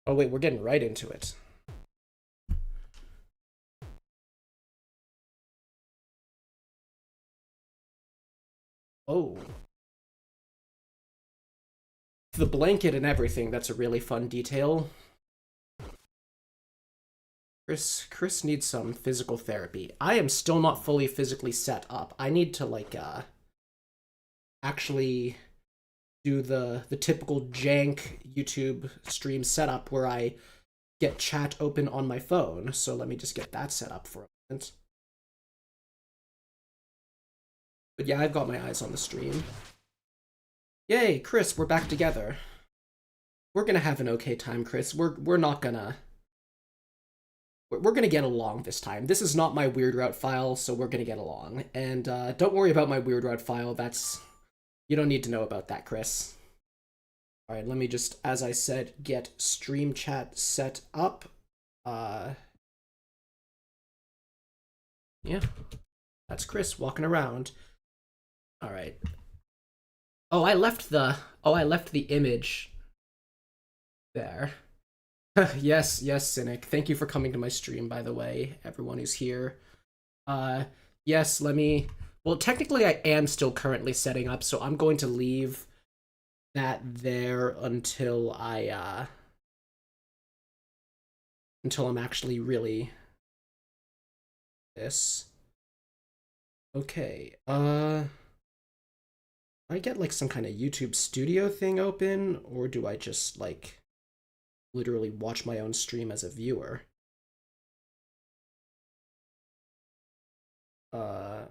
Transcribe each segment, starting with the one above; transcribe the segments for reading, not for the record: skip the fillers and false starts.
Oh wait, we're getting right into it. Oh. The blanket and everything, that's a really fun detail. Chris needs some physical therapy. I am still not fully physically set up. I need to actually do the typical jank YouTube stream setup where I get chat open on my phone. So let me just get that set up for a moment. But yeah, I've got my eyes on the stream. Yay, Chris, we're back together. We're gonna have an okay time, Chris. We're not gonna we're gonna get along this time. This is not my weird route file, so we're gonna get along. And don't worry about my weird route file. You don't need to know about that, Chris. All right, let me just, as I said, get stream chat set up. Yeah, that's Chris walking around. All right. Oh, I left the image there. Yes, Cynic. Thank you for coming to my stream, by the way, everyone who's here. Yes, well, technically I am still currently setting up, so I'm going to leave that there until until I'm actually really this. Okay, I get like some kind of YouTube studio thing open, or do I just like literally watch my own stream as a viewer? Uh,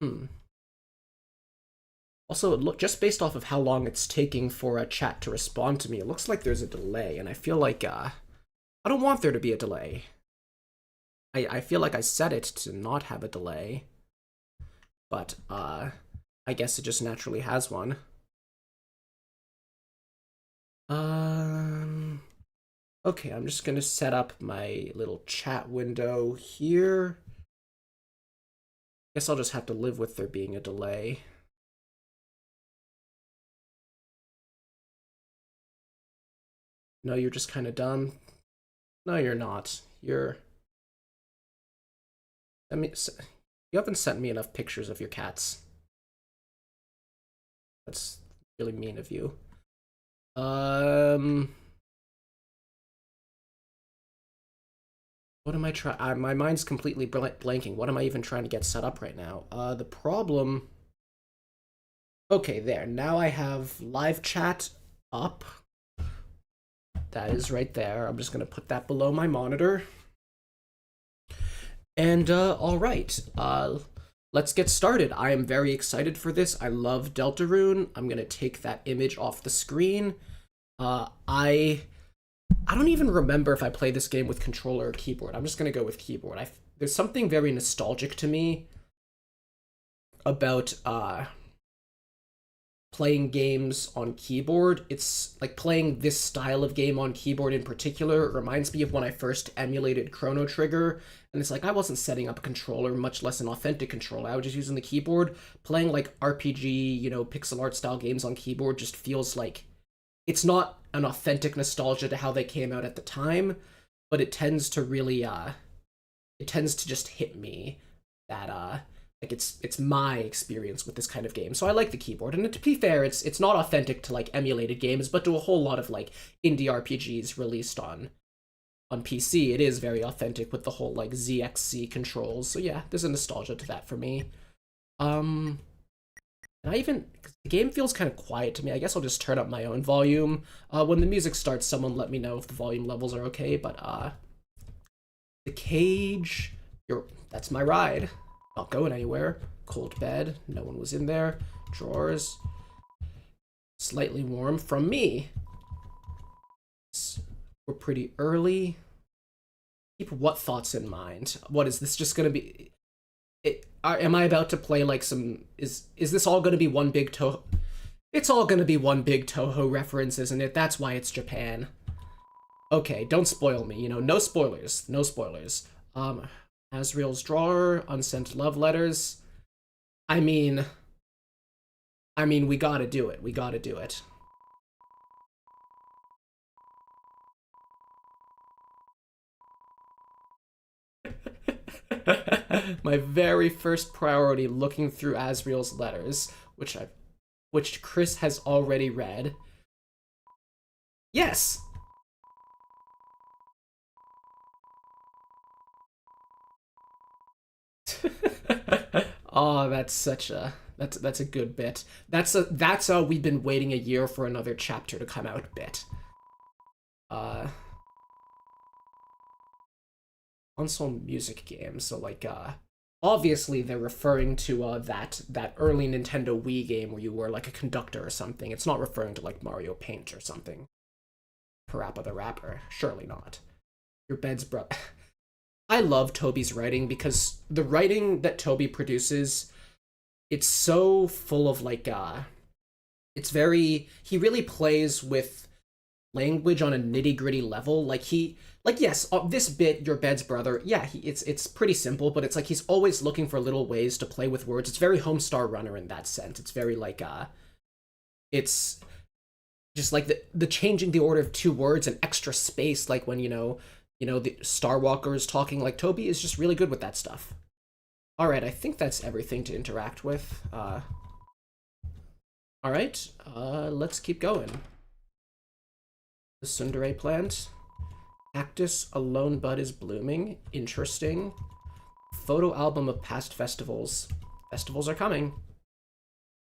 hmm. Also, look, just based off of how long it's taking for a chat to respond to me, it looks like there's a delay, and I feel like I don't want there to be a delay. I feel like I set it to not have a delay, but I guess it just naturally has one. Okay, I'm just gonna set up my little chat window here. Guess I'll just have to live with there being a delay. No, you're just kind of dumb. No, you're not. You haven't sent me enough pictures of your cats. That's really mean of you. What am I trying? My mind's completely blanking. What am I even trying to get set up right now? The problem. Okay, there. Now I have live chat up. That is right there. I'm just gonna put that below my monitor. And all right. Let's get started. I am very excited for this. I love deltarune. I'm gonna take that image off the screen. I don't even remember if I play this game with controller or keyboard. I'm just gonna go with keyboard. There's something very nostalgic to me about playing games on keyboard. It's like playing this style of game on keyboard in particular. It reminds me of when I first emulated Chrono Trigger, and it's like I wasn't setting up a controller, much less an authentic controller. I was just using the keyboard. Playing like RPG, pixel art style games on keyboard just feels like it's not an authentic nostalgia to how they came out at the time, but it tends to really it tends to just hit me that like it's my experience with this kind of game. So I like the keyboard. And to be fair, it's not authentic to like emulated games, but to a whole lot of like indie RPGs released on PC, it is very authentic with the whole like ZXC controls. So yeah, there's a nostalgia to that for me. And the game feels kind of quiet to me. I guess I'll just turn up my own volume. When the music starts, someone let me know if the volume levels are okay, but the cage, that's my ride. Not going anywhere. Cold bed, no one was in there. Drawers, slightly warm from me. We're pretty early. Keep what thoughts in mind? What is this just gonna be? Am I about to play like some? Is this all gonna be one big Toho? It's all gonna be one big Toho reference, isn't it? That's why it's Japan. Okay, don't spoil me. No spoilers. No spoilers. Asriel's drawer, unsent love letters. I mean, we gotta do it. We gotta do it. My very first priority, looking through Asriel's letters, which Chris has already read. Yes. Oh, that's such a that's a good bit. That's a we've been waiting a year for another chapter to come out bit. Console music game, so like obviously they're referring to that early Nintendo Wii game where you were like a conductor or something. It's not referring to like Mario Paint or something. Parappa the Rapper, surely not. Your bed's bro. I love Toby's writing because the writing that Toby produces, it's so full of like it's very, he really plays with language on a nitty-gritty level. Like yes, this bit, your bed's brother, yeah, it's pretty simple, but it's like he's always looking for little ways to play with words. It's very Homestar Runner in that sense. It's very like it's just like the changing the order of two words and extra space, like when you know the Star Walker is talking. Like Toby is just really good with that stuff. All right, I think that's everything to interact with. All right, let's keep going. The Sundere plant. Cactus, a lone bud is blooming. Interesting. Photo album of past festivals. Festivals are coming.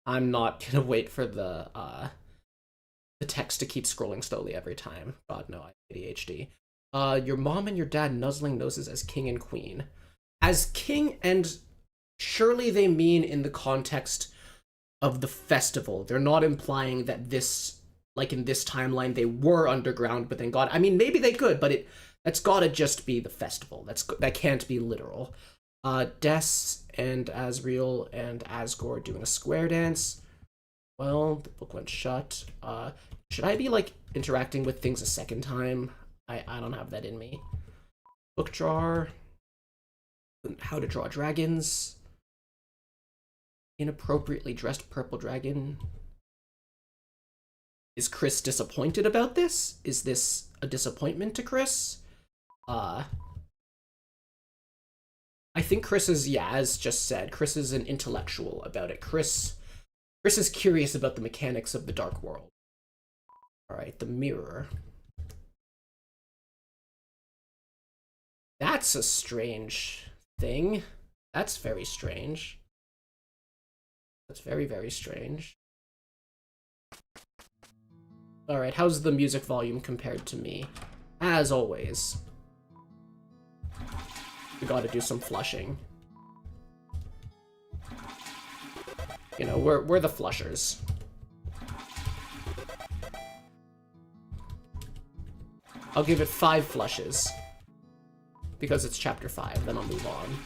I'm not gonna wait for the text to keep scrolling slowly every time. God, no, I have ADHD. Your mom and your dad nuzzling noses as king and queen. As king, and surely they mean in the context of the festival. They're not implying that this, like in this timeline, they were underground, but then God, I mean, maybe they could, but that's gotta just be the festival. That can't be literal. Des and Asriel and Asgore doing a square dance. Well, the book went shut. Should I be, like, interacting with things a second time? I don't have that in me. Book drawer. How to draw dragons. Inappropriately dressed purple dragon. Is Chris disappointed about this? Is this a disappointment to Chris? I think Chris is, yeah, as just said, Chris is an intellectual about it. Chris is curious about the mechanics of the Dark World. Alright, the mirror. That's a strange thing. That's very strange. That's very, very strange. Alright, how's the music volume compared to me? As always. We gotta do some flushing. You know, we're the flushers. I'll give it 5 flushes. Because it's chapter 5, then I'll move on.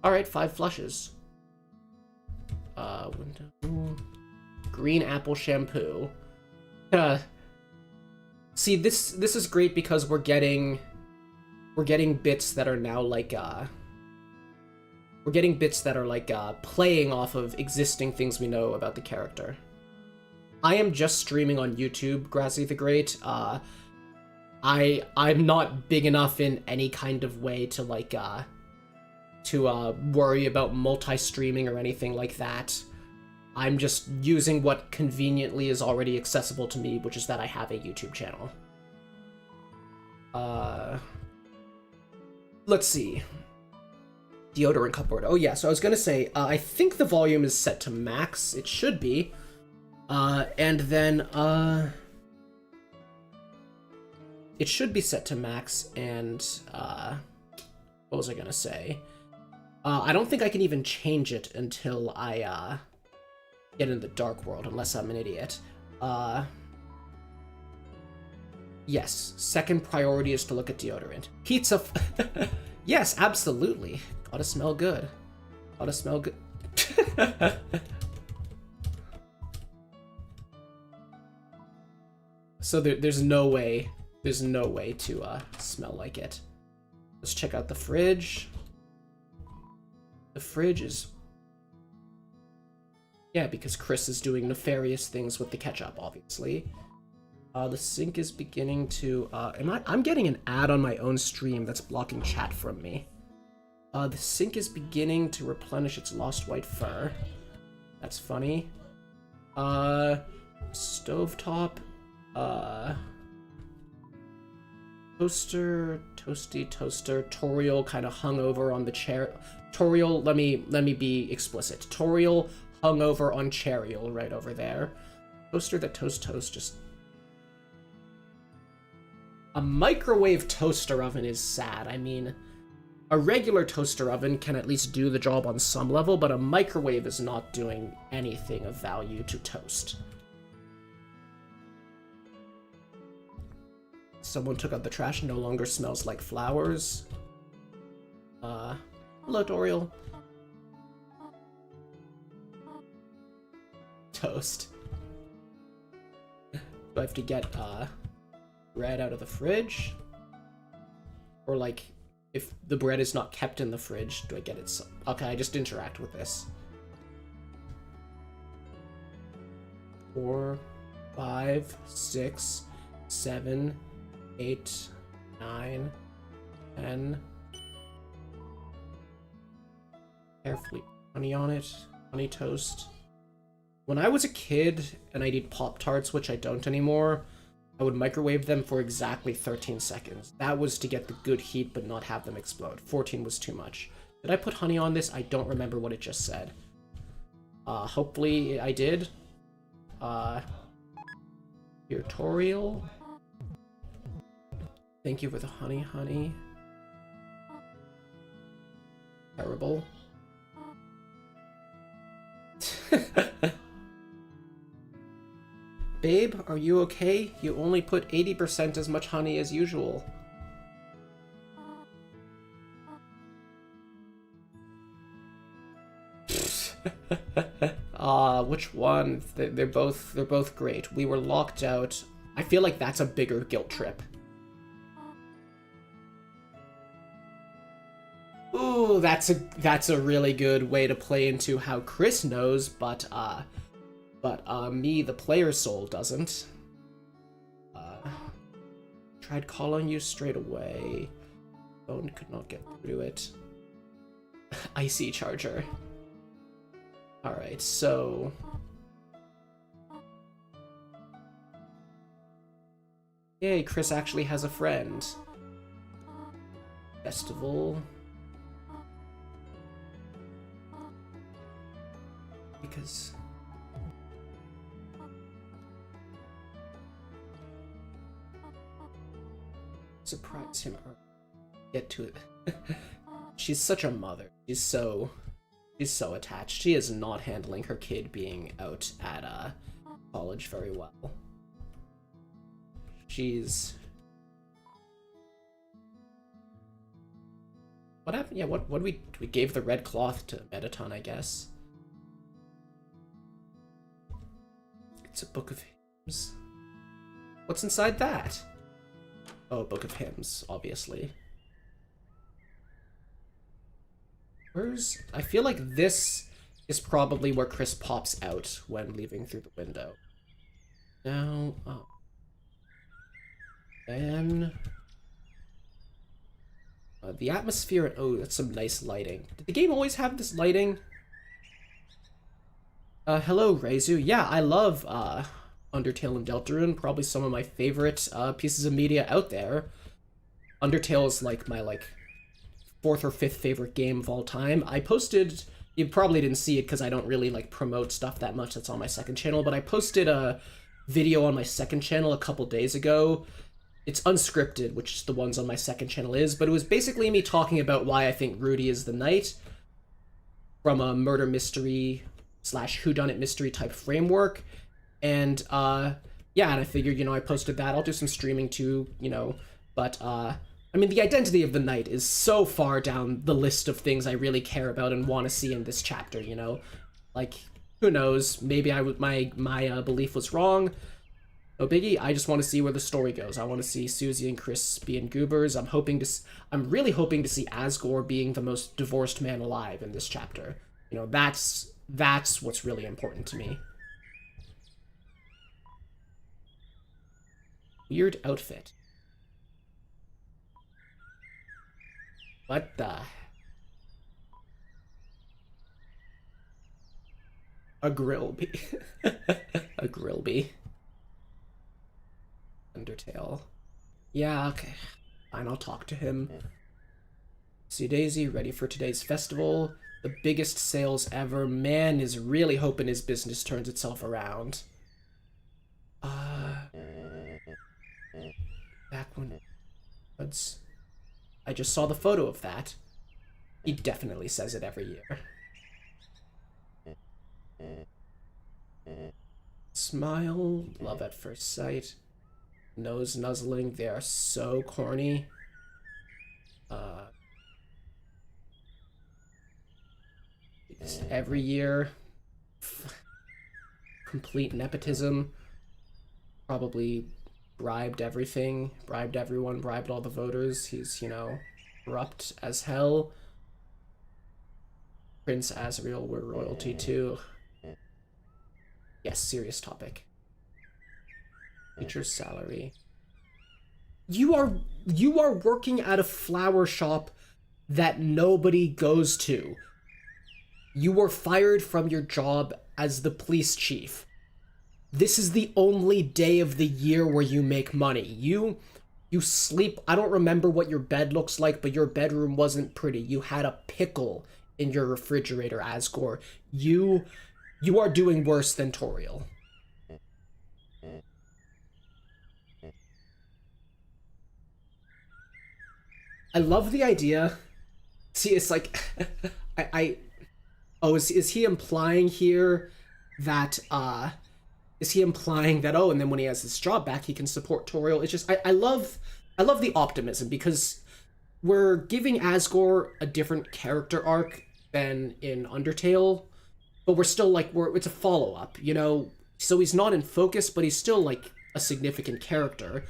Alright, 5 flushes. Window. Green apple shampoo. See, this is great because we're getting bits that are now like we're getting bits that are like playing off of existing things we know about the character. I am just streaming on YouTube, Grassy the Great. I'm not big enough in any kind of way to like worry about multi-streaming or anything like that. I'm just using what conveniently is already accessible to me, which is that I have a YouTube channel. Let's see. Deodorant cupboard. Oh yeah, so I was gonna say, I think the volume is set to max. It should be. And then, it should be set to max, and, what was I gonna say? I don't think I can even change it until I, get in the Dark World, unless I'm an idiot. Yes, second priority is to look at deodorant. Pizza yes, absolutely. Gotta smell good. Gotta smell good. So there's no way to smell like it. Let's check out the fridge. The fridge is... Yeah, because Chris is doing nefarious things with the ketchup, obviously. The sink is beginning to... I'm getting an ad on my own stream that's blocking chat from me. The sink is beginning to replenish its lost white fur. That's funny. Stovetop. Toaster, toasty toaster. Toriel kind of hung over on the chair. Toriel, let me be explicit. Toriel hung over on Chariel right over there. Toaster that toast just... A microwave toaster oven is sad. I mean, a regular toaster oven can at least do the job on some level, but a microwave is not doing anything of value to toast. Someone took out the trash and no longer smells like flowers. Hello, Doriel. Toast. Do I have to get, bread out of the fridge? Or, like, if the bread is not kept in the fridge, do I get it? Okay, I just interact with this. 4, 5, 6, 7, 8, 9, 10. Carefully, honey on it. Honey toast. When I was a kid and I'd eat Pop-Tarts, which I don't anymore, I would microwave them for exactly 13 seconds. That was to get the good heat but not have them explode. 14 was too much. Did I put honey on this? I don't remember what it just said. Hopefully I did. Tutorial. Thank you for the honey. Terrible. Babe, are you okay? You only put 80% as much honey as usual. Which one? They're both great. We were locked out. I feel like that's a bigger guilt trip. Ooh, that's a really good way to play into how Chris knows, but me, the player soul, doesn't. Tried calling you straight away. Phone could not get through to it. Icy charger. Alright, so... Yay, Chris actually has a friend. Festival. Because... surprise him or get to it. She's such a mother. She's so attached. She is not handling her kid being out at college very well. She's... What happened? Yeah, what we gave the red cloth to Metaton, I guess. It's a book of hymns. What's inside that? Oh, book of hymns, obviously. I feel like this is probably where Chris pops out when leaving through the window. Now, oh. Then... the atmosphere, oh, that's some nice lighting. Did the game always have this lighting? Hello, Reizu. Yeah, I love, Undertale and Deltarune, probably some of my favorite pieces of media out there. Undertale is like my 4th or 5th favorite game of all time. I posted, you probably didn't see it because I don't really promote stuff that much that's on my second channel, but I posted a video on my second channel a couple days ago. It's unscripted, which the ones on my second channel is, but it was basically me talking about why I think Rudy is the knight from a murder mystery / whodunit mystery type framework. And, yeah, and I figured, I posted that. I'll do some streaming too, but, I mean, the identity of the knight is so far down the list of things I really care about and want to see in this chapter, who knows, maybe my belief was wrong. No biggie, I just want to see where the story goes. I want to see Susie and Chris being goobers. I'm really hoping to see Asgore being the most divorced man alive in this chapter. That's what's really important to me. Weird outfit. What the... A Grillby. A Grillby. Undertale. Yeah, okay. Fine, I'll talk to him. See Daisy, ready for today's festival. The biggest sales ever. Man is really hoping his business turns itself around. Back when... I just saw the photo of that. He definitely says it every year. Smile, love at first sight. Nose nuzzling, they are so corny. Every year. Complete nepotism. Probably bribed everything, bribed everyone, bribed all the voters. He's, you know, corrupt as hell. Prince Azriel, we're royalty too. Yes, serious topic. Teacher's salary. You are working at a flower shop that nobody goes to. You were fired from your job as the police chief. This is the only day of the year where you make money. You sleep. I don't remember what your bed looks like, but your bedroom wasn't pretty. You had a pickle in your refrigerator, Asgore. You are doing worse than Toriel. I love the idea. See, it's like oh, is he implying here that is he implying that, oh, and then when he has his job back, he can support Toriel? It's just, I love the optimism, because we're giving Asgore a different character arc than in Undertale, but we're still, like, it's a follow-up, you know? So he's not in focus, but he's still, like, a significant character,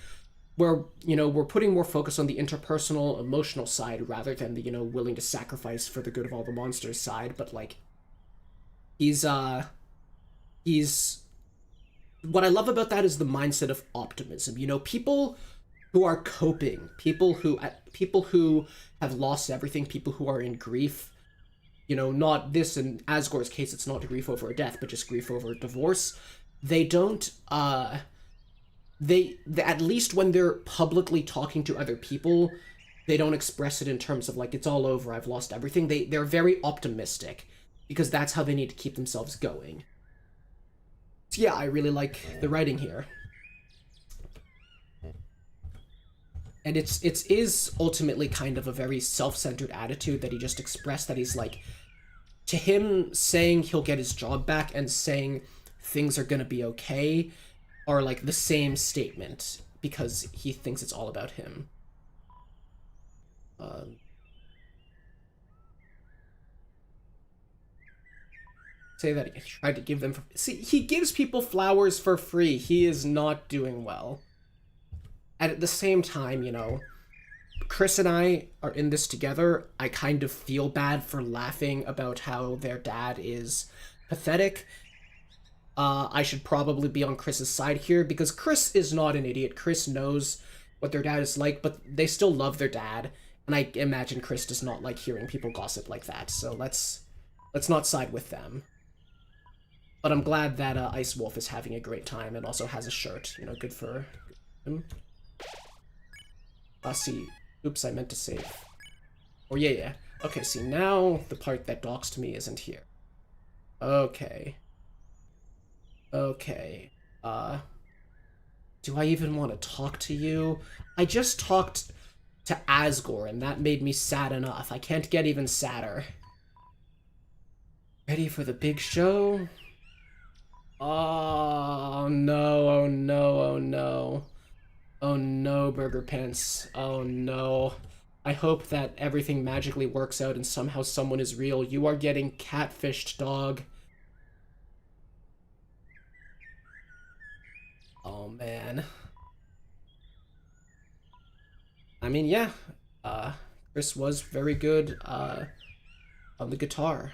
where, you know, we're putting more focus on the interpersonal, emotional side, rather than the, you know, willing to sacrifice for the good of all the monsters side, but, like, he's what I love about that is the mindset of optimism. You know, people who are coping, people who have lost everything, people who are in grief, you know, not this, in Asgore's case, it's not grief over a death, but just grief over a divorce. They don't, they at least when they're publicly talking to other people, they don't express it in terms of, like, it's all over, I've lost everything. They're very optimistic, because that's how they need to keep themselves going. So yeah, I really like the writing here. And it is ultimately kind of a very self-centered attitude that he just expressed, that he's like, to him, saying he'll get his job back and saying things are gonna be okay are like the same statement, because he thinks it's all about him. Say that he tried to give them... See, he gives people flowers for free. He is not doing well. And at the same time, you know, Chris and I are in this together. I kind of feel bad for laughing about how their dad is pathetic. I should probably be on Chris's side here, because Chris is not an idiot. Chris knows what their dad is like, but they still love their dad. And I imagine Chris does not like hearing people gossip like that. So let's not side with them. But I'm glad that Ice Wolf is having a great time and also has a shirt. You know, good for him. See. Oops, I meant to save. Oh, yeah. Okay, see, now the part that doxed me isn't here. Okay. Okay. Do I even want to talk to you? I just talked to Asgore, and that made me sad enough. I can't get even sadder. Ready for the big show? Oh no, oh no, oh no. Oh no, Burger Pants. Oh no. I hope that everything magically works out and somehow someone is real. You are getting catfished, dog. Oh man. I mean, yeah. Chris was very good on the guitar.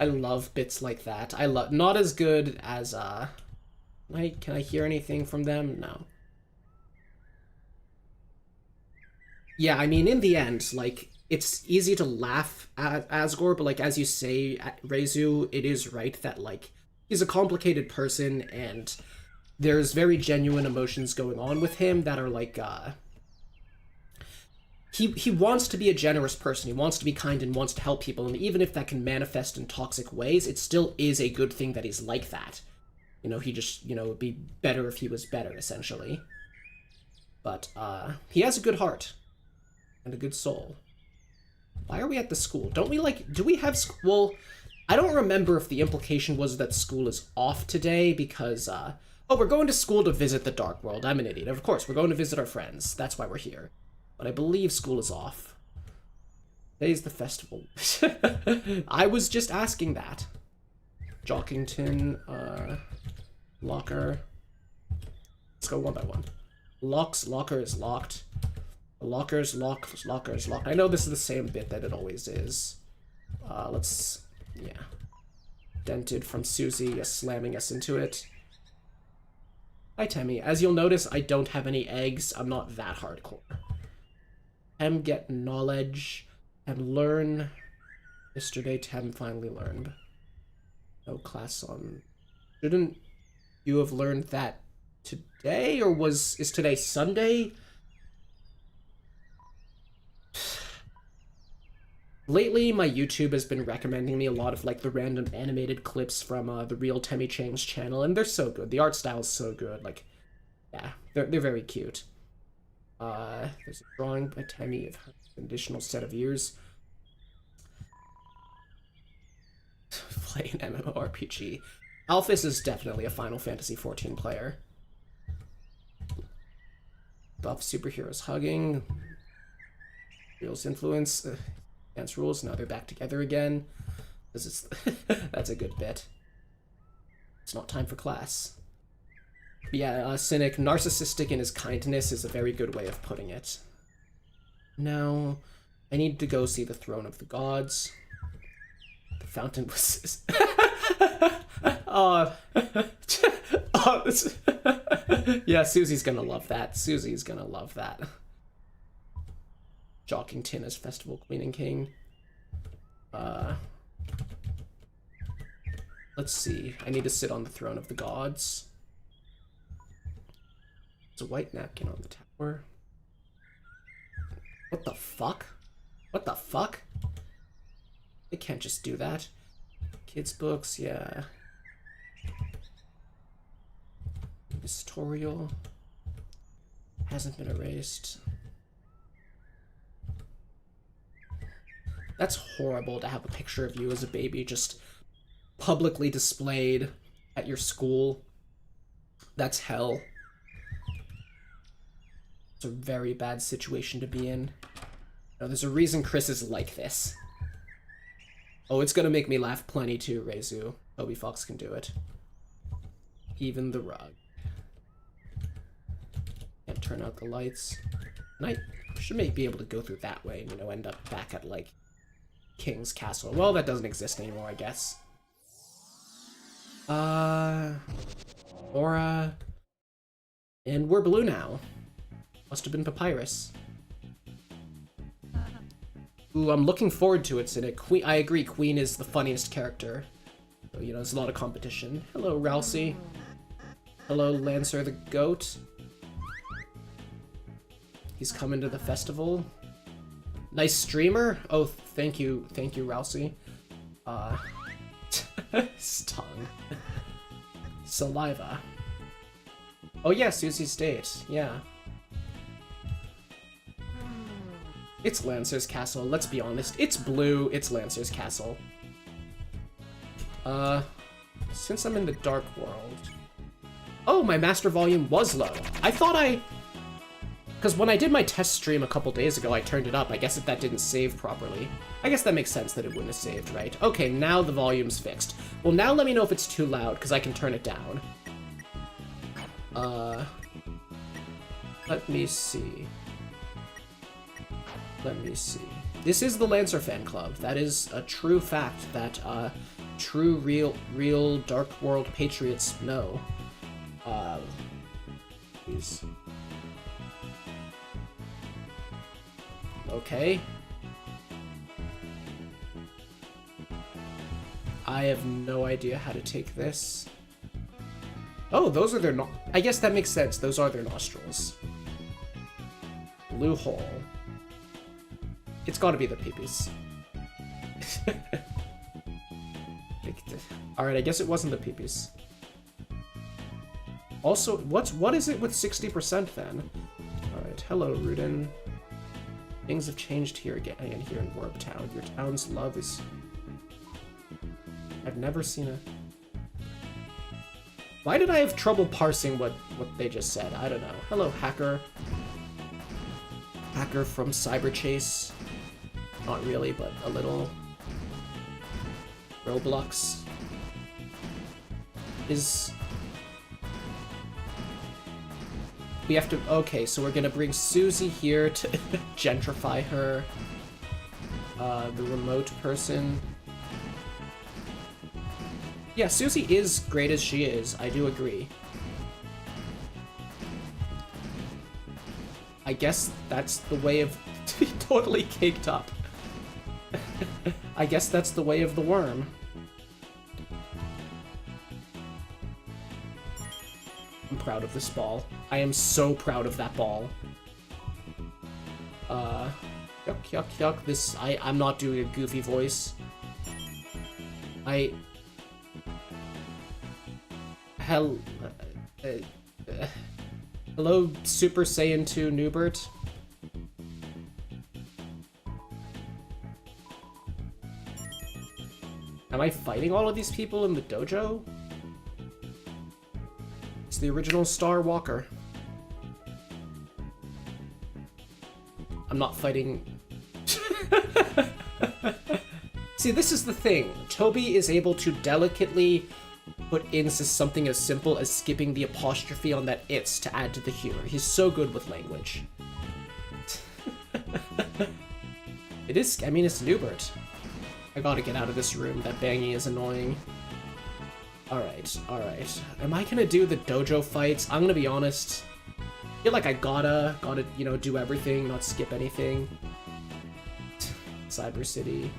I love bits like that. I love, not as good as can I hear anything from them? No. Yeah, I mean, in the end, like, it's easy to laugh at Asgore, but like as you say, Reizu, it is right that like he's a complicated person, and there's very genuine emotions going on with him that are like he wants to be a generous person, he wants to be kind and wants to help people, and even if that can manifest in toxic ways, it still is a good thing that he's like that. You know, he just, you know, it'd be better if he was better, essentially. But he has a good heart and a good soul. Why are we at the school? Don't we, like, do we have school? Well, I don't remember if the implication was that school is off today because, oh, we're going to school to visit the Dark World. I'm an idiot. Of course, we're going to visit our friends. That's why we're here. But I believe school is off. Today's the festival. I was just asking that. Jockington, locker. Let's go one by one. Locker is locked. Locker's locked. Locker's locked. I know this is the same bit that it always is. Yeah. Dented from Susie, slamming us into it. Hi, Temmie. As you'll notice, I don't have any eggs. I'm not that hardcore. Get knowledge and learn. Yesterday, Tem finally learned. No class on. Shouldn't you have learned that today, or is today Sunday? Lately, my YouTube has been recommending me a lot of like the random animated clips from the real Temmie Chang's channel, and they're so good. The art style is so good. Like, yeah, they're very cute. There's a drawing by Temmie of an additional set of ears. Play an MMORPG. Alphys is definitely a Final Fantasy XIV player. Buff superheroes hugging. Reels influence. Dance rules. Now they're back together again. This is that's a good bit. It's not time for class. Yeah, Cynic, narcissistic in his kindness is a very good way of putting it. Now, I need to go see the Throne of the Gods. The fountain was... Yeah, Susie's gonna love that. Susie's gonna love that. Jockington as Festival Queen and King. Let's see. I need to sit on the Throne of the Gods. There's a white napkin on the tower. What the fuck? What the fuck? They can't just do that. Kids' books, yeah. Historial. Hasn't been erased. That's horrible to have a picture of you as a baby just publicly displayed at your school. That's hell. It's a very bad situation to be in. No, there's a reason Chris is like this. Oh, it's gonna make me laugh plenty too, Reizu. Toby Fox can do it. Even the rug. Can't turn out the lights. And I should maybe be able to go through that way and, you know, end up back at, like, King's Castle. Well, that doesn't exist anymore, I guess. Aura. And we're blue now. Must have been Papyrus. Ooh, I'm looking forward to it, Cynic. Queen, I agree, Queen is the funniest character. So, you know, there's a lot of competition. Hello, Ralsei. Hello, Lancer the Goat. He's coming to the festival. Nice streamer. Oh, thank you, Ralsei. Stung. Saliva. Oh yeah, Susie's date. Yeah. It's Lancer's Castle. Let's be honest. It's blue. It's Lancer's Castle. Since I'm in the Dark World. Oh, my master volume was low. I thought because when I did my test stream a couple days ago, I turned it up. I guess if that didn't save properly. I guess that makes sense that it wouldn't have saved, right? Okay, now the volume's fixed. Well, now let me know if it's too loud, because I can turn it down. Let me see. Let me see. This is the Lancer fan club. That is a true fact that true, real Dark World patriots know. Please. Okay. I have no idea how to take this. Oh, those are their I guess that makes sense. Those are their nostrils. Blue hole. It's gotta be the peepees. Alright, I guess it wasn't the peepees. Also, what is it with 60% then? Alright, hello, Rudin. Things have changed here again here in Werb Town. Your town's love is... I've never seen a... Why did I have trouble parsing what they just said? I don't know. Hello, hacker. Hacker from Cyberchase. Not really, but a little. Roblox. We have to... Okay, so we're gonna bring Susie here to gentrify her. The remote person. Yeah, Susie is great as she is. I do agree. I guess that's the way of... totally caked up. I guess that's the way of the worm. I'm proud of this ball. I am so proud of that ball. Yuck, yuck, yuck. This... I'm not doing a goofy voice. Hello, Super Saiyan 2 Newbert. Am I fighting all of these people in the dojo? It's the original Star Walker. I'm not fighting... See, this is the thing. Toby is able to delicately put in something as simple as skipping the apostrophe on that "it's" to add to the humor. He's so good with language. It is... I mean, it's Newbert. I gotta get out of this room. That bangy is annoying. Alright, alright. Am I gonna do the dojo fights? I'm gonna be honest. I feel like I gotta, you know, do everything, not skip anything. Cyber City.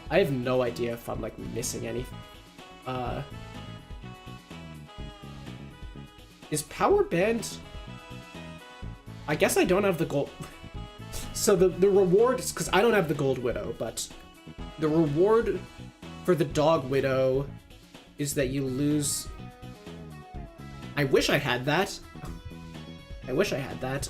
I have no idea if I'm, like, missing anything. Is Power Band... I guess I don't have the gold... So the reward is... Because I don't have the Gold Widow, but... The reward for the Dog Widow is that you lose... I wish I had that. I wish I had that.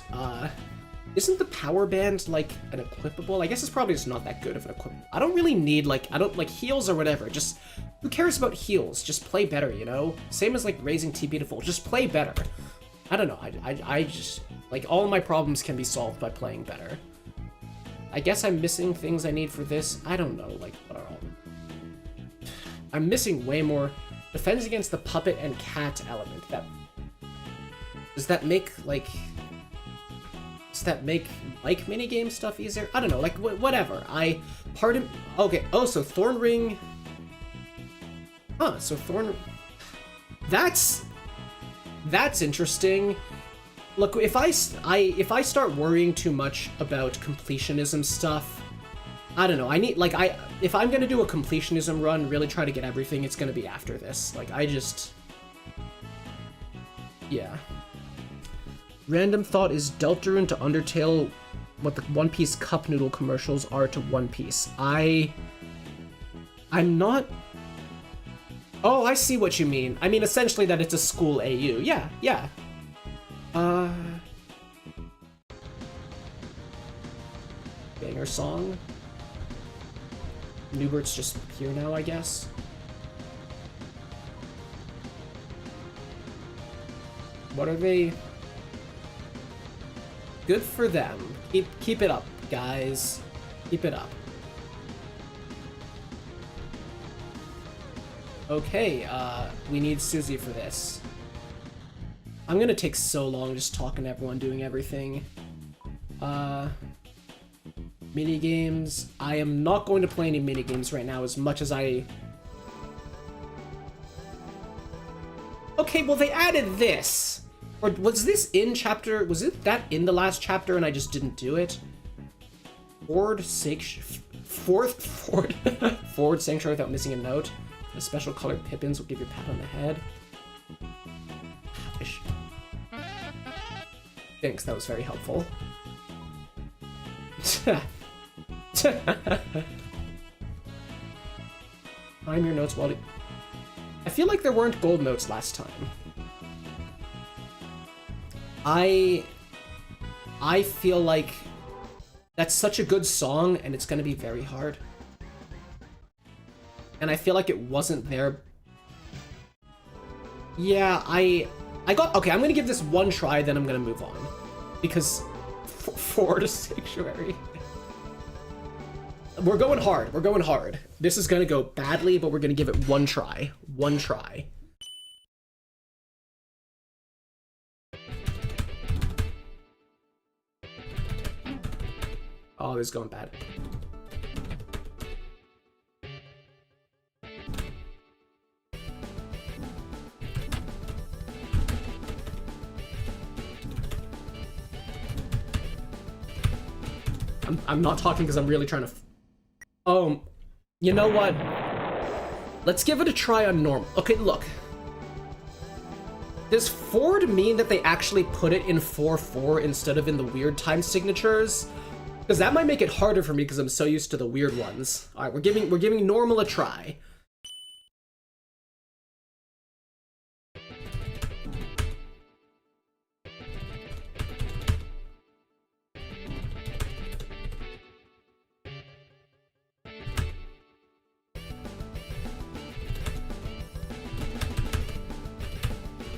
Isn't the Power Band, like, an equipable? I guess it's probably just not that good of an equipment. I don't really need, like, I don't, like, heals or whatever. Just, who cares about heals? Just play better, you know? Same as, like, raising TP to full. Just play better. I don't know. I just, like, all of my problems can be solved by playing better. I guess I'm missing things I need for this. I don't know, like, what are all... I'm missing way more. Defends against the puppet and cat element. That... Does that make, like... Does that make, like, minigame stuff easier? I don't know, like, whatever. Pardon... Okay, oh, so Thorn Ring... Huh, so Thorn... That's interesting. Look, if I start worrying too much about completionism stuff, I don't know, I need, like, if I'm gonna do a completionism run, really try to get everything, it's gonna be after this. Like, yeah. Random thought, is deltarune to Undertale what the One Piece cup noodle commercials are to One Piece? I'm not... Oh, I see what you mean. I mean, essentially that it's a school AU. Yeah, yeah. Banger song. Newbert's just here now, I guess. What are they... Good for them. Keep it up, guys. Keep it up. Okay, we need Susie for this. I'm gonna take so long just talking to everyone, doing everything. Minigames. I am not going to play any minigames right now as much as I... Okay, well they added this. Or was this in chapter? Was it that in the last chapter and I just didn't do it? Forward sanctuary without missing a note. The special colored pippins will give you a pat on the head. Thanks, that was very helpful. Time your notes while... I feel like there weren't gold notes last time. I feel like that's such a good song, and it's gonna be very hard. And I feel like it wasn't there. Yeah, I got... Okay, I'm gonna give this one try, then I'm gonna move on. Because... Forward sanctuary. We're going hard. We're going hard. This is gonna go badly, but we're gonna give it one try. One try. Oh, this is going bad. I'm not talking because I'm really trying to... Oh, you know what? Let's give it a try on normal. Okay, look. Does Ford mean that they actually put it in 4-4 instead of in the weird time signatures? Because that might make it harder for me because I'm so used to the weird ones. All right, we're giving normal a try.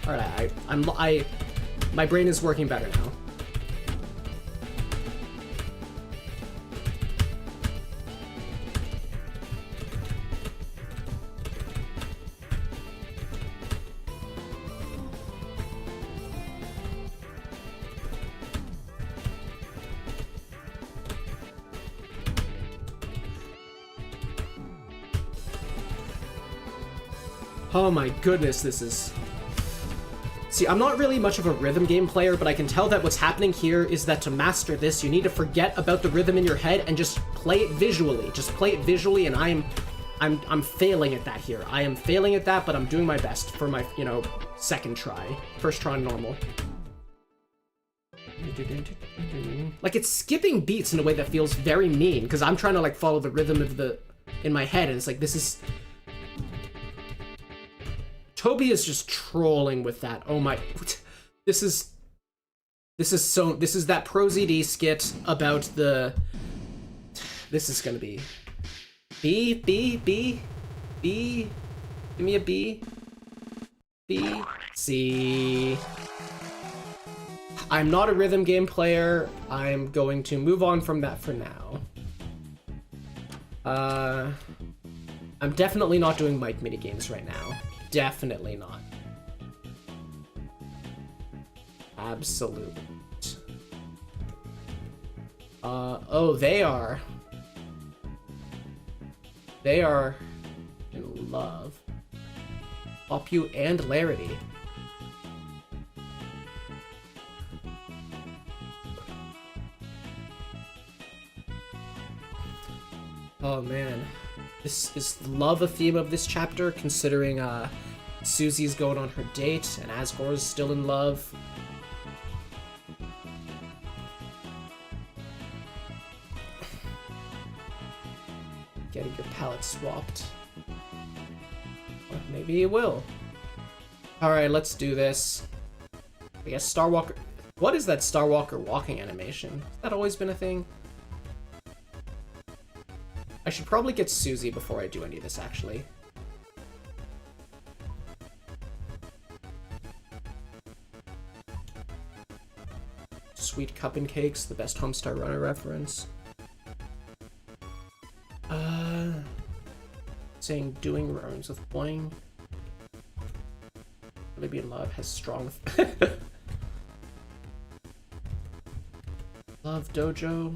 All right, my brain is working better now. Oh my goodness, this is... See, I'm not really much of a rhythm game player, but I can tell that what's happening here is that to master this, you need to forget about the rhythm in your head and just play it visually. Just play it visually, and I'm failing at that here. I am failing at that, but I'm doing my best for my, you know, second try. First try on normal. Like, it's skipping beats in a way that feels very mean, because I'm trying to, like, follow the rhythm of the... in my head, and it's like, this is... Toby is just trolling with that. Oh my... This is that ProZD skit about the... This is gonna be... B? Give me a B. B. C. I'm not a rhythm game player. I'm going to move on from that for now. I'm definitely not doing mic minigames right now. Definitely not. Absolute. Oh, they are. They are in love. Opu and Larity. Oh man. Is love a theme of this chapter, considering Susie's going on her date and Asgore's still in love? Getting your palette swapped. Or maybe it will. Alright, let's do this. I guess Starwalker... What is that Starwalker walking animation? Has that always been a thing? I should probably get Susie before I do any of this, actually. Sweet Cup and Cakes, the best Homestar Runner reference. Saying doing rhymes with boing. Libby in love has strong... Love Dojo.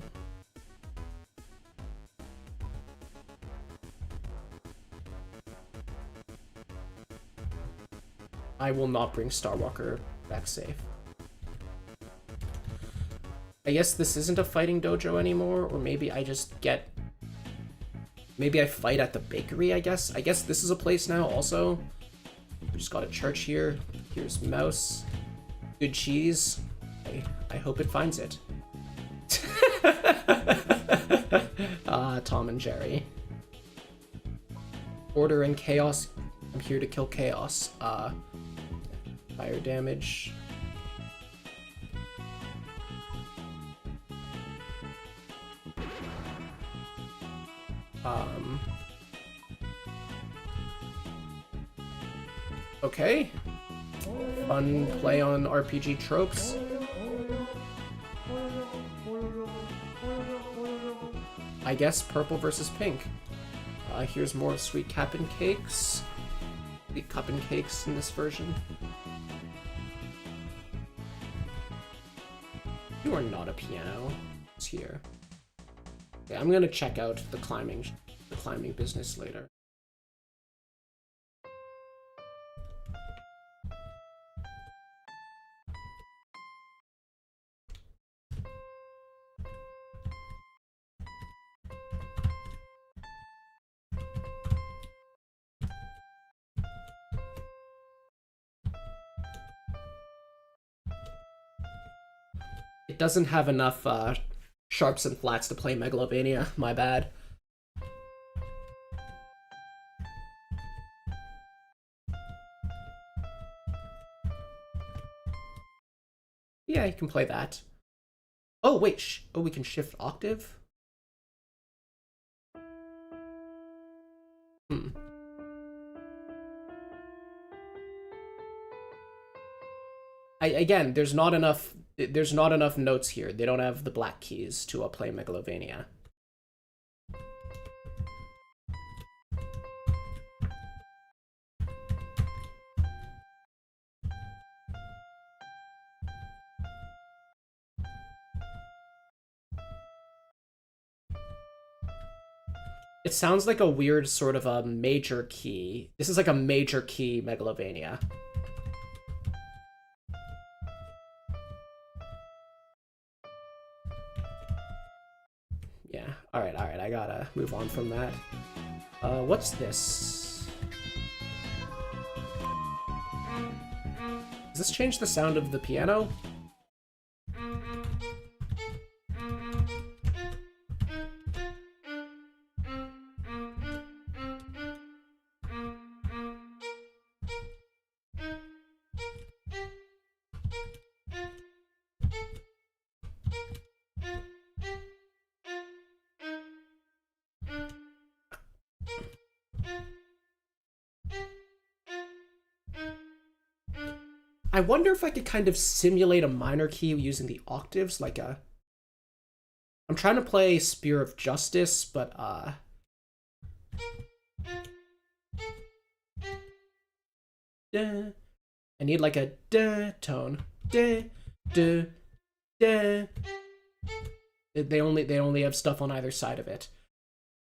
I will not bring Starwalker back safe. I guess this isn't a fighting dojo anymore, or maybe I just get... Maybe I fight at the bakery, I guess? I guess this is a place now, also. We just got a church here. Here's Mouse. Good cheese. I hope it finds it. Tom and Jerry. Order and chaos. I'm here to kill chaos. Fire damage. Okay. Fun play on RPG tropes. I guess purple versus pink. Here's more sweet cap and cakes. Sweet cup and cakes in this version. You are not a piano. It's here. Okay, I'm gonna check out the climbing business later. It doesn't have enough sharps and flats to play Megalovania. My bad. Yeah, you can play that. Oh, wait. Oh, we can shift octave? Again, there's not enough notes here. They don't have the black keys to play Megalovania. It sounds like a weird sort of a major key. This is like a major key Megalovania. Yeah, alright, I gotta move on from that. What's this? Does this change the sound of the piano? I wonder if I could kind of simulate a minor key using the octaves, like a... I'm trying to play Spear of Justice, but, I need like a da tone. Da, da, da. They only have stuff on either side of it.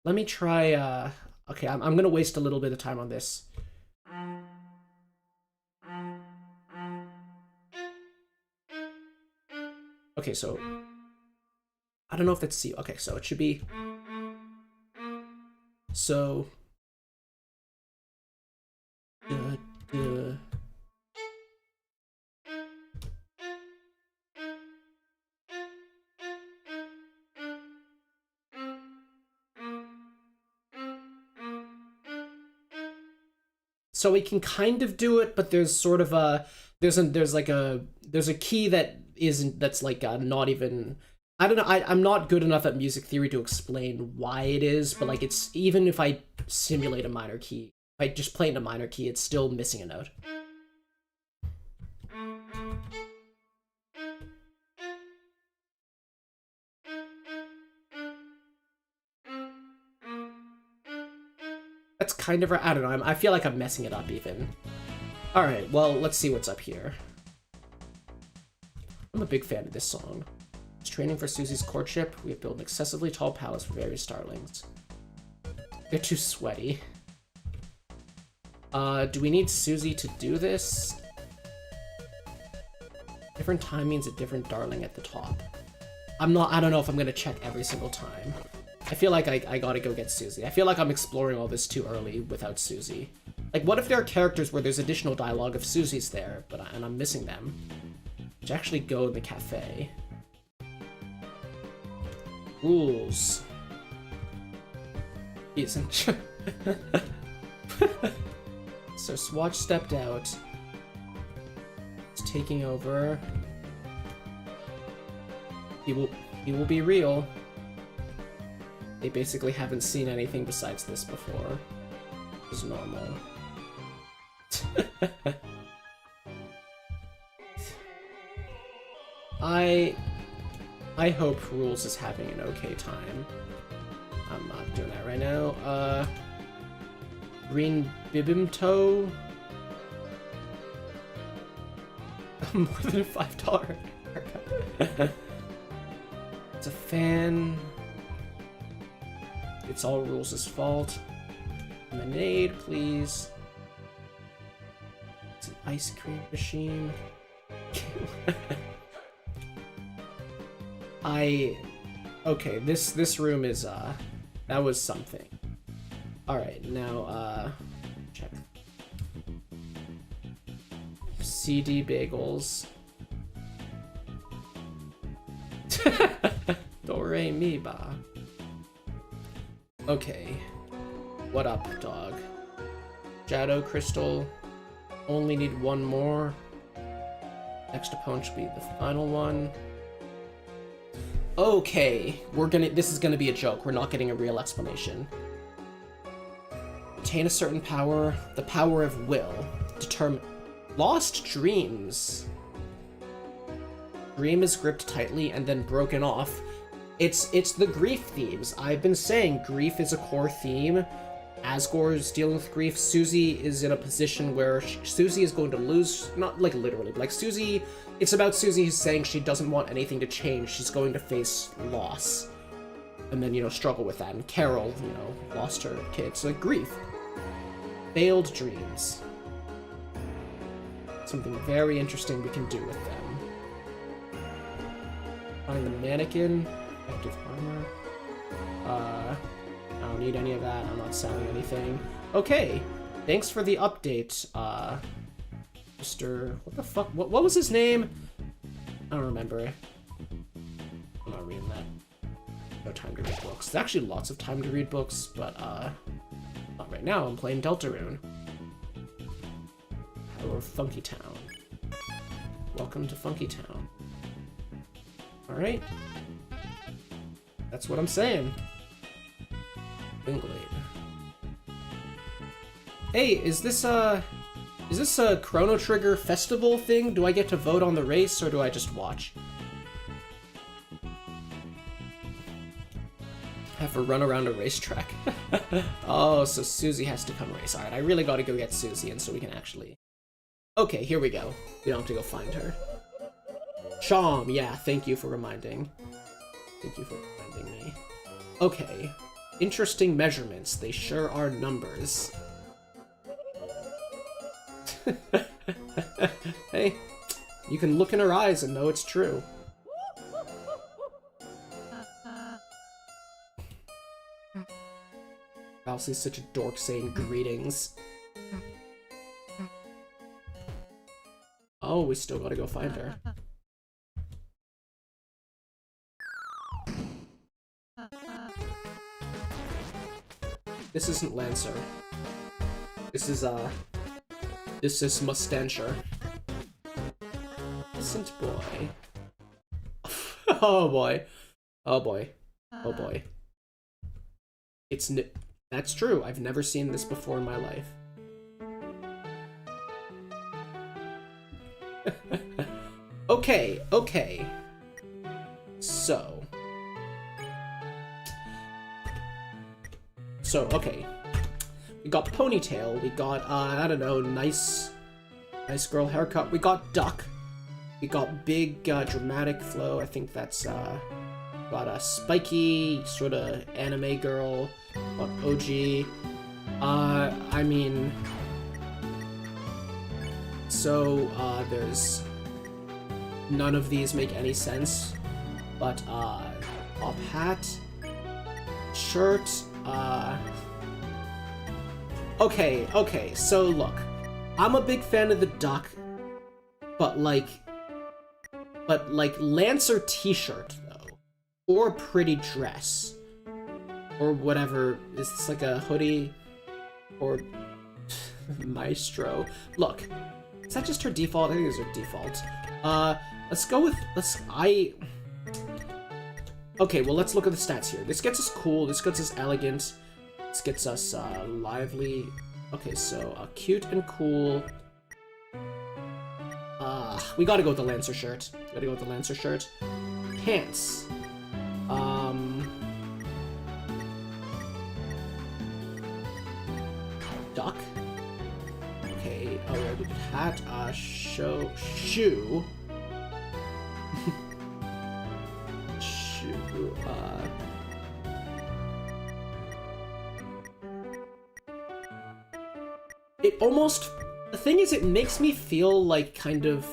Let me try, okay, I'm gonna waste a little bit of time on this. Okay, so I don't know if that's C. Okay, so it should be so so we can kind of do it, but there's sort of a there's a key that's like not even, I don't know, I'm not good enough at music theory to explain why it is, but like it's, even if I simulate a minor key, if I just play in a minor key, it's still missing a note. That's kind of, I don't know, I feel like I'm messing it up even. Alright, well, let's see what's up here. I'm a big fan of this song. It's training for Susie's courtship. We have built an excessively tall palace for various starlings. They're too sweaty. Do we need Susie to do this? Different time means a different darling at the top. I don't know if I'm gonna check every single time. I feel like I gotta go get Susie. I feel like I'm exploring all this too early without Susie. Like, what if there are characters where there's additional dialogue if Susie's there, and I'm missing them? Which actually go in the cafe. Rules. Isn't. So Swatch stepped out. It's taking over. He will be real. They basically haven't seen anything besides this before. It's normal. I hope Rules is having an okay time. I'm not doing that right now. Green Bibimto. More than $5 haircut. It's a fan. It's all Rules' fault. Lemonade, please. It's an ice cream machine. Okay, this room is that was something. Alright, now check. CD bagels. Do-re mi ba. Okay. What up, dog? Shadow Crystal. Only need one more. Next opponent should be the final one. Okay, this is gonna be a joke. We're not getting a real explanation. Obtain a certain power, the power of will. Determine lost dreams. Dream is gripped tightly and then broken off. It's the grief themes. I've been saying grief is a core theme. Asgore is dealing with grief. Susie is in a position where Susie is going to lose, not like literally, but like Susie, it's about Susie who's saying she doesn't want anything to change. She's going to face loss. And then, struggle with that. And Carol, lost her kids. So, like, grief. Failed dreams. Something very interesting we can do with them. Find the mannequin. Effective armor. I don't need any of that. I'm not selling anything. Okay. Thanks for the update, Mr. What the fuck? What was his name? I don't remember. I'm not reading that. No time to read books. There's actually lots of time to read books, but not right now. I'm playing Deltarune. Power of Funky Town. Welcome to Funky Town. Alright. That's what I'm saying. Wingblade. Hey, is this a Chrono Trigger festival thing? Do I get to vote on the race, or do I just watch? Have to run around a racetrack. Oh, so Susie has to come race. Alright, I really gotta go get Susie, and so we can actually... Okay, here we go. We don't have to go find her. Sham, yeah, thank you for reminding. Thank you for reminding me. Okay. Interesting measurements. They sure are numbers. Hey, you can look in her eyes and know it's true. Ralphie's such a dork saying greetings. Oh, we still gotta go find her. This isn't Lancer. This is Mustancher. Innocent boy. Oh boy. Oh boy. Oh boy. That's true. I've never seen this before in my life. Okay. So, okay. We got ponytail, we got, I don't know, nice girl haircut. We got duck. We got big, dramatic flow. I think that's, got a spiky, sort of anime girl. Got OG. I mean, so there's none of these make any sense, but top hat, shirt, okay, so look, I'm a big fan of the duck, but like Lancer t-shirt though, or pretty dress, or whatever. Is this like a hoodie, or maestro? Look, is that just her default? I think these are default. Let's go with, okay, well, let's look at the stats here. This gets us cool, this gets us elegant, this gets us, lively. Okay, so, cute and cool. We gotta go with the Lancer shirt. Pants. Duck. Okay, oh, yeah, we did hat, shoe. Shoe, it almost, the thing is, it makes me feel like kind of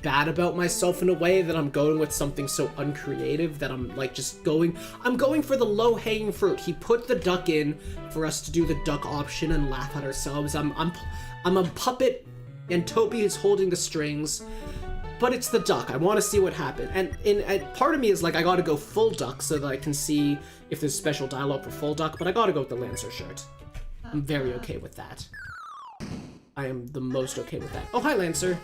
bad about myself in a way that I'm going with something so uncreative that I'm like just I'm going for the low-hanging fruit. He put the duck in for us to do the duck option and laugh at ourselves. I'm a puppet and Toby is holding the strings, but it's the duck. I want to see what happened. And part of me is like, I gotta go full duck so that I can see if there's special dialogue for full duck, but I gotta go with the Lancer shirt. I'm very okay with that. I am the most okay with that. Oh, hi, Lancer.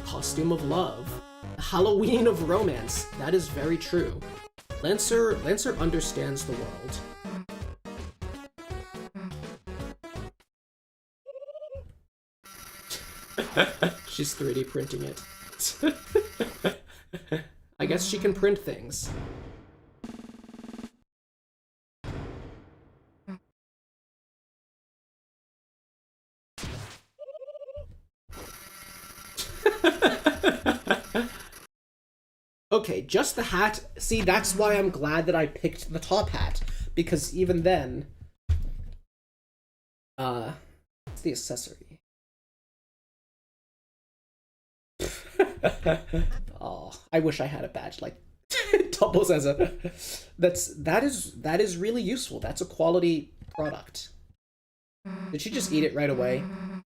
Costume of love. Halloween of romance. That is very true. Lancer understands the world. She's 3D printing it. I guess she can print things. Okay, just the hat. See, that's why I'm glad that I picked the top hat, because even then, it's the accessory. Oh, I wish I had a badge like doubles as a. That is really useful. That's a quality product. Did she just eat it right away?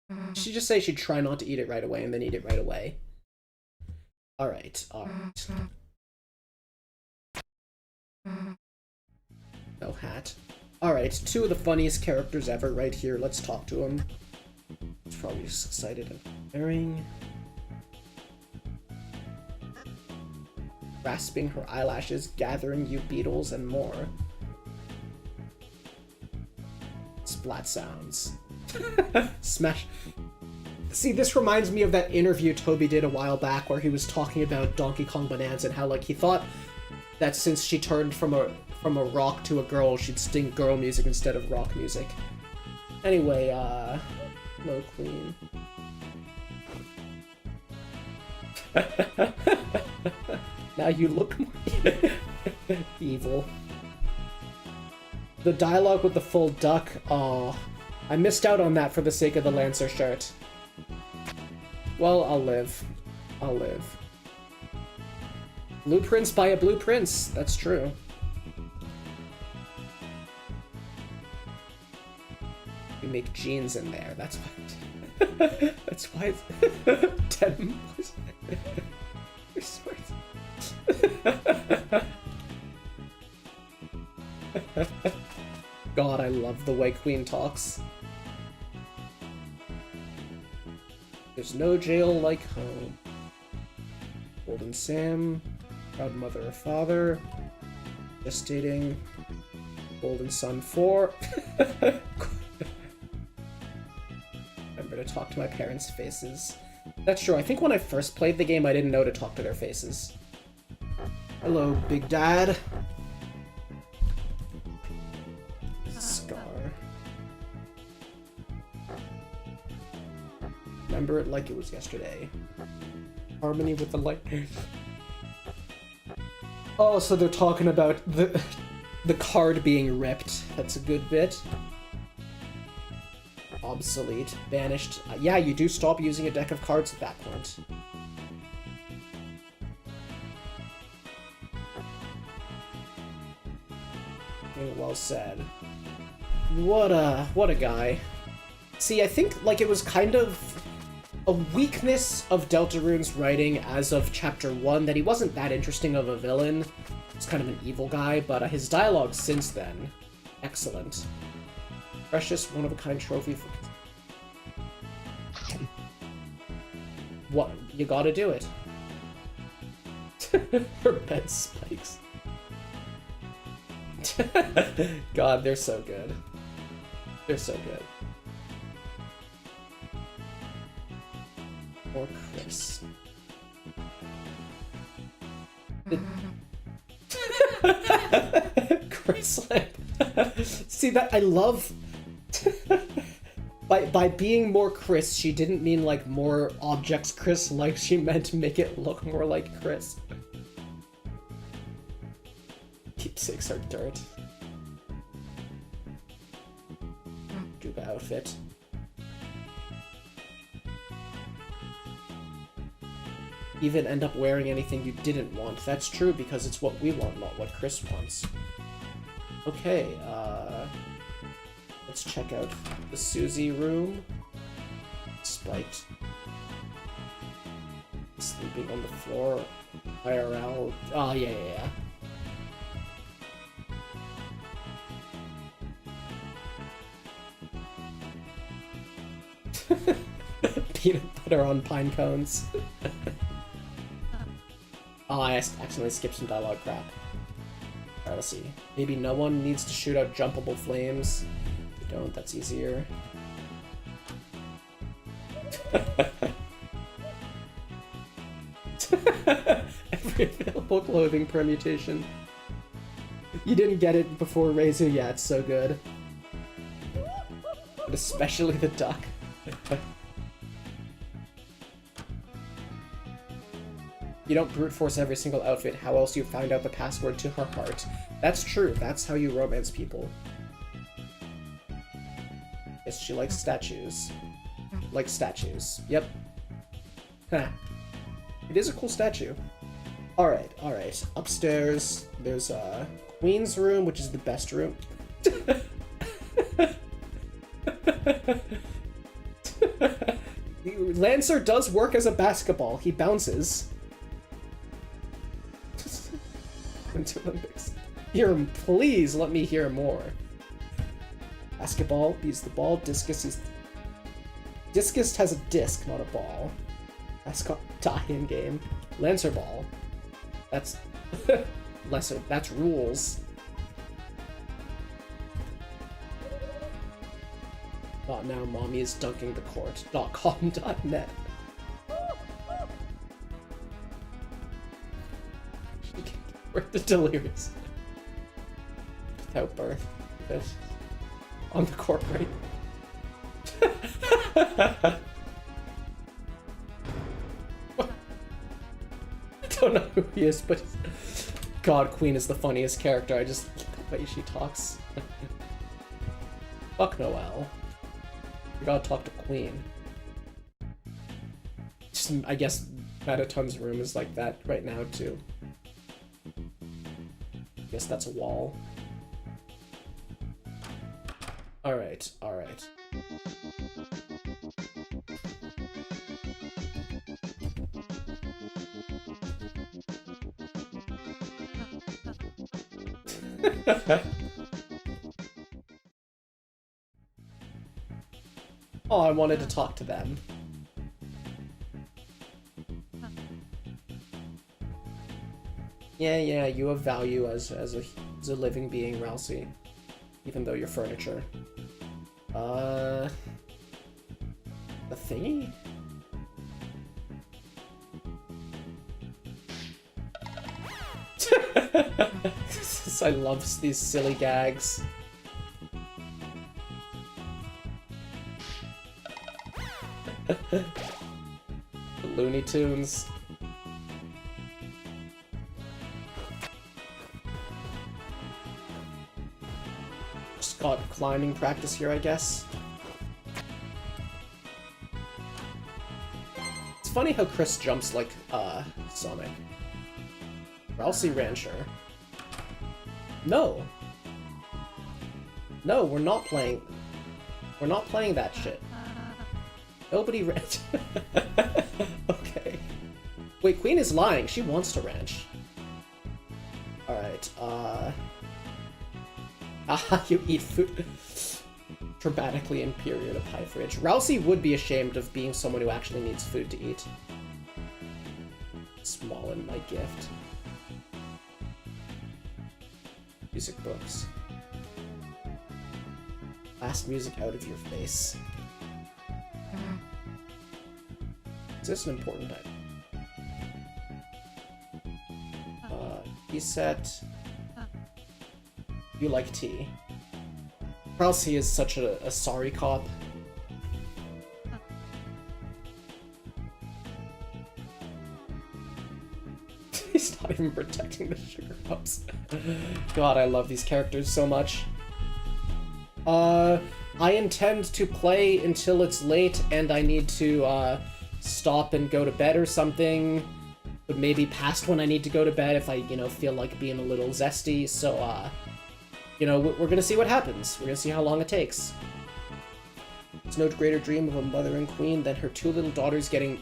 Did she just say she'd try not to eat it right away and then eat it right away? Alright. No hat. Alright, two of the funniest characters ever right here. Let's talk to him. He's probably just excited and staring. Grasping her eyelashes, gathering you beetles, and more. Splat sounds. Smash. See, this reminds me of that interview Toby did a while back where he was talking about Donkey Kong Bonanza and how, like, he thought that since she turned from a rock to a girl, she'd sing girl music instead of rock music. Anyway, Low Queen. Now you look more evil. The dialogue with the full duck, oh, I missed out on that for the sake of the Lancer shirt. Well, I'll live. Blueprints by a blue prince, that's true. We make jeans in there, that's why. That's why it's 10 boys. God, I love the way Queen talks. There's no jail like home. Golden Sam, proud mother or father, gestating, Golden Son 4. Remember to talk to my parents' faces. That's true, I think when I first played the game I didn't know to talk to their faces. Hello, Big Dad. Scar. Remember it like it was yesterday. Harmony with the light. Oh, so they're talking about The card being ripped. That's a good bit. Obsolete. Banished. Yeah, you do stop using a deck of cards at that point. Okay, well said. What a guy. See, I think, like, it was kind of a weakness of Deltarune's writing as of Chapter 1 that he wasn't that interesting of a villain. He's kind of an evil guy, but his dialogue since then, excellent. Precious, one-of-a-kind trophy for... What? You gotta do it. Her bed spikes. God, they're so good. They're so good. Or Chris. Chris Lamp. See that? I love... By being more Chris, she didn't mean like more objects Chris, like she meant to make it look more like Chris. Keepsakes are dirt. Juba outfit. Even end up wearing anything you didn't want. That's true because it's what we want, not what Chris wants. Okay, let's check out the Susie room. Spiked. Sleeping on the floor. IRL. Oh, yeah. Peanut butter on pine cones. Oh, I accidentally skipped some dialogue crap. Alright, let's see. Maybe no one needs to shoot out jumpable flames. If you don't, that's easier. Every available clothing permutation. You didn't get it before Reizu? Yeah, it's so good. But especially the duck. You don't brute force every single outfit. How else do you find out the password to her heart? That's true. That's how you romance people. Yes, she likes statues. Like statues. Yep. Huh. It is a cool statue. Alright. Upstairs, there's Queen's room, which is the best room. Lancer does work as a basketball. He bounces. Winter Olympics. Please let me hear more. Basketball beats the ball. Discus has a disc, not a ball. Mascot tie-in game. Lancer ball. That's lesser. That's rules. Not now. Mommy is dunking the court. .com.net. We're the delirious. Without birth. Fish. On the court, right? I don't know who he is, but God, Queen is the funniest character. I just like the way she talks. Fuck Noelle. We gotta talk to Queen. Just, I guess Metaton's room is like that right now, too. Guess that's a wall. Alright. Oh, I wanted to talk to them. Yeah, you have value as a living being, Ralsei. Even though you're furniture. The thingy? I love these silly gags. The Looney Tunes. Just got climbing practice here, I guess. It's funny how Chris jumps like, Sonic. Ralsei Rancher. No! No, we're not playing... We're not playing that shit. Nobody ranch. Okay. Wait, Queen is lying. She wants to ranch. Alright, you eat food. Dramatically inferior to Pie Fridge. Ralsei would be ashamed of being someone who actually needs food to eat. Small in my gift. Music books. Blast music out of your face. Is this an important item? Tea set. You like tea. Ralsei is such a sorry cop. He's not even protecting the sugar cups. God, I love these characters so much. I intend to play until it's late and I need to stop and go to bed or something. But maybe past when I need to go to bed if I, you know, feel like being a little zesty. So, you know, we're gonna see what happens. We're gonna see how long it takes. There's no greater dream of a mother and queen than her two little daughters getting...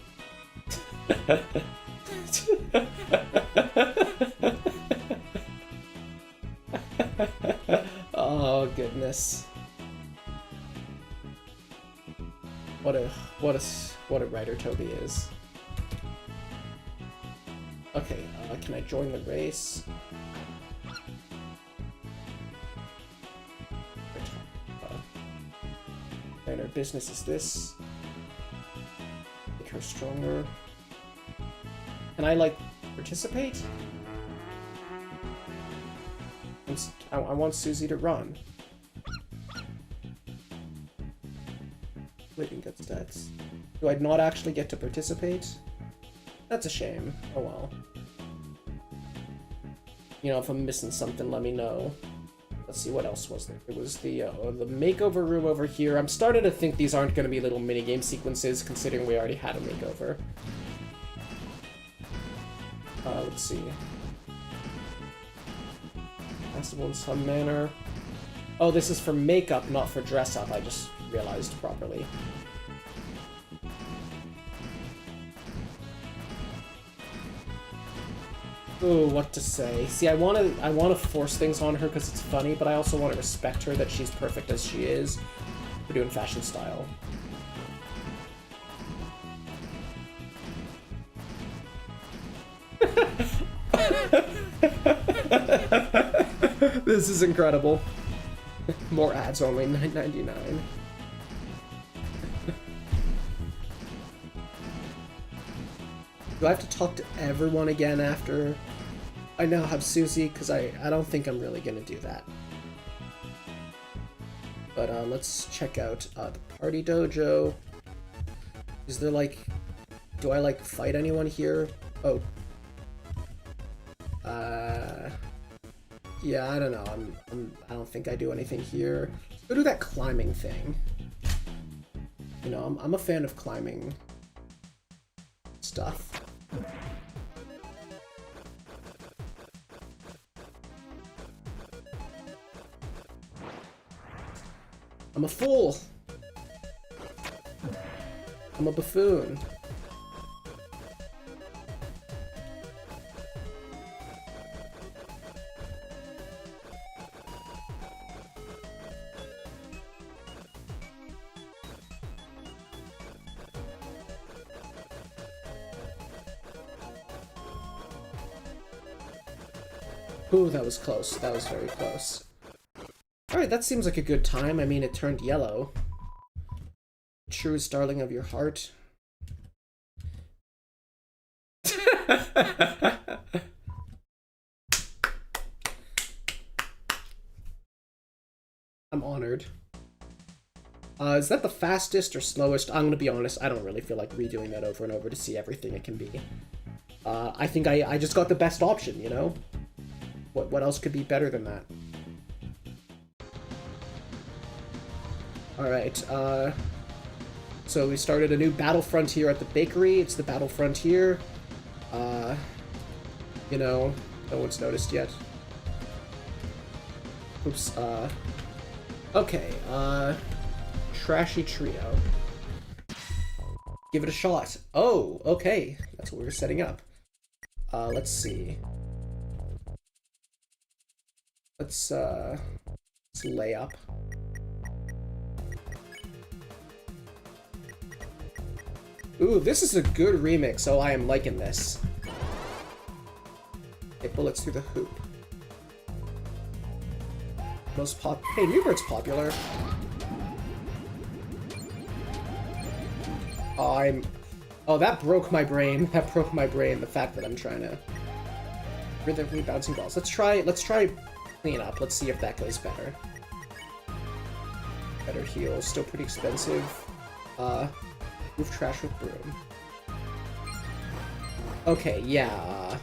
Oh, goodness. What a writer Toby is. Okay, can I join the race? And her business is this. Make her stronger. Can I, like, participate? I want Susie to run. Waiting get stats. Do I not actually get to participate? That's a shame. Oh well. You know, if I'm missing something, let me know. Let's see, what else was there? It was the makeover room over here. I'm starting to think these aren't going to be little minigame sequences, considering we already had a makeover. Let's see. Festival in some manner. Oh, this is for makeup, not for dress-up. I just realized properly. Ooh, what to say? See, I wanna force things on her because it's funny, but I also want to respect her that she's perfect as she is. We're doing fashion style. This is incredible. More ads only, $9.99. Do I have to talk to everyone again after I now have Susie? Because I don't think I'm really going to do that. But let's check out the party dojo. Is there, like... Do I, like, fight anyone here? Oh. Yeah, I don't know. I don't think I do anything here. Let's go do that climbing thing. You know, I'm a fan of climbing stuff. I'm a fool. I'm a buffoon. Ooh, that was close. That was very close. Alright, that seems like a good time. I mean, it turned yellow. Truest darling of your heart. I'm honored. Is that the fastest or slowest? I'm gonna be honest, I don't really feel like redoing that over and over to see everything it can be. I think I just got the best option, you know? What else could be better than that? Alright, so we started a new battlefront here at the bakery. It's the battlefront here. You know, no one's noticed yet. Oops, okay, Trashy Trio. Give it a shot. Oh, okay. That's what we were setting up. Let's see. Let's lay up. Ooh, this is a good remix. Oh, I am liking this. Okay, bullets through the hoop. Most pop. Hey, Newbert's popular. Oh, oh, that broke my brain. That broke my brain. The fact that I'm trying to. Rid of rebouncing balls. Let's try clean up. Let's see if that goes better. Better heal. Still pretty expensive. Move trash with broom. Okay, yeah.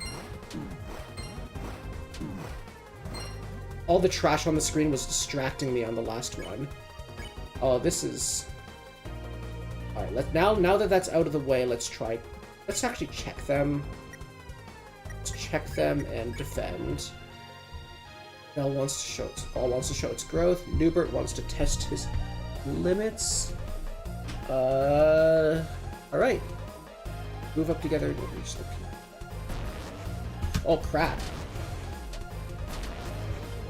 All the trash on the screen was distracting me on the last one. Oh, this is... Alright, now that that's out of the way, let's actually check them. Let's check them and defend. Ball wants to show its growth. Newbert wants to test his limits. Alright. Move up together and reach the peak. Oh, crap.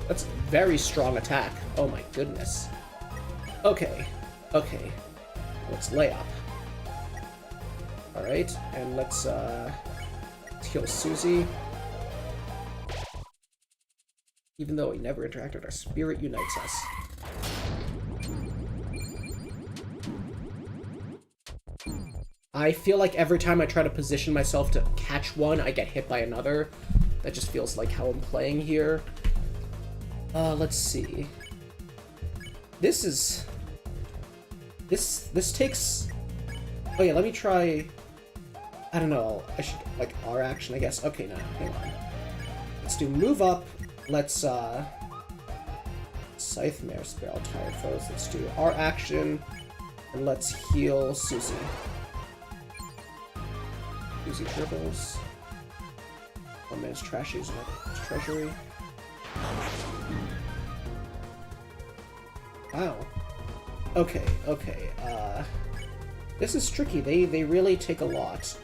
That's a very strong attack. Oh my goodness. Okay. Okay. Let's lay up. Alright, and let's heal Susie. Even though we never interacted, our spirit unites us. I feel like every time I try to position myself to catch one, I get hit by another. That just feels like how I'm playing here. Let's see. This takes... Oh yeah, let me try... I don't know, I should, like, R action, I guess. Okay, no, hang on. Let's do move up. Let's, Scythe Mare, spare all tired foes. Let's do R action, and let's heal Susie. Susie dribbles. One man's trash using his treasury. Wow. Okay, okay, this is tricky. They really take a lot.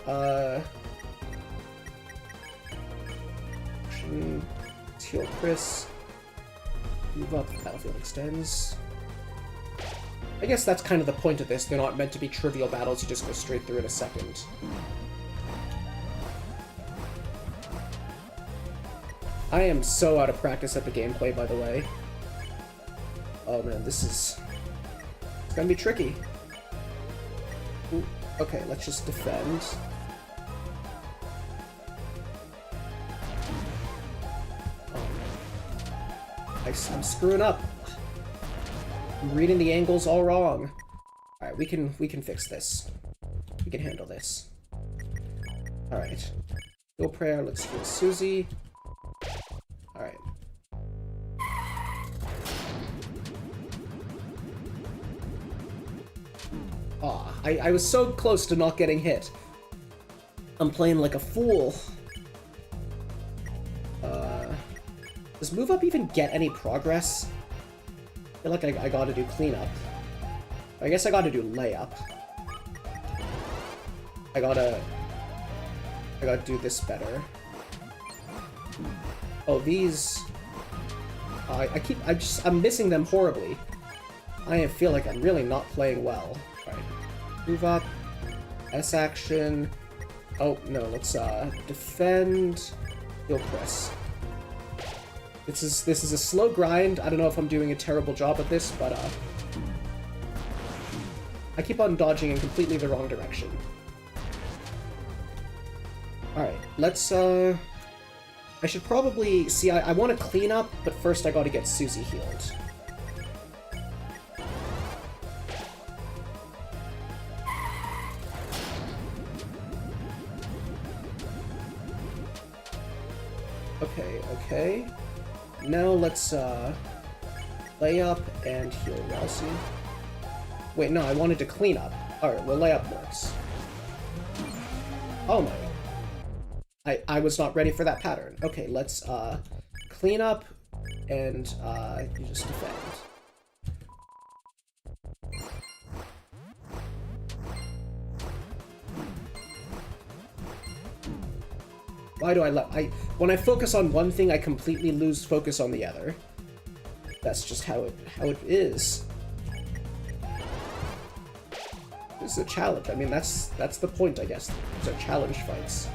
Let's heal Chris. Move up, the battlefield extends. I guess that's kind of the point of this. They're not meant to be trivial battles, you just go straight through in a second. I am so out of practice at the gameplay, by the way. Oh man, it's gonna be tricky. Ooh, okay, let's just defend. I'm screwing up. I'm reading the angles all wrong. Alright, we can fix this. We can handle this. Alright. Go prayer, let's heal Susie. Alright. Aw, I was so close to not getting hit. I'm playing like a fool. Does move up even get any progress? I feel like I gotta do cleanup. I guess I gotta do layup. I gotta do this better. Oh, these... I'm missing them horribly. I feel like I'm really not playing well. Alright. Move up. S action. Oh, no, let's, defend. Heal Chris. This is a slow grind. I don't know if I'm doing a terrible job at this, but, I keep on dodging in completely the wrong direction. Alright, let's, I should probably... See, I want to clean up, but first I gotta get Susie healed. Okay, okay. Now let's, lay up and heal Rousey. Wait, no, I wanted to clean up. Alright, well, layup works. Oh my. I was not ready for that pattern. Okay, let's clean up and you just defend. Why do when I focus on one thing, I completely lose focus on the other. That's just how it is. This is a challenge. I mean, that's the point, I guess. These are challenge fights.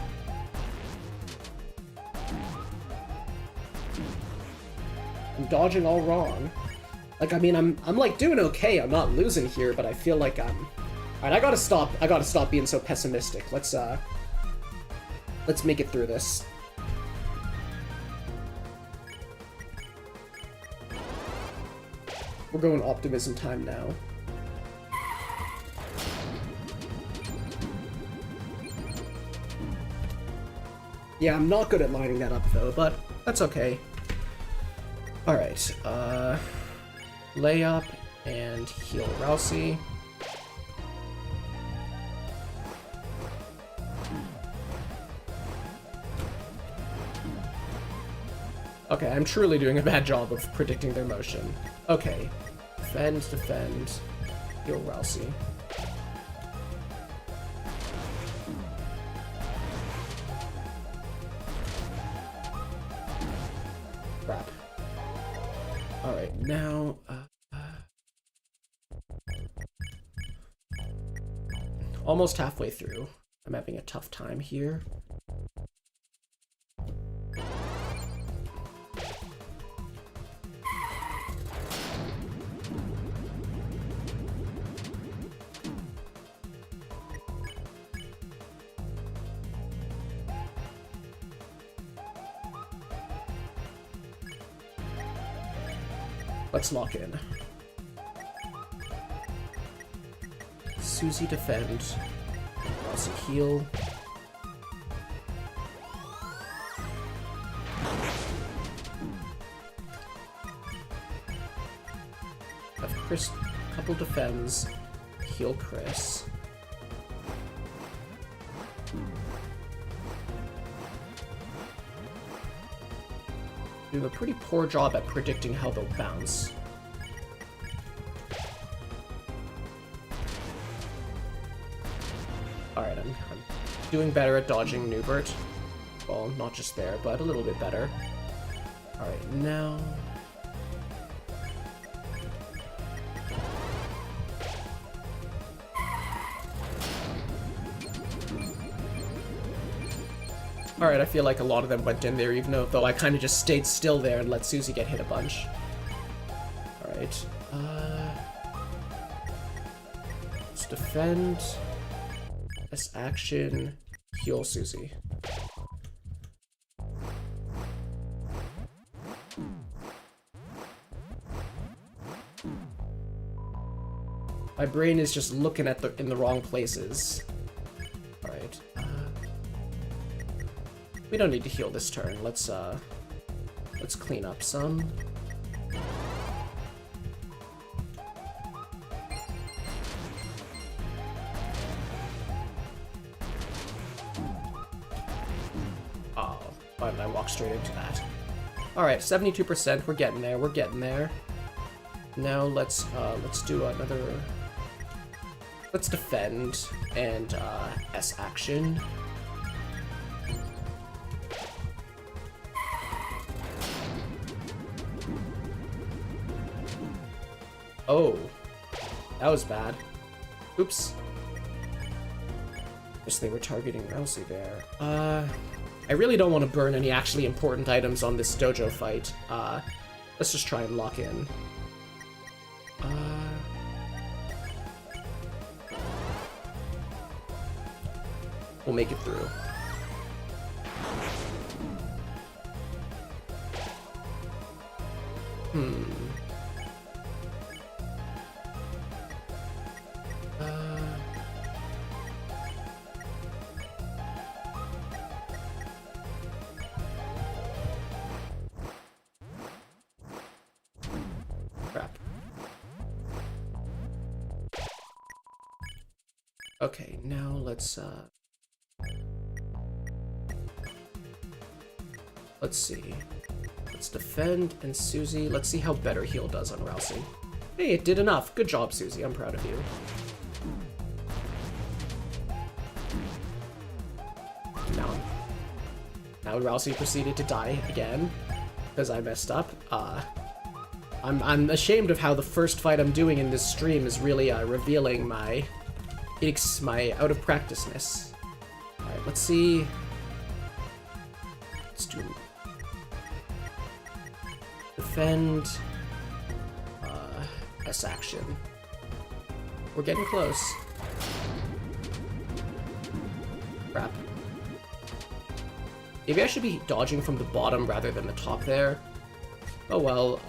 I'm dodging all wrong. Like, I mean, I'm like doing okay. I'm not losing here, but I feel like I'm. All right, I gotta stop being so pessimistic. Let's make it through this. We're going optimism time now. Yeah, I'm not good at lining that up though, but that's okay. Alright, lay up and heal Rousey. Okay, I'm truly doing a bad job of predicting their motion. Okay. Defend, heal Rousey. Crap. Alright, now... almost halfway through. I'm having a tough time here. Let's lock in. Susie defend. Also heal. Have Chris couple defends. Heal Chris. Do a pretty poor job at predicting how they'll bounce. Alright, I'm doing better at dodging Newbert. Well, not just there, but a little bit better. Alright, now... Alright, I feel like a lot of them went in there, even though I kind of just stayed still there and let Susie get hit a bunch. Alright, let's defend. This action, heal Susie. My brain is just looking at in the wrong places. Alright, we don't need to heal this turn. Let's clean up some. Oh, why did I walk straight into that? Alright, 72%, we're getting there, we're getting there. Now let's do another... Let's defend and S action. Oh, that was bad. Oops. Guess they were targeting Rousey there. I really don't want to burn any actually important items on this dojo fight. Let's just try and lock in. We'll make it through. Crap. Okay, now let's see. Let's defend, and Susie, let's see how better heal does on Rousey. Hey, it did enough. Good job, Susie. I'm proud of you. Now Rousey proceeded to die again because I messed up. I'm ashamed of how the first fight I'm doing in this stream is really revealing my out of practiceness. All right, let's see. Let's do defend. S action. We're getting close. Crap. Maybe I should be dodging from the bottom rather than the top there. Oh well,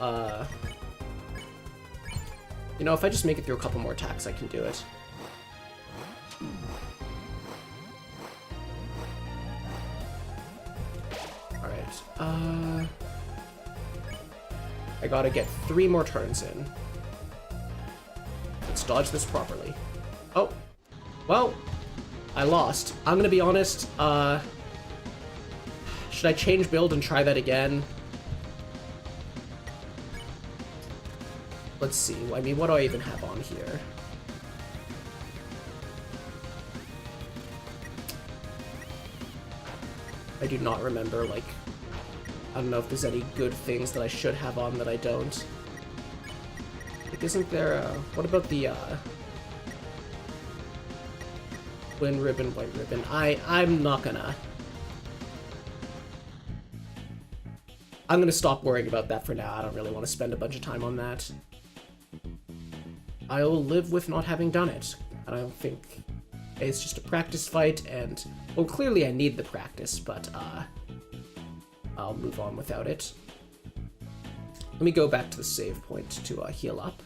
you know, if I just make it through a couple more attacks, I can do it. Alright, I gotta get 3 more turns in. Let's dodge this properly. Oh, well, I lost. I'm gonna be honest, should I change build and try that again? Let's see. I mean, what do I even have on here? I do not remember, like, I don't know if there's any good things that I should have on that I don't. Like, isn't there, what about the, Win ribbon, white ribbon? I'm not gonna... I'm gonna stop worrying about that for now. I don't really want to spend a bunch of time on that. I'll live with not having done it. I don't think it's just a practice fight, and, well, clearly I need the practice, but, I'll move on without it. Let me go back to the save point to, heal up.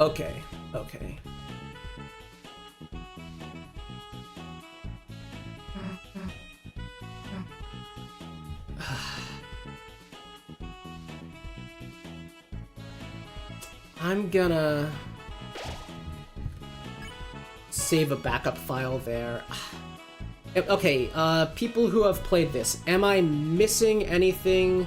Okay, okay. I'm gonna save a backup file there. Okay, people who have played this, am I missing anything?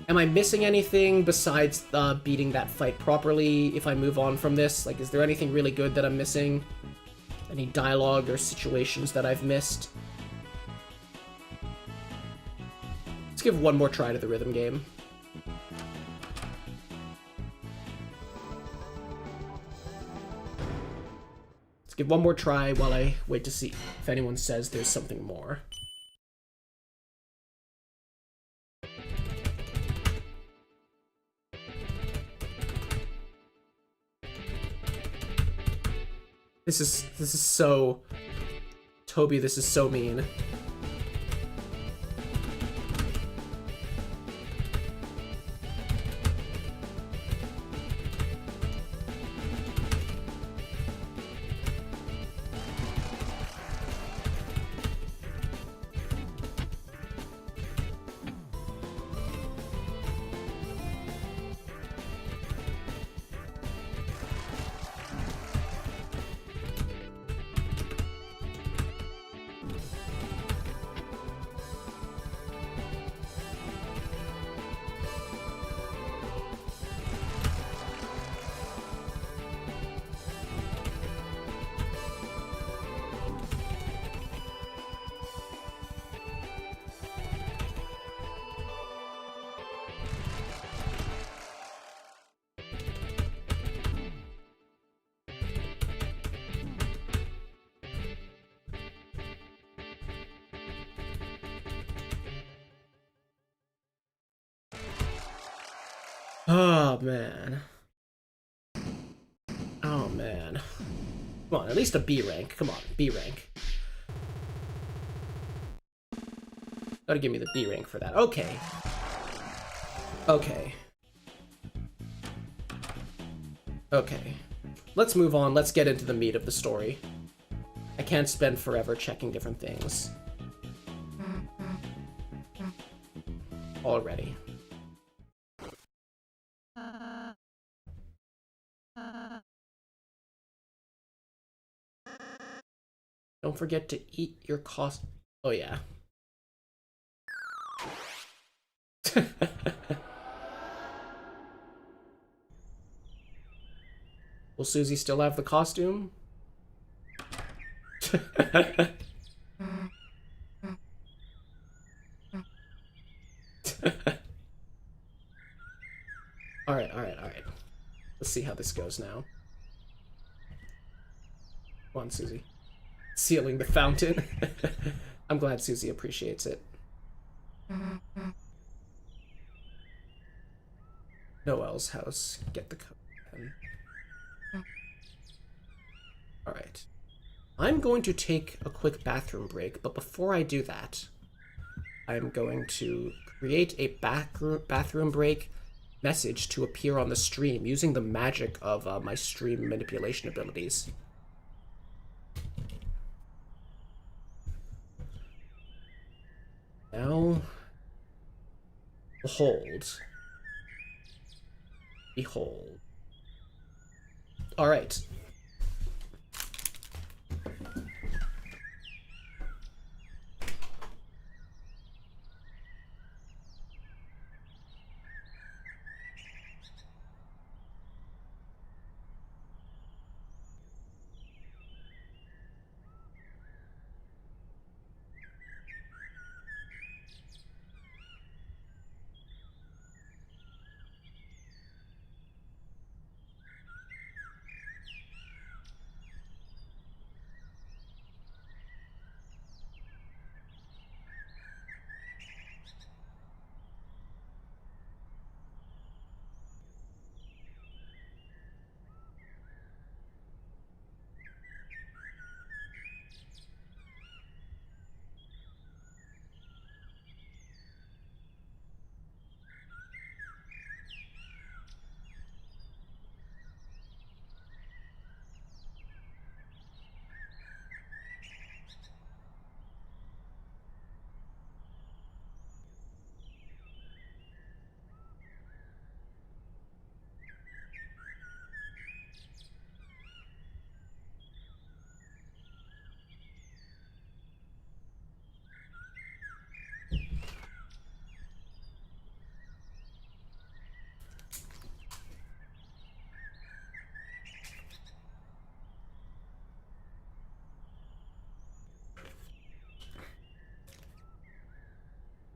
Am I missing anything besides beating that fight properly if I move on from this? Like, is there anything really good that I'm missing? Any dialogue or situations that I've missed? Let's give one more try to the rhythm game. Let's give one more try while I wait to see if anyone says there's something more. This is so... Toby, this is so mean. Oh, man. Oh, man. Come on, at least a B rank. Come on, B rank. Gotta give me the B rank for that. Okay. Okay. Okay. Let's move on. Let's get into the meat of the story. I can't spend forever checking different things. Already. Don't forget to eat your cost. Oh, yeah. Will Susie still have the costume? Alright. Let's see how this goes now. Come on, Susie. Sealing the fountain. I'm glad Susie appreciates it. Noelle's house. Get the code pen. Alright. I'm going to take a quick bathroom break, but before I do that, I'm going to create a bathroom break message to appear on the stream using the magic of my stream manipulation abilities. Now, behold. Behold. Alright.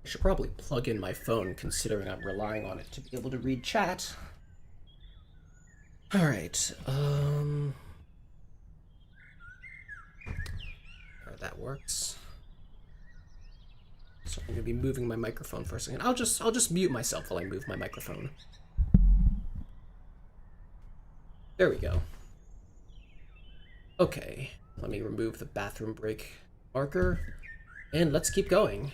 I should probably plug in my phone, considering I'm relying on it to be able to read chat. Alright, that works. So I'm gonna be moving my microphone for a second. I'll just mute myself while I move my microphone. There we go. Okay, let me remove the bathroom break marker, and let's keep going.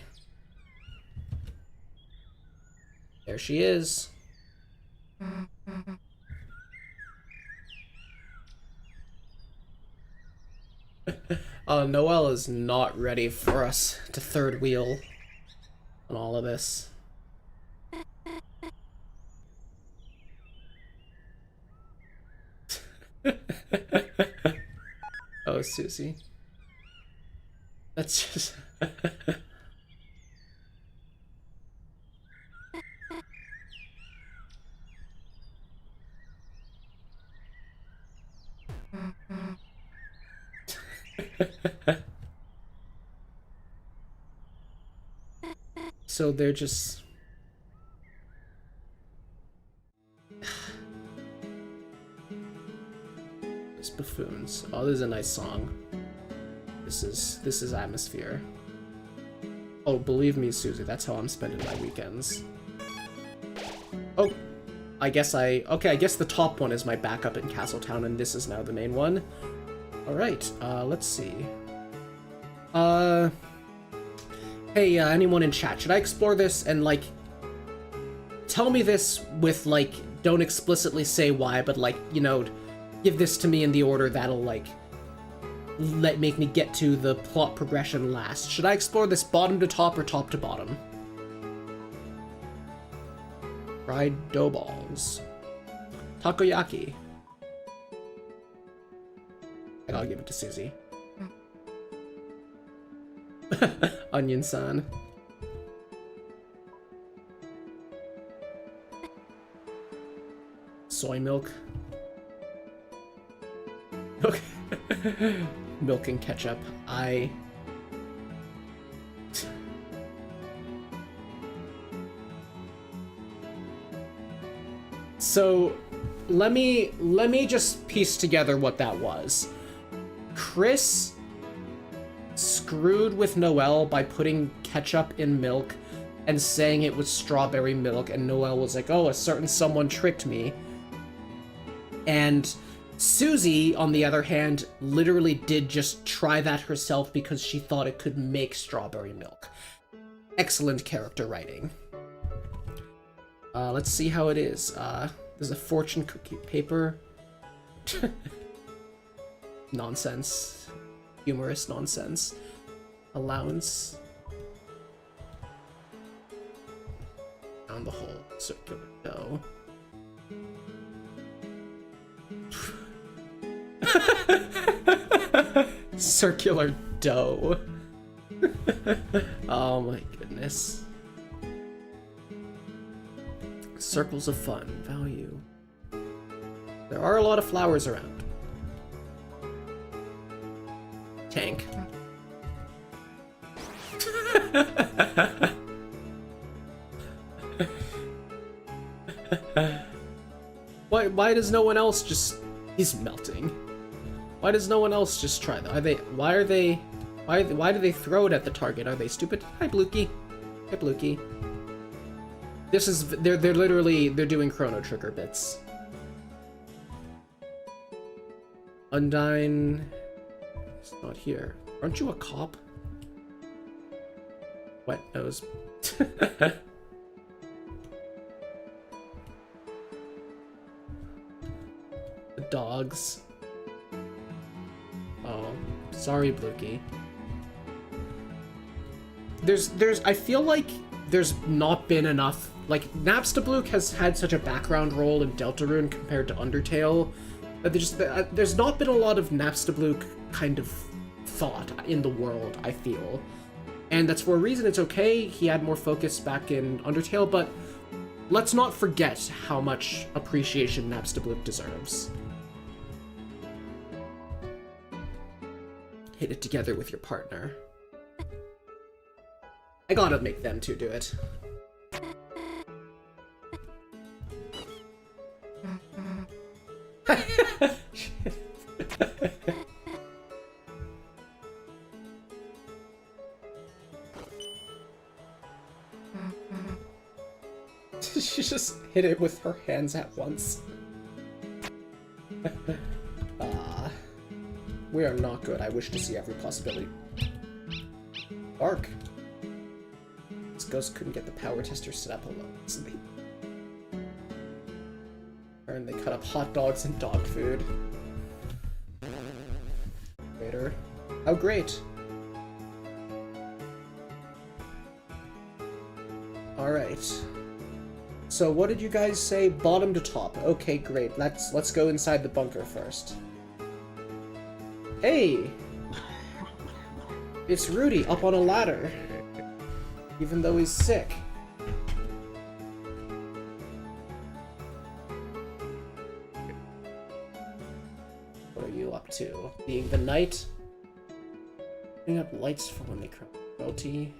There she is. Noelle is not ready for us to third wheel on all of this. Oh, Susie. That's just... So they're just... Just buffoons. Oh, this is a nice song. This is atmosphere. Oh, believe me, Susie, that's how I'm spending my weekends. Oh, I guess the top one is my backup in Castletown, and this is now the main one. Alright, let's see. Hey, anyone in chat, should I explore this and, like, tell me this with, like, don't explicitly say why, but, like, you know, give this to me in the order that'll, like, make me get to the plot progression last. Should I explore this bottom to top or top to bottom? Fried dough balls. Takoyaki. And I'll give it to Susie. Onion-san. Soy milk. Okay. Milk and ketchup. So, let me just piece together what that was. Chris screwed with Noelle by putting ketchup in milk and saying it was strawberry milk, and Noelle was like, oh, a certain someone tricked me. And Susie, on the other hand, literally did just try that herself because she thought it could make strawberry milk. Excellent character writing. Let's see how it is. There's a fortune cookie paper. Nonsense. Humorous nonsense. Allowance. Down the hole. Circular dough. Circular dough. Oh my goodness. Circles of fun. Value. There are a lot of flowers around. Tank. Why does no one else just... He's melting. Why does no one else just try that? Why do they throw it at the target? Are they stupid? Hi, Blukey. Hi, Blukey. They're literally doing Chrono Trigger bits. Undine... It's not here. Aren't you a cop? Wet nose. The dogs. Oh, sorry, Blukey. I feel like there's not been enough. Like, Napstablook has had such a background role in Deltarune compared to Undertale. There's not been a lot of Napstablook kind of thought in the world, I feel. And that's for a reason. It's okay, he had more focus back in Undertale, but let's not forget how much appreciation Napstablook deserves. Hit it together with your partner. I gotta make them two do it. She just hit it with her hands at once. We are not good. I wish to see every possibility. Bark. This ghost couldn't get the power tester set up alone. And they cut up hot dogs and dog food. Later. How great. Alright. So what did you guys say? Bottom to top. Okay, great. Let's go inside the bunker first. Hey! It's Rudy up on a ladder. Even though he's sick. What are you up to? Being the knight? Putting up lights for when they crown royalty.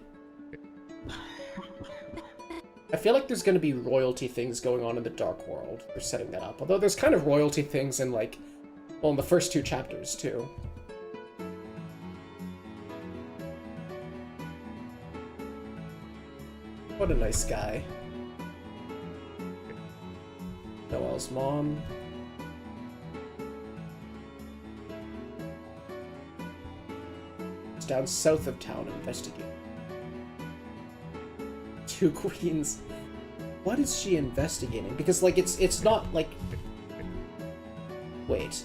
I feel like there's gonna be royalty things going on in the Dark World. They're setting that up. Although there's kind of royalty things in, like, well, in the first two chapters, too. What a nice guy. Noelle's mom. It's down south of town investigating. Two queens. What is she investigating? Because, like, it's not, like... Wait.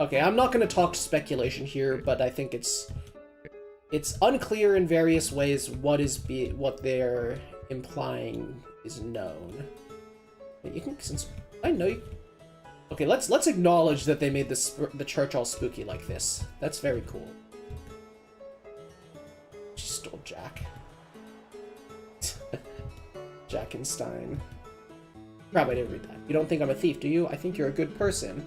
Okay, I'm not gonna talk speculation here, but I think it's unclear in various ways what they're implying is known. But you can, since I know you... Okay, let's acknowledge that they made the church all spooky like this. That's very cool. She stole Jack. Jackenstein. Probably didn't read that. You don't think I'm a thief, do you? I think you're a good person.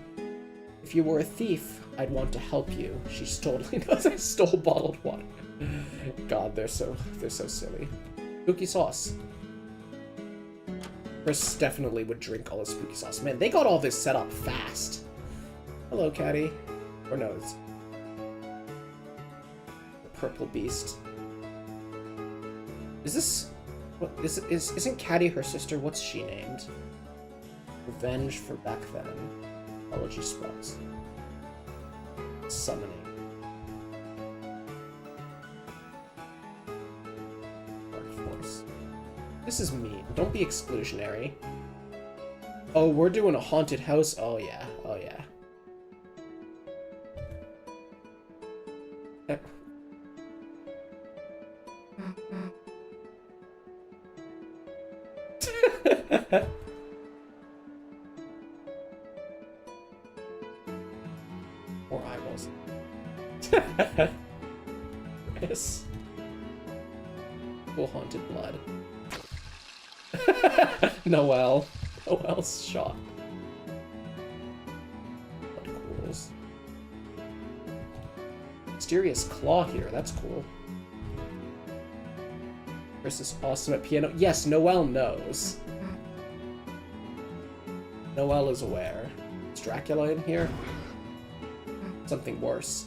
If you were a thief, I'd want to help you. She totally knows I stole bottled water. God, they're so silly. Spooky sauce. Chris definitely would drink all the spooky sauce. Man, they got all this set up fast. Hello, Caddy. Or no, it's the purple beast. Is this... What, isn't Caddy her sister? What's she named? Revenge for back then. Apology spells. Summoning. Dark Force. This is mean. Don't be exclusionary. Oh, we're doing a haunted house? Oh yeah. Oh yeah. Or eyeballs. Yes. Cool haunted blood. Noelle. Noelle's shot. Blood cools. Mysterious claw here. That's cool. Chris is awesome at piano. Yes, Noelle knows. Noelle is aware. Is Dracula in here? Something worse.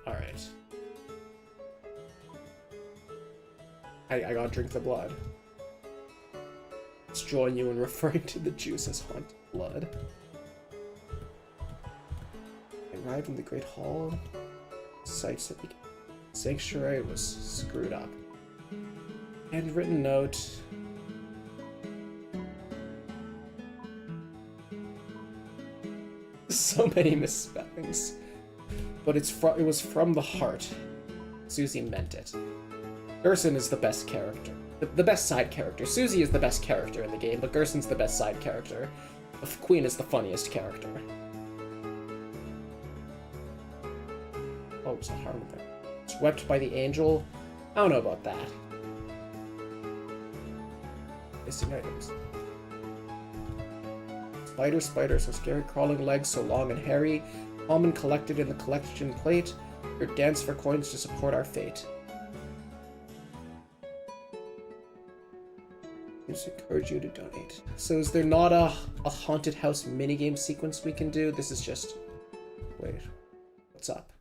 Alright. I gotta drink the blood. Let's join you in referring to the juice as haunted blood. I arrived in the Great Hall. Sights that the sanctuary was screwed up. Handwritten note. So many misspellings. But it was from the heart. Susie meant it. Gerson is the best character. The best side character. Susie is the best character in the game, but Gerson's the best side character. The Queen is the funniest character. Oh, it's a harm there. Swept by the angel? I don't know about that. Missing items. Spider, so scary, crawling legs so long and hairy, common collected in the collection plate, your dance for coins to support our fate. Just encourage you to donate. So is there not a haunted house minigame sequence we can do? This is just... Wait. What's up?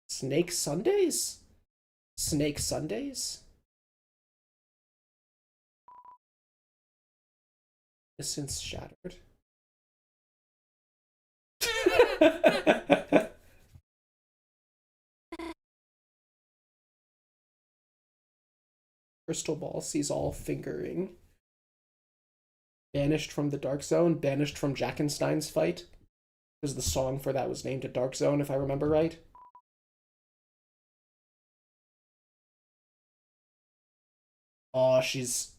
Snake Sundays? Snake Sundays? Innocence shattered. Crystal Ball sees all fingering. Banished from the Dark Zone. Banished from Jackenstein's fight. Because the song for that was named a Dark Zone, if I remember right. Oh, she's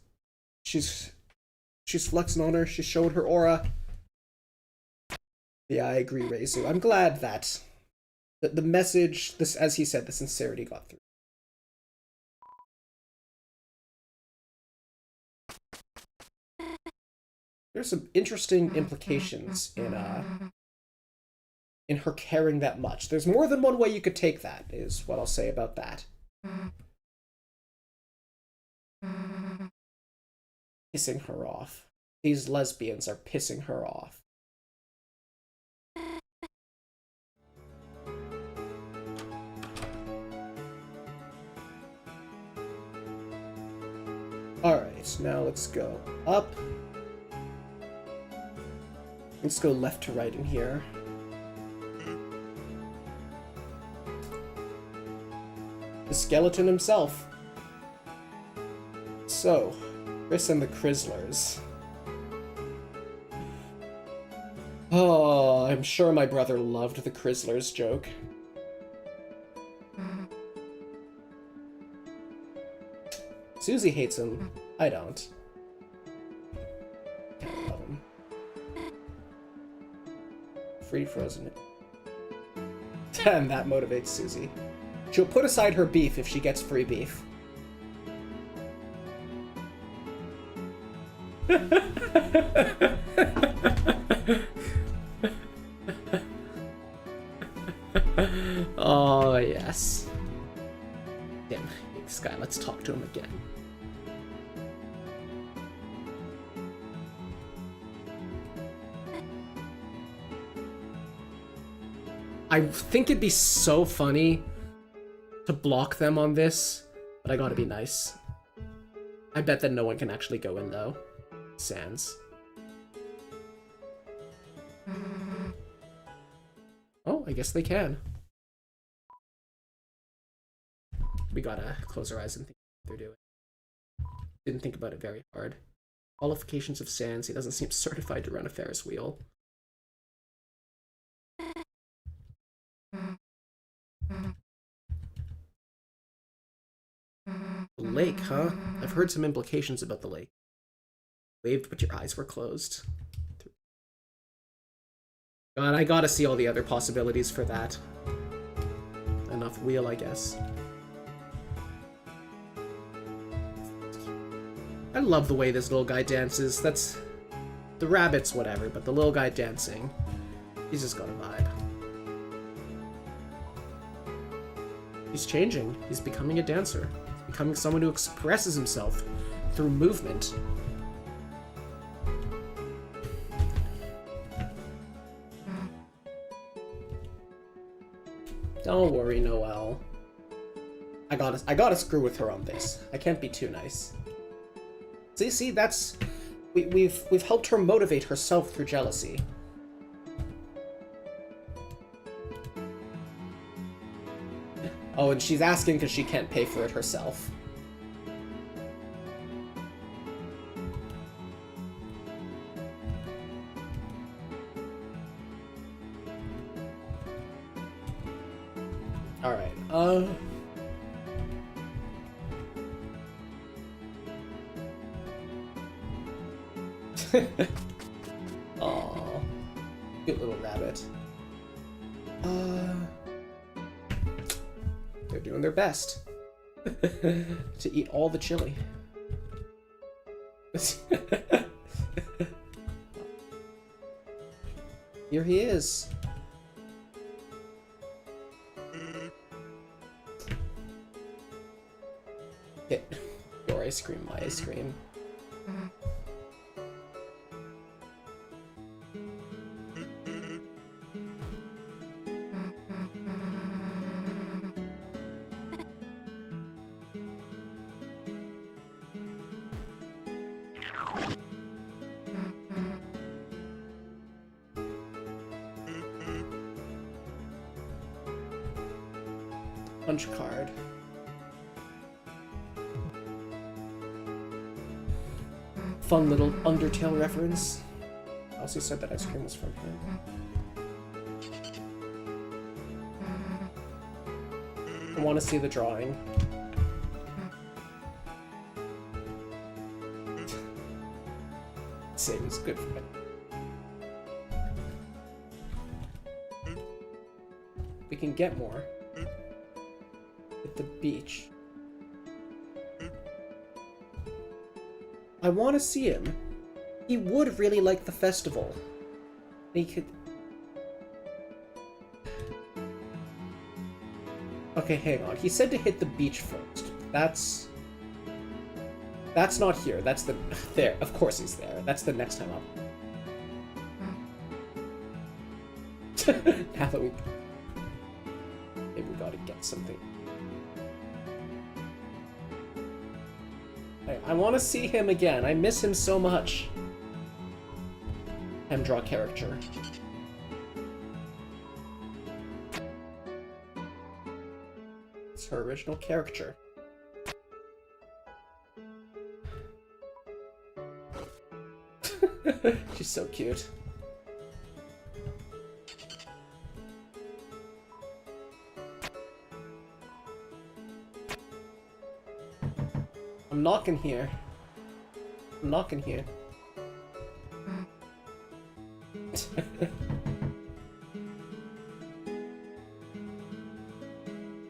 flexing on her. She showed her aura. Yeah, I agree, Reizu. I'm glad that the message, this, as he said, the sincerity got through. There's some interesting implications in her caring that much. There's more than one way you could take that, is what I'll say about that. Pissing her off. These lesbians are pissing her off. Alright, now let's go up. Let's go left to right in here. The skeleton himself. So, Chris and the Crizzlers. Oh, I'm sure my brother loved the Chryslers joke. Susie hates him. I don't. I love him. Free frozen. And that motivates Susie. She'll put aside her beef if she gets free beef. Oh, yes. Damn, this guy, let's talk to him again. I think it'd be so funny to block them on this, but I gotta be nice. I bet that no one can actually go in, though. Sans. Oh, I guess they can. We gotta close our eyes and think what they're doing. Didn't think about it very hard. Qualifications of Sans. He doesn't seem certified to run a Ferris wheel. The lake, huh? I've heard some implications about the lake. Waved, but your eyes were closed. God, I gotta see all the other possibilities for that. Enough wheel, I guess. I love the way this little guy dances. That's... the rabbits, whatever, but the little guy dancing. He's just got a vibe. He's changing. He's becoming a dancer. He's becoming someone who expresses himself through movement. Don't worry, Noelle. I gotta screw with her on this. I can't be too nice. See, that's... We've helped her motivate herself through jealousy. Oh, and she's asking because she can't pay for it herself. Alright, Aww. Cute little rabbit. They're doing their best to eat all the chili. Here he is. Hit your ice cream, my ice cream. Punch card. Fun little Undertale reference. I also said that ice cream was from him. I want to see the drawing. Say it was good for him. We can get more. At the beach. I want to see him. He would really like the festival. He could... Okay, hang on. He said to hit the beach first. That's not here. That's the... There. Of course he's there. That's the next time up. Now that we... Maybe we gotta get something. I want to see him again. I miss him so much. And draw character. It's her original character. She's so cute. I'm knocking here. I'm knocking here.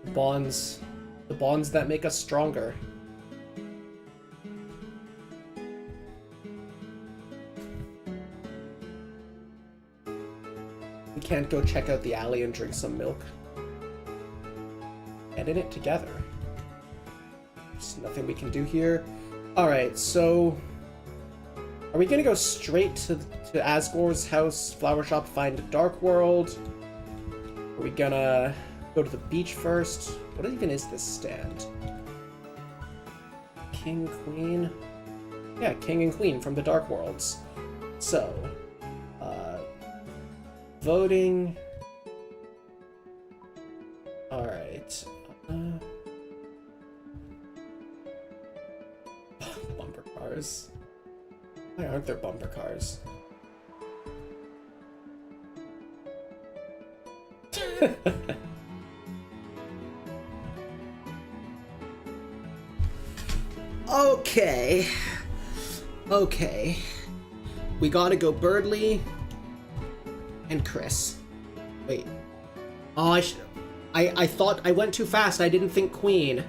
The bonds that make us stronger. We can't go check out the alley and drink some milk. Get in it together. There's nothing we can do here. Alright, so... Are we gonna go straight to Asgore's house, flower shop, find a dark world? Are we gonna go to the beach first? What even is this stand? King, Queen? Yeah, King and Queen from the Dark Worlds. So, voting. Alright. Bumper cars. Why aren't there bumper cars? Okay. Okay. We gotta go Birdly and Chris. Wait. Oh, I thought I went too fast. I didn't think Queen.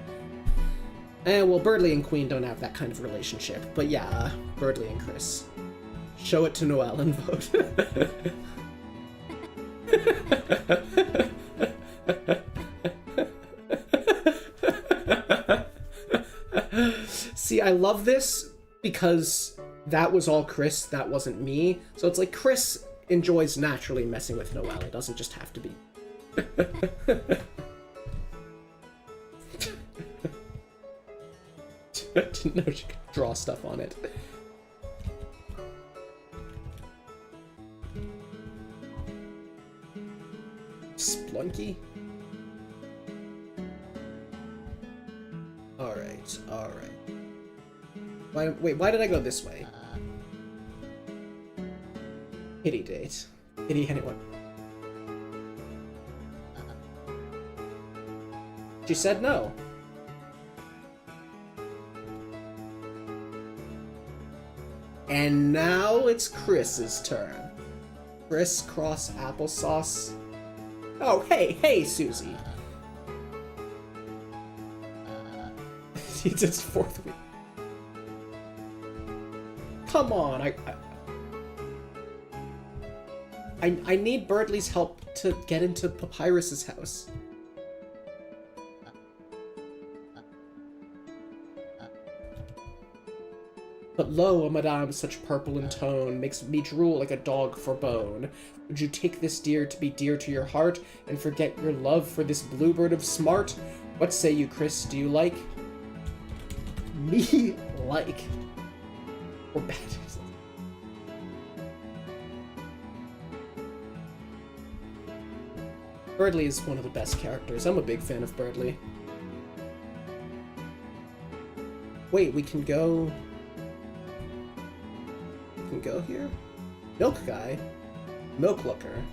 Well, Birdly and Queen don't have that kind of relationship. But yeah, Birdly and Chris. Show it to Noelle and vote. See, I love this because that was all Chris, that wasn't me. So it's like Chris enjoys naturally messing with Noelle. It doesn't just have to be. I didn't know she could draw stuff on it. Splunky? Alright, alright. Wait, why did I go this way? Pity date. Pity anyone. She said no. And now it's Chris's turn. Crisscross applesauce. Oh, hey, Susie. It's its fourth week. Come on, I need Birdly's help to get into Papyrus's house. But lo, madame, such purple in tone makes me drool like a dog for bone. Would you take this deer to be dear to your heart and forget your love for this bluebird of smart? What say you, Chris? Do you like me? Like or bad? Birdly is one of the best characters. I'm a big fan of Birdly. Wait, we can go here? Milk guy? Milk looker.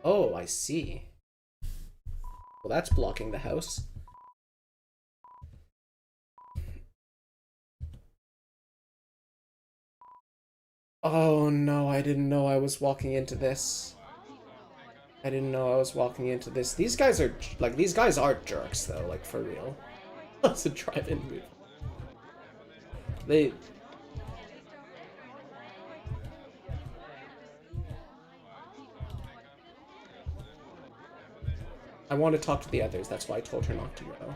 Oh, I see. Well, that's blocking the house. Oh no, I didn't know I was walking into this. I didn't know I was walking into this. These guys are, like, these guys are jerks, though, like, for real. That's a drive-in movie. They... I want to talk to the others, that's why I told her not to go.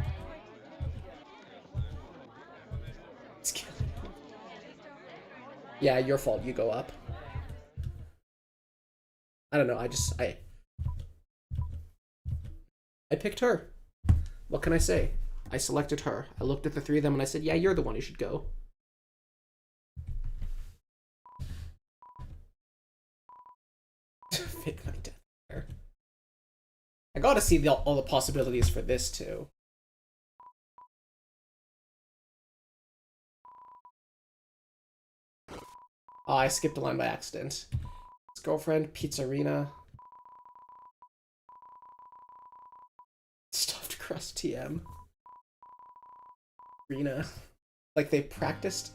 Yeah, your fault, you go up. I don't know, I picked her. What can I say? I selected her. I looked at the three of them and I said, yeah, you're the one who should go. Fake my death there. I gotta see all the possibilities for this too. Oh, I skipped a line by accident. His girlfriend, pizzerina. Stuffed crust TM. arena. Like they practiced.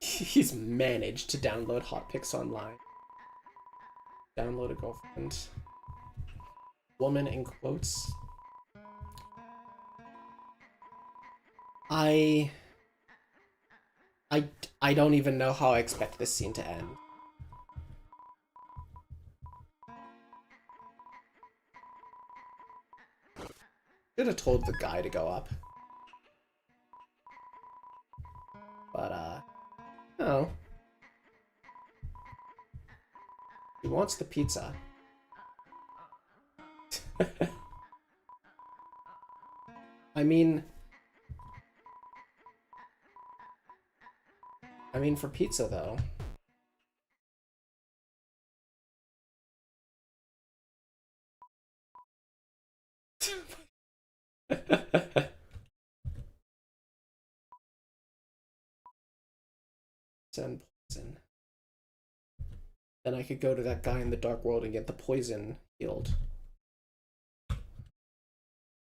He's managed to download hotpics online. Download a girlfriend. Woman in quotes. I don't even know how I expect this scene to end. Should have told the guy to go up. But, no. He wants the pizza. I mean, for pizza, though. Send poison. Then I could go to that guy in the dark world and get the poison healed.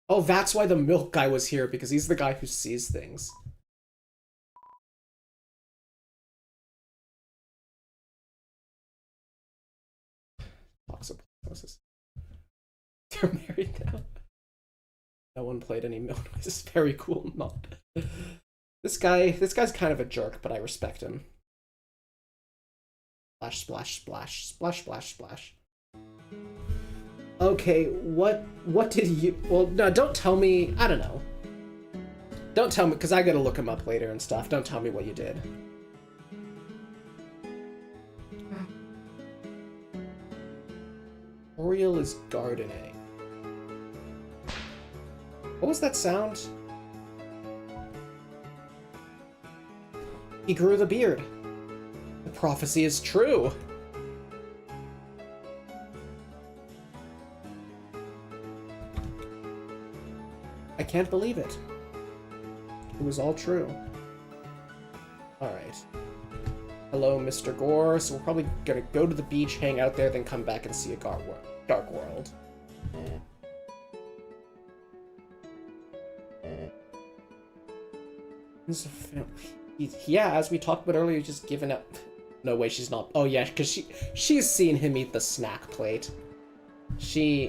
Oh, that's why the milk guy was here, because he's the guy who sees things. Toxoplasmosis. They're married now. No one played any milk noises. Very cool mod. This guy's kind of a jerk, but I respect him. Splash, splash, splash, splash, splash, splash. Okay, what did you... Well, no, don't tell me... I don't know. Don't tell me, because I gotta look him up later and stuff. Don't tell me what you did. Oriel is gardening. What was that sound? He grew the beard. The prophecy is true. I can't believe it. It was all true. Alright. Hello, Mr. Gore. So we're probably gonna go to the beach, hang out there, then come back and see a dark world. Yeah, as we talked about earlier, just giving up. No way, she's not. Oh yeah, because she's seen him eat the snack plate. Yeah.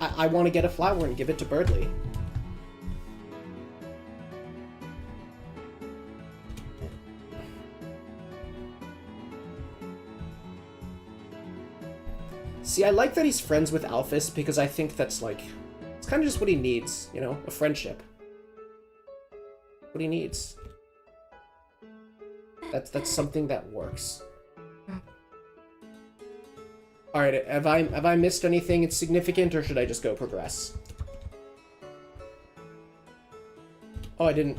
I want to get a flower and give it to Birdley. See, I like that he's friends with Alphys because I think that's like, it's kind of just what he needs, you know, a friendship. What he needs. That's something that works. Alright, have I missed anything insignificant, or should I just go progress? Oh, I didn't.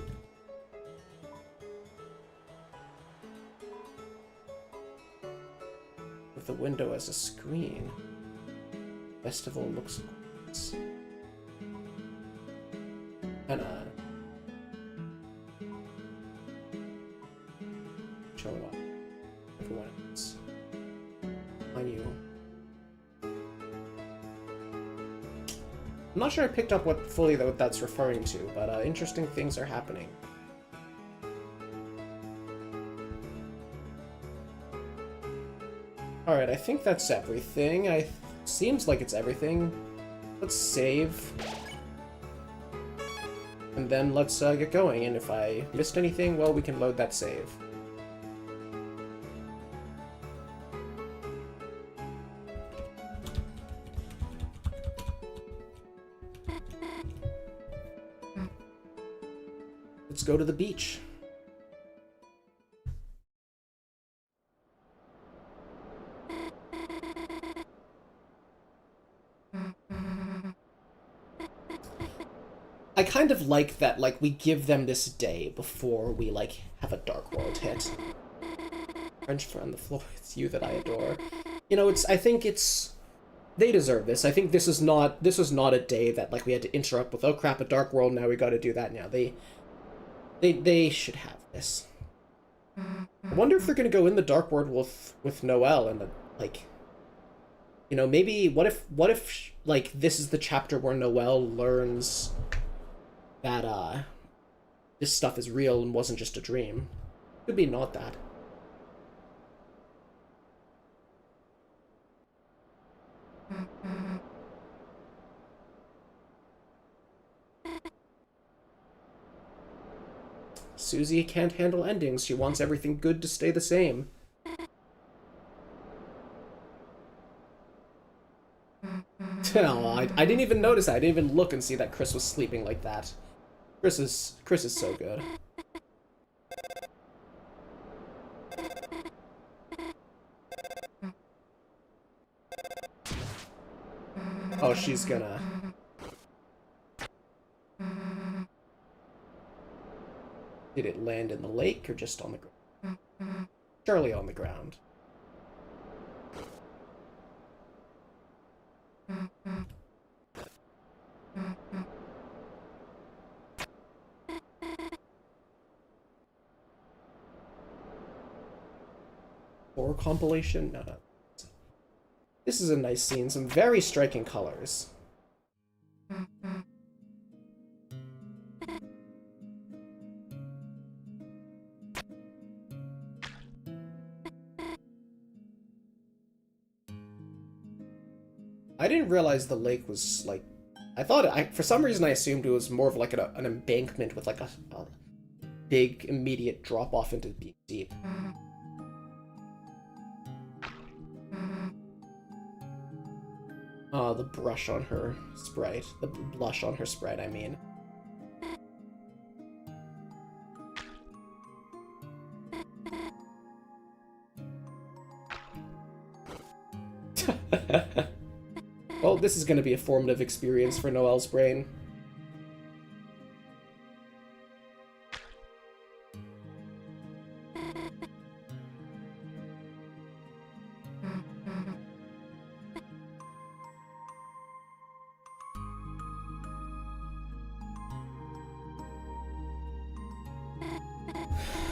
With the window as a screen. Festival looks nice. And showing up. Everyone else. On you. I'm not sure I picked up what fully what that's referring to, but interesting things are happening. Alright, I think that's everything. Seems like it's everything. Let's save. And then let's get going, and if I missed anything, well, we can load that save. go to the beach. I kind of like that, like, we give them this day before we, like, have a Dark World hit. French friend, the floor, it's you that I adore. You know, I think it's... They deserve this. I think this was not a day that, like, we had to interrupt with, oh crap, a Dark World, now we gotta do that now. They should have this. I wonder if they're gonna go in the Dark World with Noelle and, like... You know, maybe, what if, like, this is the chapter where Noelle learns that, this stuff is real and wasn't just a dream. Could be not that. Susie can't handle endings. She wants everything good to stay the same. Oh, I didn't even notice that. I didn't even look and see that Chris was sleeping like that. Chris is so good. Oh, she's gonna... Did it land in the lake or just on the ground? Surely on the ground. Or compilation? No. This is a nice scene. Some very striking colors. I didn't realize the lake was, like... for some reason I assumed it was more of like an embankment with like a big immediate drop off into deep. The brush on her sprite. The blush on her sprite, I mean. Well, this is going to be a formative experience for Noelle's brain.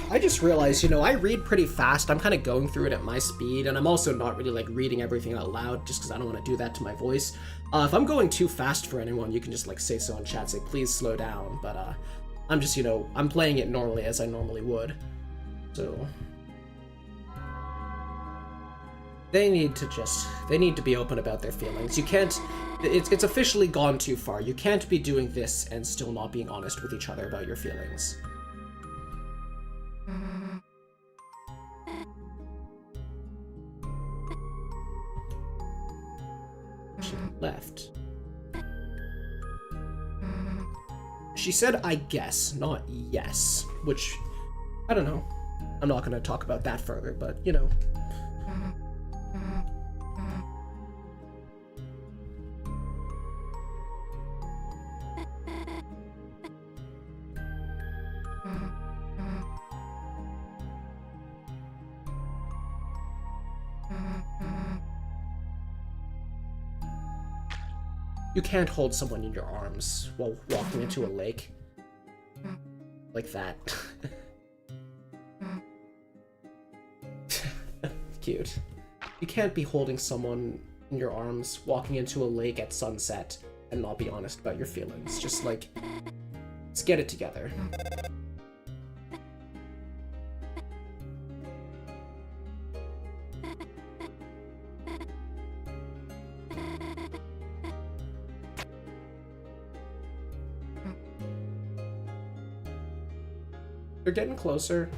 I just realized, you know, I read pretty fast. I'm kind of going through it at my speed, and I'm also not really, like, reading everything out loud just because I don't want to do that to my voice. If I'm going too fast for anyone, you can just, like, say so in chat, say, please slow down. But, I'm just, you know, I'm playing it normally as I normally would. So... They need to be open about their feelings. You can't... It's officially gone too far. You can't be doing this and still not being honest with each other about your feelings. She left. She said, I guess, not yes, which, I don't know. I'm not going to talk about that further, but, you know. You can't hold someone in your arms while walking into a lake. Like that. Cute. You can't be holding someone in your arms walking into a lake at sunset and not be honest about your feelings. Just like, let's get it together. They're getting closer.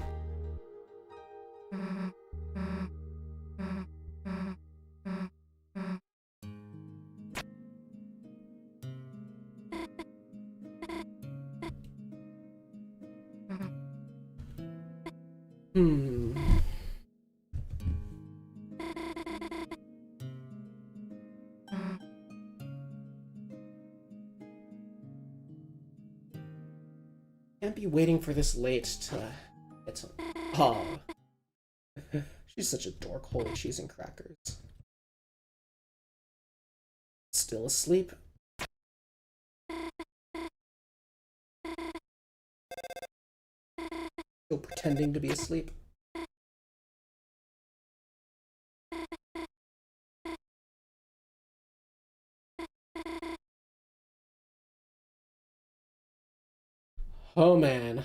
Hmm. Can't be waiting for this late to get some. Oh. She's such a dork. Holy cheese and crackers. Still asleep? Still pretending to be asleep? Oh man.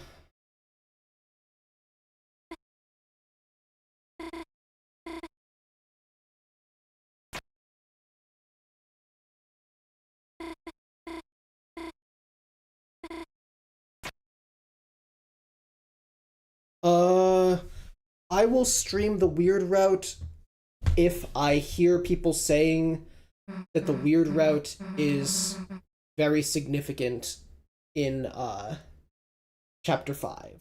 I will stream the weird route if I hear people saying that the weird route is very significant in chapter 5.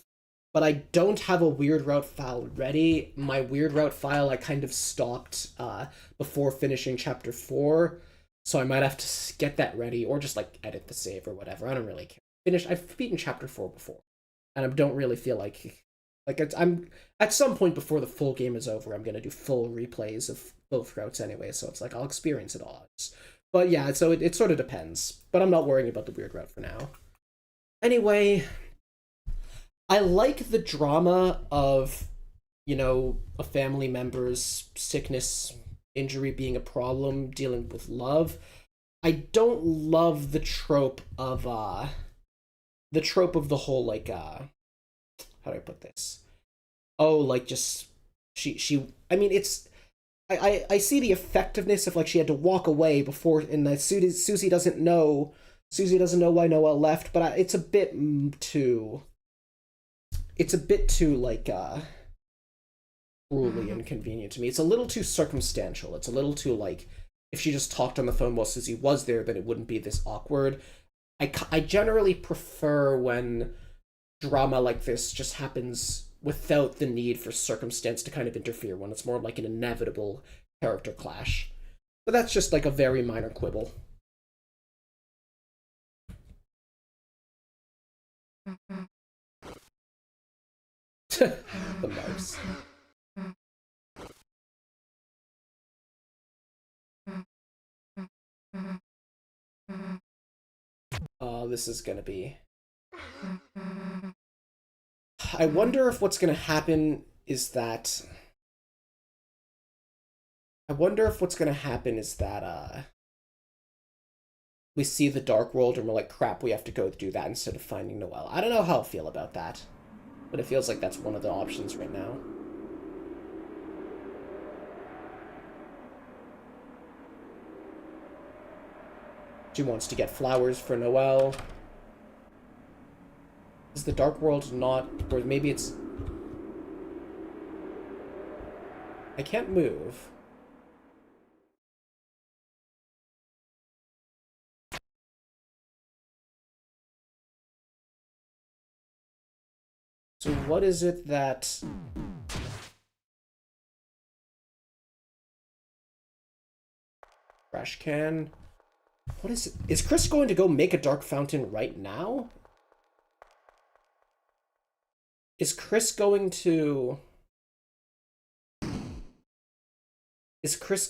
But I don't have a weird route file ready. My weird route file I kind of stopped before finishing chapter 4, so I might have to get that ready or just like edit the save or whatever. I don't really care. I've beaten chapter 4 before, and I don't really feel like I'm at some point before the full game is over, I'm gonna do full replays of both routes anyway, so it's like I'll experience it all. But yeah, so it sort of depends. But I'm not worrying about the weird route for now. Anyway, I like the drama of, you know, a family member's sickness, injury being a problem, dealing with love. I don't love the trope of the whole like how do I put this? Oh, like just she I mean it's I see the effectiveness of like she had to walk away before, and that Susie doesn't know why Noelle left, but it's a bit too like cruelly inconvenient to me. It's a little too circumstantial. It's a little too like if she just talked on the phone while Susie was there, then it wouldn't be this awkward. I generally prefer when drama like this just happens without the need for circumstance to kind of interfere, when it's more like an inevitable character clash. But that's just like a very minor quibble. The mouse. Oh, this is gonna be... I wonder if what's gonna happen is that... we see the Dark World and we're like, crap, we have to go do that instead of finding Noelle. I don't know how I feel about that, but it feels like that's one of the options right now. She wants to get flowers for Noelle. Is the Dark World not... or maybe it's... I can't move. So what is it that... Trash can? What is it? Is Chris going to go make a dark fountain right now? Is Chris going to... Is Chris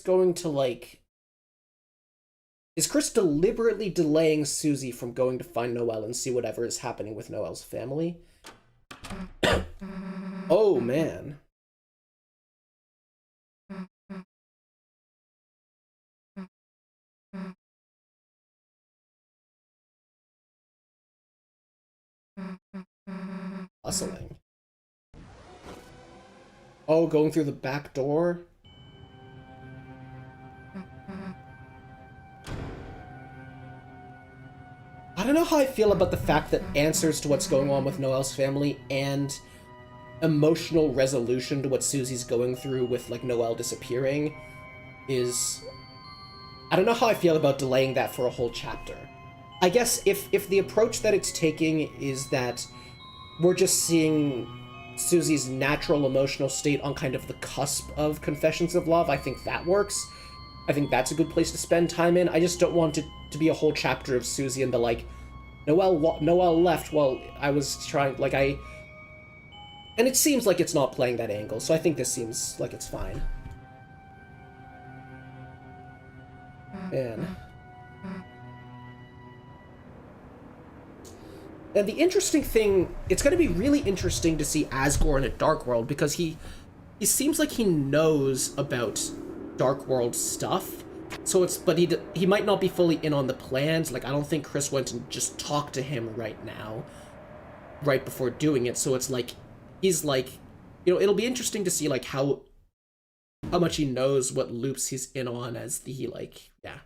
deliberately delaying Susie from going to find Noelle and see whatever is happening with Noelle's family? Oh, man. Hustling. Oh, going through the back door? I don't know how I feel about the fact that answers to what's going on with Noelle's family and emotional resolution to what Susie's going through with, like, Noelle disappearing is... I don't know how I feel about delaying that for a whole chapter. I guess if the approach that it's taking is that we're just seeing Susie's natural emotional state on kind of the cusp of Confessions of Love. I think that works. I think that's a good place to spend time in. I just don't want it to be a whole chapter of Susie and the, like, Noelle left while I was trying, like, and it seems like it's not playing that angle, so I think this seems like it's fine. Man. And the interesting thing, it's going to be really interesting to see Asgore in a Dark World, because he seems like he knows about Dark World stuff. So but he might not be fully in on the plans. Like, I don't think Chris went and just talked to him right now, right before doing it. So it's like, he's like, you know, it'll be interesting to see, like, how much he knows what loops he's in on as the, like, yeah.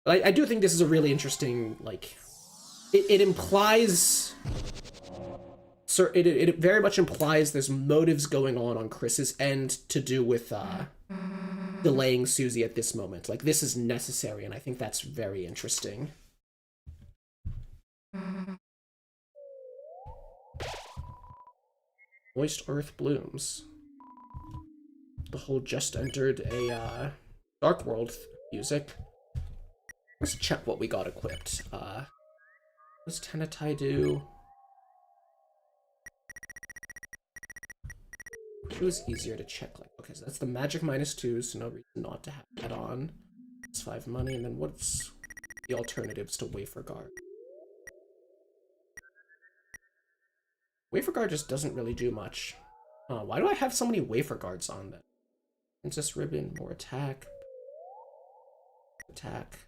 But I do think this is a really interesting, like, it implies, it very much implies there's motives going on Chris's end to do with delaying Susie at this moment. Like, this is necessary, and I think that's very interesting. Moist Earth Blooms. The whole just entered a Dark World music. Let's check what we got equipped. What does Tenetai do? It was easier to check. Like, okay, so that's the magic -2, so no reason not to have that on. It's 5 money, and then what's the alternatives to Wafer Guard? Wafer Guard just doesn't really do much. Why do I have so many Wafer Guards on then? Princess Ribbon, more attack. Attack.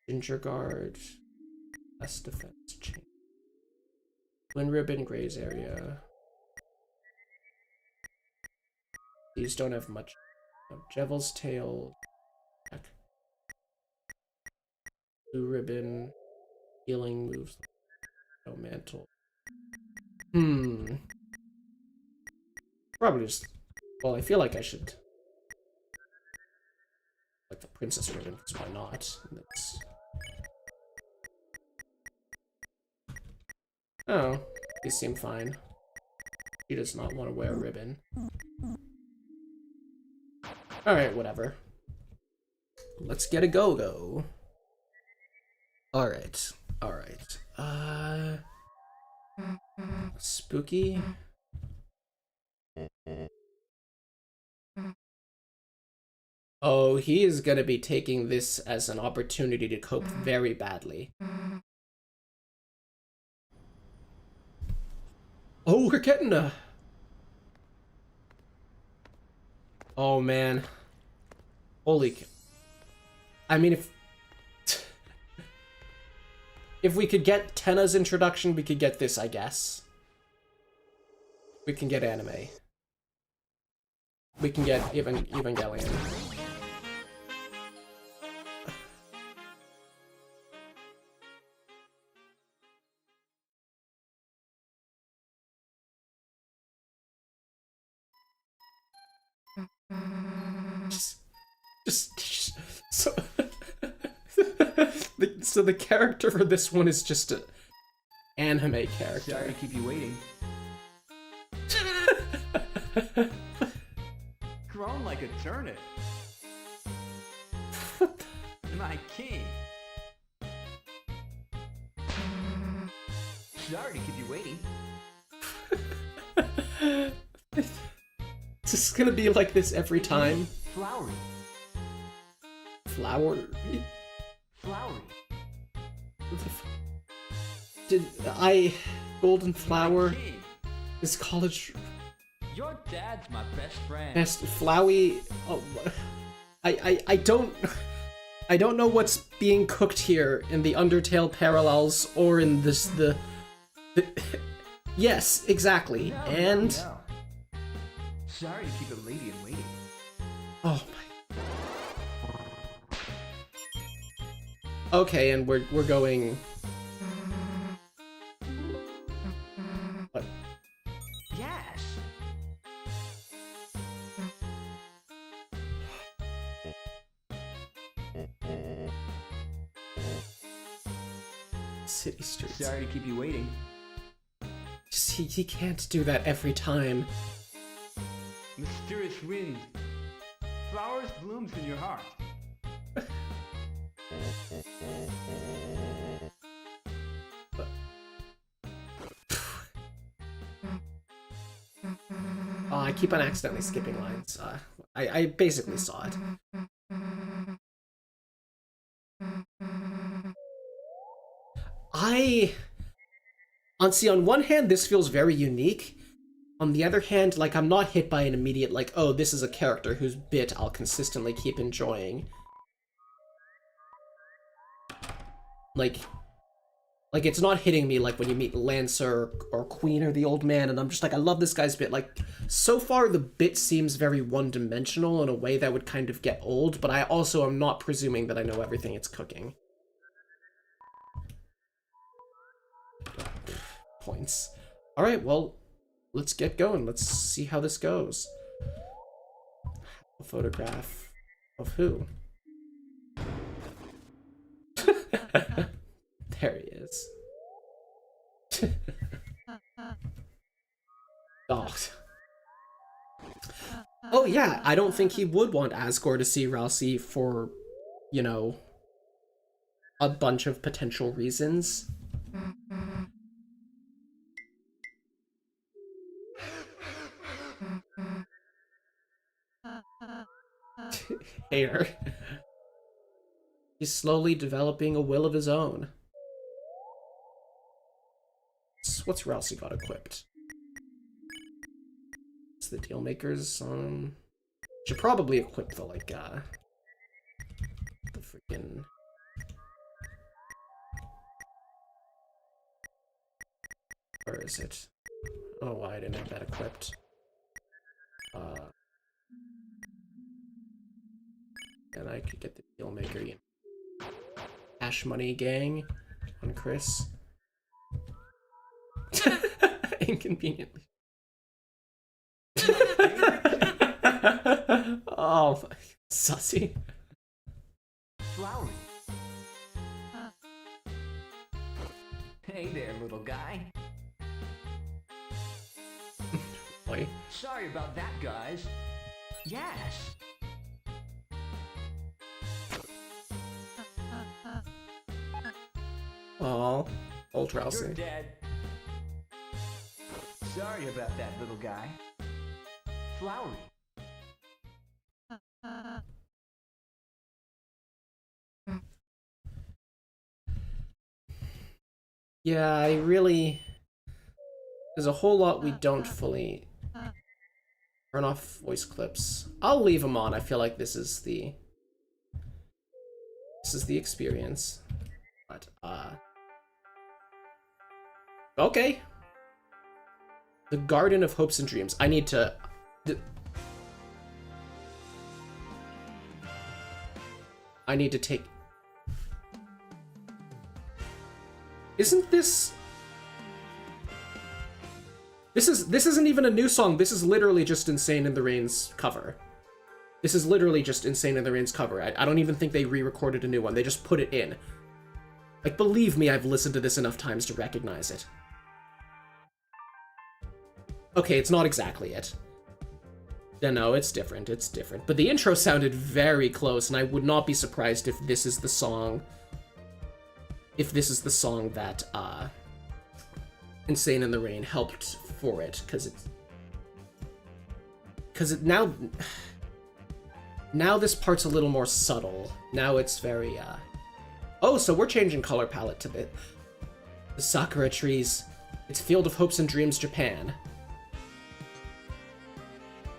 Ginger Guard. Less defense. Change. Twin Ribbon, Gray's area. These don't have much. Jevel's Tail. Attack. Blue Ribbon. Healing moves. No Mantle. Probably just... Well, I feel like I should... Like the Princess Ribbon, because why not? That's... Oh, these seem fine. She does not want to wear a ribbon. Alright, whatever. Let's get a go-go. Alright, alright. Spooky? Oh, he is gonna be taking this as an opportunity to cope very badly. Oh, we're getting a... Oh, man. Holy... I mean, if we could get Tenna's introduction, we could get this, I guess. We can get anime. We can get Evangelion. Just so so the character for this one is just an anime character. Sorry to keep you waiting. Grown like a turnip. My king. Sorry to keep you waiting. Is this gonna be like this every time? Flowery. Flowery? Flowery. Did I... Golden Flower? My king. Is college... Your dad's my best friend. Best Flowey... Oh, I don't know what's being cooked here in the Undertale parallels or in this, the Yes, exactly. No, and... no. Sorry to keep a lady in waiting. Oh my... Okay, and we're going... What? Yes. City streets. Sorry to keep you waiting. he can't do that every time. Mysterious wind. Flowers blooms in your heart. Oh, I keep on accidentally skipping lines. I basically saw it. On one hand, this feels very unique. On the other hand, like, I'm not hit by an immediate, like, oh, this is a character whose bit I'll consistently keep enjoying. Like, it's not hitting me like when you meet Lancer or Queen or the Old Man, and I'm just like, I love this guy's bit. Like, so far the bit seems very one-dimensional in a way that would kind of get old, but I also am not presuming that I know everything it's cooking. Points. Alright, well, let's get going. Let's see how this goes. A photograph of who? There he is. Oh. Oh yeah, I don't think he would want Asgore to see Rousey for, you know, a bunch of potential reasons. Hater. He's slowly developing a will of his own. What's Rousey got equipped? It's the Dealmakers. Should probably equip the, like, the freaking... Where is it? Oh, why I didn't have that equipped. And I could get the Dealmaker, you know. Cash Money Gang on Chris. Inconveniently. Oh, sussy. Flowery. Hey there, little guy. Wait. Sorry about that, guys. Yes. Aw, old You're Rousey. dead. Sorry about that, little guy. Flowery. Yeah, I really... There's a whole lot we don't fully... Turn off voice clips. I'll leave them on. I feel like this is the... This is the experience. But, okay. The Garden of Hopes and Dreams. I need to... I need to take... Isn't this... This isn't even a new song. This is literally just Insane in the Rain's cover. This is literally just Insane in the Rain's cover. I don't even think they re-recorded a new one. They just put it in. Like, believe me, I've listened to this enough times to recognize it. Okay, it's not exactly it. No, it's different. It's different. But the intro sounded very close, and I would not be surprised if this is the song... If this is the song that, Insane in the Rain helped for it, because it's... Because it now... Now this part's a little more subtle. Now it's very, Oh, so we're changing color palette to the Sakura trees. It's Field of Hopes and Dreams, Japan.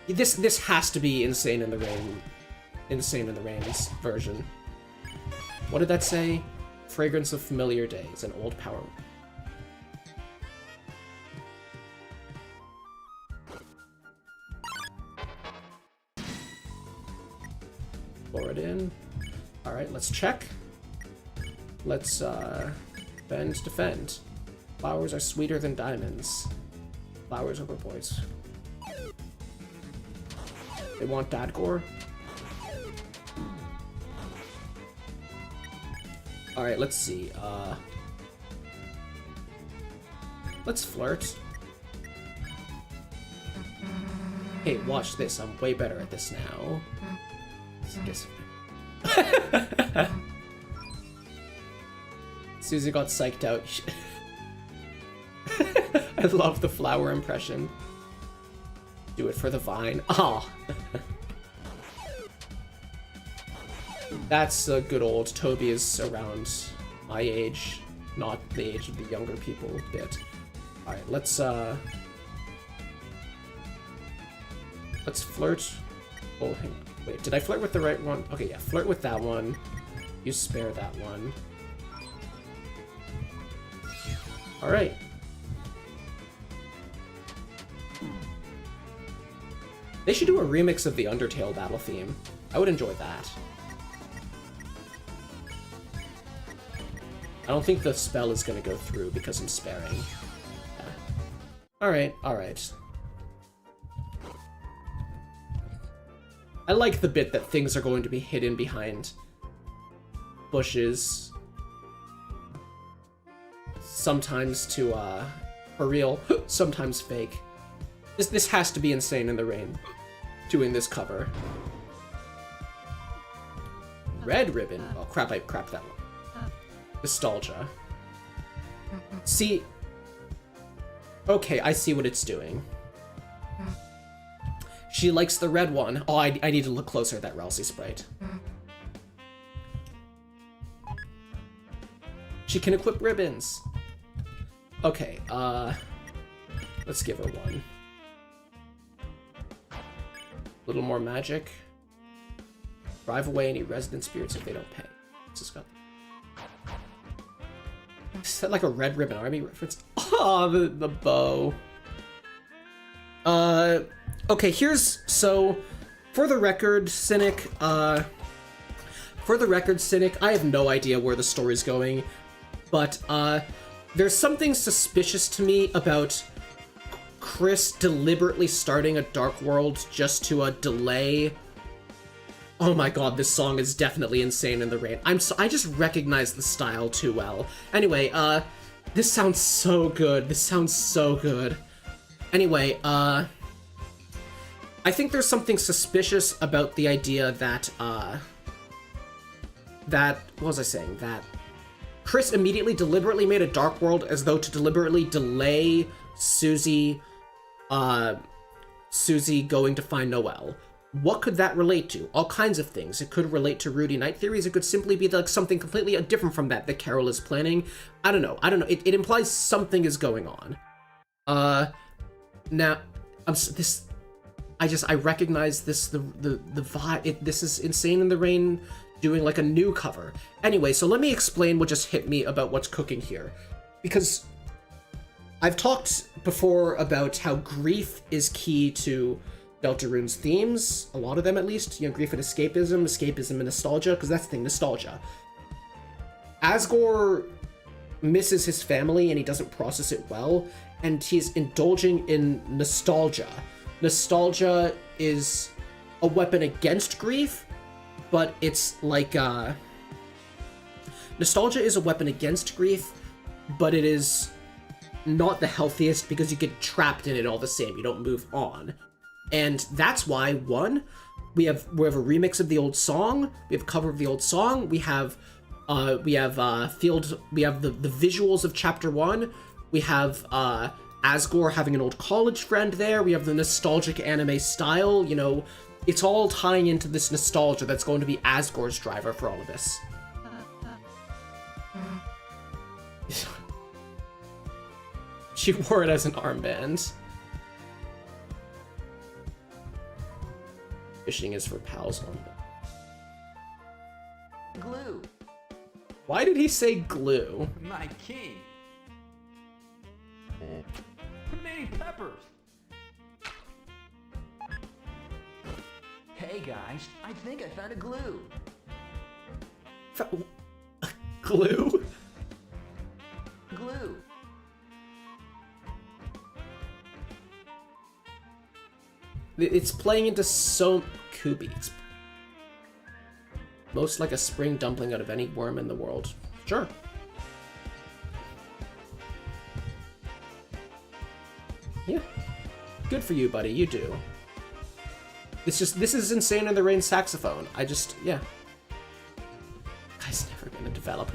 This has to be Insane in the Rain. Insane in the Rain's version. What did that say? Fragrance of familiar days, an old power. Pour it in. Alright, let's check. Let's, defend. Flowers are sweeter than diamonds. Flowers over boys. They want Dadgore? Alright, let's see. Let's flirt. Hey, watch this. I'm way better at this now. Susie got psyched out. I love the flower impression. Do it for the vine. Ah! That's a good old Toby is around my age, not the age of the younger people bit. Alright, let's flirt. Oh, hang on. Wait, did I flirt with the right one? Okay, yeah, flirt with that one. You spare that one. Alright. They should do a remix of the Undertale battle theme. I would enjoy that. I don't think the spell is gonna go through because I'm sparing. Yeah. Alright, alright. I like the bit that things are going to be hidden behind bushes. Sometimes to, for real, sometimes fake. This has to be Insane in the Rain, doing this cover. Red ribbon. Oh crap, I crapped that one. Nostalgia. See... Okay, I see what it's doing. She likes the red one. Oh, I need to look closer at that Rousey sprite. She can equip ribbons. Okay, let's give her one. A little more magic. Drive away any resident spirits if they don't pay. It's just got... Is that like a Red Ribbon Army reference? Oh, the bow. Okay, here's... So, for the record, Cynic, I have no idea where the story's going, but, there's something suspicious to me about Chris deliberately starting a Dark World just to, delay... Oh my god, this song is definitely Insane in the Rain. I just recognize the style too well. Anyway, this sounds so good. This sounds so good. Anyway, I think there's something suspicious about the idea that, what was I saying? That Chris immediately deliberately made a Dark World as though to deliberately delay Susie going to find Noelle. What could that relate to? All kinds of things. It could relate to Rudy Night theories. It could simply be like something completely different from that Carol is planning. I don't know. It implies something is going on. Now, I recognize this, the vibe. This is Insane in the Rain doing like a new cover. Anyway, so let me explain what just hit me about what's cooking here. Because I've talked before about how grief is key to Deltarune's themes, a lot of them at least, you know, grief and escapism and nostalgia, because that's the thing, nostalgia. Asgore misses his family and he doesn't process it well, and he's indulging in nostalgia. Nostalgia is a weapon against grief, but it's like, nostalgia is a weapon against grief, but it is not the healthiest because you get trapped in it all the same, you don't move on. And that's why, one, we have a remix of the old song, we have a cover of the old song, we have the visuals of chapter 1, we have Asgore having an old college friend there, we have the nostalgic anime style, you know, it's all tying into this nostalgia that's going to be Asgore's driver for all of this. She wore it as an armband. Fishing is for pals only. Glue. Why did he say glue? My king. Many peppers. Hey guys, I think I found a glue. Glue? Glue. It's playing into so... Kubi. It's most like a spring dumpling out of any worm in the world. Sure. Yeah. Good for you, buddy. You do. It's just, this is Insane in the Rain saxophone. Yeah. Guy's never gonna develop.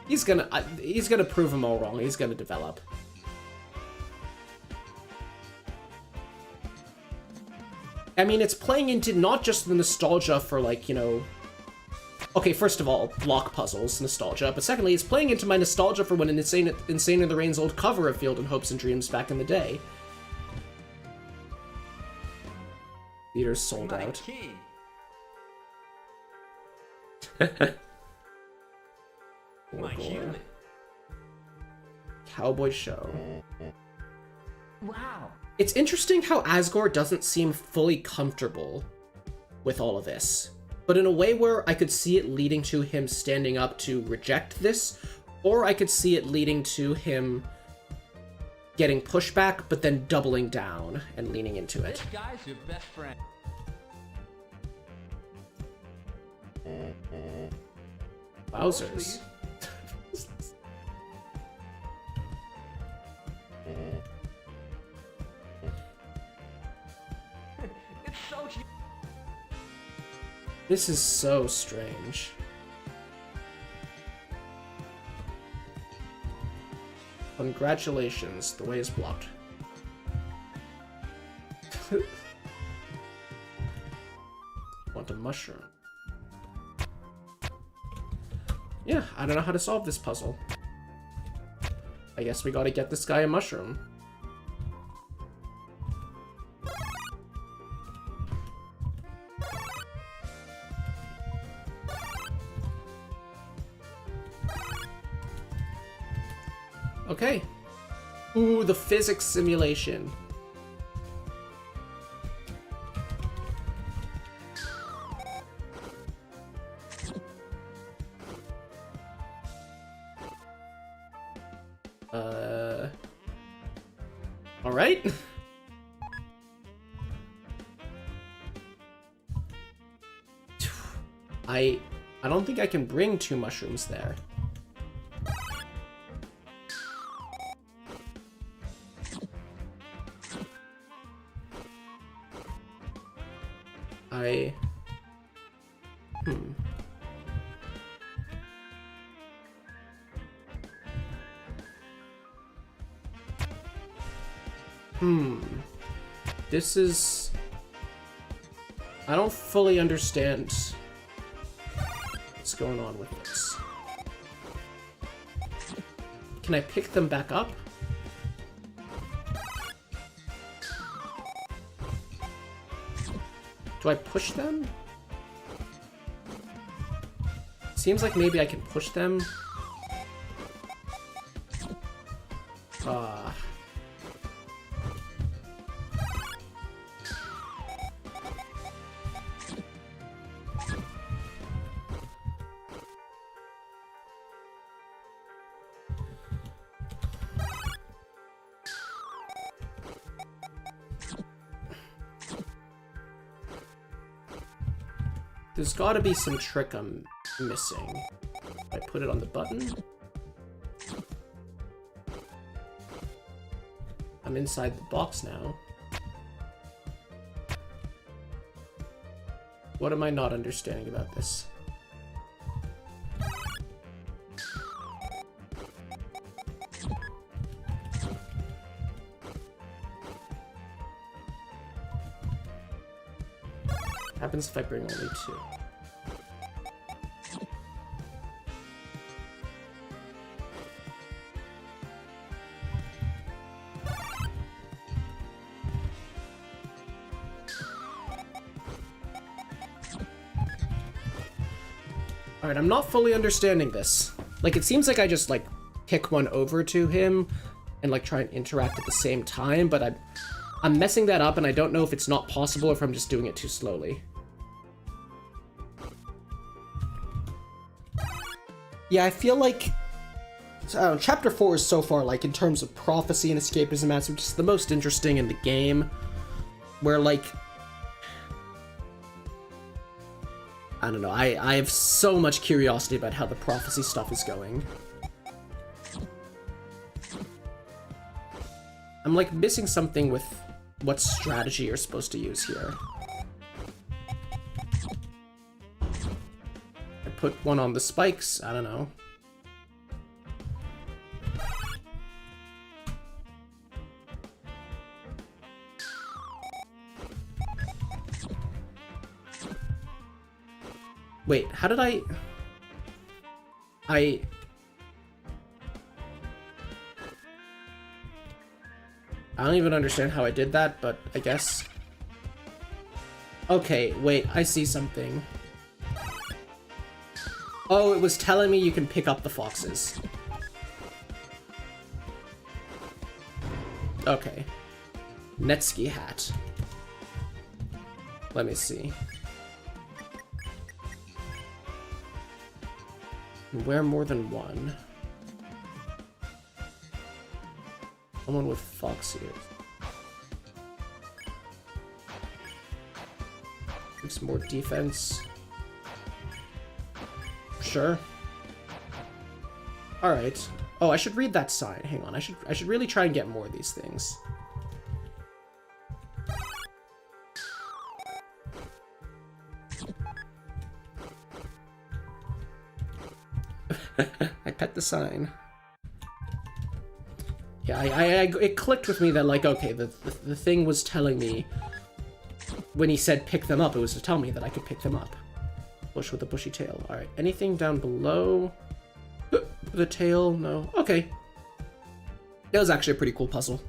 He's gonna prove them all wrong. He's gonna develop. I mean, it's playing into not just the nostalgia for, like, you know... Okay, first of all, block puzzles, nostalgia. But secondly, it's playing into my nostalgia for when an Insane in the Rain's old cover of Field in Hopes and Dreams back in the day. Theater's sold out. My human. Cowboy show. Wow. It's interesting how Asgore doesn't seem fully comfortable with all of this, but in a way where I could see it leading to him standing up to reject this, or I could see it leading to him getting pushback, but then doubling down and leaning into it. This guy's your best friend. Wowzers. It's so cute. This is so strange. Congratulations, the way is blocked. Want a mushroom? Yeah, I don't know how to solve this puzzle. I guess we gotta get this guy a mushroom. Okay. Ooh, the physics simulation. All right. I don't think I can bring 2 mushrooms there. This is... I don't fully understand what's going on with this. Can I pick them back up? Do I push them? Seems like maybe I can push them. There's gotta be some trick I'm missing. I put it on the button. I'm inside the box now. What am I not understanding about this? Happens if I bring only 2. Alright, I'm not fully understanding this. Like, it seems like I just, like, pick one over to him and, like, try and interact at the same time, but I'm messing that up, and I don't know if it's not possible or if I'm just doing it too slowly. Yeah, I feel like Chapter 4 is so far, like, in terms of prophecy and escapism, as which is the most interesting in the game, where, like, I don't know, I have so much curiosity about how the prophecy stuff is going. I'm, like, missing something with what strategy you're supposed to use here. put one on the spikes. I don't know. Wait, how did I don't even understand how I did that, but I guess. Okay, wait, I see something. Oh, it was telling me you can pick up the foxes. Okay. Netski hat. Let me see. Wear more than one. Someone with fox ears. Gives more defense. Sure. Alright. Oh, I should read that sign. Hang on, I should really try and get more of these things. I pet the sign. Yeah, it clicked with me that, like, okay, the thing was telling me, when he said pick them up, it was to tell me that I could pick them up. Bush with a bushy tail. Alright, anything down below the tail? No. Okay. That was actually a pretty cool puzzle.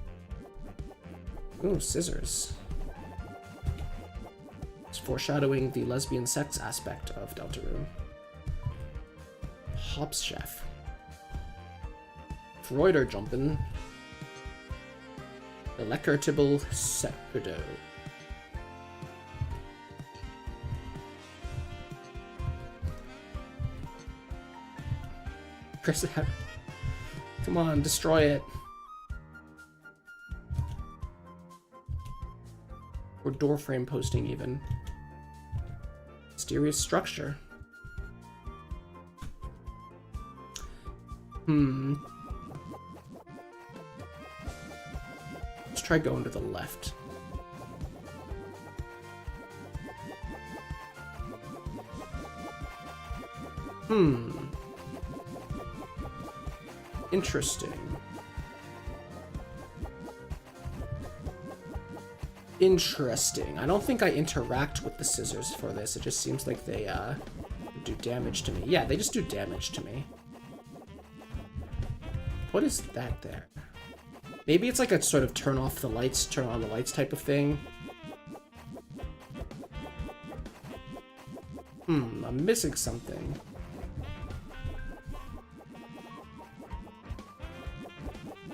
Ooh, scissors. It's foreshadowing the lesbian sex aspect of deltarune. Hops chef. Freuder jumpin'. Electrotable Secudo. Chris, come on, destroy it. Or door frame posting even. Mysterious structure. Let's try going to the left. Interesting. Interesting. I don't think I interact with the scissors for this. It just seems like they do damage to me. Yeah, they just do damage to me. What is that there? Maybe it's like a sort of turn off the lights, turn on the lights type of thing. I'm missing something.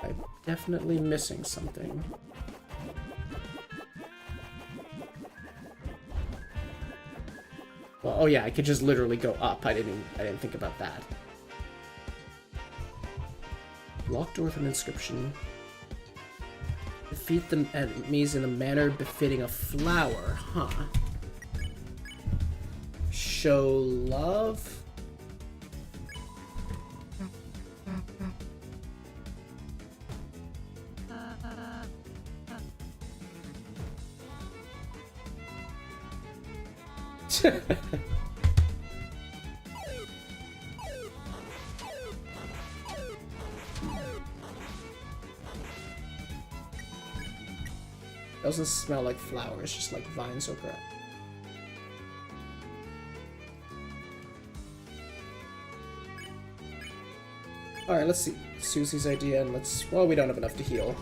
I'm definitely missing something. Well, oh yeah, I could just literally go up. I didn't think about that. Locked door with an inscription. Defeat the enemies in a manner befitting a flower, huh? Show love? Doesn't smell like flowers, just like vines or grass. Alright, let's see Susie's idea and let's... Well, we don't have enough to heal.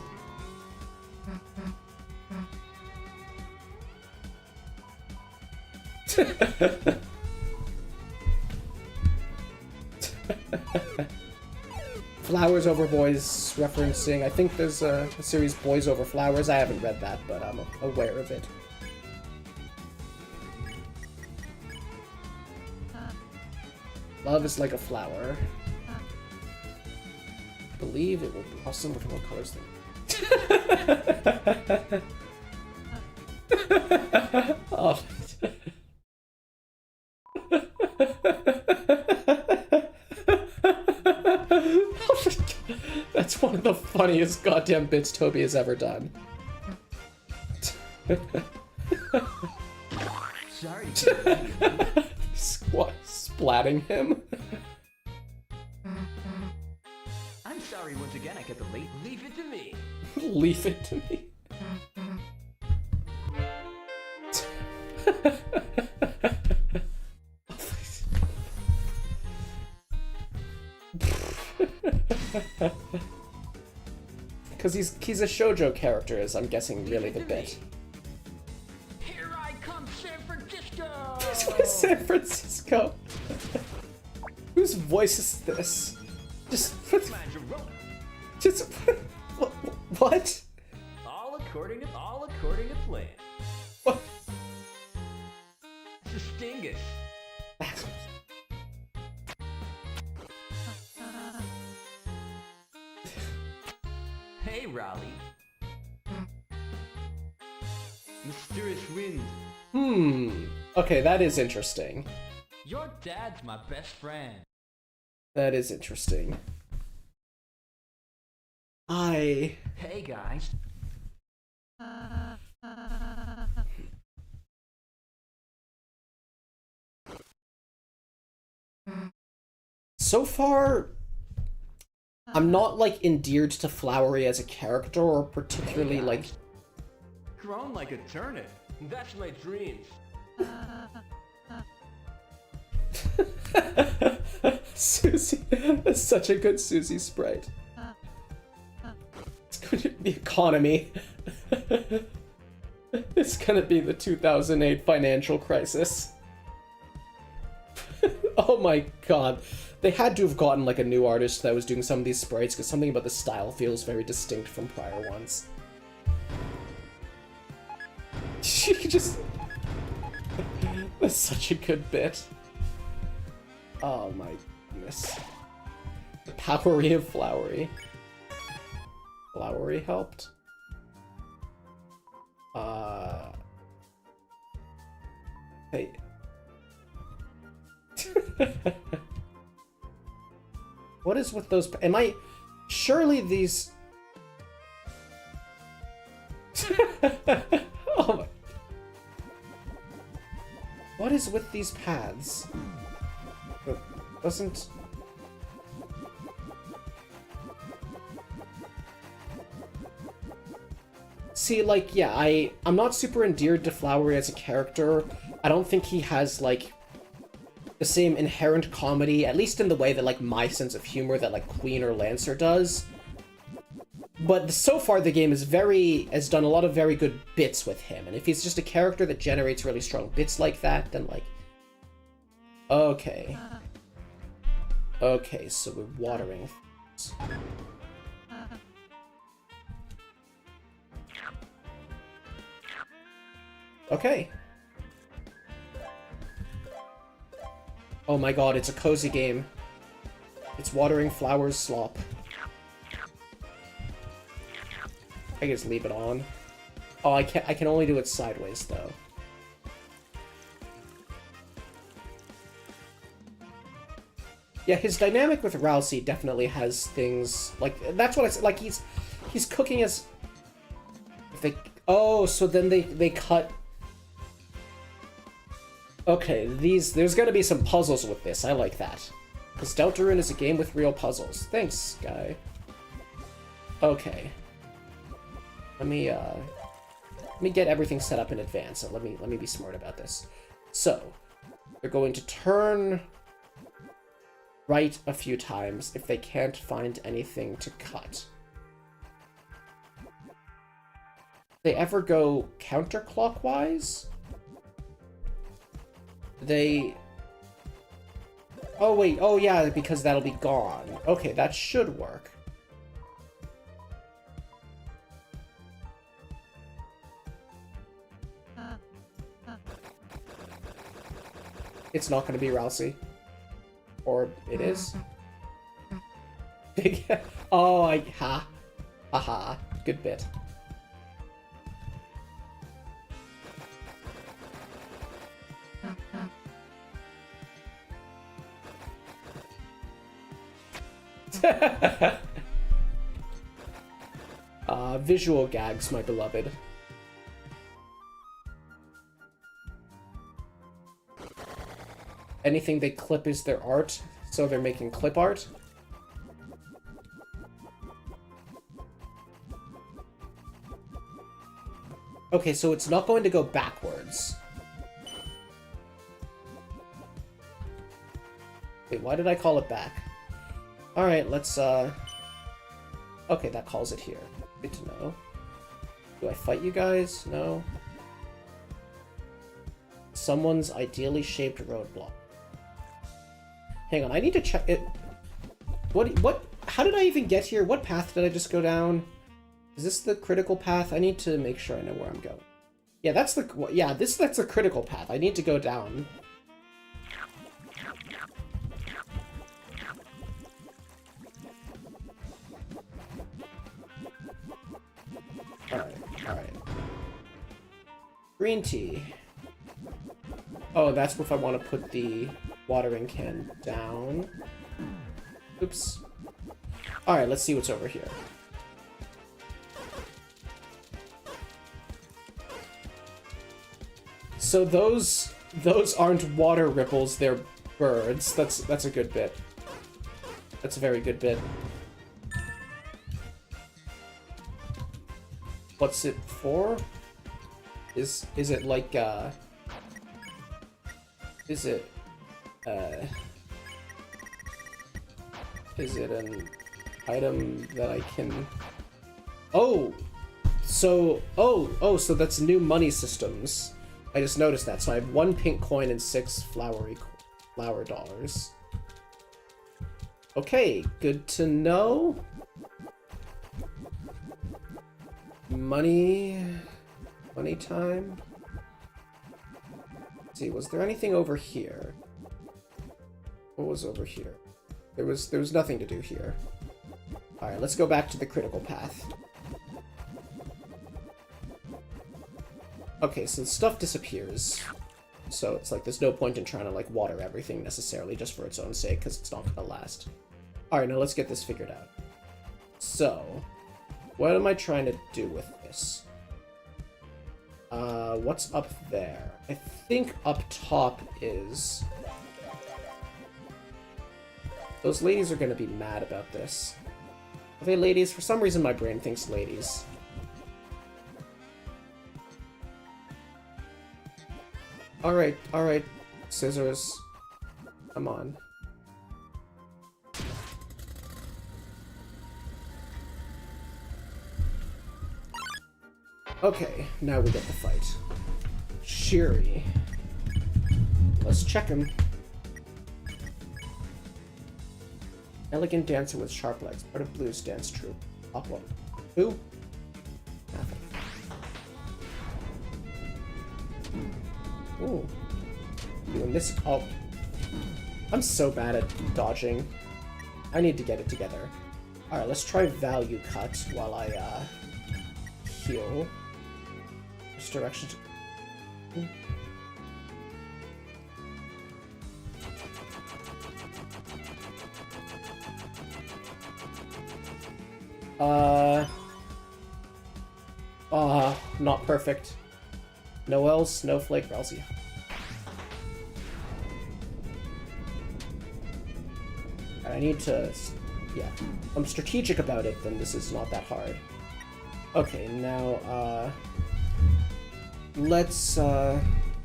Flowers Over Boys referencing, I think there's a series Boys Over Flowers. I haven't read that, but I'm aware of it. Love is like a flower. I believe it will blossom with more colors than... Oh. That's one of the funniest goddamn bits Toby has ever done. Sorry. splatting him. I'm sorry once again I kept the late. Leave it to me. Leave it to me. Because he's a shoujo character, is I'm guessing really the bit. Here I come, San Francisco. San Francisco. Whose voice is this? Just what? All according to plan. What? Stingus. Hey, Raleigh. Mysterious wind. Okay, that is interesting. Your dad's my best friend. That is interesting. Hey, guys. So far, I'm not, like, endeared to Flowery as a character, or particularly, like... Grown like a turnip. That's my dreams. Susie. That's such a good Susie sprite. It's going to be the economy. It's gonna be the 2008 financial crisis. Oh my god. They had to have gotten like a new artist that was doing some of these sprites, because something about the style feels very distinct from prior ones. She just... That's such a good bit. Oh my goodness. The powery of Flowery. Flowery helped. Hey. What is with those? Am I... Surely these... Oh my... What is with these paths? It doesn't... See, like, yeah, I'm not super endeared to Flowery as a character. I don't think he has, like, the same inherent comedy, at least in the way that, like, my sense of humor that, like, Queen or Lancer does. But so far the game has done a lot of very good bits with him, and if he's just a character that generates really strong bits like that, then, like... Okay. Okay, so we're watering things. Okay. Oh my god, it's a cozy game. It's watering flowers slop. I just leave it on. Oh, I can only do it sideways though. Yeah, his dynamic with Rousey definitely has things like that's what I said. Like he's cooking as if they. Oh, so then they cut. Okay, there's gonna be some puzzles with this. I like that. Because Deltarune is a game with real puzzles. Thanks, guy. Okay. Let me get everything set up in advance, and let me be smart about this. So, they're going to turn right a few times if they can't find anything to cut. They ever go counterclockwise? They... Oh, wait. Oh, yeah, because that'll be gone. Okay, that should work. It's not going to be Rousey. Or it is? Oh, Haha. Good bit. Visual gags, my beloved. anything they clip is their art, so they're making clip art. Okay, so it's not going to go backwards. Wait, why did I call it back? Alright, let's, okay, that calls it here. Good to know. Do I fight you guys? No. Someone's ideally shaped roadblock. Hang on, I need to check it. What, how did I even get here? What path did I just go down? Is this the critical path? I need to make sure I know where I'm going. Yeah, that's the, yeah, that's a critical path. I need to go down. Alright. Green tea. Oh, that's if I want to put the watering can down. Oops. Alright, let's see what's over here. So those aren't water ripples, they're birds. That's a good bit. That's a very good bit. What's it for? Is it like is it an item that I can... Oh! So so that's new money systems. I just noticed that. So I have 1 pink coin and 6 flower dollars. Okay, good to know. Money time. Let's see, was there anything over here? What was over here? There was nothing to do here. Alright, let's go back to the critical path. Okay, so stuff disappears. So it's like there's no point in trying to like water everything necessarily just for its own sake, because it's not gonna last. Alright, now let's get this figured out. So, what am I trying to do with this? What's up there? I think up top is... Those ladies are gonna be mad about this. Are they ladies? For some reason my brain thinks ladies. Alright, scissors. Come on. Okay, now we get the fight. Shiri. Let's check him. Elegant dancer with sharp legs. Part of blues dance troupe. Top one. Who? Nothing. Ooh. Doing this. Oh. I'm so bad at dodging. I need to get it together. Alright, let's try value cut while I, heal. Which direction to... Not perfect. Noelle, Snowflake, Rousey. I need to... Yeah. If I'm strategic about it, then this is not that hard. Okay, now, let's,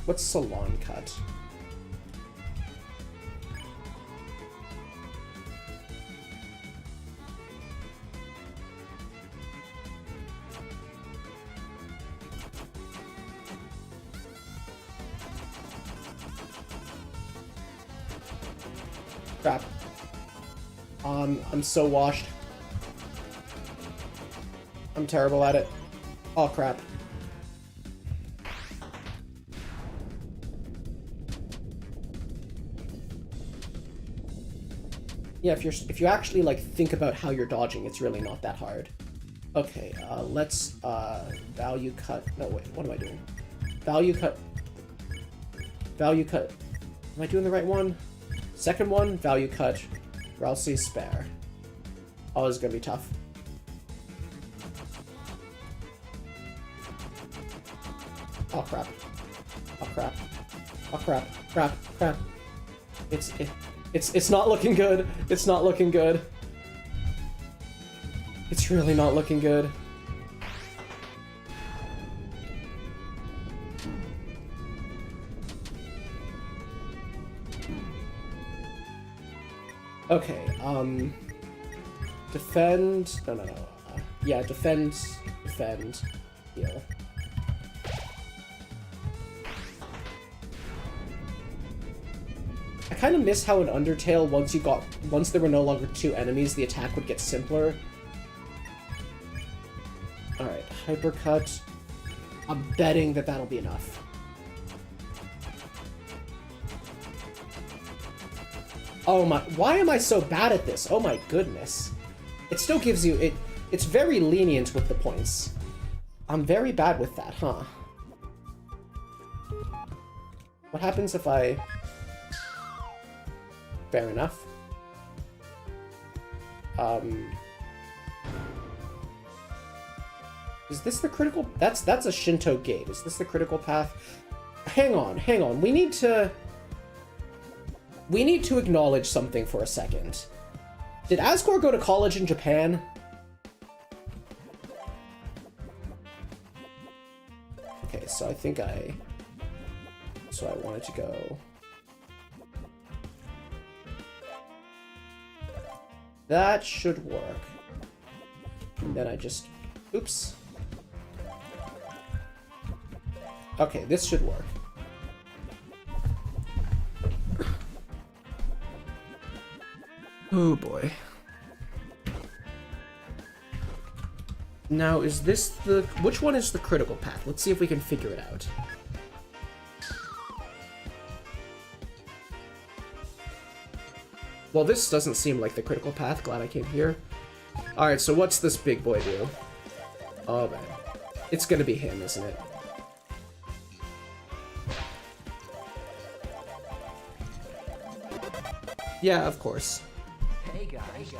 what's salon cut? Crap. I'm so washed. I'm terrible at it. Oh, crap. Yeah, if you actually, like, think about how you're dodging, it's really not that hard. Okay, let's, value cut... No, wait, what am I doing? Value cut... Value cut... Am I doing the right one? Second one, value cut, Rousey spare. Oh, this is gonna be tough. Oh crap. Oh crap. Oh crap. Crap. Crap. It's not looking good. It's not looking good. It's really not looking good. Okay, defend, no, yeah, defend, heal. I kind of miss how in Undertale, once there were no longer two enemies, the attack would get simpler. Alright, hypercut. I'm betting that that'll be enough. Oh my, why am I so bad at this? Oh my goodness. It still gives you, it's very lenient with the points. I'm very bad with that, huh? What happens if I... Fair enough. Is this the critical... That's a Shinto gate. Is this the critical path? Hang on. We need to acknowledge something for a second. Did Asgore go to college in Japan? Okay, so I think so I wanted to go... That should work. And then I just... Oops. Okay, this should work. Oh boy. Now, is this the... Which one is the critical path? Let's see if we can figure it out. Well, this doesn't seem like the critical path. Glad I came here. Alright, so what's this big boy do? Oh, man. It's gonna be him, isn't it? Yeah, of course. Hey guys.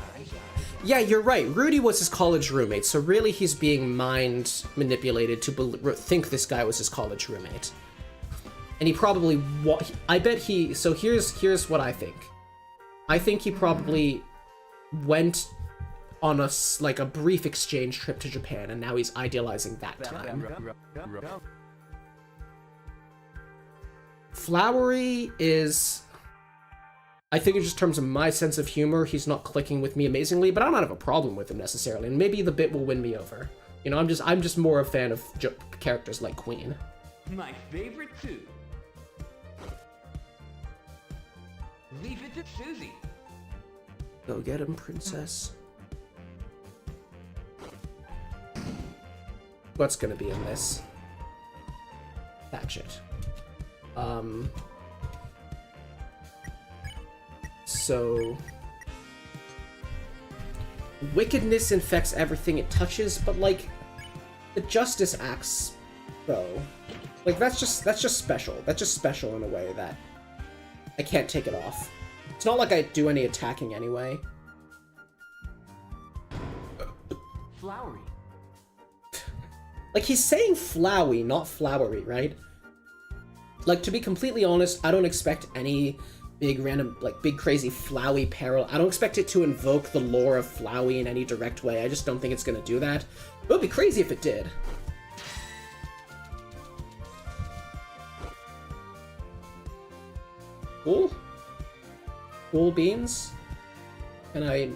Yeah, you're right. Rudy was his college roommate, so really he's being mind manipulated to think this guy was his college roommate. And he probably... I bet he... So here's what I think. I think he probably went on a brief exchange trip to Japan, and now he's idealizing that time. Flowery is... I think in just terms of my sense of humor, he's not clicking with me amazingly, but I don't have a problem with him necessarily, and maybe the bit will win me over. You know, I'm just more a fan of characters like Queen. My favorite too. Leave it to Susie. Go get him, princess. What's gonna be in this? Thatch it. So... Wickedness infects everything it touches, but, like, the Justice Axe, though. Like, that's just special. That's just special in a way that I can't take it off. It's not like I do any attacking anyway. Flowery. Like, he's saying flowy, not flowery, right? Like, to be completely honest, I don't expect any big random, like, big crazy flowy peril. I don't expect it to invoke the lore of flowy in any direct way. I just don't think it's gonna do that. It would be crazy if it did. Cool. Cool beans. Can I...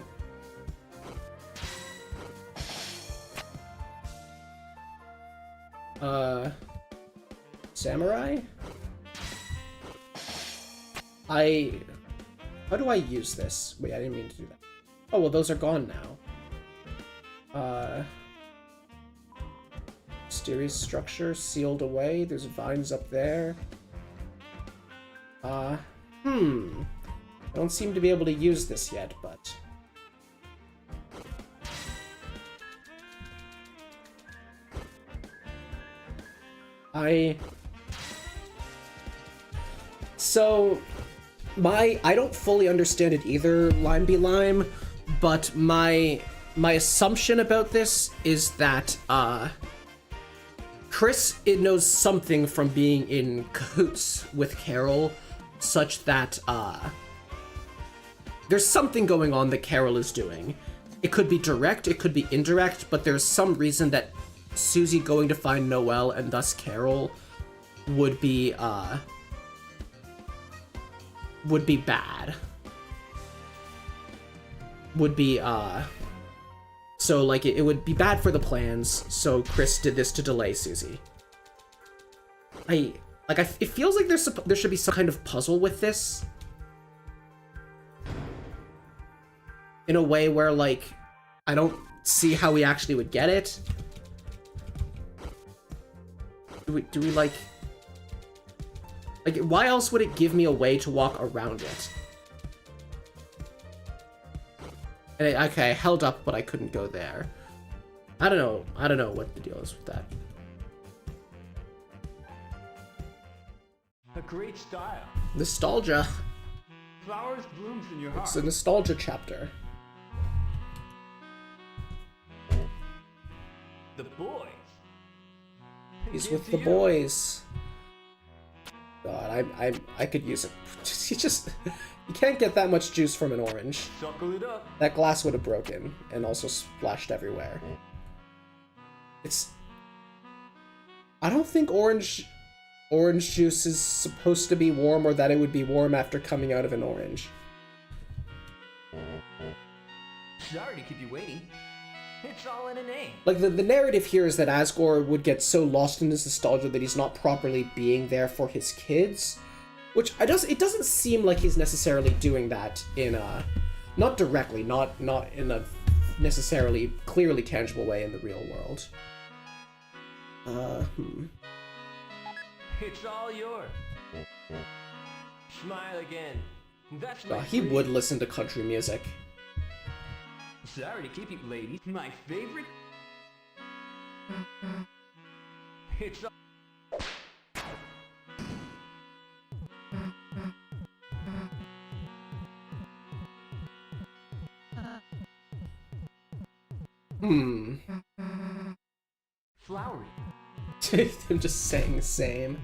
Samurai? How do I use this? Wait, I didn't mean to do that. Oh, well, those are gone now. Mysterious structure sealed away. There's vines up there. I don't seem to be able to use this yet, but... So, I don't fully understand it either, Lime Be Lime, but my assumption about this is that, Chris, it knows something from being in cahoots with Carol such that there's something going on that Carol is doing. It could be direct, it could be indirect, but there's some reason that Susie going to find Noelle and thus Carol would be bad. Would be so like it would be bad for the plans, so Chris did this to delay Susie. It feels like there should be some kind of puzzle with this. In a way where, like, I don't see how we actually would get it. Do we like, why else would it give me a way to walk around it? And okay, I held up, but I couldn't go there. I don't know what the deal is with that. A great style. Nostalgia. Flowers blooms in your heart. It's a nostalgia chapter. The boys. He's with the boys. God, I could use it. You can't get that much juice from an orange. Suckle it up. That glass would have broken and also splashed everywhere. I don't think orange juice is supposed to be warm, or that it would be warm after coming out of an orange. Sorry to keep you waiting. It's all in a name. Like, the narrative here is that Asgore would get so lost in his nostalgia that he's not properly being there for his kids. Which, it doesn't seem like he's necessarily doing that in not directly, not in a necessarily clearly tangible way in the real world. It's all yours. Smile again. That's my He would listen to country music. Sorry to keep you, ladies. My favorite. It's all. Flowery. I'm just saying the same.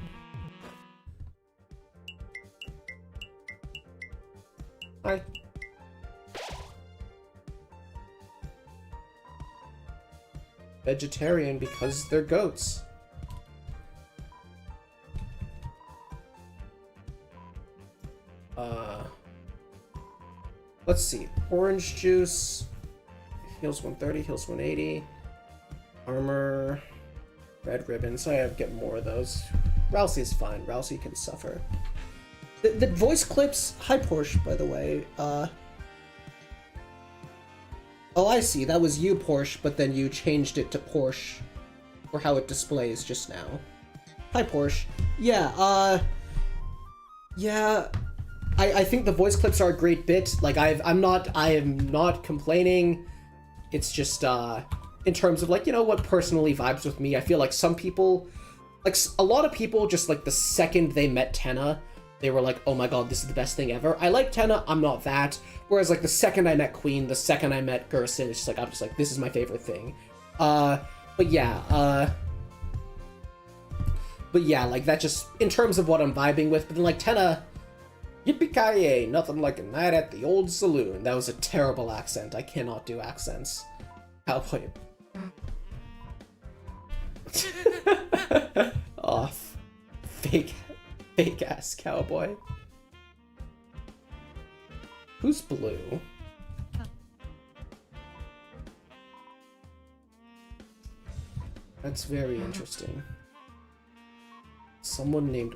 Hi. Vegetarian because they're goats. Let's see. Orange juice. Heals 130, heals 180. Armor. Red ribbons. I get more of those. Rousey's fine. Rousey can suffer. The voice clips. Hi, Porsche, by the way. Oh, I see. That was you, Porsche, but then you changed it to Porsche for how it displays just now. Hi, Porsche. Yeah, yeah. I think the voice clips are a great bit. Like, I am not complaining. It's just, in terms of, like, you know, what personally vibes with me. I feel like some people, like, a lot of people just, like, the second they met Tenna, they were like, oh my god, this is the best thing ever. I like Tenna, I'm not that. Whereas, like, the second I met Queen, the second I met Gerson, it's just like, I'm just like, this is my favorite thing. But yeah, like, that just, in terms of what I'm vibing with, but then, like, Tenna, yippee-ki-yay, nothing like a night at the old saloon. That was a terrible accent. I cannot do accents. Cowboy. Oh, fake ass cowboy. Who's blue? That's very interesting. Someone named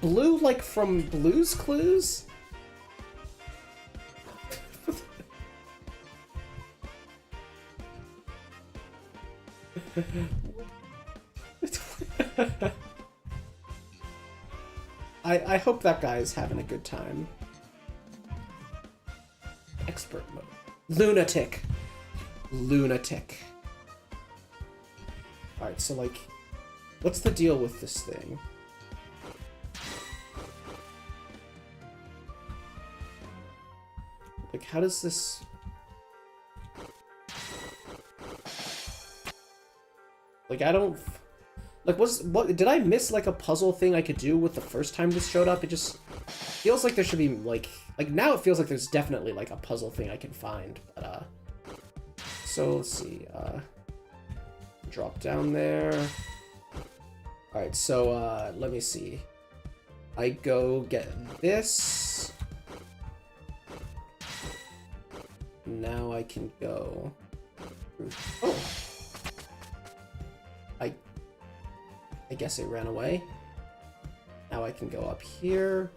Blue, like from Blue's Clues? I hope that guy's having a good time. Expert mode. Lunatic. Lunatic. Alright, so like, what's the deal with this thing? Like, how does this... Like, I don't... Like, did I miss, like, a puzzle thing I could do with the first time this showed up? It just feels like there should be, like, now it feels like there's definitely, like, a puzzle thing I can find, but, so, let's see, drop down there. Alright, so, let me see. I go get this. Now I can go... Oh! I guess it ran away. Now I can go up here.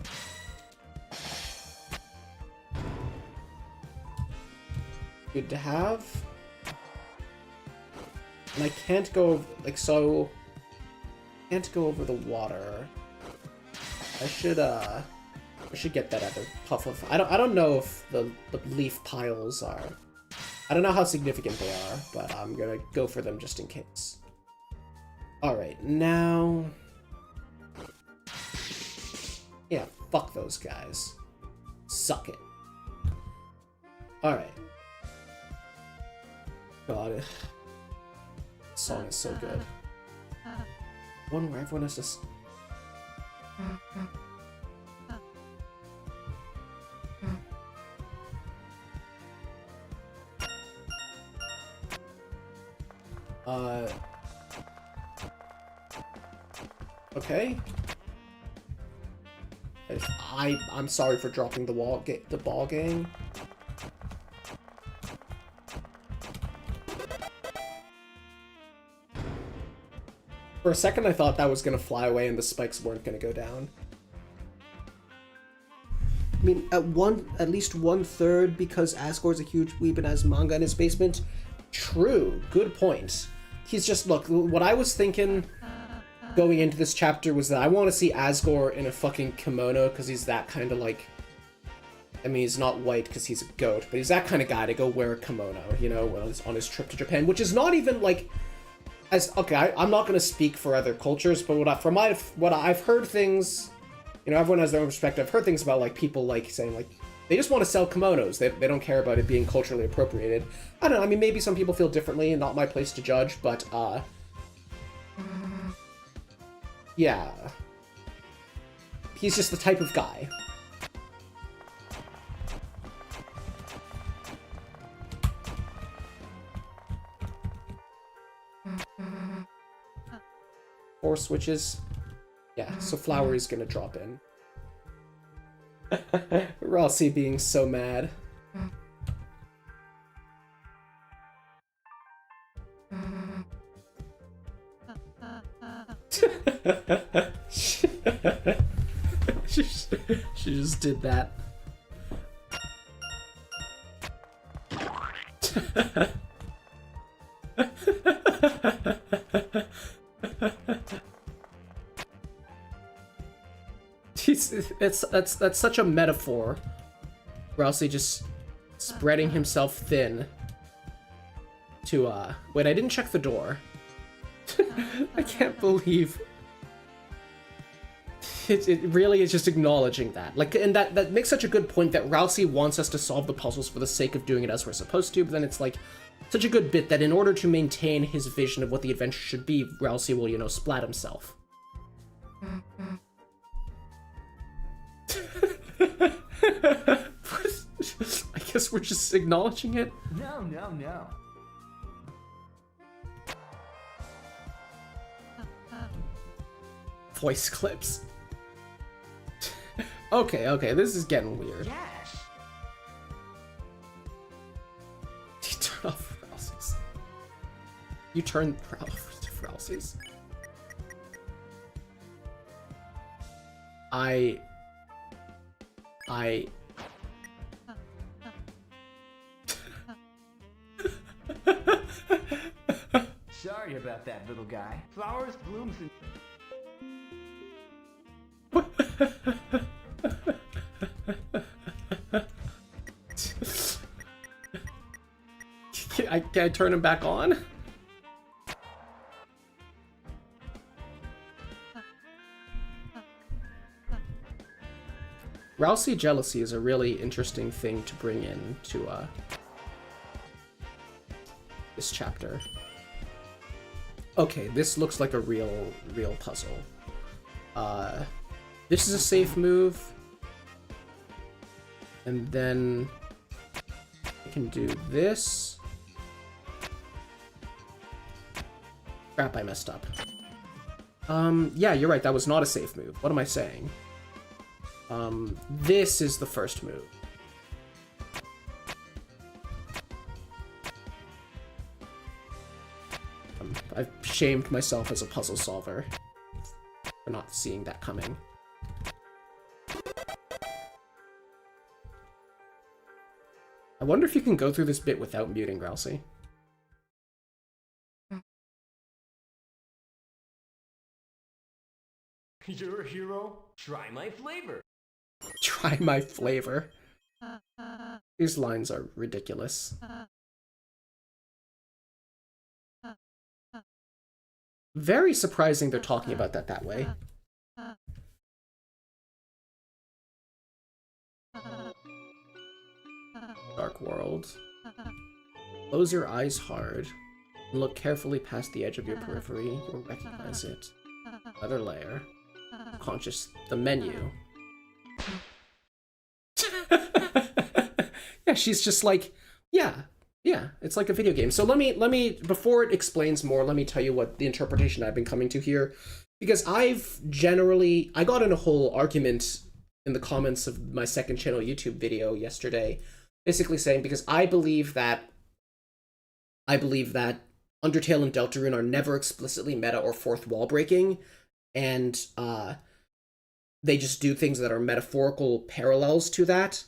Good to have. And I can't go, like, so... Can't go over the water. I should get that other puff of... I don't know if the leaf piles are... I don't know how significant they are, but I'm gonna go for them just in case. Alright, now... Yeah, fuck those guys. Suck it. Alright. God, this song is so good. One where everyone has to... Okay. I'm sorry for dropping the ball game. For a second I thought that was gonna fly away and the spikes weren't gonna go down. I mean, at least 1/3 because Asgore's a huge weeb and has manga in his basement. True, good point. He's just, look, what I was thinking going into this chapter was that I want to see Asgore in a fucking kimono because he's that kind of like... I mean, he's not white because he's a goat, but he's that kind of guy to go wear a kimono, you know, on his trip to Japan, which is not even like... Okay, I'm not going to speak for other cultures, but what I've heard things... You know, everyone has their own perspective. I've heard things about, like, people, like, saying, like, they just want to sell kimonos. They don't care about it being culturally appropriated. I don't know, I mean, maybe some people feel differently, not my place to judge, but, yeah. He's just the type of guy. Four switches. Yeah, so Flowery's gonna drop in. Rossi being so mad. she just did that. That's such a metaphor. Rossi just spreading himself thin to wait, I didn't check the door. I can't believe it really is just acknowledging that. Like, and that makes such a good point that Rossi wants us to solve the puzzles for the sake of doing it as we're supposed to, but then it's like such a good bit that in order to maintain his vision of what the adventure should be, Rossi will, you know, splat himself. I guess we're just acknowledging it. No. Voice clips. Okay, this is getting weird. Yes. You turn off Rousey's. You turn off Rousey's. Sorry about that, little guy. Flowers, blooms, and... Can I turn him back on? Rousey jealousy is a really interesting thing to bring in to this chapter. Okay, this looks like a real puzzle. This is a safe move. And then I can do this. Crap, I messed up. Yeah, you're right, that was not a safe move. What am I saying? This is the first move. I've shamed myself as a puzzle solver for not seeing that coming. I wonder if you can go through this bit without muting Rousey. You're a hero? Try my flavor. Try my flavor. These lines are ridiculous. Very surprising they're talking about that way. Dark world. Close your eyes hard and look carefully past the edge of your periphery. You'll recognize it. Another layer. Conscious. The menu. Yeah, she's just like, yeah, it's like a video game. So let me, before it explains more, let me tell you what the interpretation I've been coming to here. Because I got in a whole argument in the comments of my second channel YouTube video yesterday, basically saying, because I believe that Undertale and Deltarune are never explicitly meta or fourth wall breaking, and they just do things that are metaphorical parallels to that.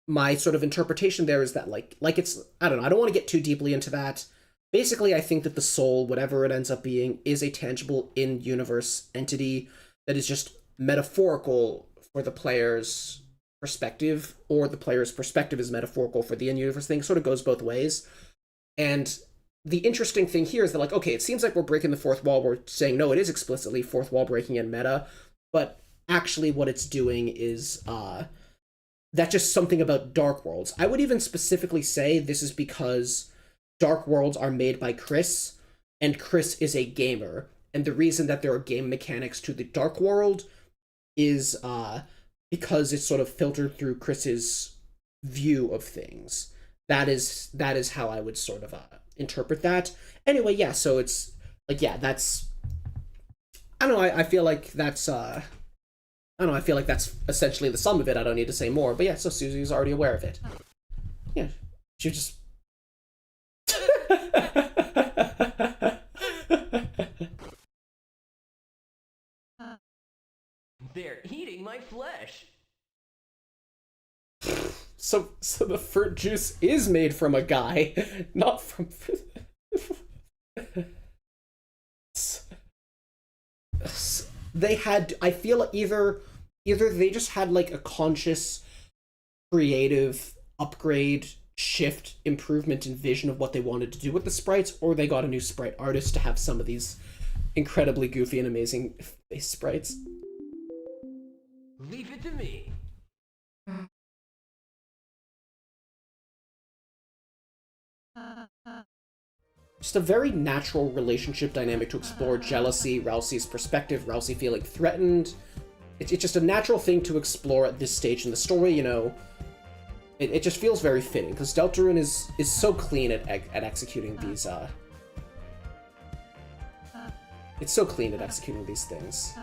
My sort of interpretation there is that like it's, I don't know, I don't want to get too deeply into that. Basically, I think that the soul, whatever it ends up being, is a tangible in-universe entity that is just metaphorical for the player's perspective, or the player's perspective is metaphorical for the in-universe thing. It sort of goes both ways. And the interesting thing here is that, like, okay, it seems like we're breaking the fourth wall. We're saying, no, it is explicitly fourth wall breaking and meta, but actually what it's doing is that's just something about Dark Worlds. I would even specifically say this is because Dark Worlds are made by Chris, and Chris is a gamer. And the reason that there are game mechanics to the Dark World is because it's sort of filtered through Chris's view of things. That is how I would sort of interpret that. Anyway, yeah, so it's like, yeah, that's, I don't know, I feel like that's I don't know, I feel like that's essentially the sum of it. I don't need to say more, but yeah, so Susie's already aware of it. Yeah, she just They're eating my flesh. So the fruit juice is made from a guy, not from they had, I feel either they just had like a conscious creative upgrade, shift, improvement in vision of what they wanted to do with the sprites, or they got a new sprite artist to have some of these incredibly goofy and amazing face sprites. Leave it to me. Just a very natural relationship dynamic to explore. Jealousy, Rousey's perspective, Rousey feeling threatened. It's just a natural thing to explore at this stage in the story, you know. It just feels very fitting, because Deltarune is so clean at executing these, it's so clean at executing these things.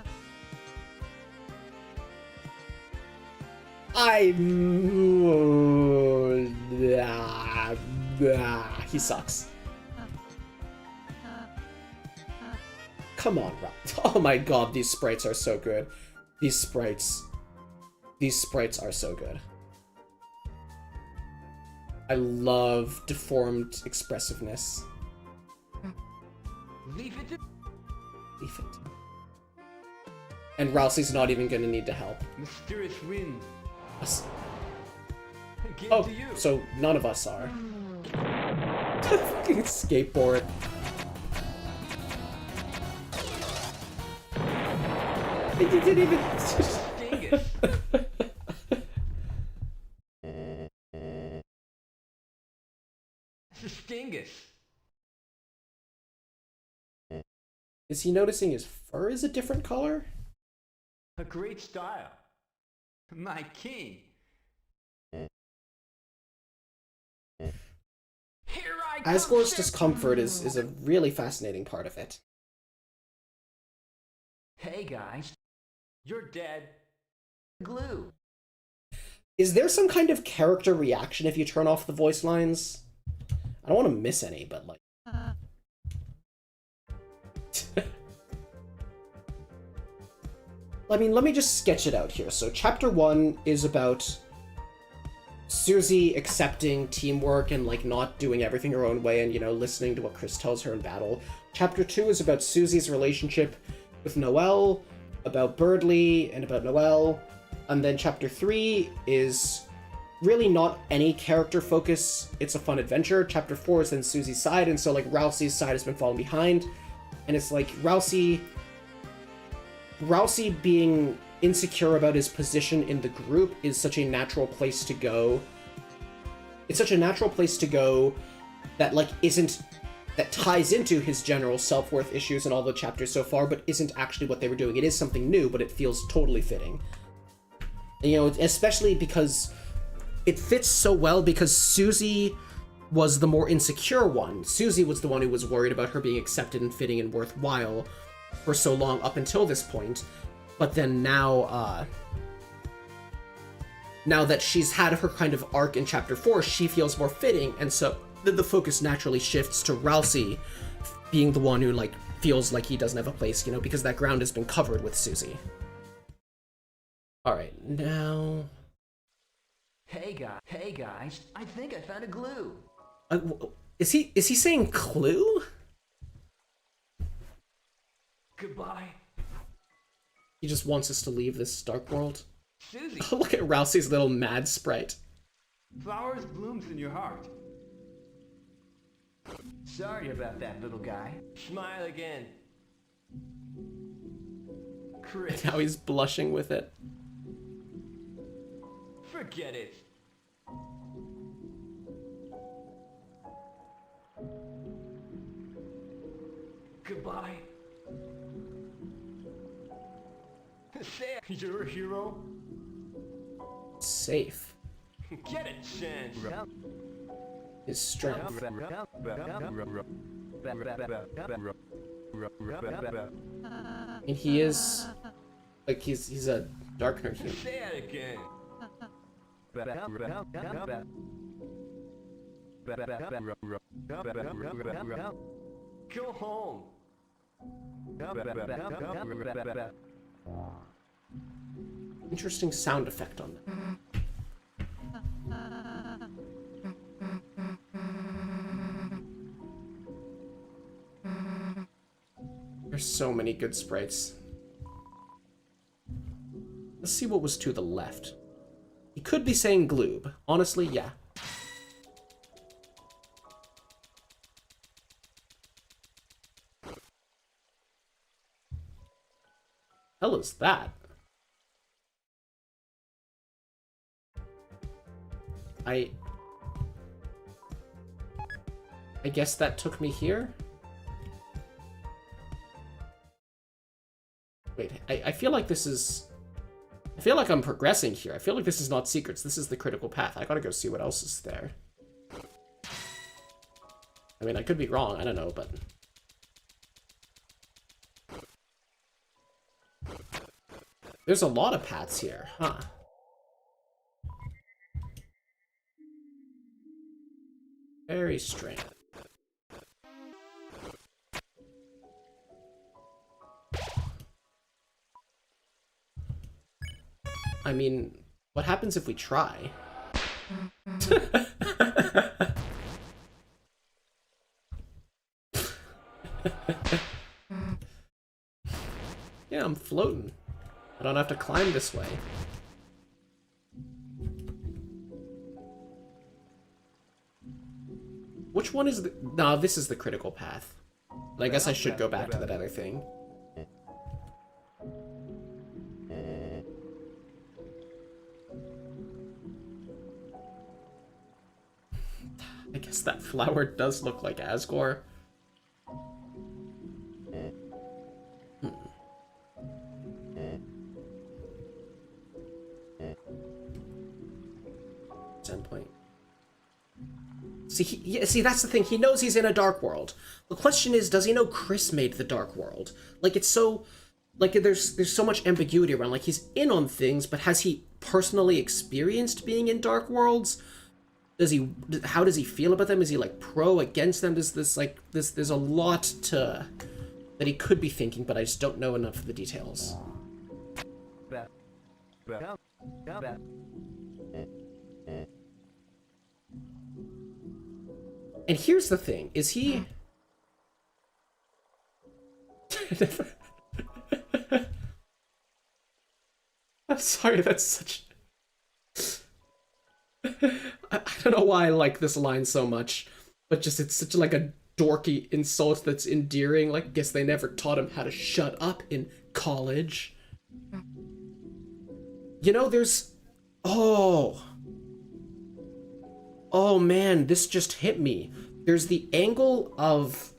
He sucks. Come on, Rob. Oh my god, these sprites are so good. These sprites are so good. I love deformed expressiveness. Leave it to... Leave it. And Rousey's not even gonna need to help. Mysterious wind. Oh, so none of us are. Fucking skateboard. You didn't even... Dingus. Stingus. Is he noticing his fur is a different color? A great style. My king. Here I come. Asgore's discomfort is a really fascinating part of it. Hey guys, you're dead. Glue. Is there some kind of character reaction if you turn off the voice lines? I don't want to miss any, but like... I mean, let me just sketch it out here. So chapter 1 is about Susie accepting teamwork and like not doing everything her own way and, you know, listening to what Chris tells her in battle. Chapter 2 is about Susie's relationship with Noelle, about Birdley and about Noelle. And then chapter 3 is really not any character focus. It's a fun adventure. Chapter 4 is then Susie's side, and so like Rousey's side has been falling behind. And it's like Rousey being insecure about his position in the group is such a natural place to go. It's such a natural place to go that like that ties into his general self-worth issues in all the chapters so far, but isn't actually what they were doing. It is something new, but it feels totally fitting. And, you know, especially because it fits so well because Susie was the more insecure one. Susie was the one who was worried about her being accepted and fitting and worthwhile for so long up until this point. But then now that she's had her kind of arc in chapter 4, she feels more fitting, and so the focus naturally shifts to Rousey being the one who like feels like he doesn't have a place, you know, because that ground has been covered with Susie. All right, now. Hey guys, I think I found a glue. Is he saying clue? Goodbye. He just wants us to leave this dark world. Susie. Look at Rousey's little mad sprite. Flowers blooms in your heart. Sorry about that, little guy. Smile again. Chris. Now he's blushing with it. Forget it. Goodbye. Say you're a hero. Safe. Get it, Chance. His strength. And he is like he's a darkener human. Say it again. Go home. Interesting sound effect on that. There's so many good sprites. Let's see what was to the left. He could be saying gloob. Honestly, yeah. Hell is that? I guess that took me here? Wait, I feel like this is... I feel like I'm progressing here. I feel like this is not secrets. This is the critical path. I gotta go see what else is there. I mean, I could be wrong. I don't know, but... There's a lot of paths here, huh? Very strange. I mean, what happens if we try? Yeah, I'm floating. I don't have to climb this way. Which one is the... No, this is the critical path. But I guess I should go back to that other thing. guess that flower does look like Asgore. 10 point. See, that's the thing. He knows he's in a dark world. The question is, does he know Chris made the dark world? Like, it's so... Like, there's so much ambiguity around. Like, he's in on things, but has he personally experienced being in dark worlds? How does he feel about them? Is he, like, pro, against them? There's a lot that he could be thinking, but I just don't know enough of the details. And here's the thing, is he... I'm sorry, that's such... I don't know why I like this line so much, but just it's such like a dorky insult that's endearing. Like, I guess they never taught him how to shut up in college. You know, there's... Oh man, this just hit me. There's the angle of...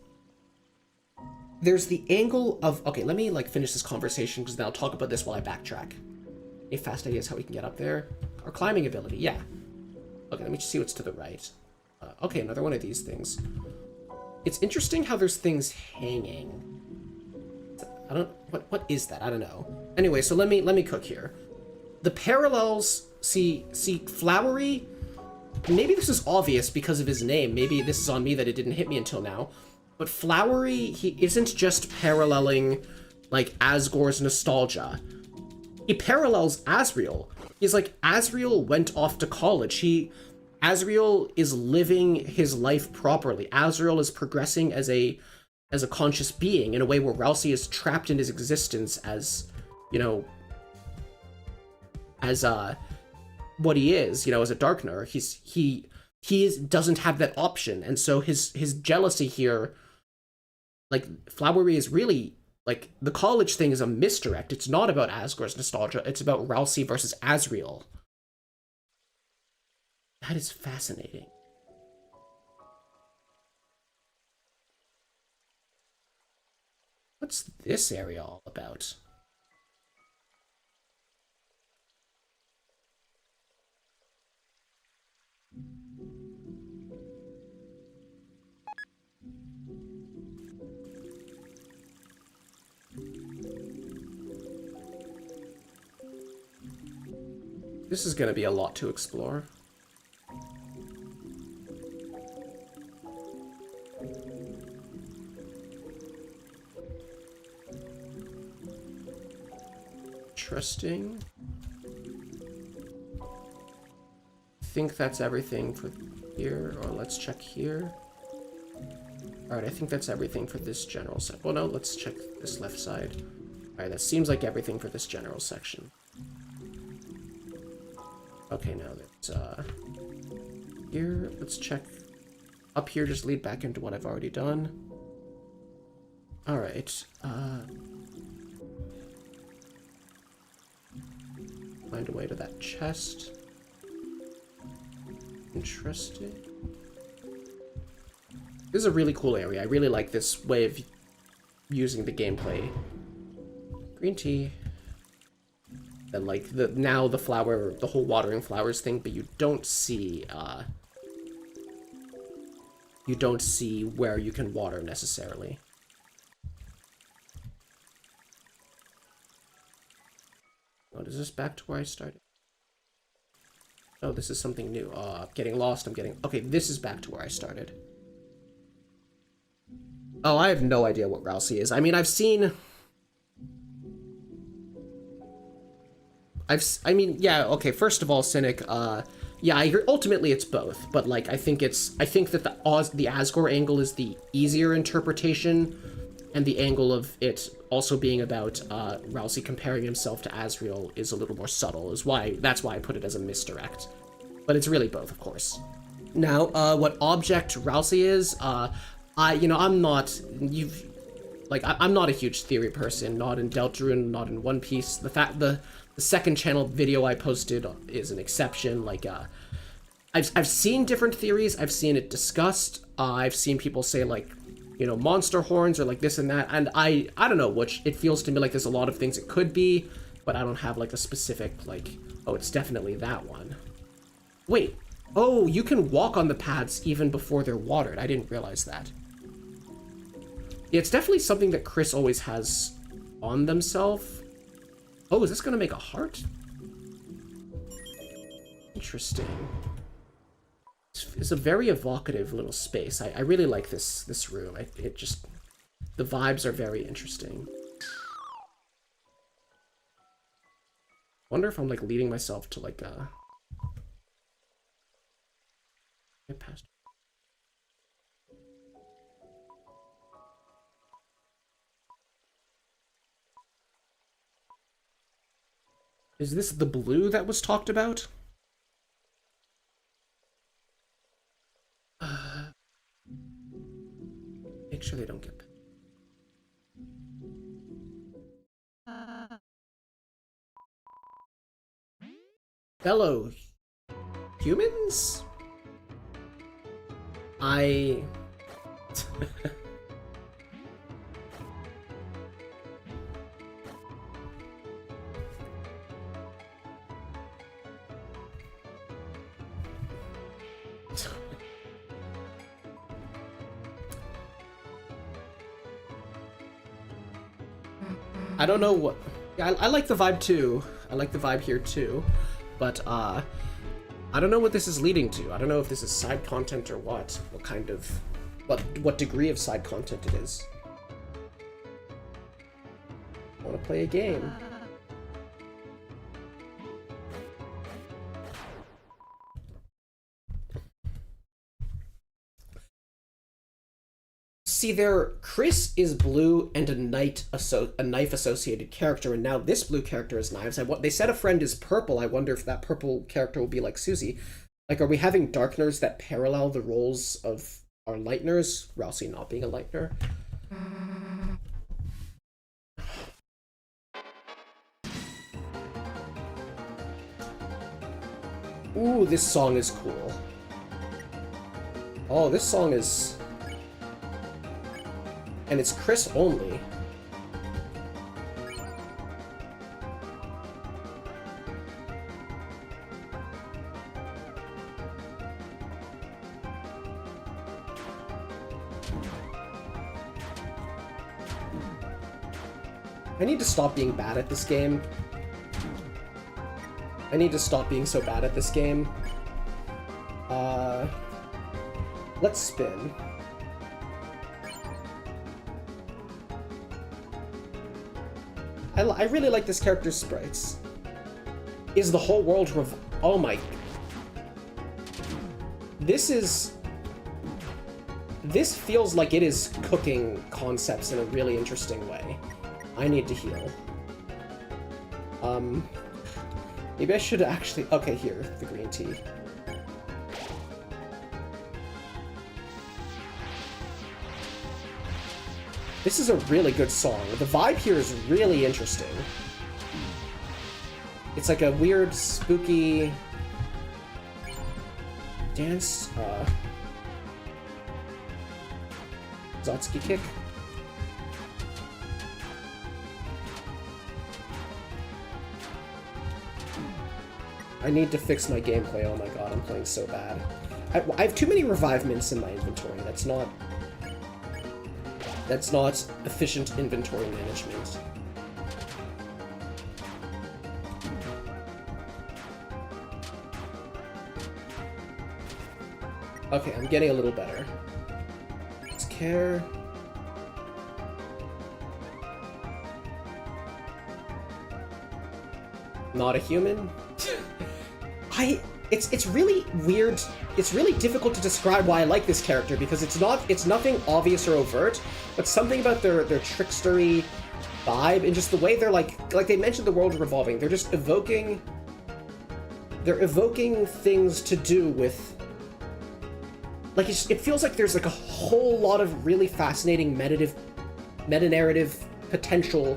Okay, let me, like, finish this conversation, because then I'll talk about this while I backtrack. Any fast ideas how we can get up there? Our climbing ability, yeah. Okay, let me just see what's to the right. Okay, another one of these things. It's interesting how there's things hanging. What is that? I don't know. Anyway, so let me cook here. The parallels, see Flowery... Maybe this is obvious because of his name. Maybe this is on me that it didn't hit me until now. But Flowery, he isn't just paralleling, like, Asgore's nostalgia. He parallels Asriel. He's like, Asriel went off to college. Asriel is living his life properly. Asriel is progressing as a conscious being in a way where Rousey is trapped in his existence as, you know, as, what he is, you know, as a Darkner. He doesn't have that option, and so his jealousy here, like, Flowery is really, like, the college thing is a misdirect. It's not about Asgore's nostalgia, it's about Rousey versus Asriel. That is fascinating. What's this area all about? This is going to be a lot to explore. Interesting. I think that's everything for here, or let's check here. Alright, I think that's everything for this general section. Well, no, let's check this left side. Alright, that seems like everything for this general section. Okay, now that's, here, let's check. Up here, just lead back into what I've already done. Alright, find a way to that chest. Interesting. This is a really cool area. I really like this way of using the gameplay. Green tea. And like now the flower, the whole watering flowers thing, but you don't see where you can water necessarily. What is this, back to where I started? Oh, this is something new. I'm getting lost. Okay, this is back to where I started. Oh, I have no idea what Rousey is. I mean, yeah, okay, first of all, Cynic, yeah, I agree, ultimately it's both, but, like, I think that the Asgore angle is the easier interpretation, and the angle of it also being about, Rousey comparing himself to Asriel is a little more subtle, that's why I put it as a misdirect. But it's really both, of course. Now, what object Rousey is, I'm not a huge theory person, not in Deltarune, not in One Piece. The second channel video I posted is an exception, like, I've seen different theories. I've seen it discussed. I've seen people say like, you know, monster horns or like this and that. And I don't know which. It feels to me like there's a lot of things it could be, but I don't have like a specific like, oh, it's definitely that one. Wait. Oh, you can walk on the paths even before they're watered. I didn't realize that. Yeah, it's definitely something that Chris always has on themselves. Oh, is this gonna make a heart? Interesting. It's a very evocative little space. I really like this room. It just, the vibes are very interesting. Wonder if I'm like leading myself to like a past. Is this the blue that was talked about? Make sure they don't get that. Fellow humans? I don't know what. Yeah, I like the vibe too. I like the vibe here too, but I don't know what this is leading to. I don't know if this is side content or what. What kind of, what degree of side content it is. I want to play a game. See, there, Chris is blue and a knife-associated character, and now this blue character is knives. They said a friend is purple. I wonder if that purple character will be like Susie. Like, are we having darkeners that parallel the roles of our lighteners, Rousey not being a lightener? Ooh, this song is cool. Oh, this song is... And it's Chris only. I need to stop being bad at this game. I need to stop being so bad at this game. Let's spin. I really like this character's sprites. Is the whole world oh my... This feels like it is cooking concepts in a really interesting way. I need to heal. Maybe I should actually... Okay, here, the green tea. This is a really good song. The vibe here is really interesting. It's like a weird, spooky dance. Zotsky kick. I need to fix my gameplay. Oh my god, I'm playing so bad. I have too many revivements in my inventory. That's not efficient inventory management. Okay, I'm getting a little better. Let's care. Not a human? It's really weird. It's really difficult to describe why I like this character because it's nothing obvious or overt, but something about their trickstery vibe and just the way they're like they mentioned the world revolving. They're just evoking things to do with like it feels like there's like a whole lot of really fascinating meta-narrative potential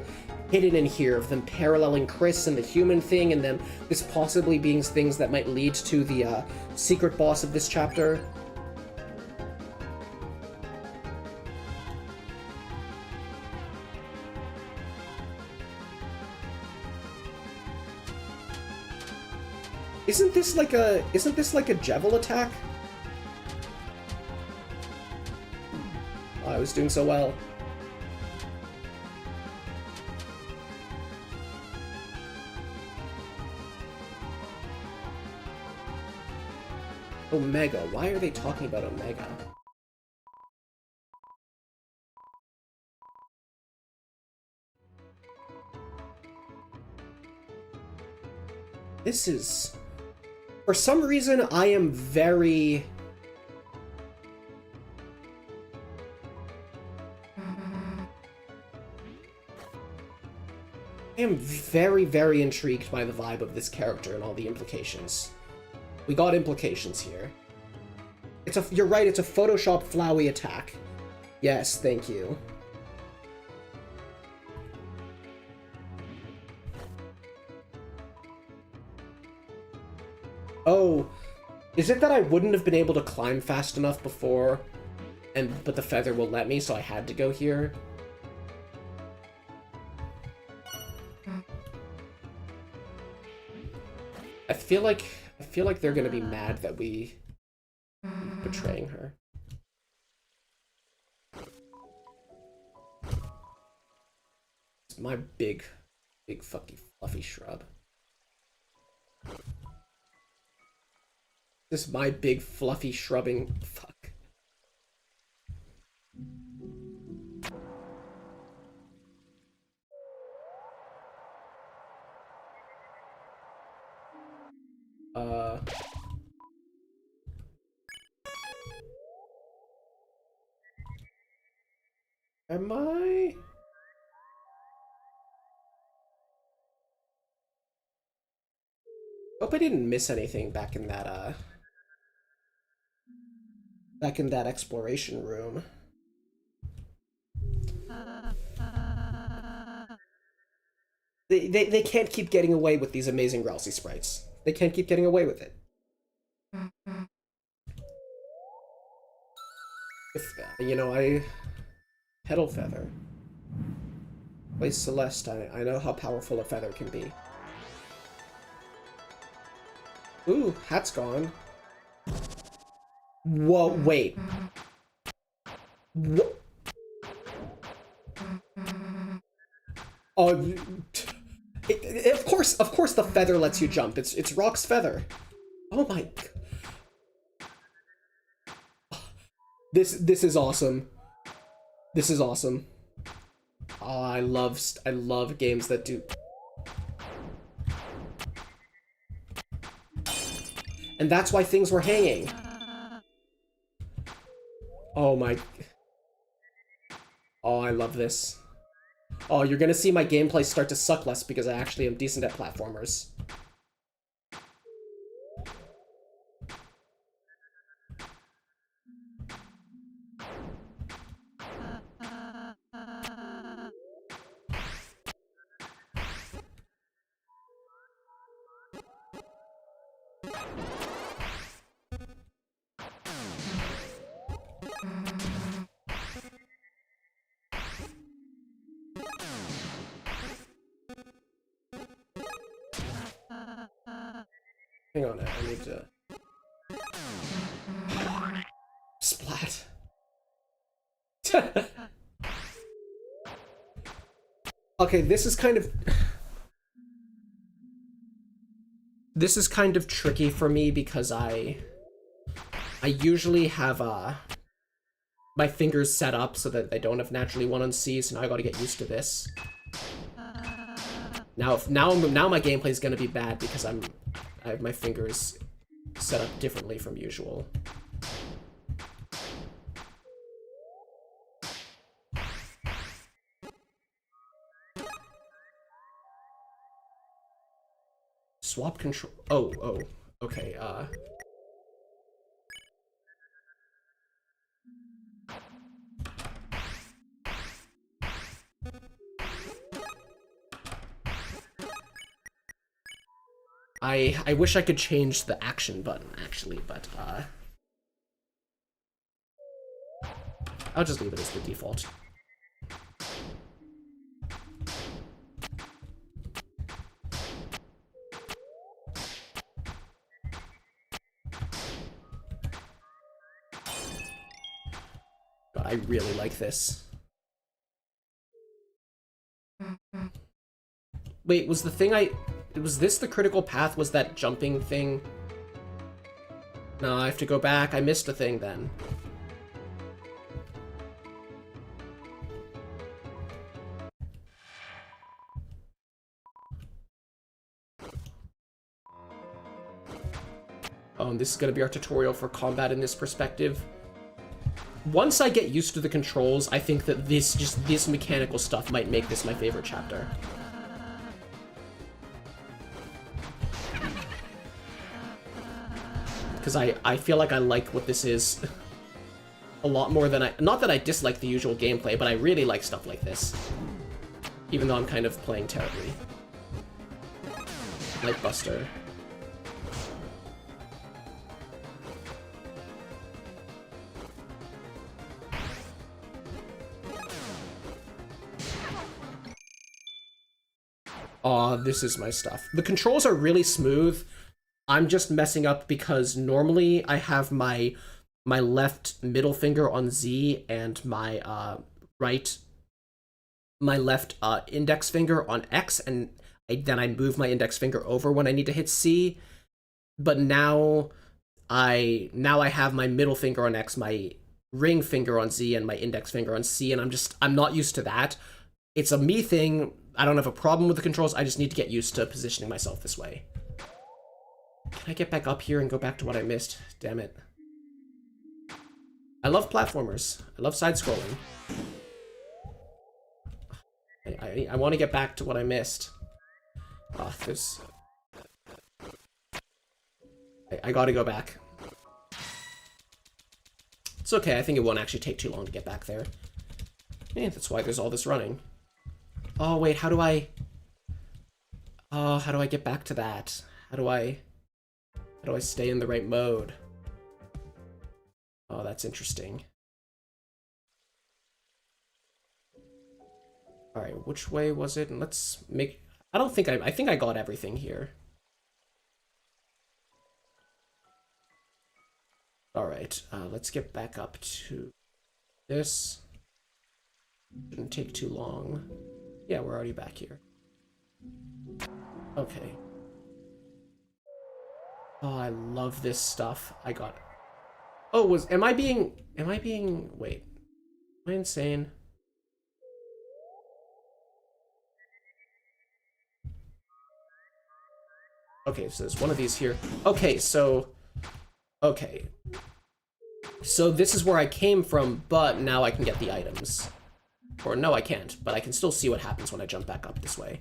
hidden in here of them paralleling Chris and the human thing, and then this possibly being things that might lead to the secret boss of this chapter. Isn't this like a Jevil attack? Oh, I was doing so well. Omega. Why are they talking about Omega? This is... For some reason, I am very... very intrigued by the vibe of this character and all the implications. We got implications here. You're right, it's a Photoshop Flowey attack. Yes, thank you. Oh, is it that I wouldn't have been able to climb fast enough before, but the feather will let me, so I had to go here? I feel like they're gonna be mad that we betraying her. It's my big fucking fluffy shrub. This is my big fluffy shrubbing. Fuck. Am I? Hope I didn't miss anything back in that exploration room. They can't keep getting away with these amazing Ralsei sprites. They can't keep getting away with it. If, you know, Petal Feather. Place Celeste, I know how powerful a feather can be. Ooh, hat's gone. Whoa, wait. What? Oh, of course the feather lets you jump. It's Rock's feather. Oh my. This is awesome. This is awesome. Oh, I love games that do. And that's why things were hanging. Oh my. Oh, I love this. Oh, you're gonna see my gameplay start to suck less because I actually am decent at platformers. Hang on, I need to... Splat. Okay, this is kind of... This is kind of tricky for me because I usually have my fingers set up so that they don't have naturally 1 on C, so now I gotta get used to this. Now my gameplay is gonna be bad because I have my fingers set up differently from usual. Swap control. Oh, okay. I wish I could change the action button, actually, but, I'll just leave it as the default. God, I really like this. Wait, was the thing was this the critical path? Was that jumping thing? No, I have to go back. I missed a thing then. Oh, and this is going to be our tutorial for combat in this perspective. Once I get used to the controls, I think that this mechanical stuff might make this my favorite chapter. Because I feel like I like what this is a lot more than not that I dislike the usual gameplay, but I really like stuff like this. Even though I'm kind of playing terribly. Like Buster. Aw, this is my stuff. The controls are really smooth. I'm just messing up because normally I have my left middle finger on Z and my left index finger on X, and then I move my index finger over when I need to hit C. But now I have my middle finger on X, my ring finger on Z, and my index finger on C, and I'm not used to that. It's a me thing. I don't have a problem with the controls. I just need to get used to positioning myself this way. Can I get back up here and go back to what I missed? Damn it. I love platformers. I love side-scrolling. I want to get back to what I missed. There's... I gotta go back. It's okay, I think it won't actually take too long to get back there. Yeah, that's why there's all this running. Oh, wait, how do I get back to that? How do I stay in the right mode? Oh, that's interesting. Alright, which way was it? And let's make... I think I got everything here. Alright, let's get back up to this. Shouldn't take too long. Yeah, we're already back here. Okay. Oh, I love this stuff. I got... Oh, am I being... Wait. Am I insane? Okay, so there's one of these here. Okay, so... Okay. So this is where I came from, but now I can get the items. Or no, I can't, but I can still see what happens when I jump back up this way.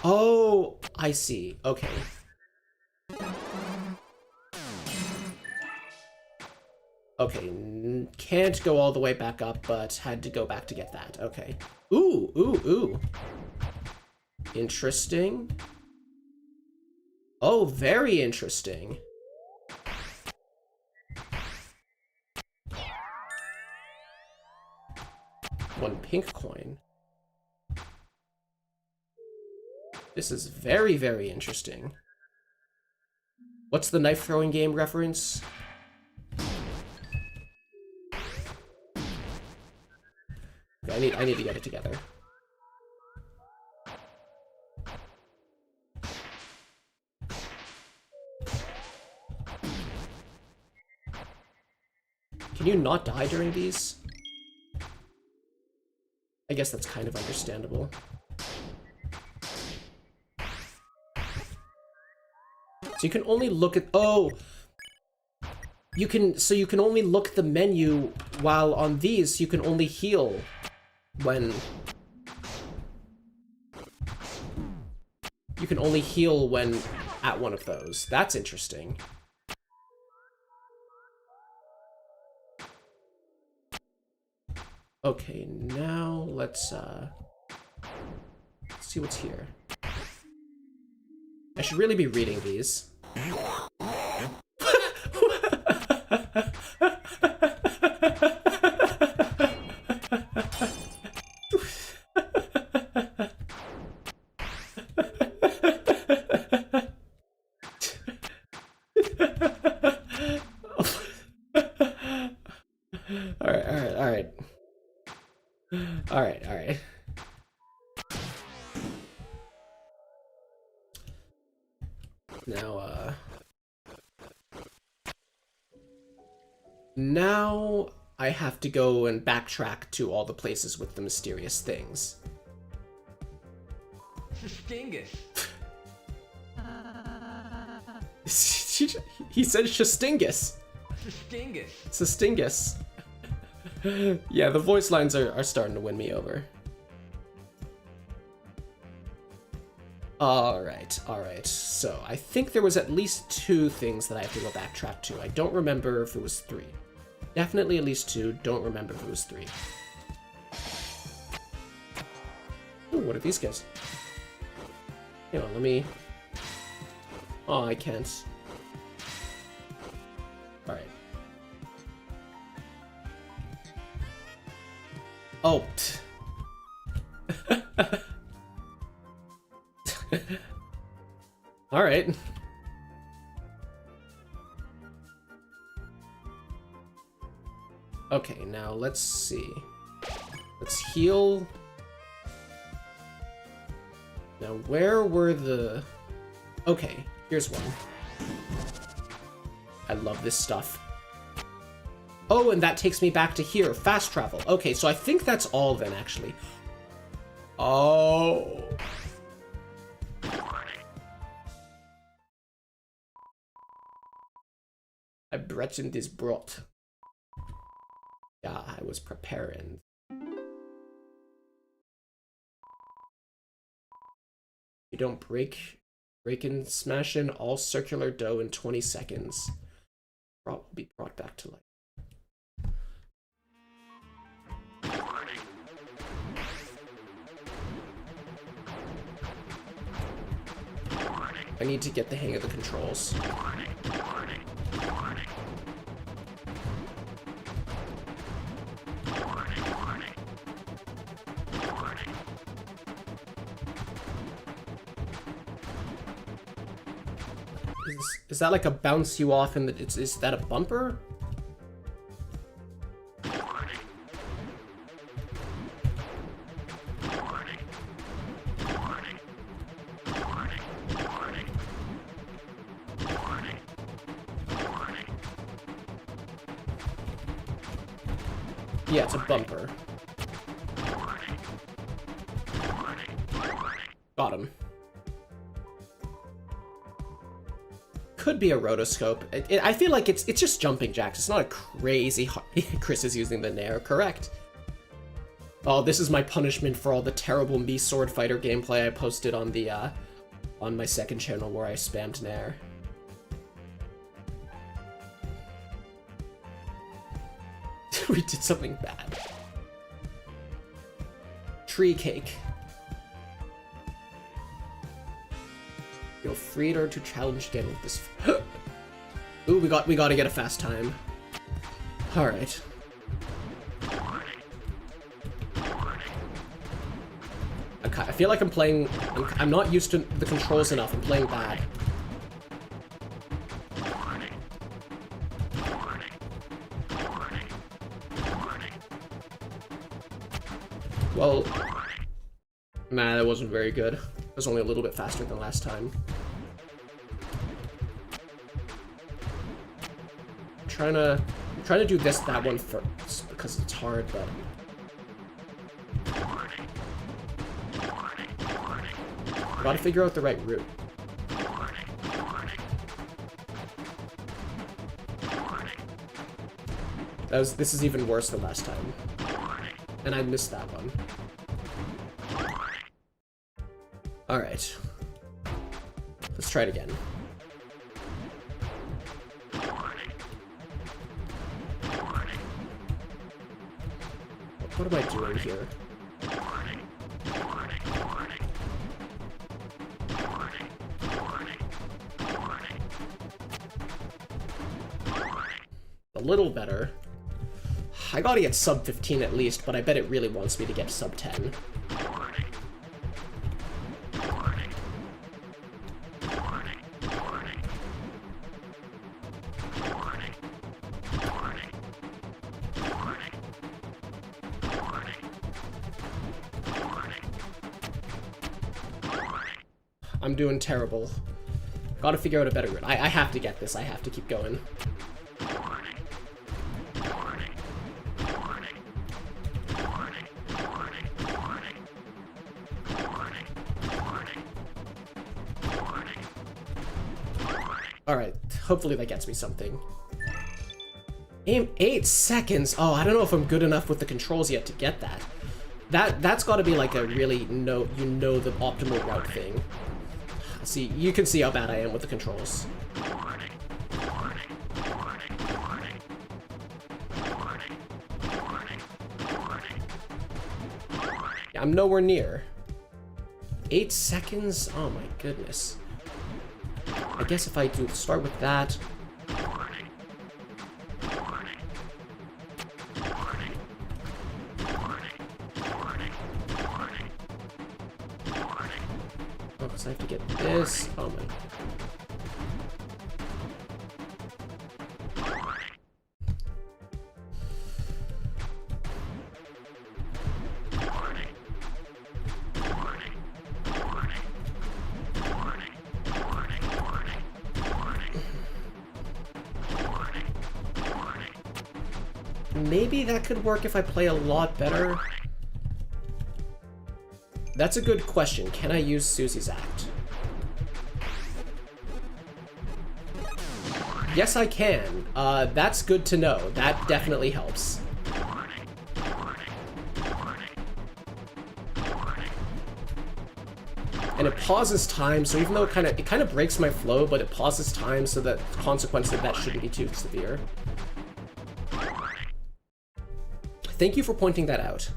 Oh, I see. Okay. Okay, can't go all the way back up, but had to go back to get that. Okay. Ooh, ooh, ooh. Interesting. Oh, very interesting. One pink coin. This is very, very interesting. What's the knife throwing game reference? Okay, I need to get it together. Can you not die during these? I guess that's kind of understandable. So you can only look at... Oh! You can only look at the menu, while on these you can only heal when... You can only heal when at one of those. That's interesting. Okay, now let's see what's here. should really be reading these. Alright. Now I have to go and backtrack to all the places with the mysterious things. Stingus. He said Shastingus. Sastingus. Yeah, the voice lines are starting to win me over. Alright. So, I think there was at least 2 things that I have to go backtrack to. I don't remember if it was 3. Definitely at least 2. Don't remember if it was 3. Ooh, what are these guys? Hang on, let me... Oh, I can't. Alright. Oh. Alright. Okay, now let's see. Let's heal. Now, where were the... Okay, here's one. I love this stuff. Oh, and that takes me back to here. Fast travel. Okay, so I think that's all then, actually. Oh. I bretchen this brought. Yeah, I was preparing. You don't break and smash in all circular dough in 20 seconds. Will be brought back to life. I need to get the hang of the controls. Is that like a bounce you off and is that a bumper? Yeah, it's a bumper. Got him. Could be a rotoscope. I feel like it's just jumping jacks. It's not a crazy hard... Chris is using the Nair, correct. Oh, this is my punishment for all the terrible Mii Sword Fighter gameplay I posted on the on my second channel where I spammed Nair. We did something bad. Tree cake. Feel freer to challenge again with this. Ooh, we gotta get a fast time. All right. Okay, I feel like I'm playing. I'm not used to the controls enough. I'm playing bad. Well, nah, that wasn't very good. It was only a little bit faster than last time. I'm trying to do that one first because it's hard, but gotta figure out the right route. This is even worse than last time. And I missed that one. Alright. Let's try it again. What am I doing here? little better. I gotta get sub 15 at least, but I bet it really wants me to get sub 10. I'm doing terrible. Gotta figure out a better route. I have to get this. I have to keep going. Alright, hopefully that gets me something. Aim 8 seconds? Oh, I don't know if I'm good enough with the controls yet to get that. That's gotta be like a really the optimal route thing. See, you can see how bad I am with the controls. Yeah, I'm nowhere near. 8 seconds? Oh my goodness. I guess if I do start with that. Oh, because I have to get this. Oh my. Maybe that could work if I play a lot better. That's a good question. Can I use Susie's Act? Yes, I can. That's good to know. That definitely helps. And it pauses time, so even though it kind of breaks my flow, but it pauses time so that the consequence of that shouldn't be too severe. Thank you for pointing that out.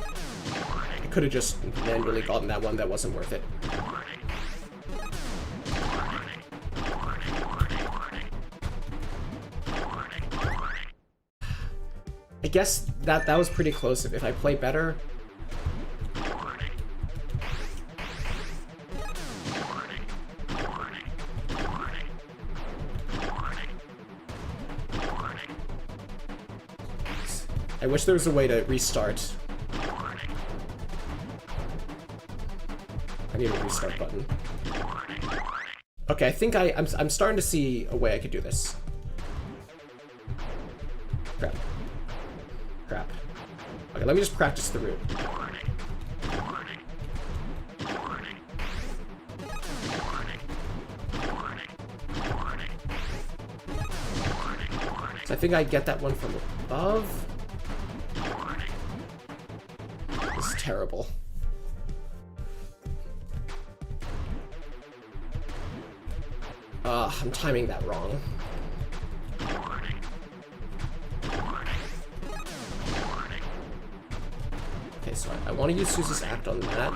I could have just manually gotten that one. That wasn't worth it. I guess that was pretty close. If I play better. I wish there was a way to restart. I need a restart button. Okay, I think I'm starting to see a way I could do this. Crap. Crap. Okay, let me just practice the route. So I think I get that one from above. This is terrible. I'm timing that wrong. Okay, so I want to use Susie's Act on that.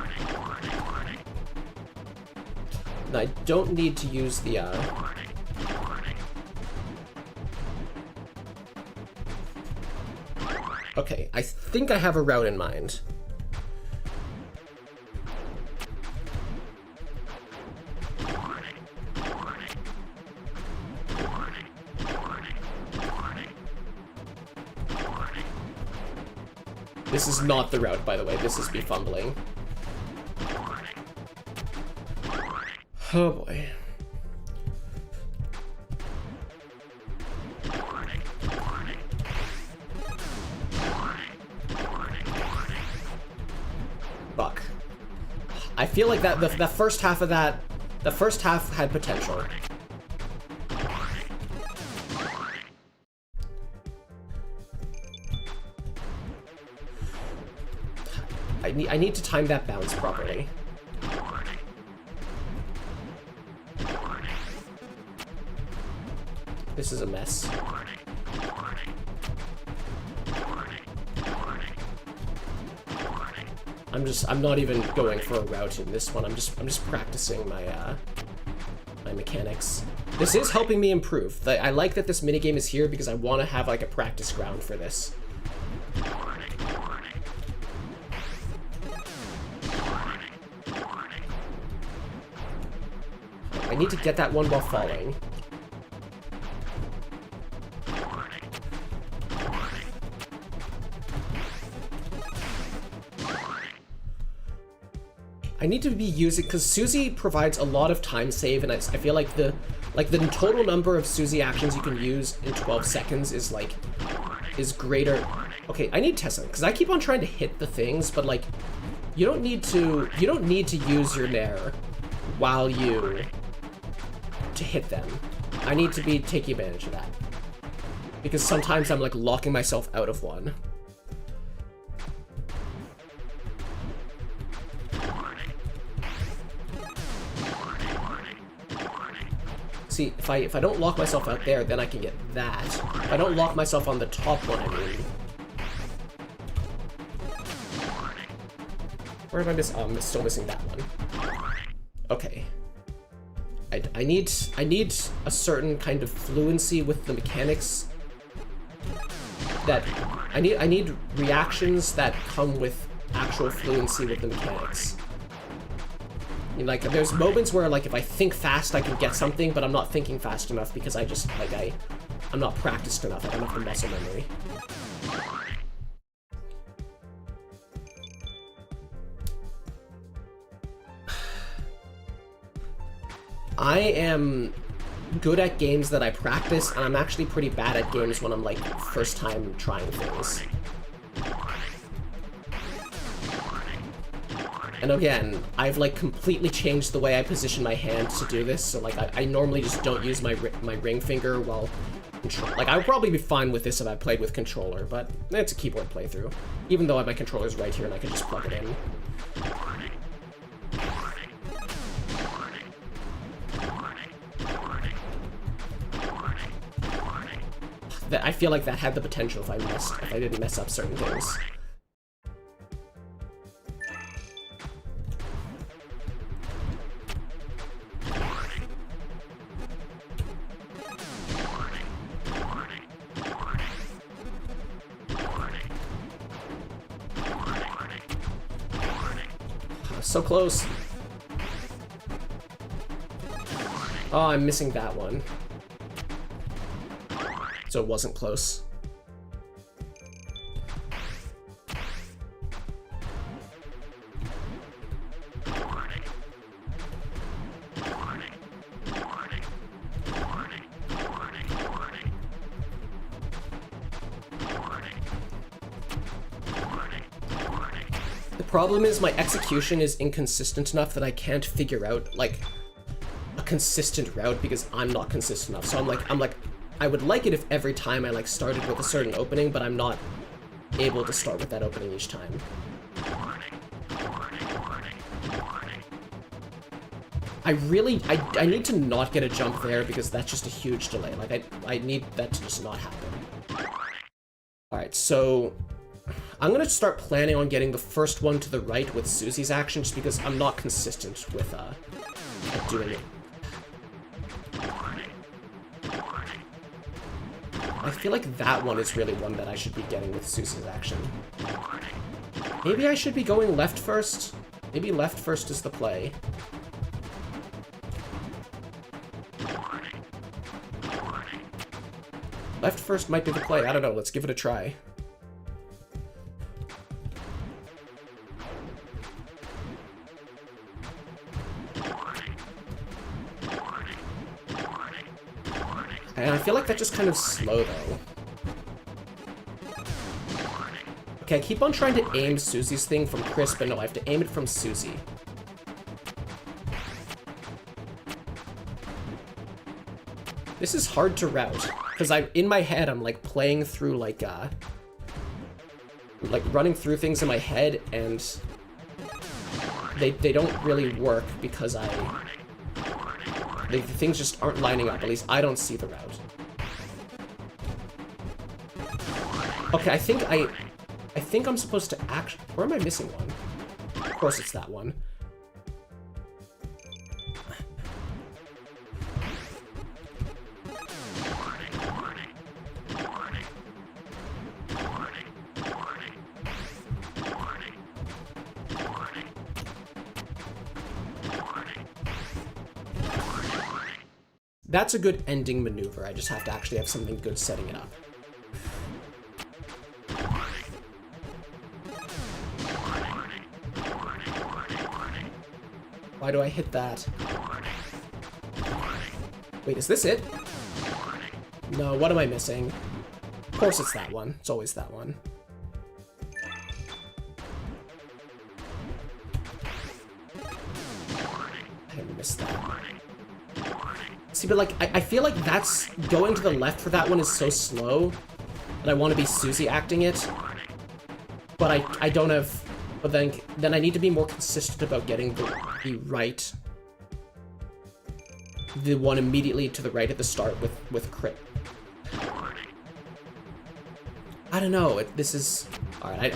And I don't need to use the, Okay, I think I have a route in mind. This is not the route, by the way. This is me fumbling. Oh boy. Fuck. I feel like that the first half of that, the first half had potential. I need to time that bounce properly. This is a mess. I'm not even going for a route in this one. I'm just practicing my my mechanics. This is helping me improve. I like that this minigame is here because I want to have like a practice ground for this. I need to get that one while falling. I need to be using, because Susie provides a lot of time save, and I feel like the total number of Susie actions you can use in 12 seconds is greater. Okay, I need to test something, because I keep on trying to hit the things, but like, you don't need to use your nair while to hit them. I need to be taking advantage of that. Because sometimes I'm like locking myself out of one. See, if I don't lock myself out there, then I can get that. If I don't lock myself on the top one, I mean. Where am I missing? Oh, I'm still missing that one. Okay. I need a certain kind of fluency with the mechanics. That I need reactions that come with actual fluency with the mechanics. I mean, like, there's moments where, like, if I think fast, I can get something, but I'm not thinking fast enough because I just, like, I'm not practiced enough. I don't have the muscle memory. I am good at games that I practice, and I'm actually pretty bad at games when I'm, like, first time trying things. And again, I've like completely changed the way I position my hand to do this, so like I normally just don't use my ring finger while like I would probably be fine with this if I played with controller, but it's a keyboard playthrough. Even though my controller's right here and I can just plug it in. I feel like that had the potential if I didn't mess up certain things. So close. Oh, I'm missing that one. So it wasn't close. The problem is my execution is inconsistent enough that I can't figure out like a consistent route because I'm not consistent enough. So I'm like I would like it if every time I like started with a certain opening, but I'm not able to start with that opening each time. I need to not get a jump there because that's just a huge delay. Like I need that to just not happen. Alright, so I'm gonna start planning on getting the first one to the right with Susie's action just because I'm not consistent with doing it. I feel like that one is really one that I should be getting with Susie's action. Maybe I should be going left first? Maybe left first is the play. Left first might be the play. I don't know. Let's give it a try. And I feel like that's just kind of slow, though. Okay, I keep on trying to aim Susie's thing from Chris, but no, I have to aim it from Susie. This is hard to route, because in my head, I'm, like, playing through, like, running through things in my head, and they don't really work because the things just aren't lining up. At least I don't see the route. Okay, I think I'm supposed to actually... Or am I missing one? course it's that one. That's a good ending maneuver. I just have to actually have something good setting it up. Why do I hit that? Wait, is this it? No, what am I missing? Of course it's that one. It's always that one. I missed that. See, but like, I feel like that's going to the left for that one is so slow that I want to be Susie acting it. But I don't have, but then I need to be more consistent about getting the right, the one immediately to the right at the start with crit. I don't know, this is, alright,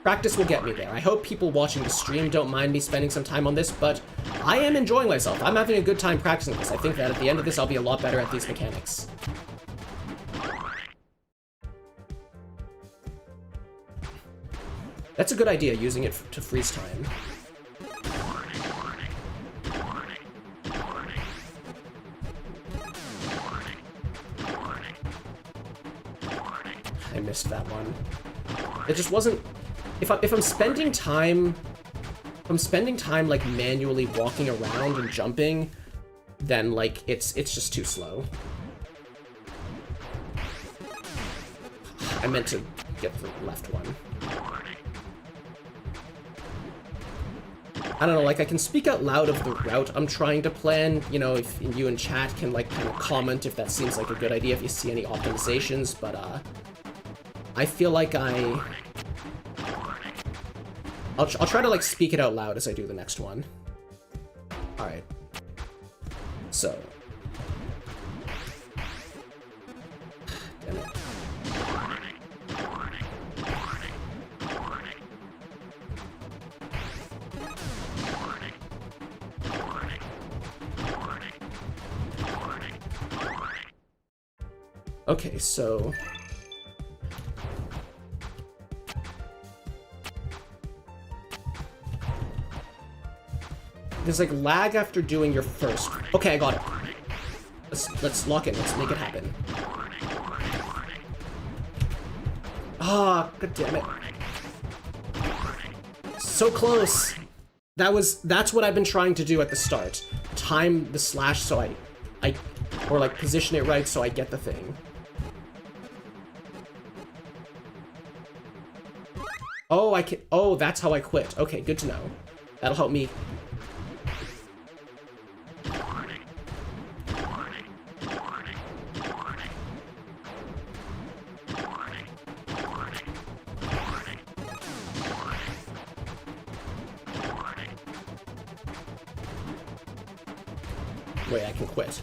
practice will get me there. I hope people watching the stream don't mind me spending some time on this, but I am enjoying myself. I'm having a good time practicing this. I think that at the end of this, I'll be a lot better at these mechanics. That's a good idea, using it to freeze time. I missed that one. It just wasn't... If I'm spending time... If I'm spending time, like, manually walking around and jumping, then, like, it's just too slow. I meant to get the left one. I don't know, like, I can speak out loud of the route I'm trying to plan, you know, if you in chat can, like, kind of comment if that seems like a good idea, if you see any optimizations, but, I feel like I'll try to, like, speak it out loud as I do the next one. Alright. So. Damn it. Okay, so... There's like lag after doing your first. Okay, I got it. Let's lock in. Let's make it happen. Ah, god damn it. So close. That's what I've been trying to do at the start. Time the slash so or like position it right so I get the thing. Oh, I can. Oh, that's how I quit. Okay, good to know. That'll help me. Wait, I can quit.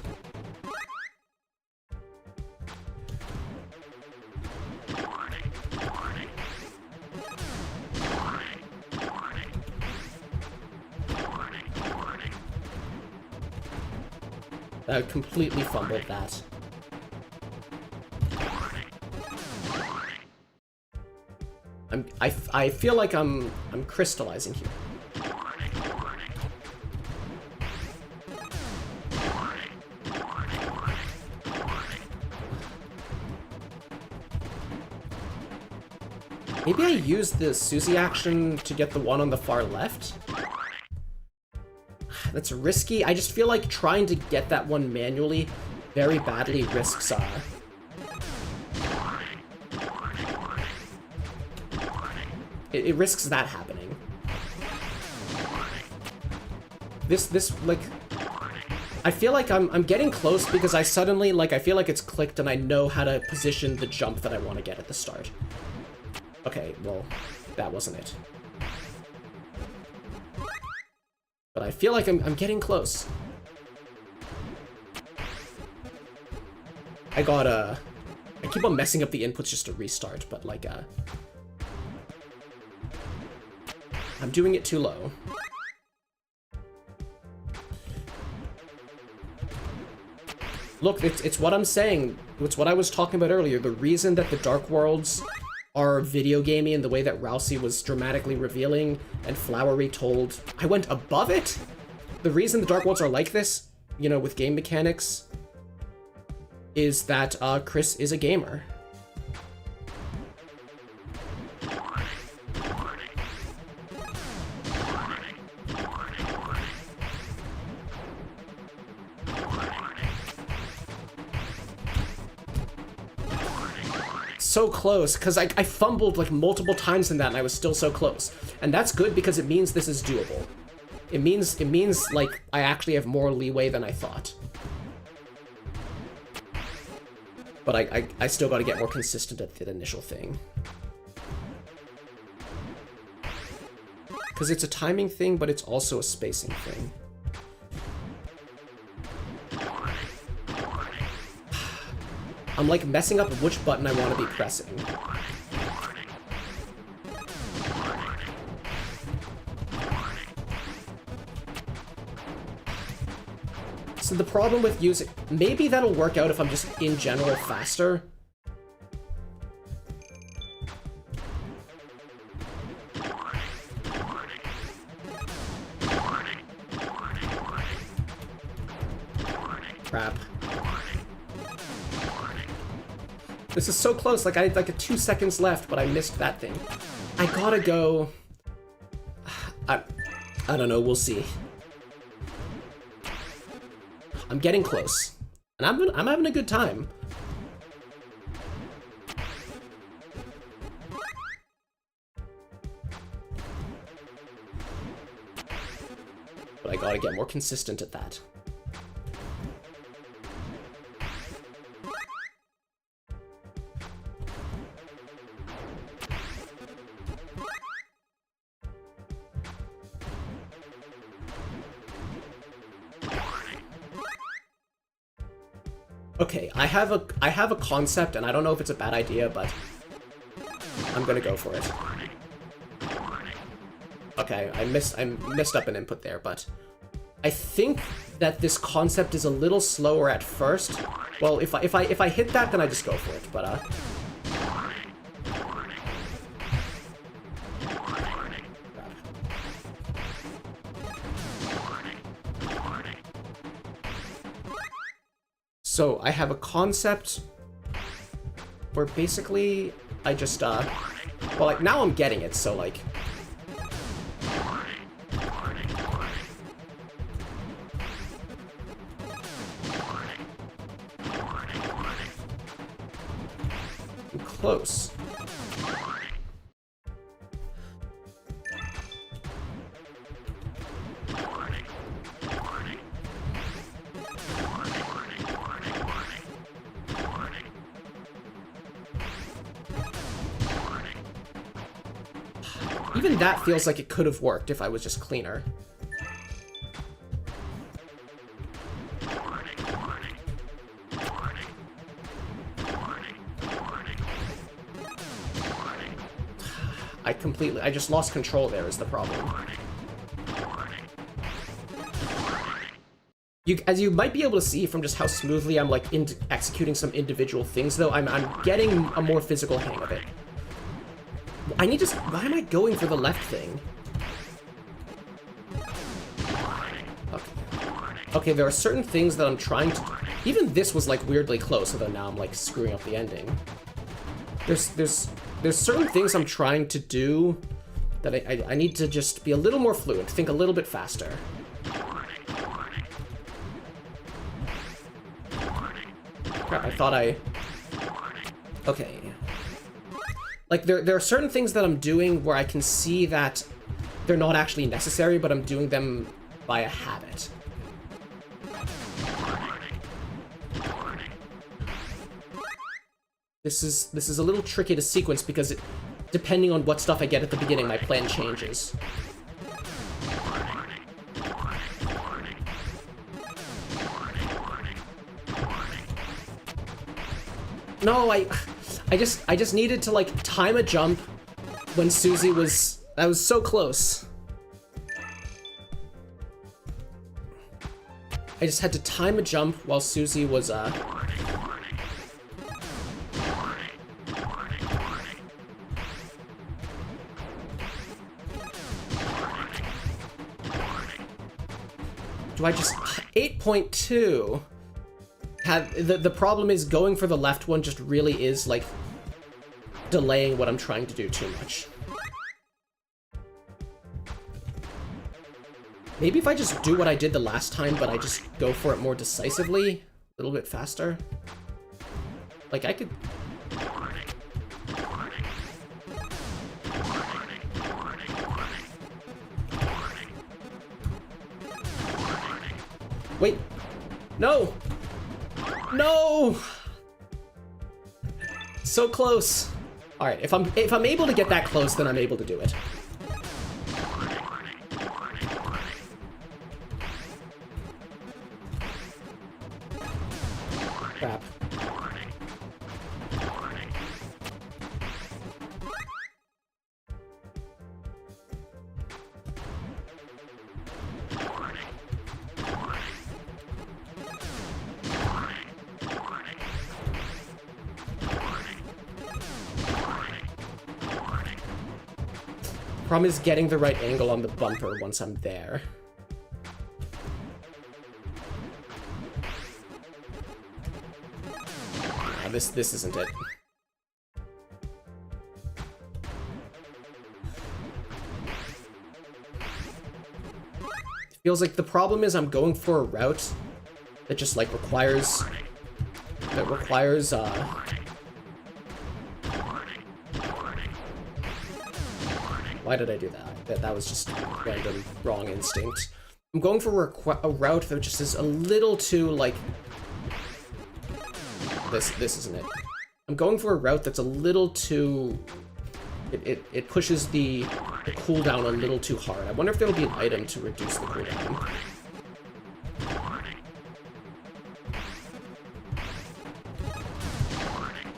I completely fumbled that. I feel like I'm crystallizing here. Maybe I use the Susie action to get the one on the far left? That's risky. I just feel like trying to get that one manually very badly risks, it risks that happening. This, like... I feel like I'm getting close because I suddenly, like, I feel like it's clicked and I know how to position the jump that I want to get at the start. Okay, well, that wasn't it. But I feel like I'm getting close. I keep on messing up the inputs just to restart, but like, I'm doing it too low. Look, it's what I'm saying. It's what I was talking about earlier. The reason that the Dark Worlds are video gamey in the way that Rousey was dramatically revealing and Flowery told... I went above it? The reason the Dark Worlds are like this, you know, with game mechanics, is that Chris is a gamer. So close, because I fumbled like multiple times in that and I was still so close. And that's good because it means this is doable. It means like I actually have more leeway than I thought. But I still gotta get more consistent at the initial thing. Because it's a timing thing, but it's also a spacing thing. I'm like messing up which button I want to be pressing. So the problem with using... Maybe that'll work out if I'm just, in general, faster. Crap. This is so close, like I had like 2 seconds left, but I missed that thing. I gotta go... I don't know, we'll see. I'm getting close. And I'm having a good time. But I gotta get more consistent at that. Okay, I have a concept, and I don't know if it's a bad idea, but I'm gonna go for it. Okay, I messed up an input there, but I think that this concept is a little slower at first. Well, if I hit that, then I just go for it. But so I have a concept where basically I just, well, like, now I'm getting it, so, like... I'm close. Even that feels like it could have worked if I was just cleaner. I just lost control there is the problem. As you might be able to see from just how smoothly I'm like executing some individual things though, I'm getting a more physical hang of it. I need to... Why am I going for the left thing? Okay. Okay, there are certain things that I'm trying to... Even this was, like, weirdly close, although now I'm, like, screwing up the ending. There's certain things I'm trying to do that I need to just be a little more fluid, think a little bit faster. Crap, I thought I... Okay. Like, there are certain things that I'm doing where I can see that they're not actually necessary, but I'm doing them by a habit. This is a little tricky to sequence because depending on what stuff I get at the beginning, my plan changes. No, I just needed to, like, time a jump when Susie was... That was so close. I just had to time a jump while Susie was, Do I just... 8.2? The problem is going for the left one just really is, like, delaying what I'm trying to do too much. Maybe if I just do what I did the last time, but I just go for it more decisively, a little bit faster. Like, I could... Wait! No! No! So close! Alright, if I'm able to get that close, then I'm able to do it. Crap. Problem is getting the right angle on the bumper once I'm there. Nah, this isn't it. It feels like the problem is I'm going for a route that just like requires why did I do that? That was just random wrong instinct. I'm going for a route that just is a little too, like... This isn't it. I'm going for a route that's a little too... It pushes the cooldown a little too hard. I wonder if there'll be an item to reduce the cooldown.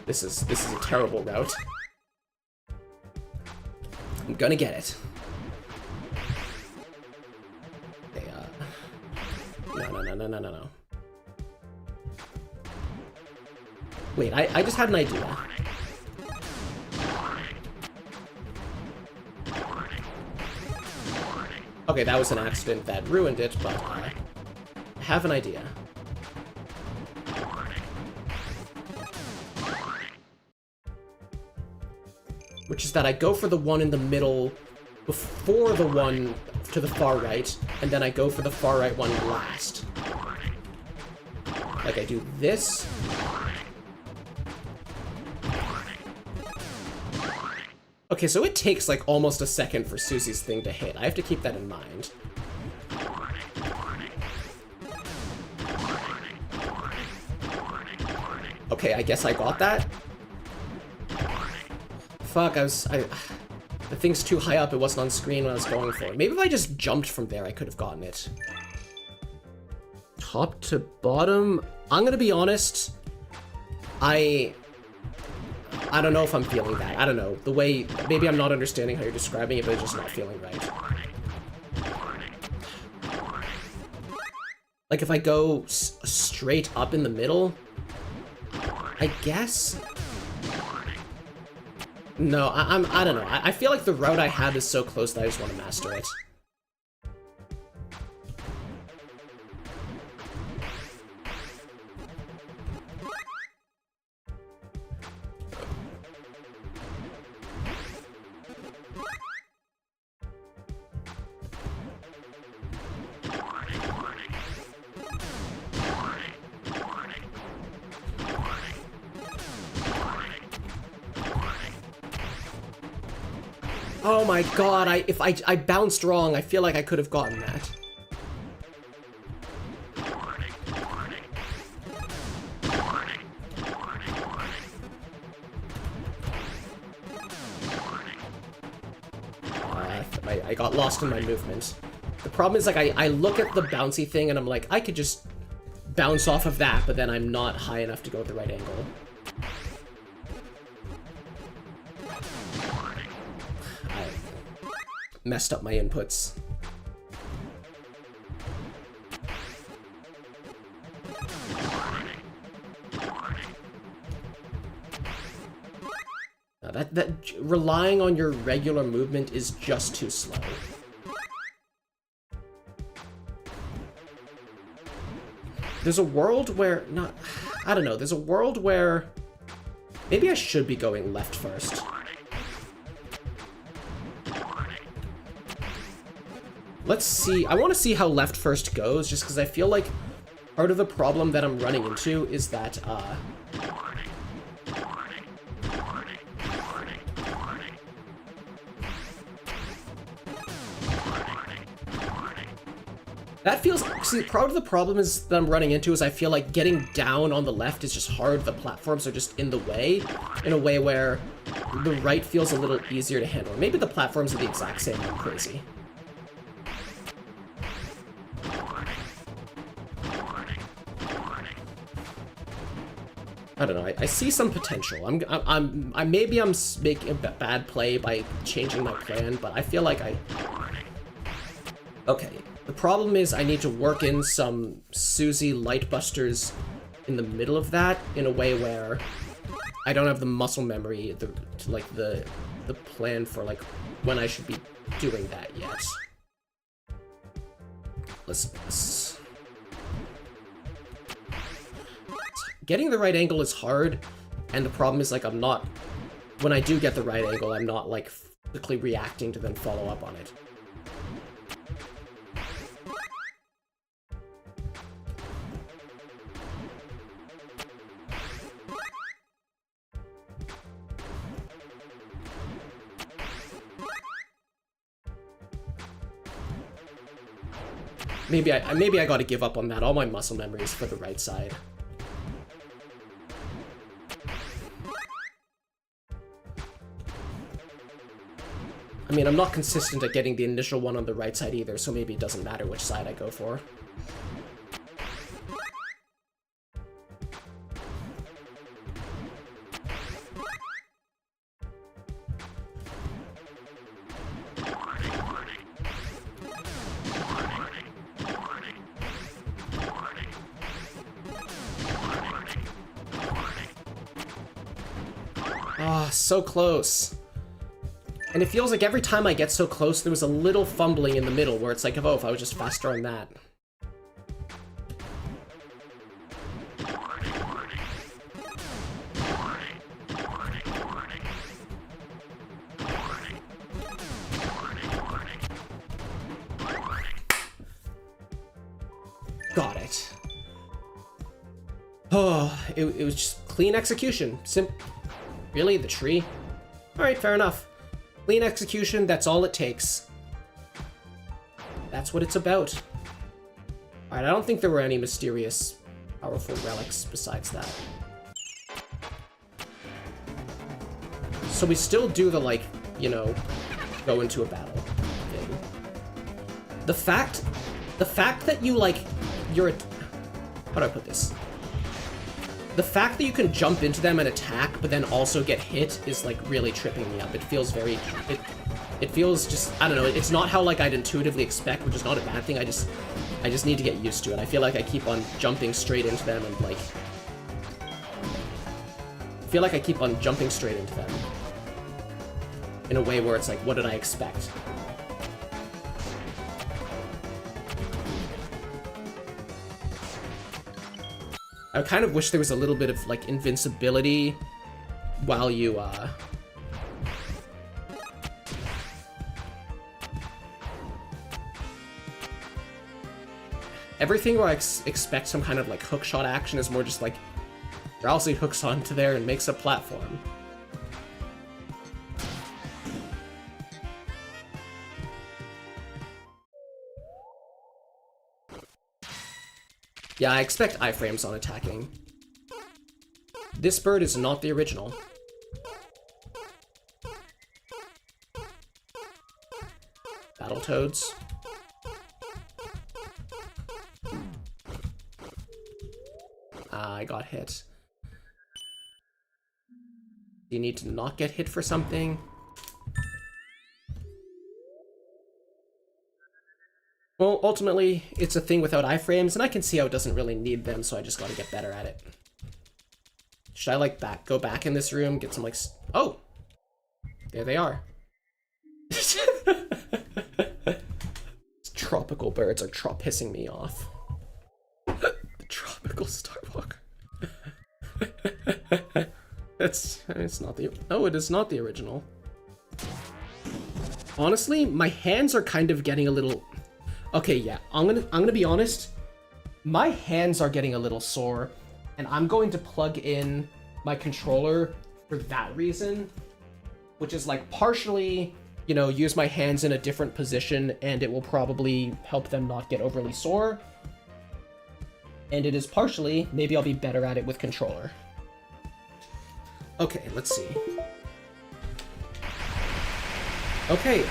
This is a terrible route. I'm gonna get it. Okay, no. Wait, I just had an idea. Okay, that was an accident that ruined it, but I have an idea. Which is that I go for the one in the middle before the one to the far right, and then I go for the far right one last. Like I do this. Okay, so it takes like almost a second for Susie's thing to hit. I have to keep that in mind. Okay, I guess I got that. Fuck, the thing's too high up, it wasn't on screen when I was going for it. Maybe if I just jumped from there, I could have gotten it. Top to bottom? I'm gonna be honest, I don't know if I'm feeling that. I don't know. The way, maybe I'm not understanding how you're describing it, but it's just not feeling right. Like if I go straight up in the middle, I guess? No, I don't know. I feel like the route I have is so close that I just want to master it. Oh my god, if I bounced wrong, I feel like I could have gotten that. I got lost in my movement. The problem is, like, I look at the bouncy thing and I'm like, I could just bounce off of that, but then I'm not high enough to go at the right angle. Messed up my inputs. that relying on your regular movement is just too slow. There's a world where, I don't know, there's a world where maybe I should be going left first. Let's see, I want to see how left first goes, just because I feel like part of the problem that I'm running into is that, see, part of the problem is that I'm running into is I feel like getting down on the left is just hard. The platforms are just in the way, in a way where the right feels a little easier to handle. Maybe the platforms are the exact same, I'm crazy. I don't know, I see some potential. Maybe I'm making a bad play by changing my plan, but I feel like okay. The problem is I need to work in some Susie Lightbusters in the middle of that in a way where I don't have the muscle memory, the plan for like when I should be doing that yet. Let's getting the right angle is hard, and the problem is like when I do get the right angle, I'm not like quickly reacting to then follow up on it. Maybe I gotta give up on that. All my muscle memory is for the right side. I mean, I'm not consistent at getting the initial one on the right side either, so maybe it doesn't matter which side I go for. Ah, so close. And it feels like every time I get so close, there was a little fumbling in the middle where it's like, oh, if I was just faster on that. Got it. Oh, it was just clean execution. Really? The tree? Alright, fair enough. Clean execution, that's all it takes. That's what it's about. Alright, I don't think there were any mysterious, powerful relics besides that. So we still do the, like, you know, go into a battle thing. The fact that you, like, how do I put this? The fact that you can jump into them and attack, but then also get hit is, like, really tripping me up. It feels very... It feels just... I don't know. It's not how, like, I'd intuitively expect, which is not a bad thing. I just need to get used to it. I feel like I keep on jumping straight into them and, like... I feel like I keep on jumping straight into them. In a way where it's like, what did I expect? I kind of wish there was a little bit of, like, invincibility while you, Everything where I expect some kind of, like, hookshot action is more just, like, Ralsei hooks onto there and makes a platform. Yeah, I expect iframes on attacking. This bird is not the original. Battletoads. I got hit. Do you need to not get hit for something? Well, ultimately, it's a thing without iframes, and I can see how it doesn't really need them, so I just gotta get better at it. Should I, like, go back in this room, get some, like... Oh! There they are. Tropical birds are pissing me off. The tropical Starbuck. It's not the... Oh, it is not the original. Honestly, my hands are kind of getting a little... Okay, yeah, I'm gonna be honest. My hands are getting a little sore, and I'm going to plug in my controller for that reason, which is like partially, you know, use my hands in a different position, and it will probably help them not get overly sore. And it is partially, maybe I'll be better at it with controller. Okay, let's see. Okay,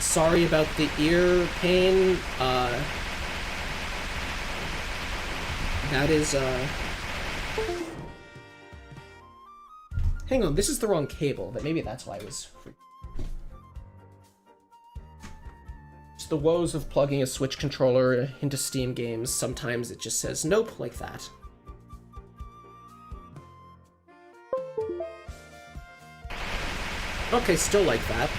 sorry about the ear pain. That is, hang on, this is the wrong cable. Maybe that's why I was... It's the woes of plugging a Switch controller into Steam games. Sometimes it just says nope like that. Okay, still like that.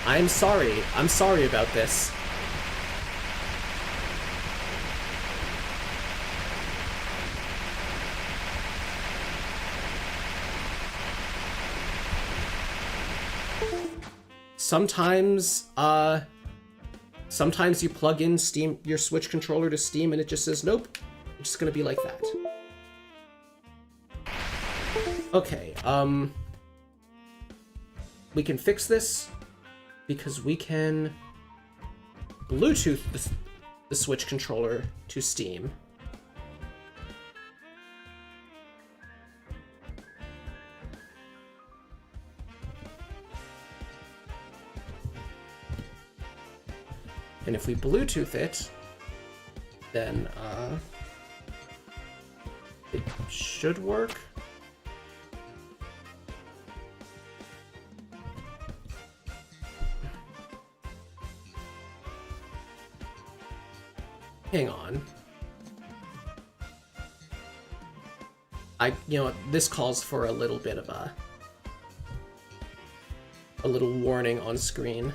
I'm sorry. I'm sorry about this. Sometimes you plug in your Switch controller to Steam and it just says nope. It's just gonna be like that. Okay, we can fix this because we can Bluetooth the Switch controller to Steam. And if we Bluetooth it, then it should work. Hang on. You know, this calls for a little bit of a little warning on screen.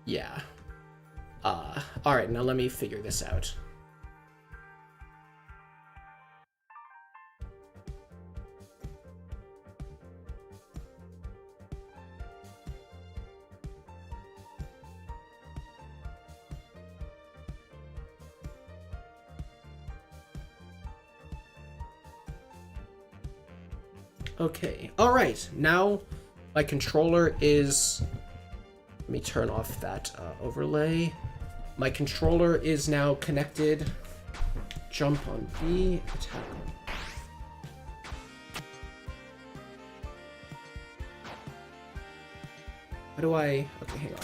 Yeah. Alright, now let me figure this out. Okay, alright, now my controller is... Let me turn off that overlay. My controller is now connected. Jump on B, attack on... How do I... Okay, hang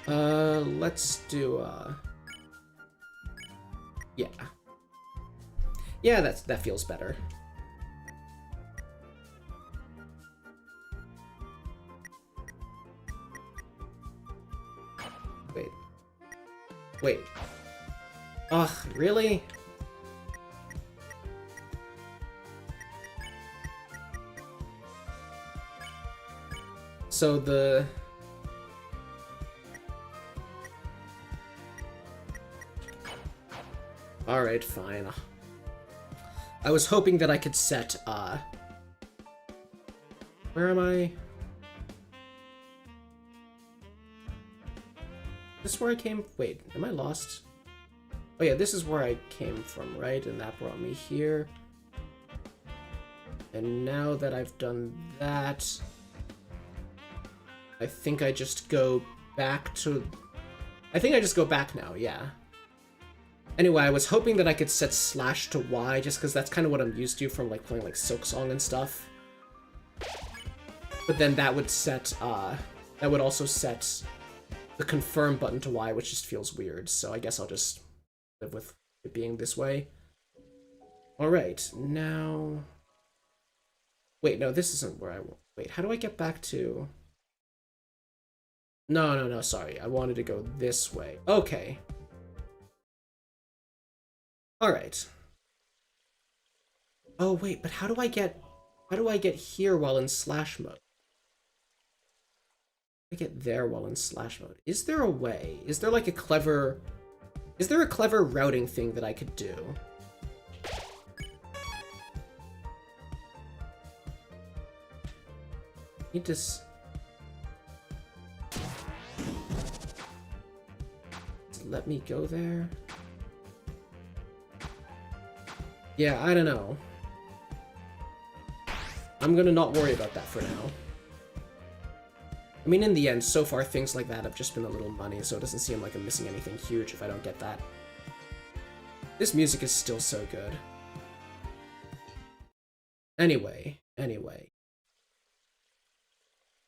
on. Let's do, yeah. Yeah, that feels better. Wait. Ugh, really? So the... Alright, fine. I was hoping that I could set, where am I? This is where I came... Wait, am I lost? Oh yeah, this is where I came from, right? And that brought me here. And now that I've done that... I think I just go back to... I think I just go back now, yeah. Anyway, I was hoping that I could set slash to Y, just because that's kind of what I'm used to from like playing like Silksong and stuff. But then that would set, that would also set the confirm button to Y, which just feels weird, so I guess I'll just live with it being this way. Alright, now... Wait, no, this isn't where I want... Wait, how do I get back to... No, sorry. I wanted to go this way. Okay. Alright. Oh, wait, but how do I get here while in slash mode? I get there while in slash mode. Is there a way? Is there like a clever... Is there a clever routing thing that I could do? Need to... Let me go there? Yeah, I don't know. I'm gonna not worry about that for now. I mean, in the end, so far things like that have just been a little money, so it doesn't seem like I'm missing anything huge if I don't get that. This music is still so good. Anyway.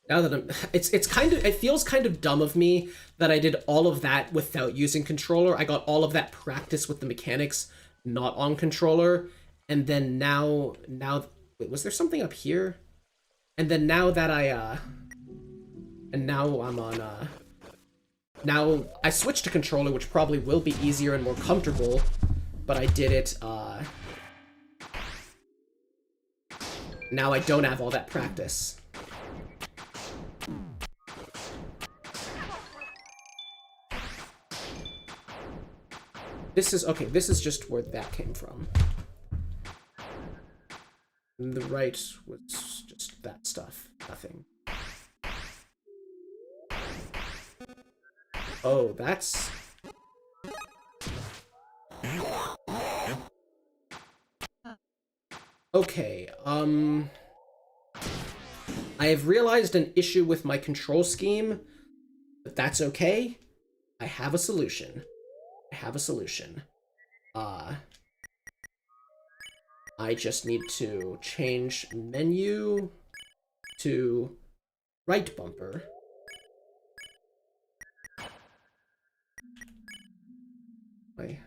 Now that I'm... It feels kind of dumb of me that I did all of that without using controller. I got all of that practice with the mechanics not on controller, and then now... Wait, was there something up here? And then now that and now I'm on, now I switched to controller, which probably will be easier and more comfortable, but I did it, now I don't have all that practice. This is just where that came from. And the right was just that stuff. Nothing. Oh, that's... Okay, I have realized an issue with my control scheme, but that's okay. I have a solution. I just need to change menu to right bumper. Wait.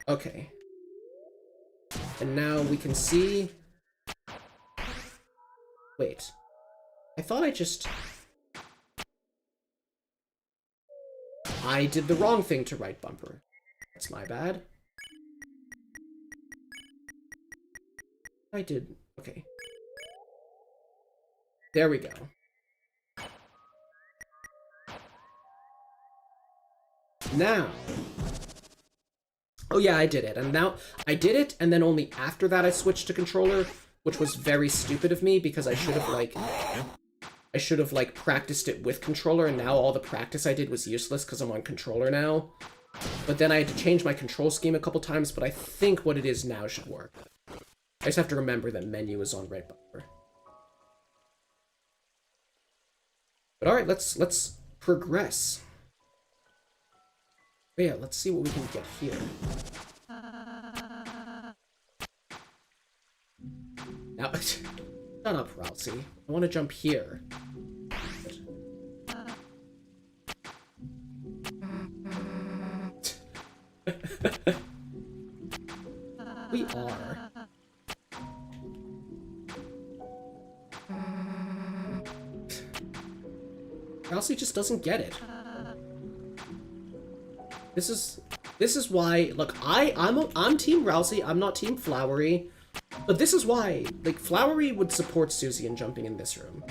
Okay. And now we can see... Wait. I thought I did the wrong thing to right bumper. That's my bad. I did... Okay. There we go. Now... Oh yeah, I did it. And now... I did it, and then only after that I switched to controller, which was very stupid of me, because I should have, like, practiced it with controller, and now all the practice I did was useless because I'm on controller now. But then I had to change my control scheme a couple times, but I think what it is now should work. I just have to remember that menu is on right bumper. But alright, let's progress. But yeah, let's see what we can get here. Now, shut up, Rousey. I want to jump here. We are. Rousey just doesn't get it. This is why, look, I'm Team Rousey, I'm not Team Flowery. But this is why, like, Flowery would support Susie in jumping in this room.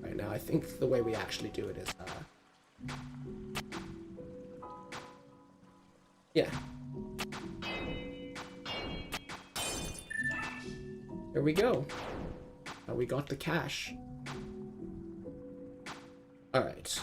Right now, I think the way we actually do it is, yeah. There we go. Now we got the cash. Alright.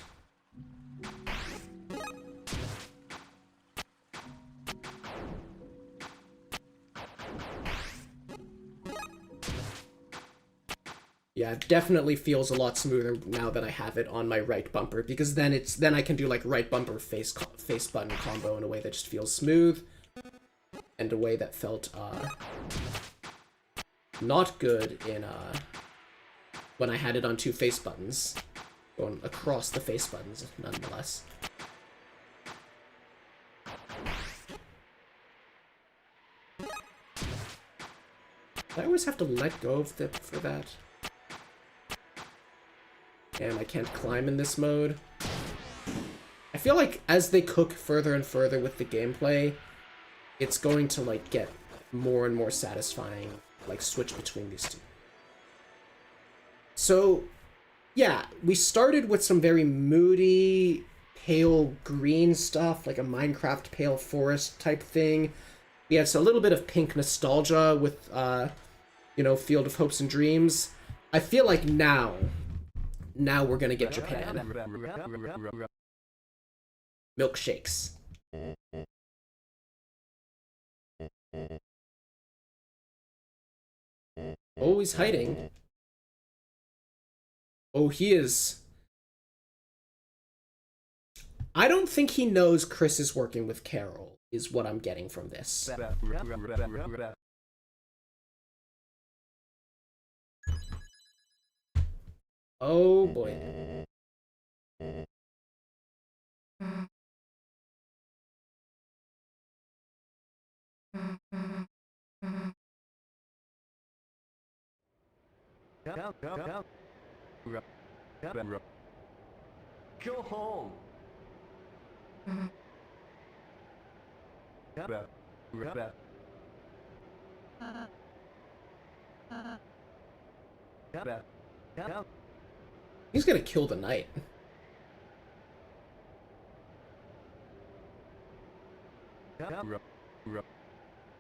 Yeah, it definitely feels a lot smoother now that I have it on my right bumper, because then I can do like right bumper face button combo in a way that just feels smooth, and a way that felt not good in when I had it on 2 face buttons. Going across the face buttons, nonetheless. I always have to let go of the for that. And I can't climb in this mode. I feel like as they cook further and further with the gameplay, it's going to, like, get more and more satisfying, like, switch between these two. So, yeah, we started with some very moody, pale green stuff, like a Minecraft pale forest type thing. We had a little bit of pink nostalgia with, you know, Field of Hopes and Dreams. I feel like now we're gonna get Japan. Milkshakes. Oh, he's hiding. Oh, he is. I don't think he knows Chris is working with Carol, is what I'm getting from this. Oh, boy. Go home. He's gonna kill the knight.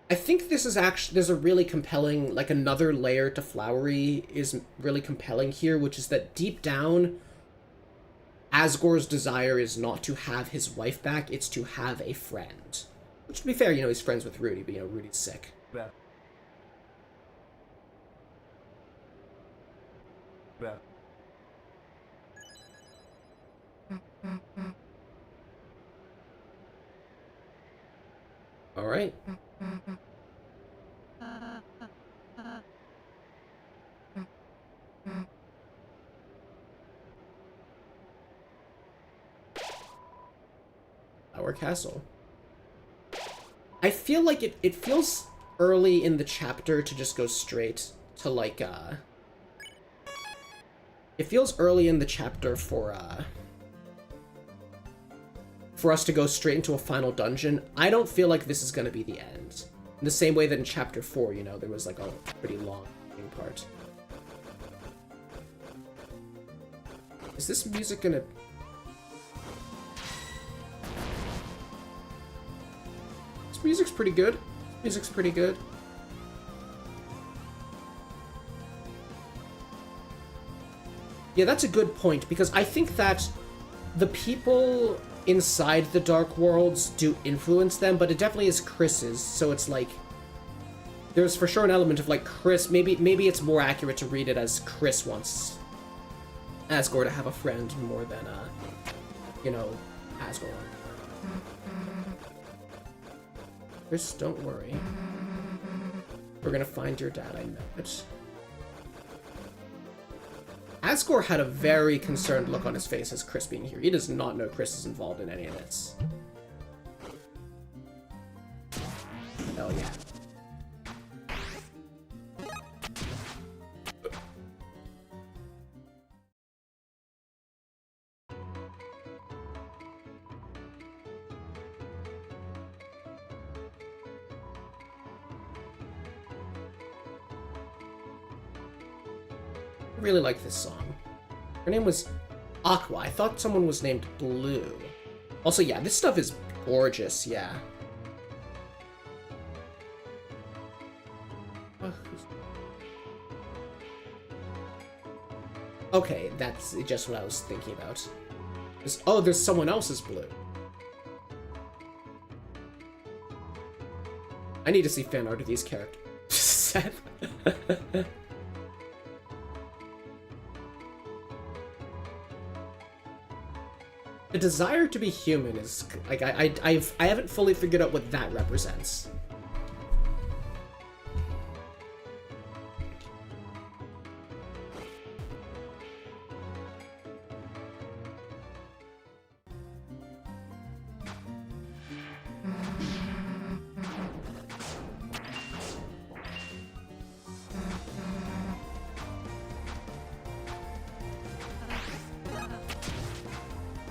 I think this is actually, there's a really compelling, like, another layer to Flowery is really compelling here, which is that deep down, Asgore's desire is not to have his wife back, it's to have a friend. Which, to be fair, you know, he's friends with Rudy, but, you know, Rudy's sick. All right. Our castle. I feel like it feels early in the chapter to just go straight to, like, it feels early in the chapter for us to go straight into a final dungeon. I don't feel like this is gonna be the end. In the same way that in chapter 4, you know, there was, like, a pretty long part. Is this music gonna... This music's pretty good. Music's pretty good. Yeah, that's a good point, because I think that the people inside the Dark Worlds do influence them, but it definitely is Chris's, so it's like... There's for sure an element of, like, Chris... Maybe it's more accurate to read it as Chris wants Asgore to have a friend more than, you know, Asgore. Chris, don't worry. We're gonna find your dad, I know it. Asgore had a very concerned look on his face as Chris being here. He does not know Chris is involved in any of this. Hell yeah. I really like this song. Her name was Aqua. I thought someone was named Blue. Also, yeah, this stuff is gorgeous, yeah. Okay, that's just what I was thinking about. Oh, there's someone else's Blue. I need to see fan art of these characters. Seth. The desire to be human is like I haven't fully figured out what that represents.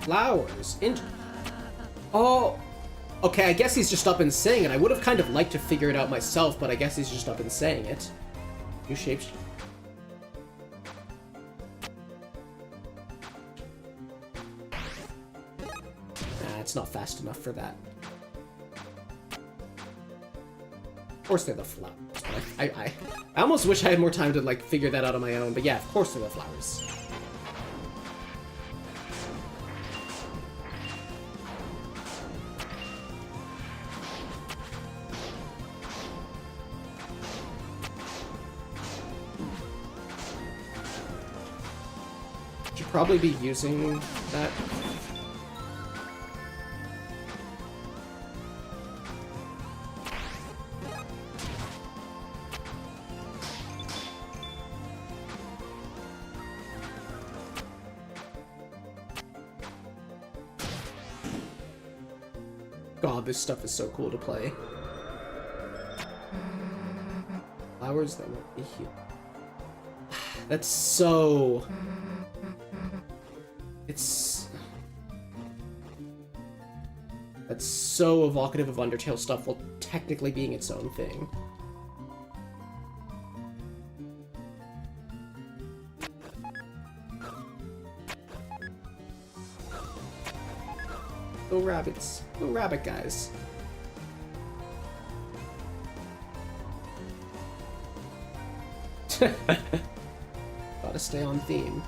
Flowers. Oh, okay, I guess he's just up and saying it. I would have kind of liked to figure it out myself, but I guess he's just up and saying it. New shapes. Nah, it's not fast enough for that. Of course they're the flowers. I almost wish I had more time to, like, figure that out on my own, but yeah, of course they're the flowers. Should probably be using that. God, this stuff is so cool to play. Flowers that won't be healed. That's so... That's so evocative of Undertale stuff while technically being its own thing. Little rabbits. Little rabbit guys. Gotta stay on theme.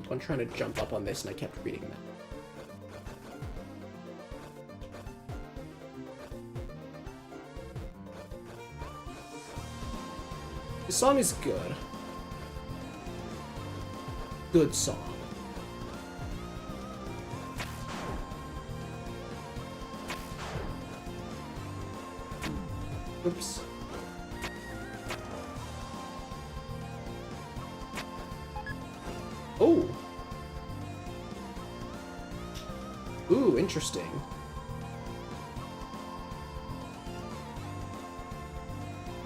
I'm trying to jump up on this and I kept reading that. The song is good. Good song. Oops. Oh! Ooh, interesting.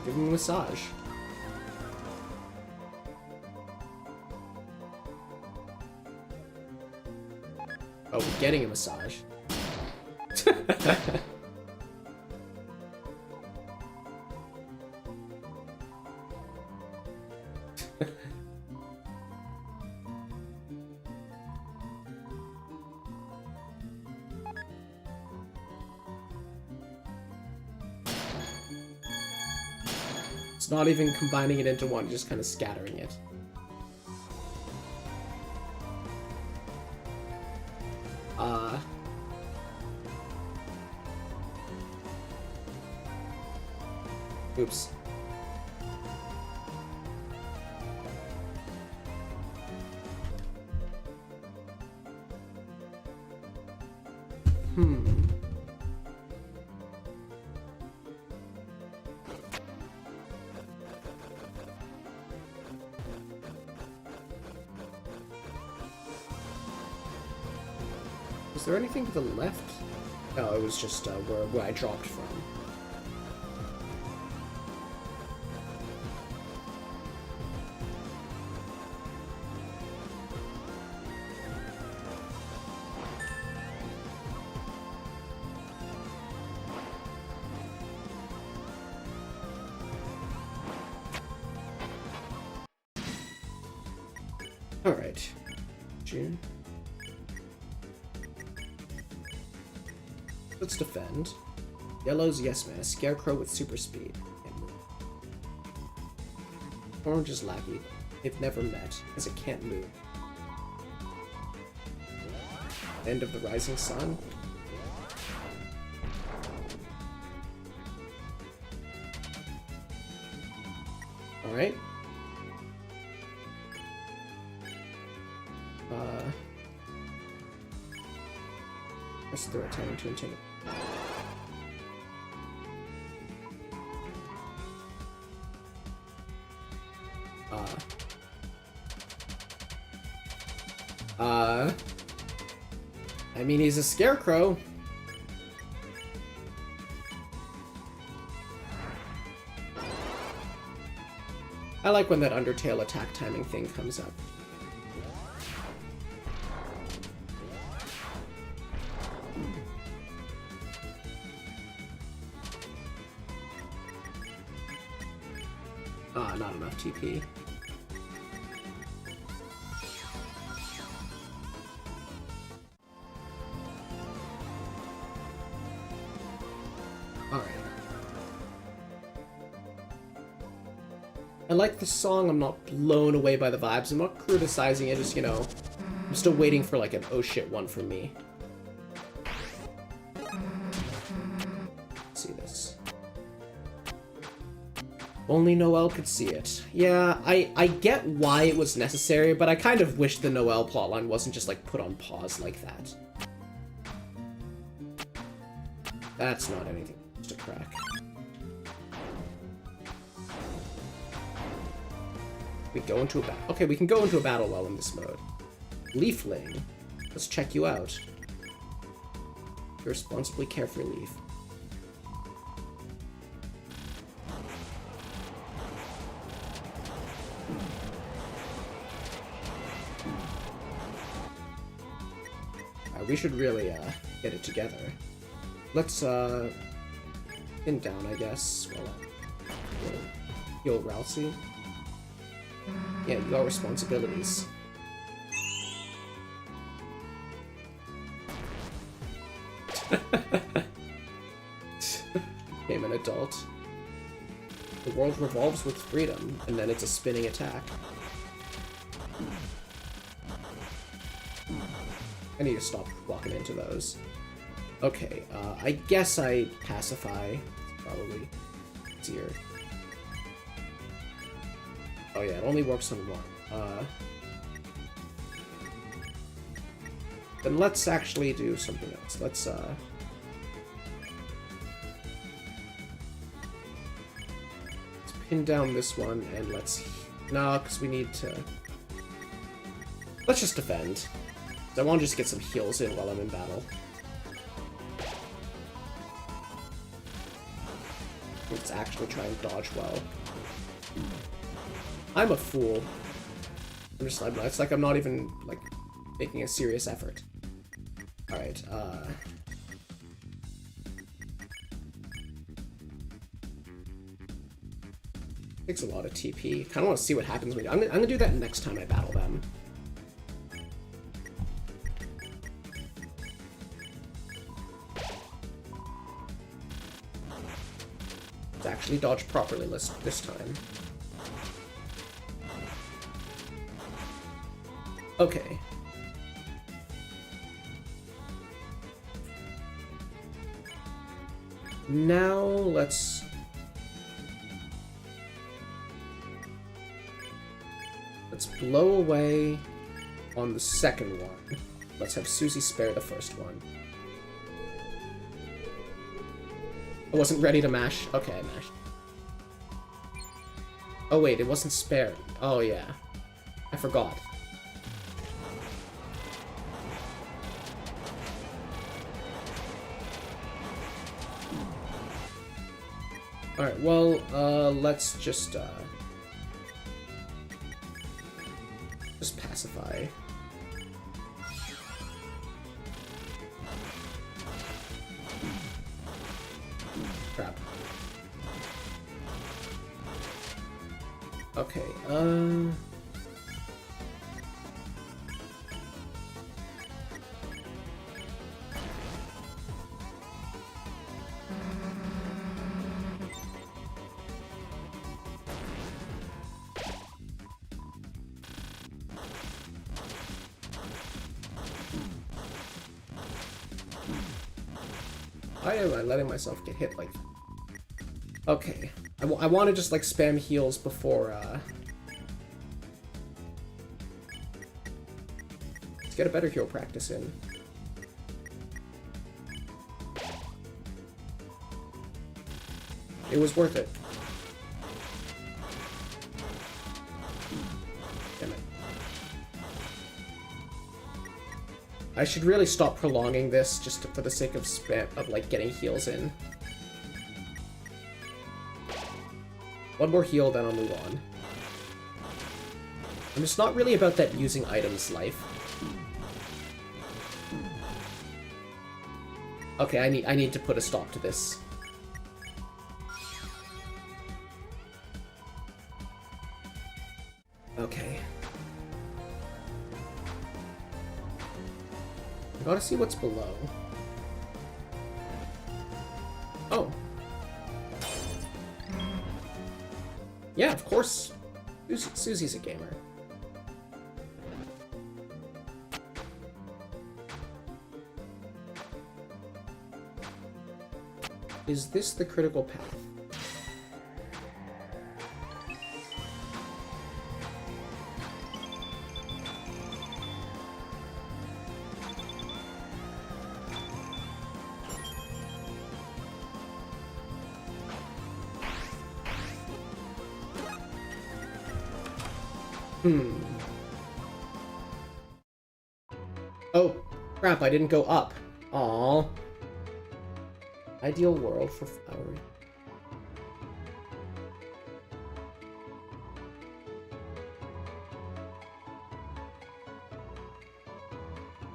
Give him a massage. Oh, we're getting a massage. It's not even combining it into one, just kind of scattering it. Oops. Was there anything to the left? No, it was just where I dropped from. Alright. June. Let's defend. Yellow's yes man, a scarecrow with super speed. Can't move. Orange is lackey. They've never met, as it can't move. End of the rising sun. Alright. Press the right time to enchant it. I mean, he's a scarecrow. I like when that Undertale attack timing thing comes up. Ah, not enough TP. Alright. I like the song, I'm not blown away by the vibes, I'm not criticizing it, just, you know, I'm still waiting for, like, an oh shit one from me. Let's see this. Only Noelle could see it. Yeah, I get why it was necessary, but I kind of wish the Noelle plotline wasn't just, like, put on pause like that. That's not anything to crack. We go into a battle. Okay, we can go into a battle while in this mode. Leafling. Let's check you out. Irresponsibly carefree leaf. We should really get it together. Let's pin down, I guess. Well, heal Ralsei. Yeah, you got responsibilities. Became an adult. The world revolves with freedom, and then it's a spinning attack. I need to stop walking into those. Okay, I guess I pacify. It's probably easier. Oh yeah, it only works on one. Then let's actually do something else. Let's pin down this one, and let's... No, because we need to... Let's just defend. I want to just get some heals in while I'm in battle. Let's actually try and dodge well. I'm a fool. It's like I'm not even, like, making a serious effort. Alright, takes a lot of TP. Kinda want to see what happens when... I'm gonna do that next time I battle them. Actually dodge properly this time. Okay. Now let's blow away on the second one. Let's have Susie spare the first one. I wasn't ready to mash. Okay, I mashed. Oh wait, it wasn't spared. Oh yeah. I forgot. Alright, well, let's just pacify. Crap. Okay, why am I letting myself get hit like that? Okay. I want to just, like, spam heals before, let's get a better heal practice in. It was worth it. Damn it. I should really stop prolonging this just for the sake of spam, of, like, getting heals in. One more heal, then I'll move on. I'm just not really about that using items life. Okay, I need to put a stop to this. Okay. I gotta see what's below. Oh. Yeah, of course. Susie's a gamer. Is this the critical path? Oh, crap, I didn't go up. Aww. Ideal world for flowering.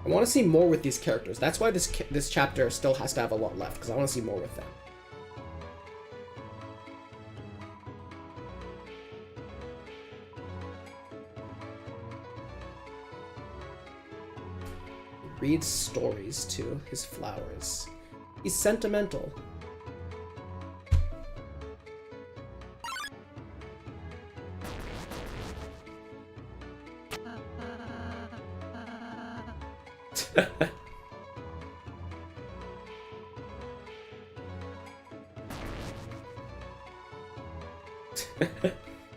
I want to see more with these characters. That's why this chapter still has to have a lot left, because I want to see more with them. Reads stories to his flowers. He's sentimental.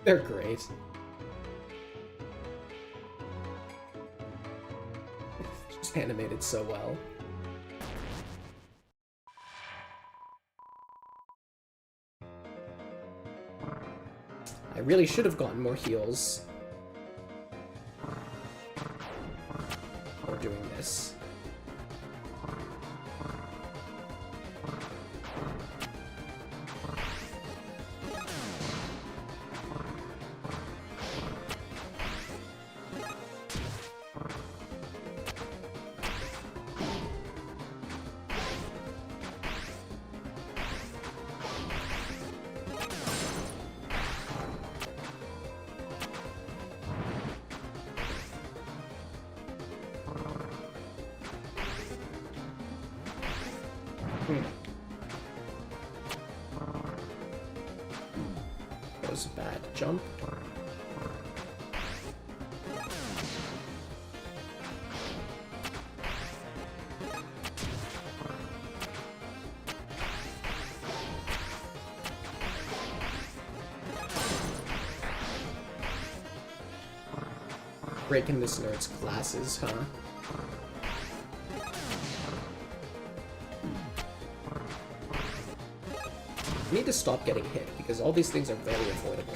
They're great. Just animated so well. I really should have gotten more heals before doing this. That was a bad jump. Breaking this nerd's glasses, huh? I need to stop getting hit, because all these things are very avoidable.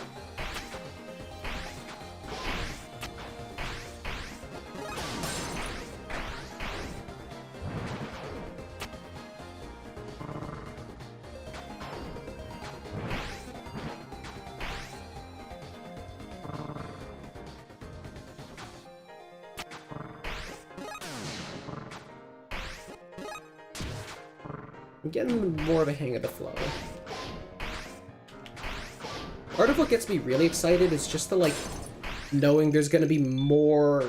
I'm getting more of a hang of the flow. Part of what gets me really excited is just the, like, knowing there's gonna be more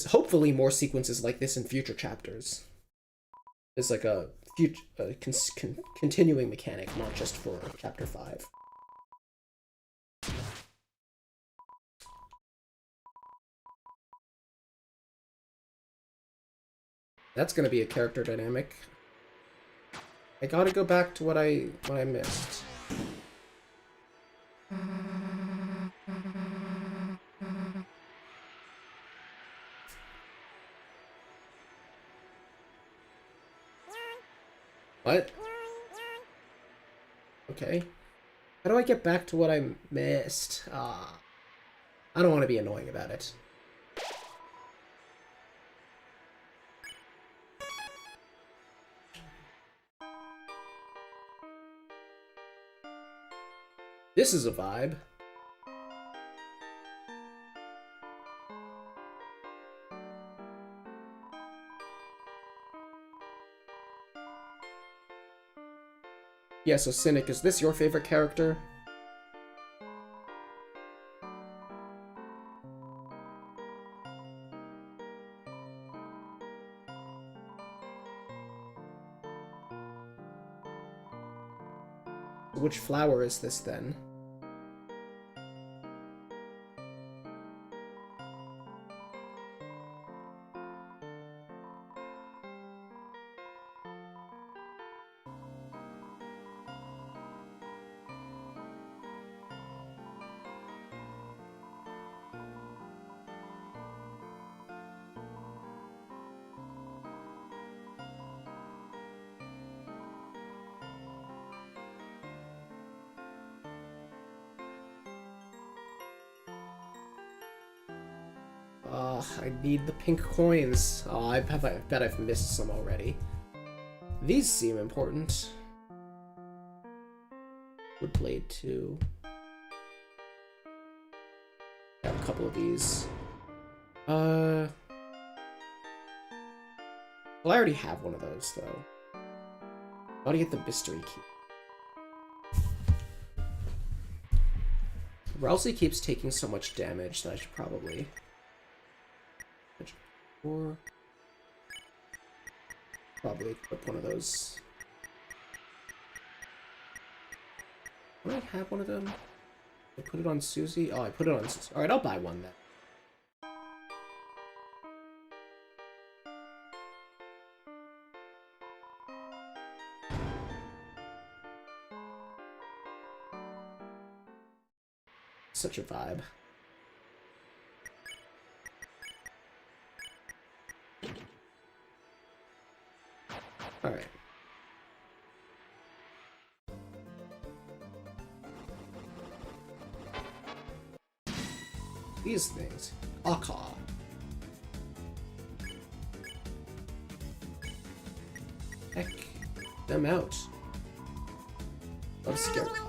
hopefully more sequences like this in future chapters. It's like a future, continuing mechanic, not just for chapter 5. That's gonna be a character dynamic. I gotta go back to what I missed. What? Okay. How do I get back to what I missed? I don't want to be annoying about it. This is a vibe. Yeah, so Cynic, is this your favorite character? Which flower is this then? I need the pink coins. Oh, I bet I've missed some already. These seem important. Woodblade 2. I have a couple of these. Well, I already have one of those, though. Gotta get the mystery key. Rousey keeps taking so much damage that I should probably... Or probably equip one of those. Do I have one of them? I put it on Susie? Oh, I put it on Susie. Alright, I'll buy one then. Such a vibe. Alright. These things. Aka. Heck them out.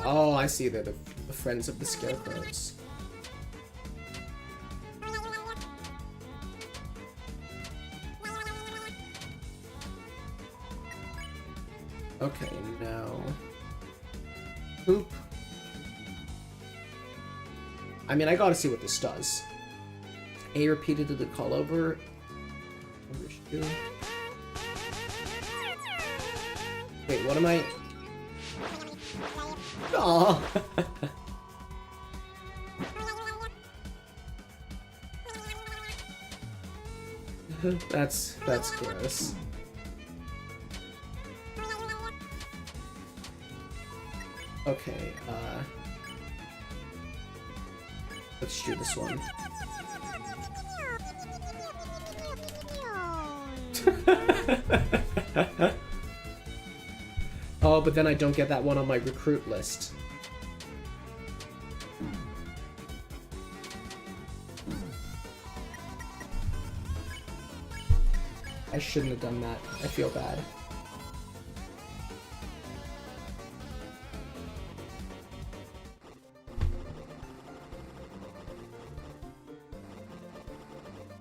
Oh, I see. They're the friends of the scarecrows. Okay, now... Poop. I mean, I gotta see what this does. A repeatedly call over. Wait, what am I... Aww. That's gross. Okay, let's do this one. Oh, but then I don't get that one on my recruit list. I shouldn't have done that. I feel bad.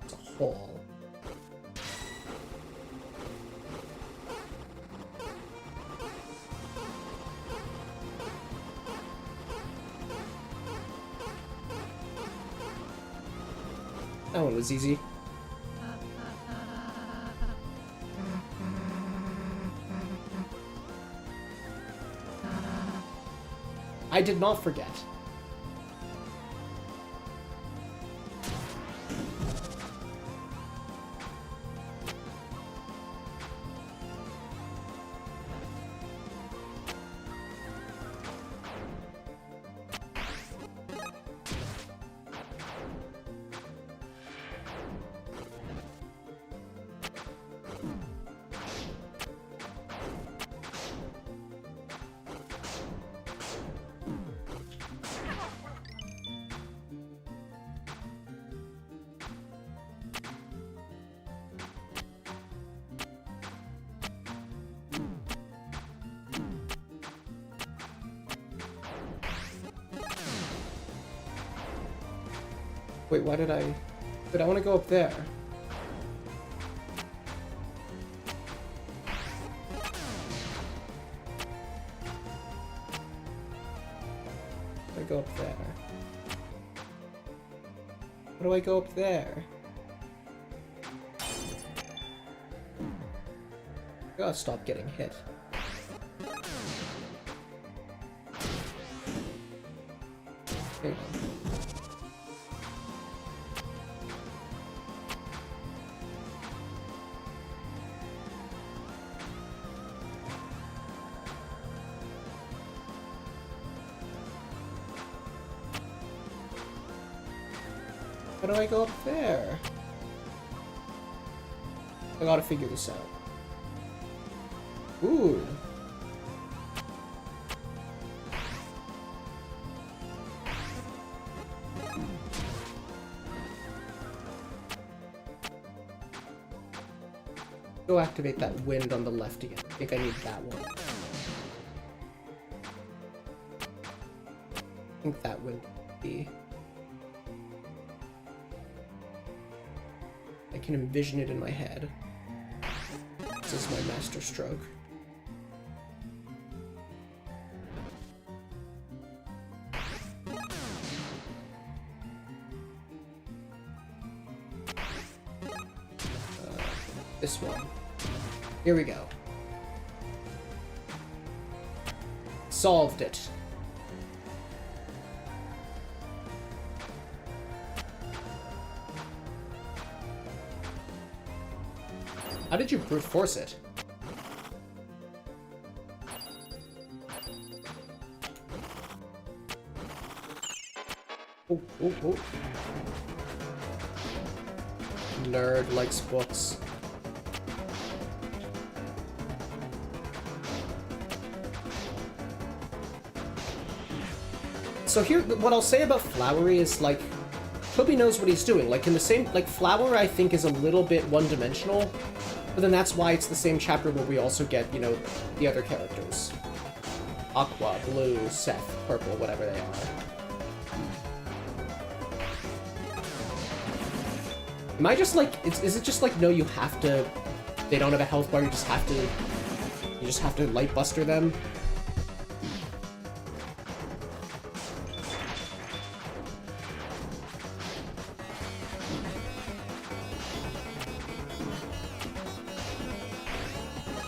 It's a hole. That one was easy. I did not forget. Wait, why did I... Wait, I want to go up there. I go up there. How do I go up there? I gotta stop getting hit. There you go. How do I go up there? I gotta figure this out. Ooh. Go activate that wind on the left again. I think I need that one. I think that wind would be... I can envision it in my head. This is my master stroke. This one. Here we go. Solved it. How did you brute force it? Oh, oh, oh. Nerd likes books. So here, what I'll say about Flowery is, like, Toby knows what he's doing. Like, in the same, like, Flower, I think, is a little bit one-dimensional, but then that's why it's the same chapter where we also get, you know, the other characters. Aqua, Blue, Seth, Purple, whatever they are. Am I just, like, is it just, like, no, you have to, they don't have a health bar, you just have to light buster them?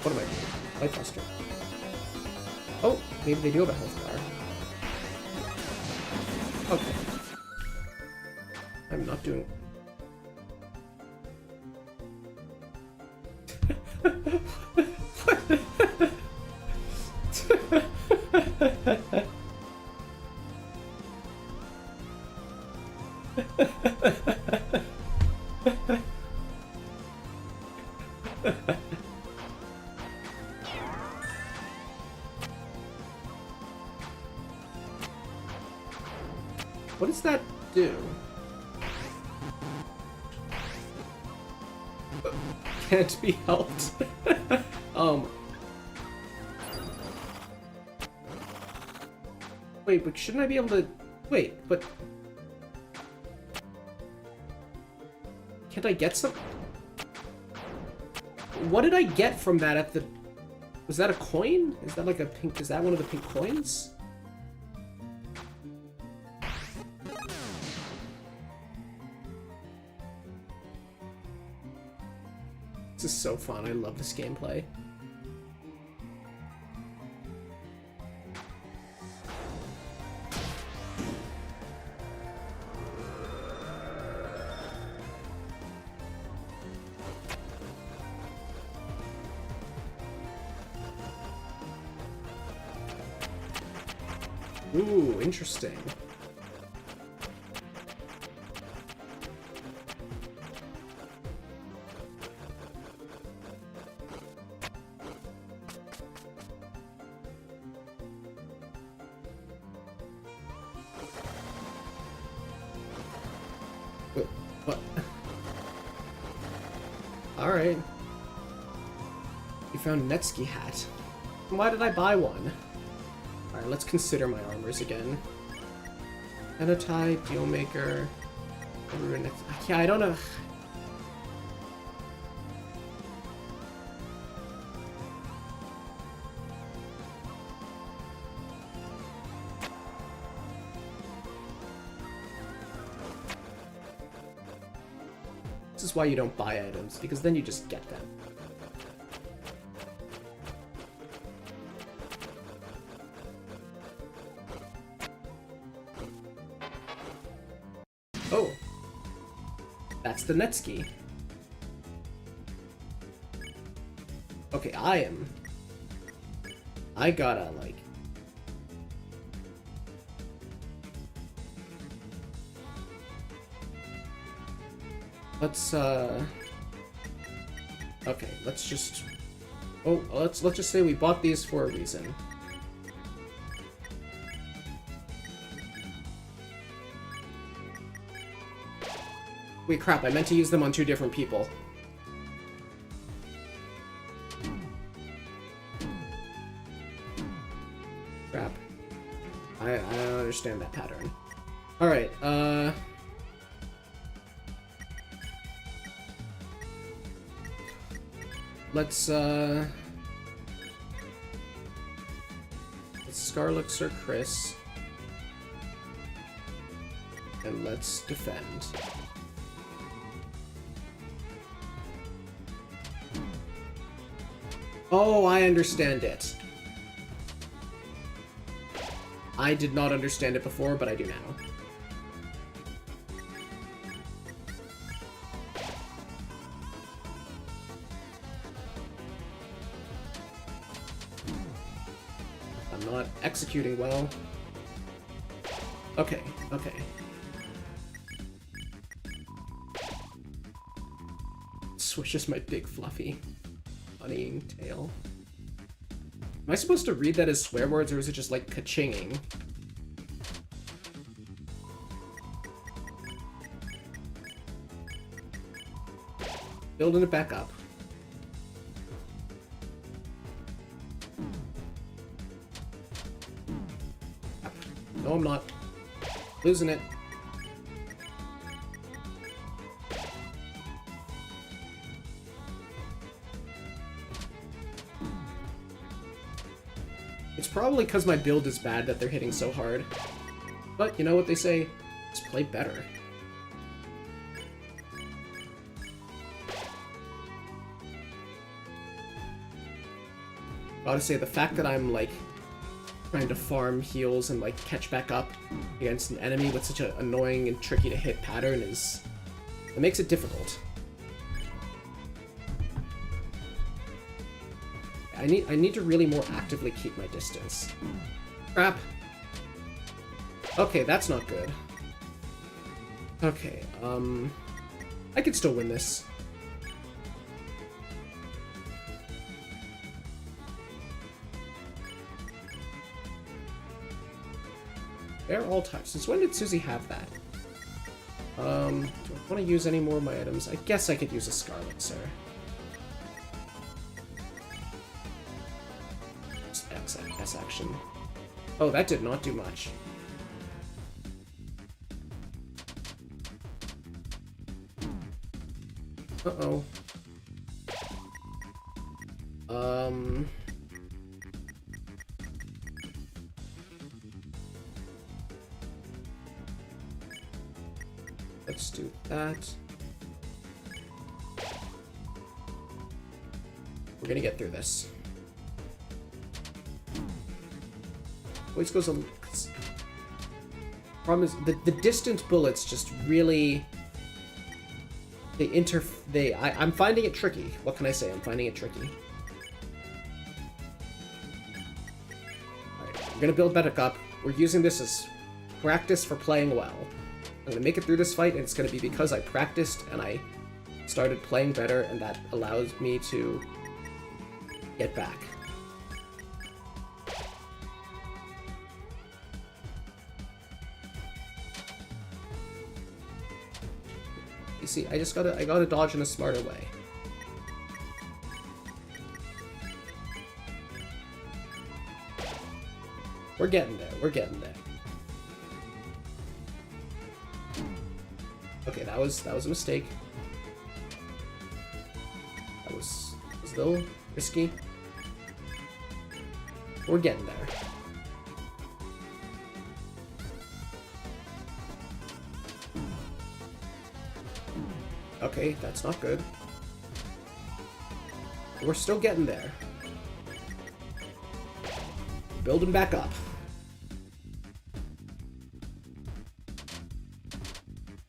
What am I doing? Light buster. Oh, maybe they do have a health bar. Okay. I'm not doing... What does that do? Can't be helped. Wait, but shouldn't I be able to... Wait, but... Can't I get some... What did I get from that at the... Was that a coin? Is that like a pink... Is that one of the pink coins? This is so fun. I love this gameplay. Ooh, interesting. What? Alright. You found a Netski hat. Why did I buy one? Alright, let's consider my armors again. Enotype, Dealmaker. Yeah, I don't know. This is why you don't buy items, because then you just get them. Oh, that's the Netski. Okay, I gotta, like... Let's, okay, let's just... Oh, let's just say we bought these for a reason. Wait, crap, I meant to use them on 2 different people. Crap. I don't understand that pattern. Alright, let's Scarlux or Chris. And let's defend. Oh, I understand it. I did not understand it before, but I do now. I'm not executing well. Okay, okay. Swishes my big fluffy honeying tail. Am I supposed to read that as swear words, or is it just like ka-chinging? Building it back up. No, I'm not. Losing it. It's probably because my build is bad that they're hitting so hard. But you know what they say? Just play better. Gotta say, the fact that I'm, like, trying to farm heals and, like, catch back up against an enemy with such an annoying and tricky to hit pattern is... it makes it difficult. I need to really more actively keep my distance. Crap. Okay, that's not good. Okay, I could still win this. They're all types. Since when did Susie have that? Do I want to use any more of my items? I guess I could use a Scarlet, sir. S action. Oh, that did not do much. Uh-oh. Let's do that. We're gonna get through this. Always goes a... Problem is, the distant bullets just really... I'm finding it tricky. What can I say? I'm finding it tricky. Alright, we're gonna build back up. We're using this as practice for playing well. I'm gonna make it through this fight, and it's gonna be because I practiced and I started playing better, and that allows me to get back. You see, I gotta dodge in a smarter way. We're getting there, we're getting there. Okay, that was a mistake. That was a little risky. We're getting there. Okay, that's not good. We're still getting there. Building back up.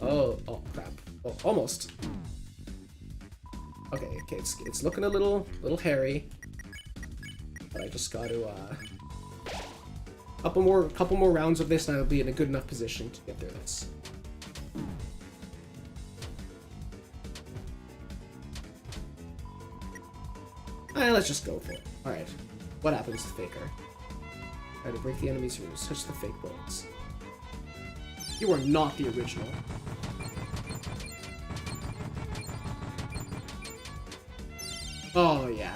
Oh crap. Oh, almost. Okay, it's looking a little hairy. But I just got to couple more rounds of this and I'll be in a good enough position to get through this. Let's just go for it. Alright. What happens to Faker? Try to break the enemy's ruse. Touch the fake bullets. You are not the original. Oh yeah.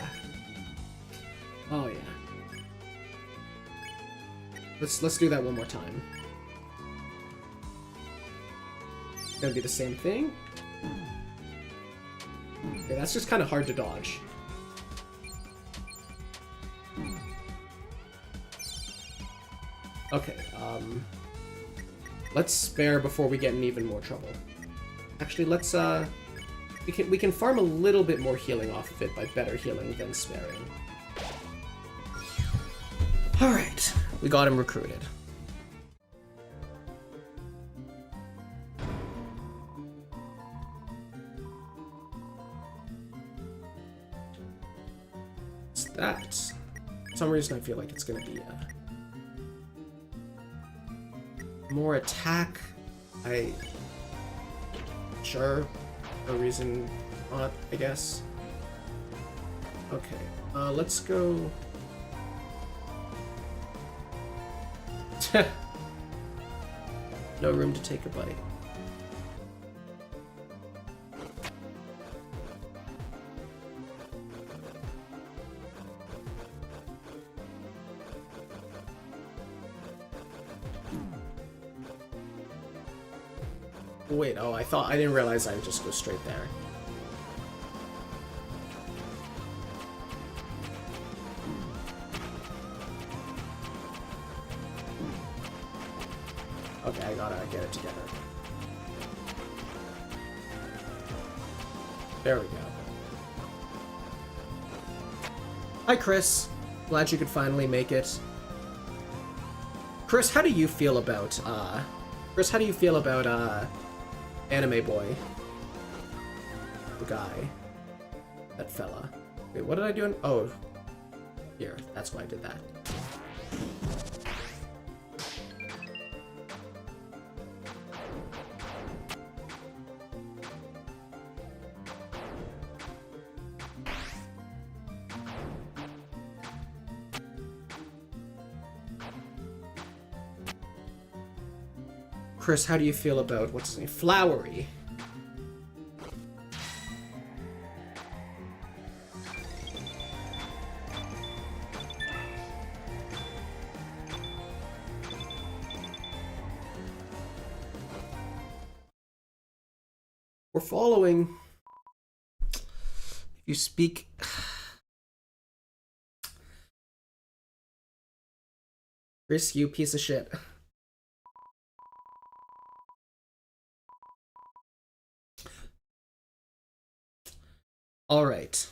Oh yeah. Let's do that one more time. Gonna be the same thing. Okay, that's just kind of hard to dodge. Okay, let's spare before we get in even more trouble. Actually, let's, we can farm a little bit more healing off of it by better healing than sparing. Alright, we got him recruited. What's that? For some reason I feel like it's gonna be, more attack. Sure. No reason not, I guess. Okay. Let's go. No room to take a bite. Wait, oh, I didn't realize I would just go straight there. Okay, I gotta get it together. There we go. Hi, Chris. Glad you could finally make it. Chris, how do you feel about, Anime Boy? The guy. That fella. Wait, what did I do? Oh. Here, that's why I did that. Chris, how do you feel about, what's his name? Flowery. We're following. If you speak. Chris, you piece of shit. All right.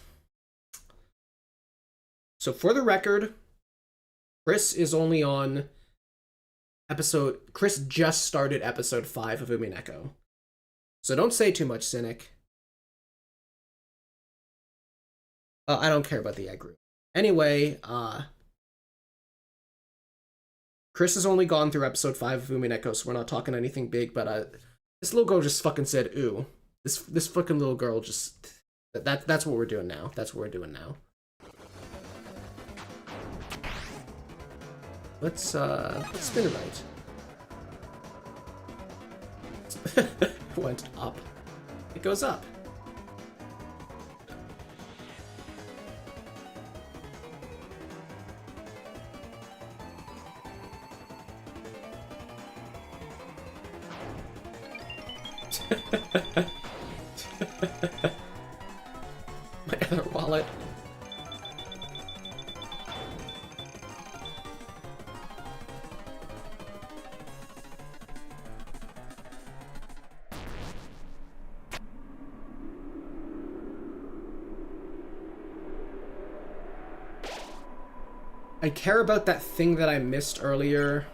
So for the record, Chris is only on Chris just started episode 5 of Umineko. So don't say too much, Cynic. I don't care about the egg group. Anyway, Chris has only gone through episode 5 of Umineko, so we're not talking anything big, but this little girl just fucking said, ooh. This fucking little girl just... That's what we're doing now. That's what we're doing now. Let's spin it right. Went up. It goes up. My other wallet. I care about that thing that I missed earlier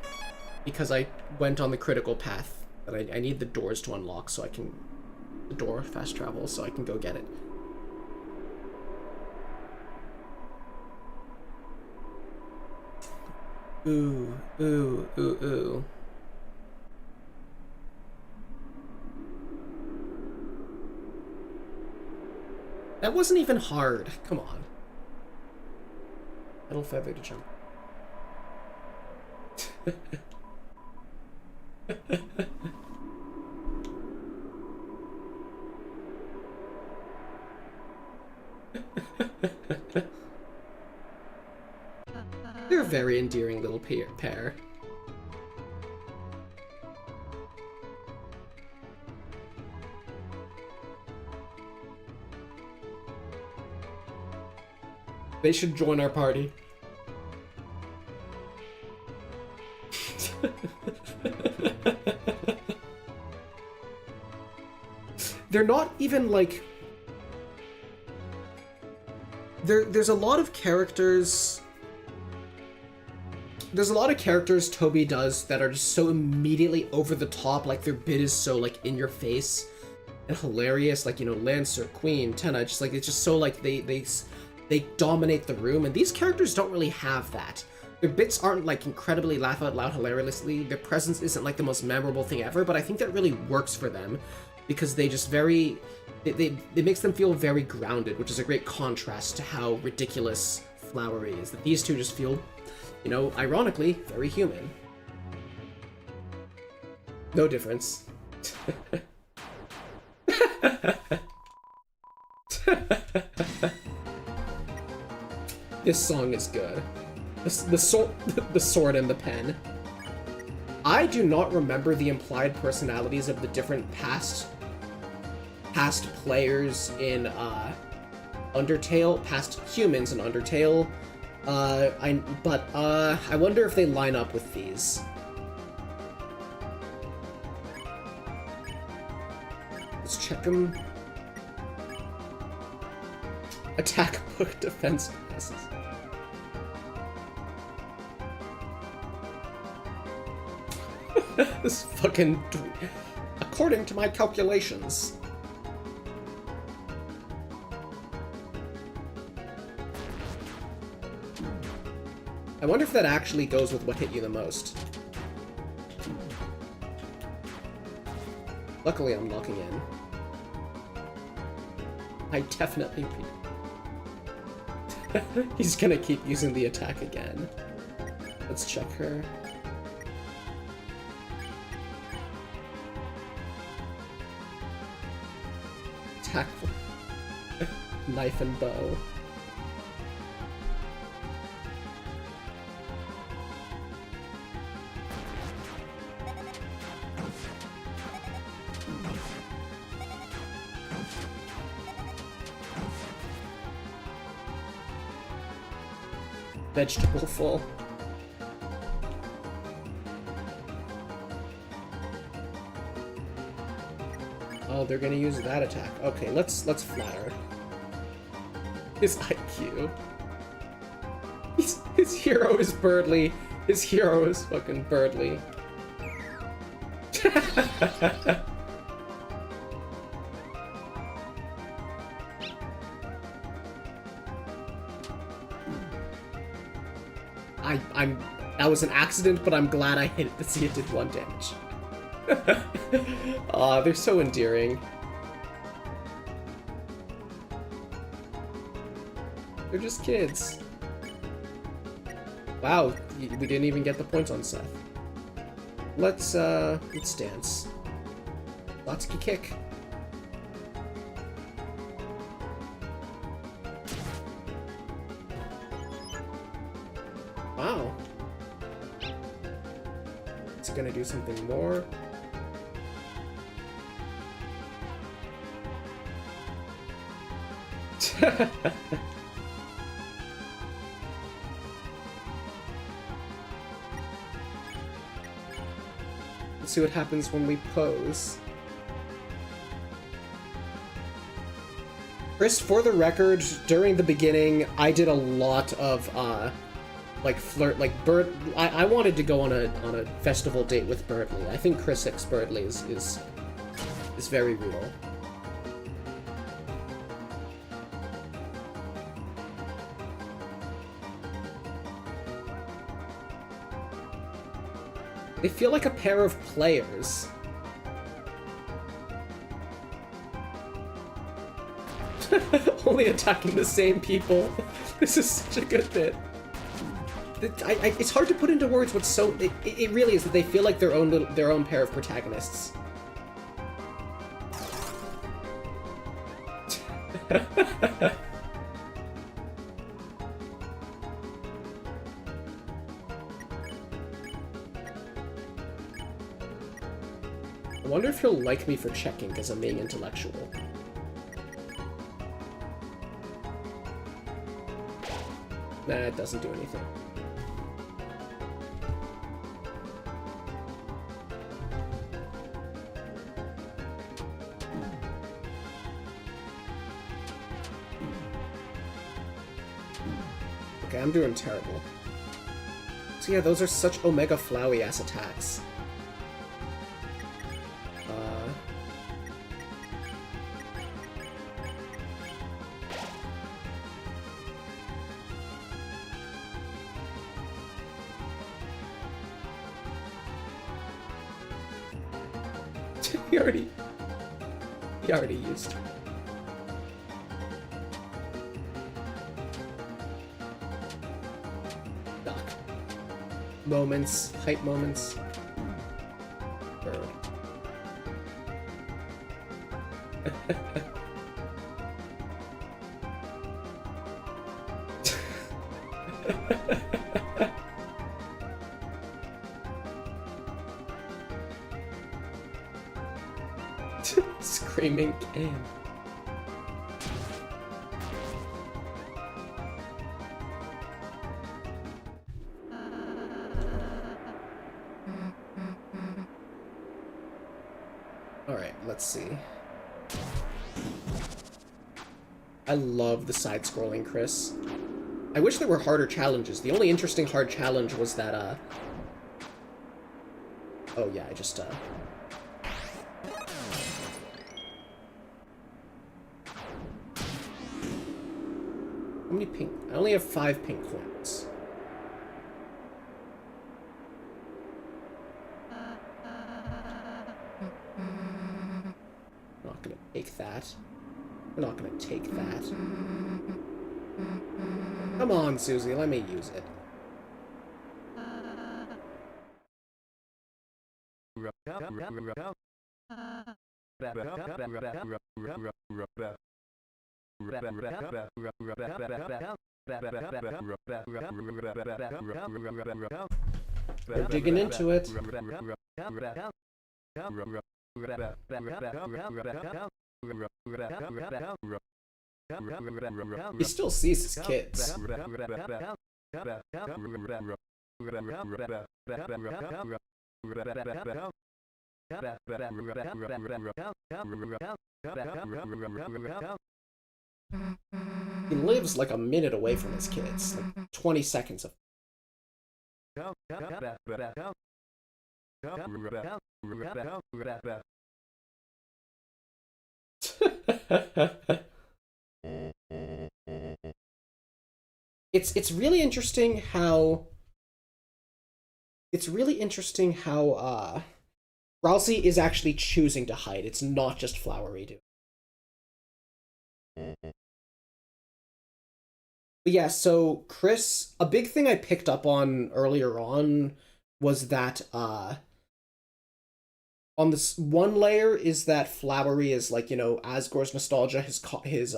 because I went on the critical path. But I need the doors to unlock so I can... The door fast travel so I can go get it. Ooh, ooh, ooh, ooh. That wasn't even hard. Come on. Metal feather to jump. They're a very endearing little pair. They should join our party. They're not even like... There's a lot of characters... There's a lot of characters Toby does that are just so immediately over the top, like their bit is so like in your face and hilarious, like, you know, Lancer, Queen, Tenna, just like it's just so like they dominate the room, and these characters don't really have that. Their bits aren't like incredibly laugh out loud hilariously, their presence isn't like the most memorable thing ever, but I think that really works for them because they just it makes them feel very grounded, which is a great contrast to how ridiculous Flowery is. That these two just feel, you know, ironically, very human. No difference. This song is good. The sword and the pen. I do not remember the implied personalities of the different past players in Undertale, past humans in Undertale. I wonder if they line up with these. Let's check them. Attack book defense classes. This fucking... According to my calculations. I wonder if that actually goes with what hit you the most. Luckily, I'm locking in. I definitely... He's gonna keep using the attack again. Let's check her. Attack. Knife and bow. Vegetable full. Oh, they're gonna use that attack. Okay, let's flatter. His IQ. His hero is Birdly. His hero is fucking Birdly. That was an accident, but I'm glad I hit it to see it did 1 damage. Aw, they're so endearing. They're just kids. Wow, we didn't even get the points on Seth. Let's dance. Lotsky kick. Wow. It's gonna do something more. Let's see what happens when we pose. Chris, for the record, during the beginning, I did a lot of, like, flirt, like, I wanted to go on a festival date with Birdley. I think Chris X Birdley is very real. They feel like a pair of players. Only attacking the same people. This is such a good bit. It's hard to put into words what's so... It really is that they feel like their own pair of protagonists. I wonder if he'll like me for checking because I'm being intellectual. Nah, it doesn't do anything. Okay, I'm doing terrible. So yeah, those are such Omega Flowey-ass attacks. He already used her. Duck. Moments, hype moments. Bird. Screaming can. Alright, let's see. I love the side-scrolling Chris. I wish there were harder challenges. The only interesting hard challenge was that, oh yeah, I just, How many pink? I only have 5 pink coins. We're not gonna take that. We're not gonna take that. Come on, Susie, let me use it. We're digging into it. He still sees his kids. He lives like a minute away from his kids, like 20 seconds of. It's really interesting how Ralsei is actually choosing to hide. It's not just Flowery doing. But yeah, so Chris, a big thing I picked up on earlier on was that on this one layer is that Flowery is like, you know, Asgore's nostalgia, his college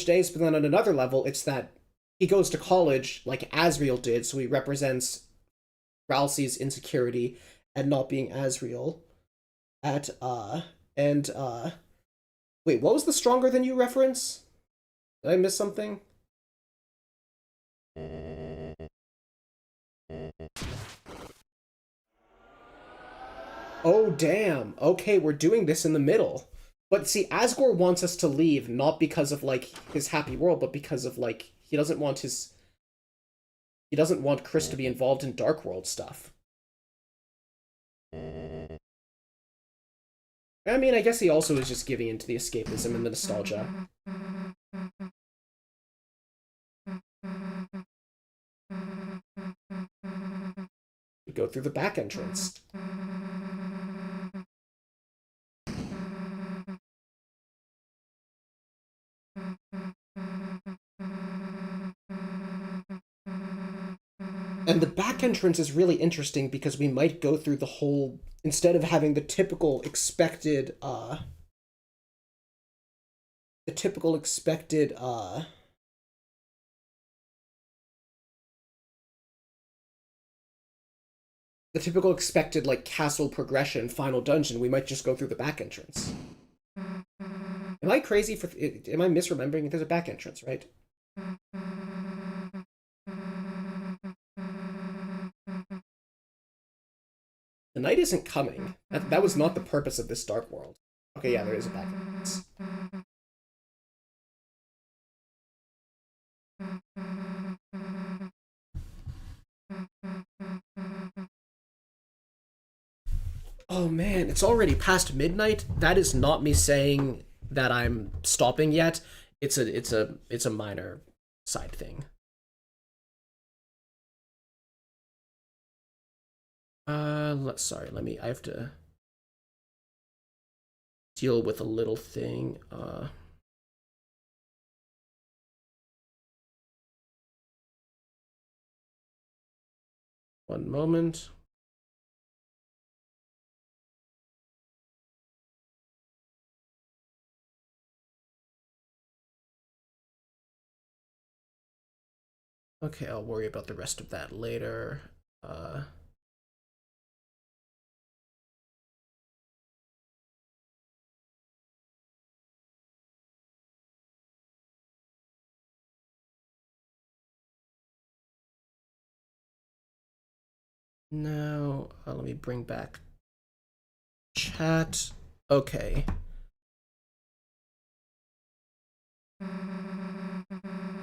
days, but then on another level it's that he goes to college like Asriel did, so he represents Ralsei's insecurity and not being Asriel and Wait, what was the stronger than you reference? Did I miss something? Oh, damn. Okay, we're doing this in the middle. But see, Asgore wants us to leave, not because of, like, his happy world, but because of, like, he doesn't want Chris to be involved in Dark World stuff. I mean, I guess he also is just giving into the escapism and the nostalgia. We go through the back entrance. And the back entrance is really interesting because we might go through the whole, instead of having the typical expected the typical expected like castle progression final dungeon, we might just go through the back entrance. Am I crazy for am I misremembering? There's a back entrance, right? The night isn't coming. That was not the purpose of this Dark World. Okay, yeah, there is a back entrance. Oh man, it's already past midnight. That is not me saying that I'm stopping yet. It's a minor side thing. Sorry, I have to deal with a little thing. One moment. Okay, I'll worry about the rest of that later. Now, let me bring back chat. Okay.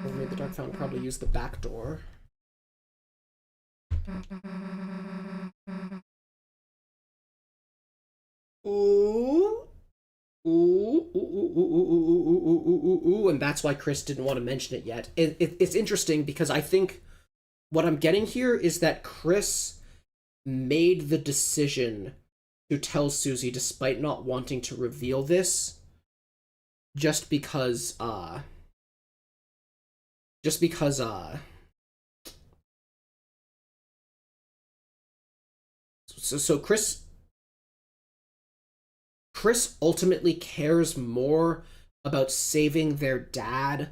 Over the Dark Fountain probably use the back door. Ooh. Ooh, ooh, ooh, ooh, ooh, ooh, ooh, ooh, and that's why Chris didn't want to mention it yet. It's interesting because I think what I'm getting here is that Chris made the decision to tell Susie despite not wanting to reveal this just because so Chris ultimately cares more about saving their dad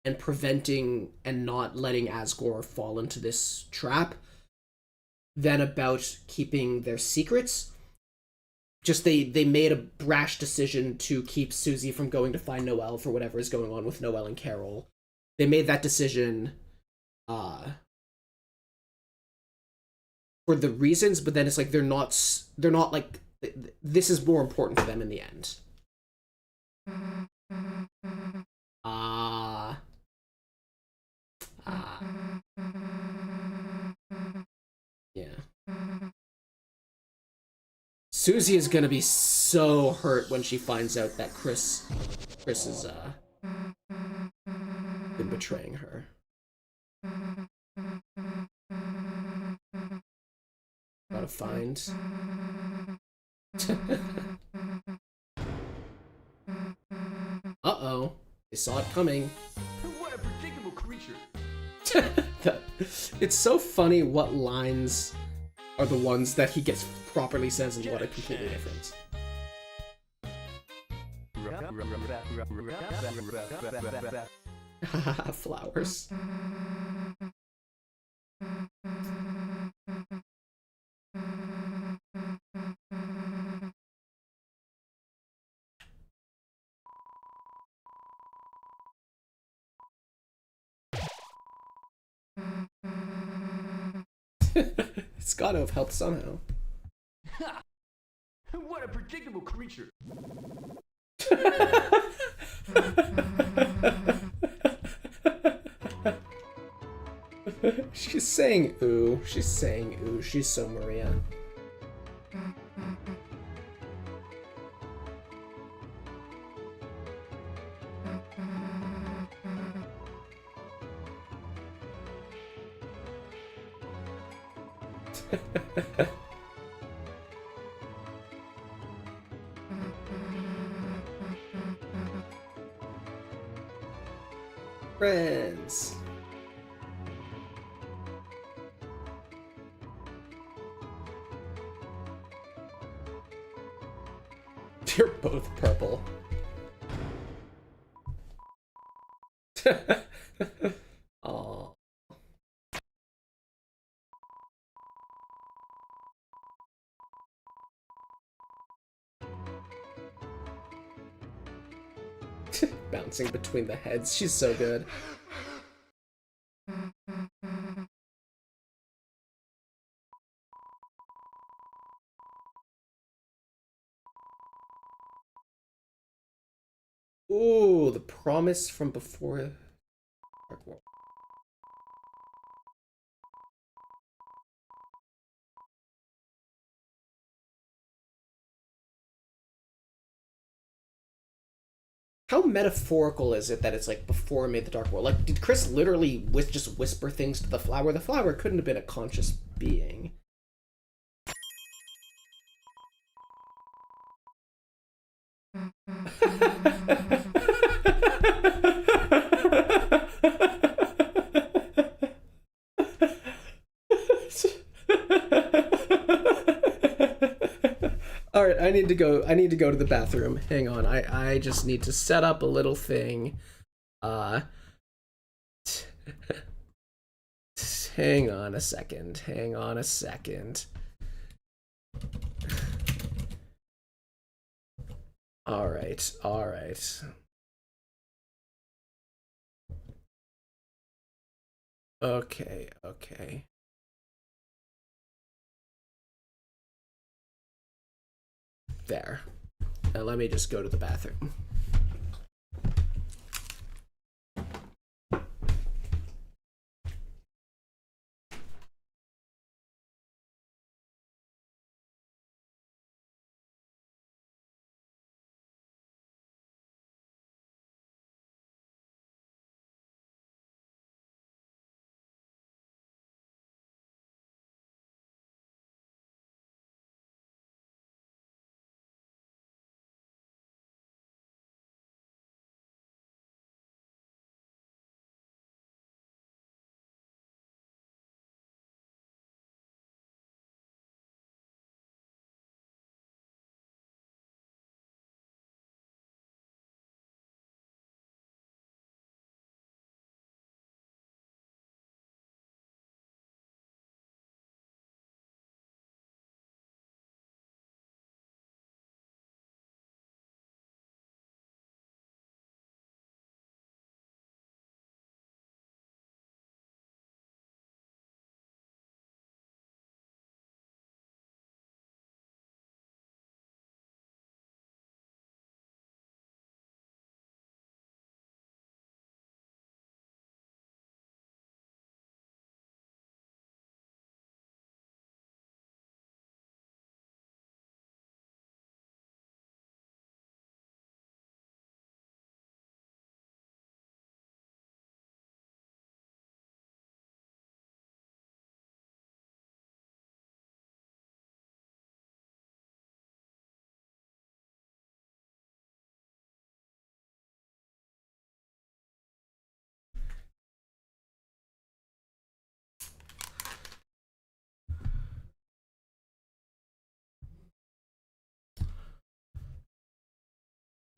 and preventing and not letting Asgore fall into this trap than about keeping their secrets. Just they made a brash decision to keep Susie from going to find Noelle for whatever is going on with Noelle and Carol. They made that decision for the reasons, but then it's like they're not like this is more important to them in the end. Ah. Yeah. Susie is gonna be so hurt when she finds out that Chris is been betraying her. Gotta find. Uh-oh. They saw it coming. What a predictable creature. It's so funny what lines are the ones that he gets properly says and what are completely different. Flowers. It's gotta have helped somehow. Ha! What a predictable creature. She's saying ooh. She's saying ooh. She's so Maria. Friends. You're both purple. Aww. Bouncing between the heads. She's so good. Ooh, the promise from before Dark World. How metaphorical is it that it's like before it made the Dark World? Like, did Chris literally just whisper things to the flower? The flower couldn't have been a conscious being. All right, I need to go to the bathroom. Hang on. I just need to set up a little thing. Hang on a second. Hang on a second. All right. All right. Okay. Okay. There. Now let me just go to the bathroom.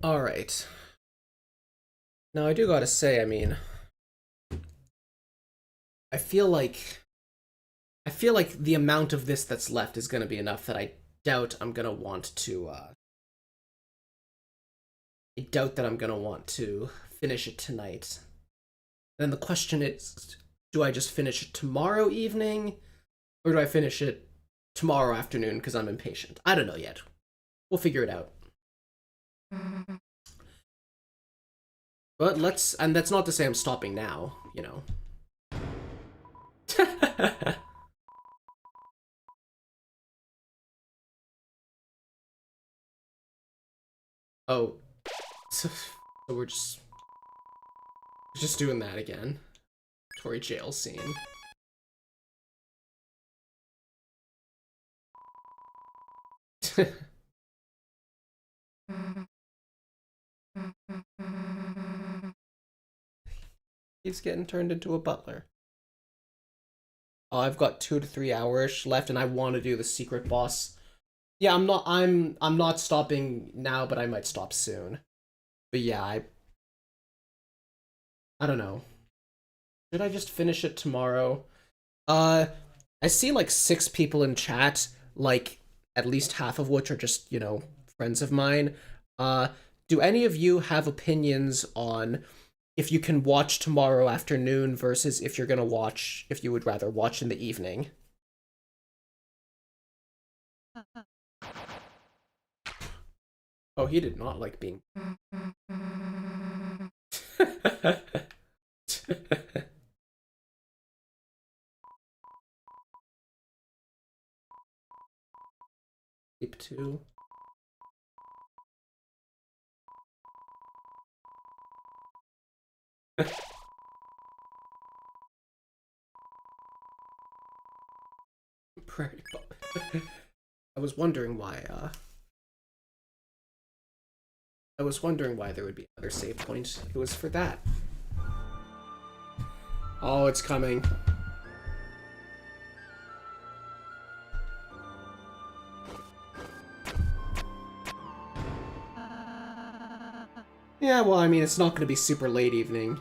All right. Now I do gotta say, I mean, I feel like the amount of this that's left is gonna be enough that I doubt I'm gonna want to. I doubt that I'm gonna want to finish it tonight. Then the question is, do I just finish it tomorrow evening? Or do I finish it tomorrow afternoon because I'm impatient? I don't know yet. We'll figure it out. But let's... And that's not to say I'm stopping now, you know. Oh. So we're just doing that again. Tory jail scene. He's getting turned into a butler. Oh, I've got 2 to 3 hours left, and I want to do the secret boss. Yeah, I'm not stopping now, but I might stop soon. But yeah, I don't know. Should I just finish it tomorrow? I see like 6 people in chat, like at least half of which are just, you know, friends of mine. Do any of you have opinions on if you can watch tomorrow afternoon versus if you would rather watch in the evening? Oh, he did not like being... Tape 2. Prairie I was wondering why, I was wondering why there would be another save point. It was for that. Oh, it's coming. Yeah, well, I mean, it's not going to be super late evening.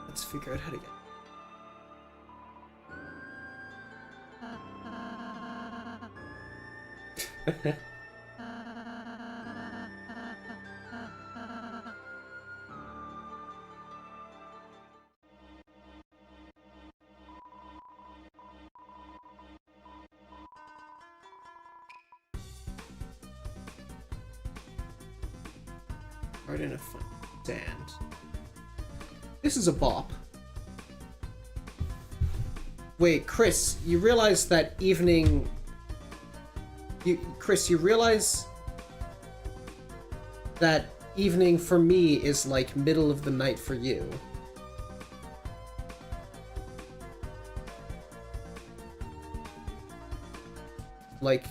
Let's figure out how to get... Hard enough fun. Sand. This is a bop. Wait, Chris, you realize that evening... Chris, you realize that evening for me is like middle of the night for you. Like,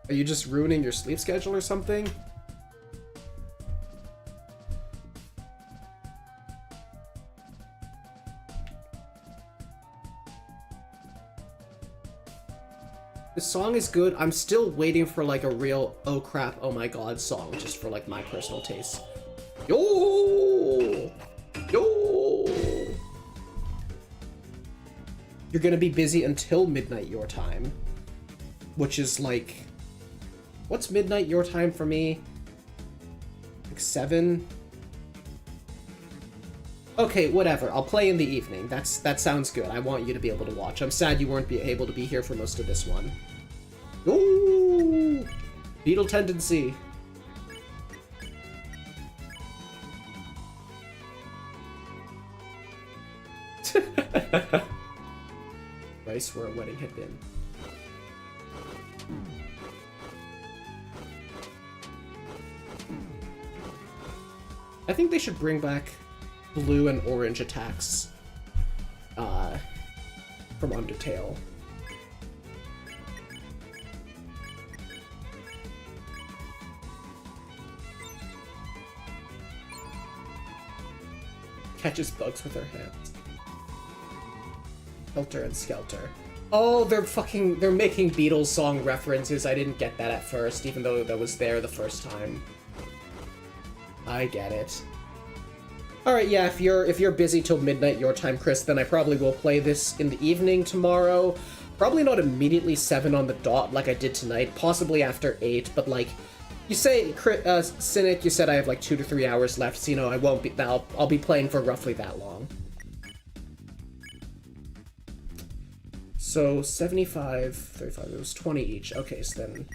are you just ruining your sleep schedule or something? The song is good. I'm still waiting for like a real oh crap, oh my god song, just for like my personal taste. Yo! Yo! You're gonna be busy until midnight your time. Which is like... What's midnight your time for me? Like 7? Okay, whatever. I'll play in the evening. That sounds good. I want you to be able to watch. I'm sad you weren't able to be here for most of this one. Ooh! Beetle tendency. Nice where a wedding had been. I think they should bring back blue and orange attacks from Undertale. Catches bugs with her hands. Helter and Skelter. Oh, they're making Beatles song references. I didn't get that at first, even though that was there the first time. I get it. Alright, yeah, if you're busy till midnight your time, Chris, then I probably will play this in the evening tomorrow. Probably not immediately 7 on the dot like I did tonight, possibly after 8, but like, you say, Cynic, you said I have like 2 to 3 hours left, so you know, I won't be, I'll be playing for roughly that long. So, 75, 35, it was 20 each. Okay, so then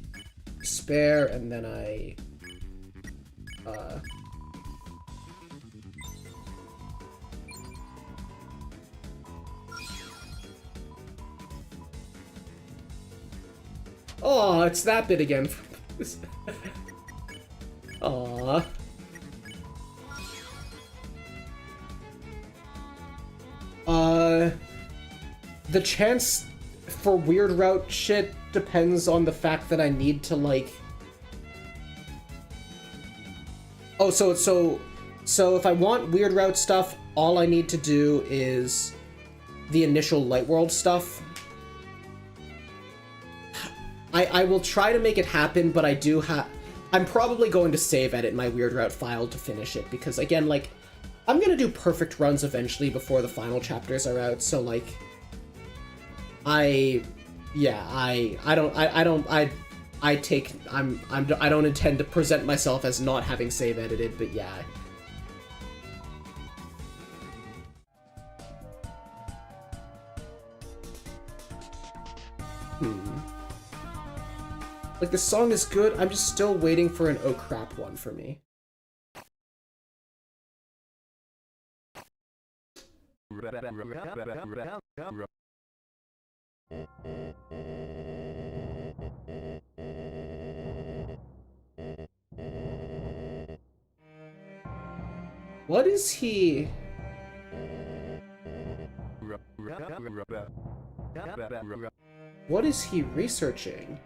spare, and then I, oh, it's that bit again. Aww. The chance for weird route shit depends on the fact that I need to, like... Oh, so if I want weird route stuff, all I need to do is the initial light world stuff. I will try to make it happen, but I do have... I'm probably going to save edit my weird route file to finish it, because again, like, I'm gonna do perfect runs eventually before the final chapters are out, so like... I don't intend to present myself as not having save edited, but yeah. Like, the song is good, I'm just still waiting for an oh crap one for me. What is he? What is he researching?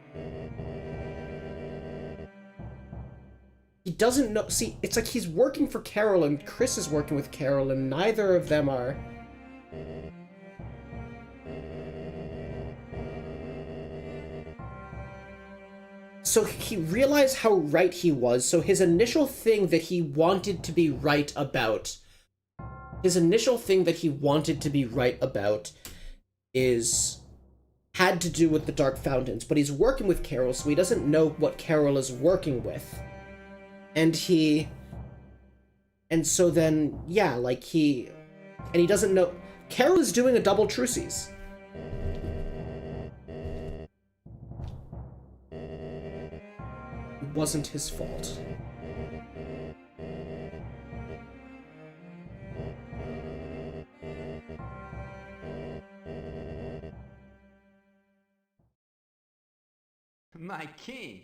He doesn't know. See, it's like he's working for Carol and Chris is working with Carol and neither of them are... So he realized how right he was, so his initial thing that he wanted to be right about... had to do with the Dark Fountains, but he's working with Carol, so he doesn't know what Carol is working with. And so then, yeah, like he doesn't know... Carol is doing a double truces. It wasn't his fault. My king!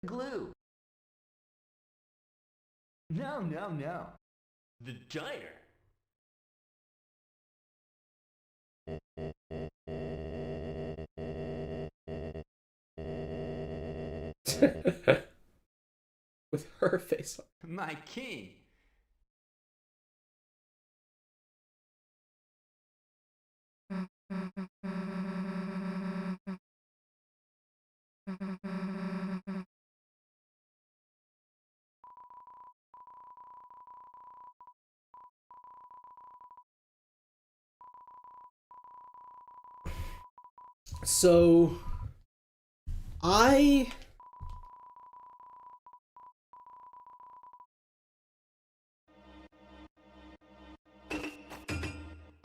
Glue! No, no, no. The diner! With her face on. My king! So... I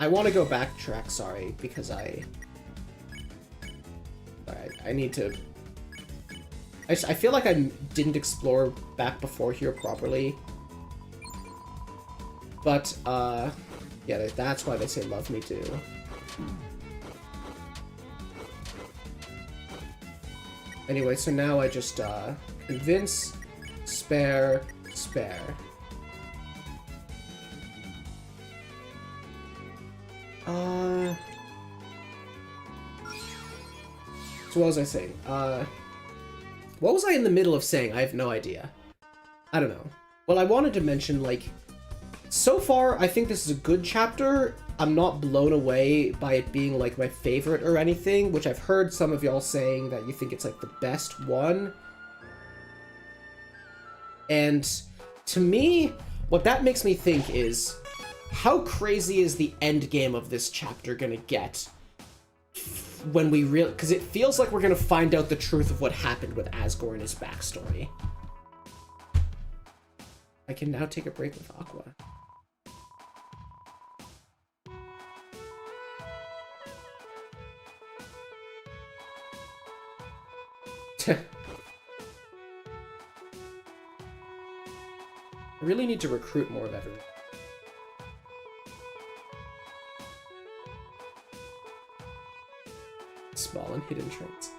want to go backtrack, sorry, because I need to... I feel like I didn't explore back before here properly. But, yeah, that's why they say love me too. Anyway, so now I just, convince, spare, spare. So what was I saying? What was I in the middle of saying? I have no idea. I don't know. Well, I wanted to mention, like, so far, I think this is a good chapter. I'm not blown away by it being, like, my favorite or anything, which I've heard some of y'all saying that you think it's, like, the best one. And to me, what that makes me think is, how crazy is the end game of this chapter gonna get when we because it feels like we're gonna find out the truth of what happened with Asgore and his backstory. I can now take a break with Aqua. I really need to recruit more of everyone. Small and hidden traits.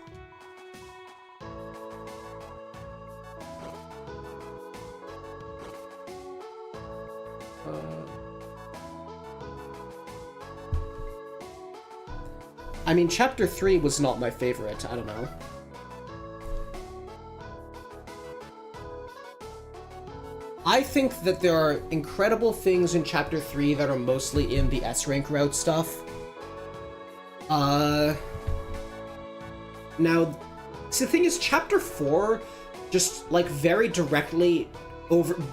I mean, Chapter 3 was not my favorite. I don't know. I think that there are incredible things in Chapter 3 that are mostly in the S-rank route stuff. Now, see, the thing is, Chapter 4, just, like, very directly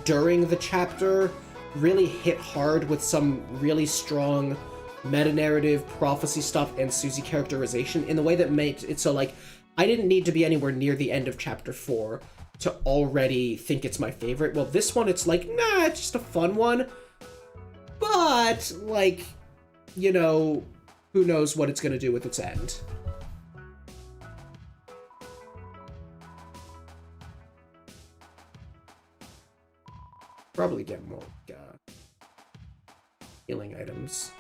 during the chapter, really hit hard with some really strong meta-narrative, prophecy stuff, and Susie characterization in the way that made it so, like, I didn't need to be anywhere near the end of Chapter 4 to already think it's my favorite. Well, this one, it's like, nah, it's just a fun one. But, like, you know, who knows what it's gonna do with its end. Probably get more healing items.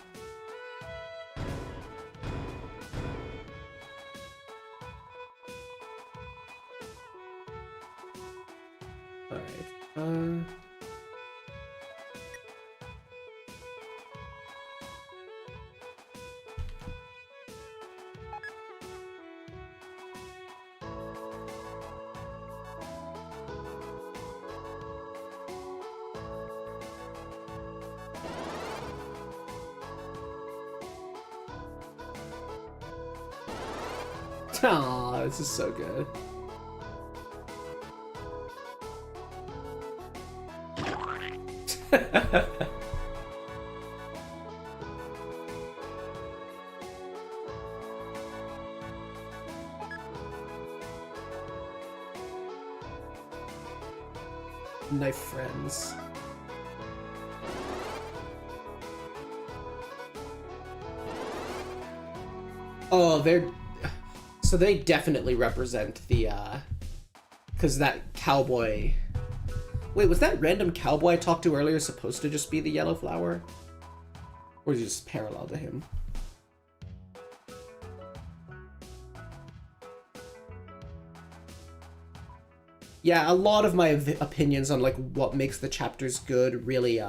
Alright, Aw, this is so good. Knife friends. Oh, so they definitely represent the, because that cowboy... Wait, was that random cowboy I talked to earlier supposed to just be the yellow flower? Or is he just parallel to him? Yeah, a lot of my opinions on, like, what makes the chapters good really,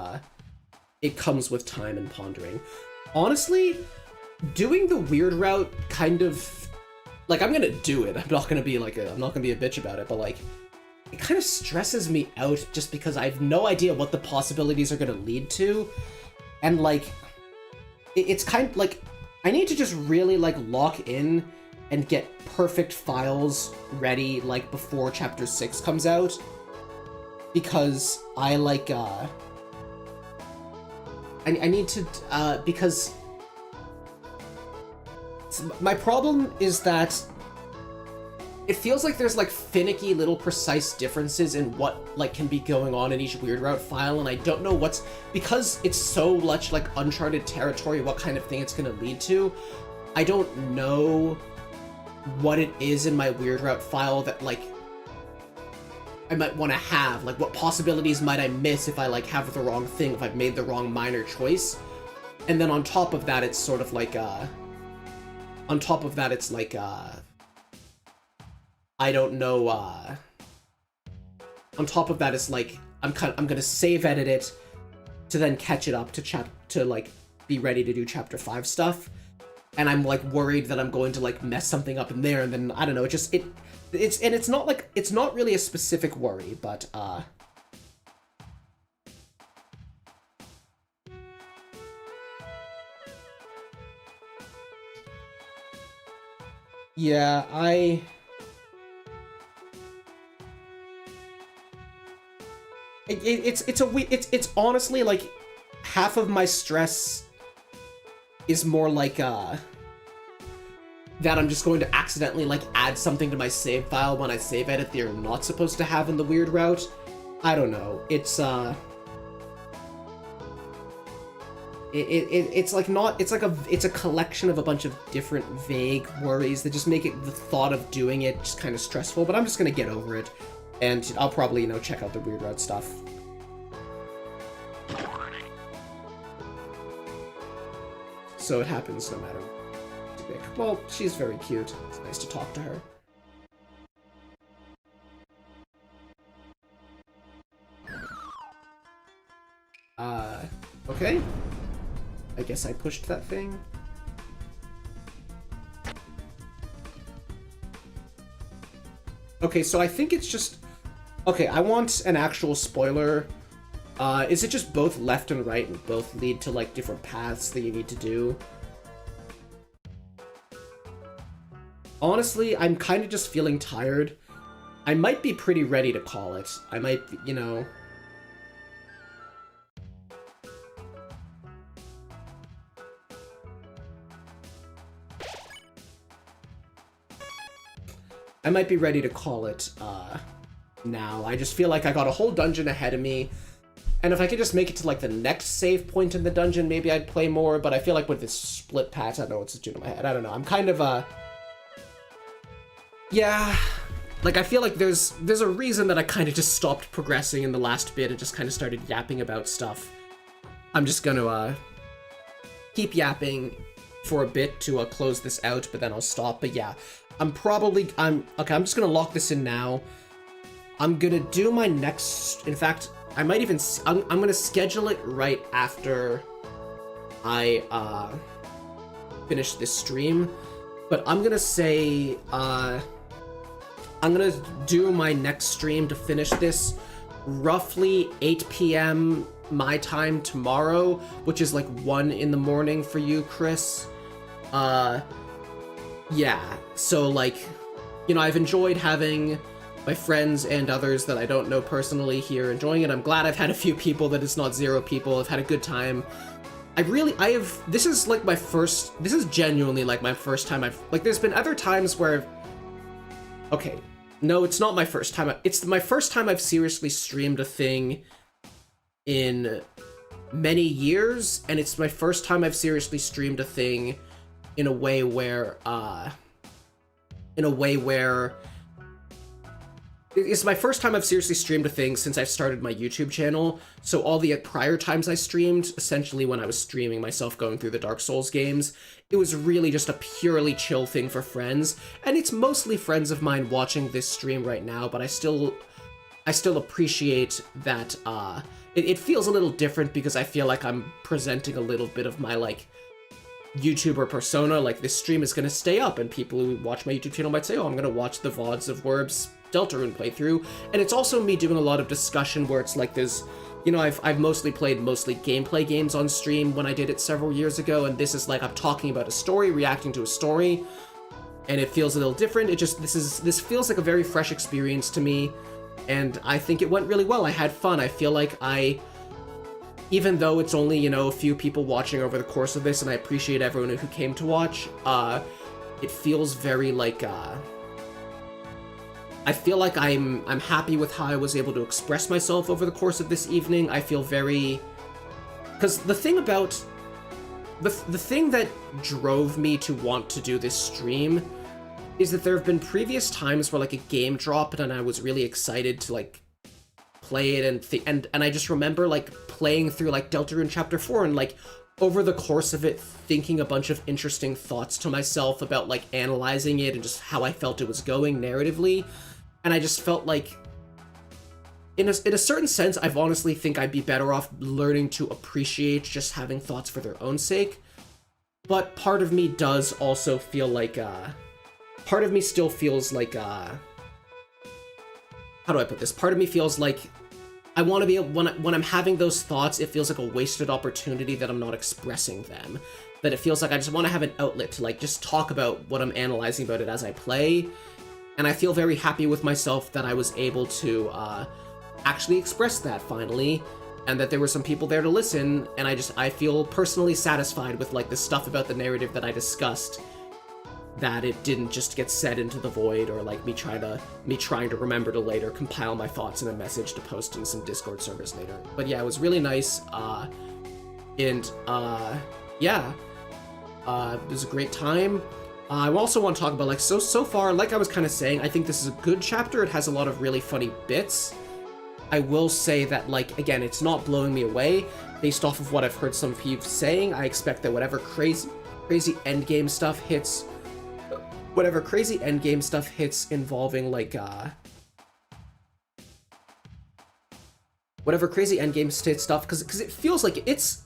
it comes with time and pondering. Honestly, doing the weird route kind of... Like, I'm gonna do it. I'm not gonna be, like, I'm not gonna be a bitch about it, but, like, it kind of stresses me out just because I have no idea what the possibilities are gonna lead to. And, like, it's kind of, like, I need to just really, like, lock in and get perfect files ready, like, before Chapter 6 comes out. Because I, like, I need to, because... My problem is that it feels like there's, like, finicky little precise differences in what, like, can be going on in each weird route file, and I don't know what's... Because it's so much, like, uncharted territory, what kind of thing it's gonna lead to, I don't know what it is in my weird route file that, like, I might want to have. Like, what possibilities might I miss if I, like, have the wrong thing, if I've made the wrong minor choice. And then on top of that, it's sort of like, on top of that, it's like, I don't know, on top of that, it's like, I'm gonna save edit it to then catch it up to like, be ready to do Chapter 5 stuff. And I'm, like, worried that I'm going to, like, mess something up in there, and then, I don't know, it's not, like, it's not really a specific worry, but, yeah, It's honestly like half of my stress is more like that I'm just going to accidentally like add something to my save file when I save edit that you're not supposed to have in the weird route. I don't know. It's it's a collection of a bunch of different vague worries that just make it the thought of doing it just kind of stressful, but I'm just gonna get over it. And I'll probably, you know, check out the weird route stuff. So it happens no matter what. Well, she's very cute. It's nice to talk to her. Okay. I guess I pushed that thing. Okay, so I think it's just... Okay, I want an actual spoiler. Is it just both left and right and both lead to, like, different paths that you need to do? Honestly, I'm kind of just feeling tired. I might be pretty ready to call it. I might, you know... I might be ready to call it, now. I just feel like I got a whole dungeon ahead of me, and if I could just make it to, like, the next save point in the dungeon, maybe I'd play more, but I feel like with this split patch, I don't know what's doing in my head. I don't know. I'm kind of, yeah, like, I feel like there's a reason that I kind of just stopped progressing in the last bit and just kind of started yapping about stuff. I'm just gonna, keep yapping for a bit to, close this out, but then I'll stop, but yeah. Okay, I'm just gonna lock this in now. I'm gonna do my next, in fact, I might even, I'm gonna schedule it right after I, finish this stream, but I'm gonna say, I'm gonna do my next stream to finish this roughly 8 p.m. my time tomorrow, which is like 1 in the morning for you, Chris. Yeah, so, like, you know, I've enjoyed having my friends and others that I don't know personally here enjoying it. I'm glad I've had a few people that it's not 0 people. I've had a good time. This is, like, this is genuinely, like, my first time like, there's been other times where, okay, no, it's not my first time. It's my first time I've seriously streamed a thing in many years, and it's my first time I've seriously streamed a thing in a way where, it's my first time I've seriously streamed a thing since I've started my YouTube channel, so all the prior times I streamed, essentially when I was streaming myself going through the Dark Souls games, it was really just a purely chill thing for friends, and it's mostly friends of mine watching this stream right now, but I still appreciate that, it feels a little different because I feel like I'm presenting a little bit of my, like, YouTuber persona. Like, this stream is gonna stay up, and people who watch my YouTube channel might say, oh, I'm gonna watch the VODs of Werb's deltarune playthrough. And it's also me doing a lot of discussion where it's like there's, you know, I've mostly played gameplay games on stream when I did it several years ago, and this is like I'm talking about a story, reacting to a story, and it feels a little different. This feels like a very fresh experience to me, and I think it went really well. I had fun. I feel like even though it's only, you know, a few people watching over the course of this, and I appreciate everyone who came to watch, it feels very, like, I feel like I'm happy with how I was able to express myself over the course of this evening. I feel very... Because the thing about... The thing that drove me to want to do this stream is that there have been previous times where, like, a game dropped and I was really excited to, like, play it, and I just remember, like, playing through, like, Deltarune Chapter 4 and, like, over the course of it thinking a bunch of interesting thoughts to myself about, like, analyzing it and just how I felt it was going narratively, and I just felt like, in a certain sense, I honestly think I'd be better off learning to appreciate just having thoughts for their own sake, but part of me does also feel like, part of me still feels like, how do I put this? Part of me feels like I want to be, when I'm having those thoughts, it feels like a wasted opportunity that I'm not expressing them. That it feels like I just want to have an outlet to, like, just talk about what I'm analyzing about it as I play. And I feel very happy with myself that I was able to actually expressed that finally, and that there were some people there to listen, and I feel personally satisfied with, like, the stuff about the narrative that I discussed, that it didn't just get said into the void, or, like, me trying to remember to later compile my thoughts in a message to post in some Discord servers later. But yeah, it was really nice, yeah, it was a great time. I also want to talk about, like, so far, like I was kind of saying, I think this is a good chapter. It has a lot of really funny bits. I will say that, like, again, it's not blowing me away. Based off of what I've heard some people saying, I expect that whatever crazy endgame stuff hits, involving, like, whatever crazy endgame stuff, because it feels like it's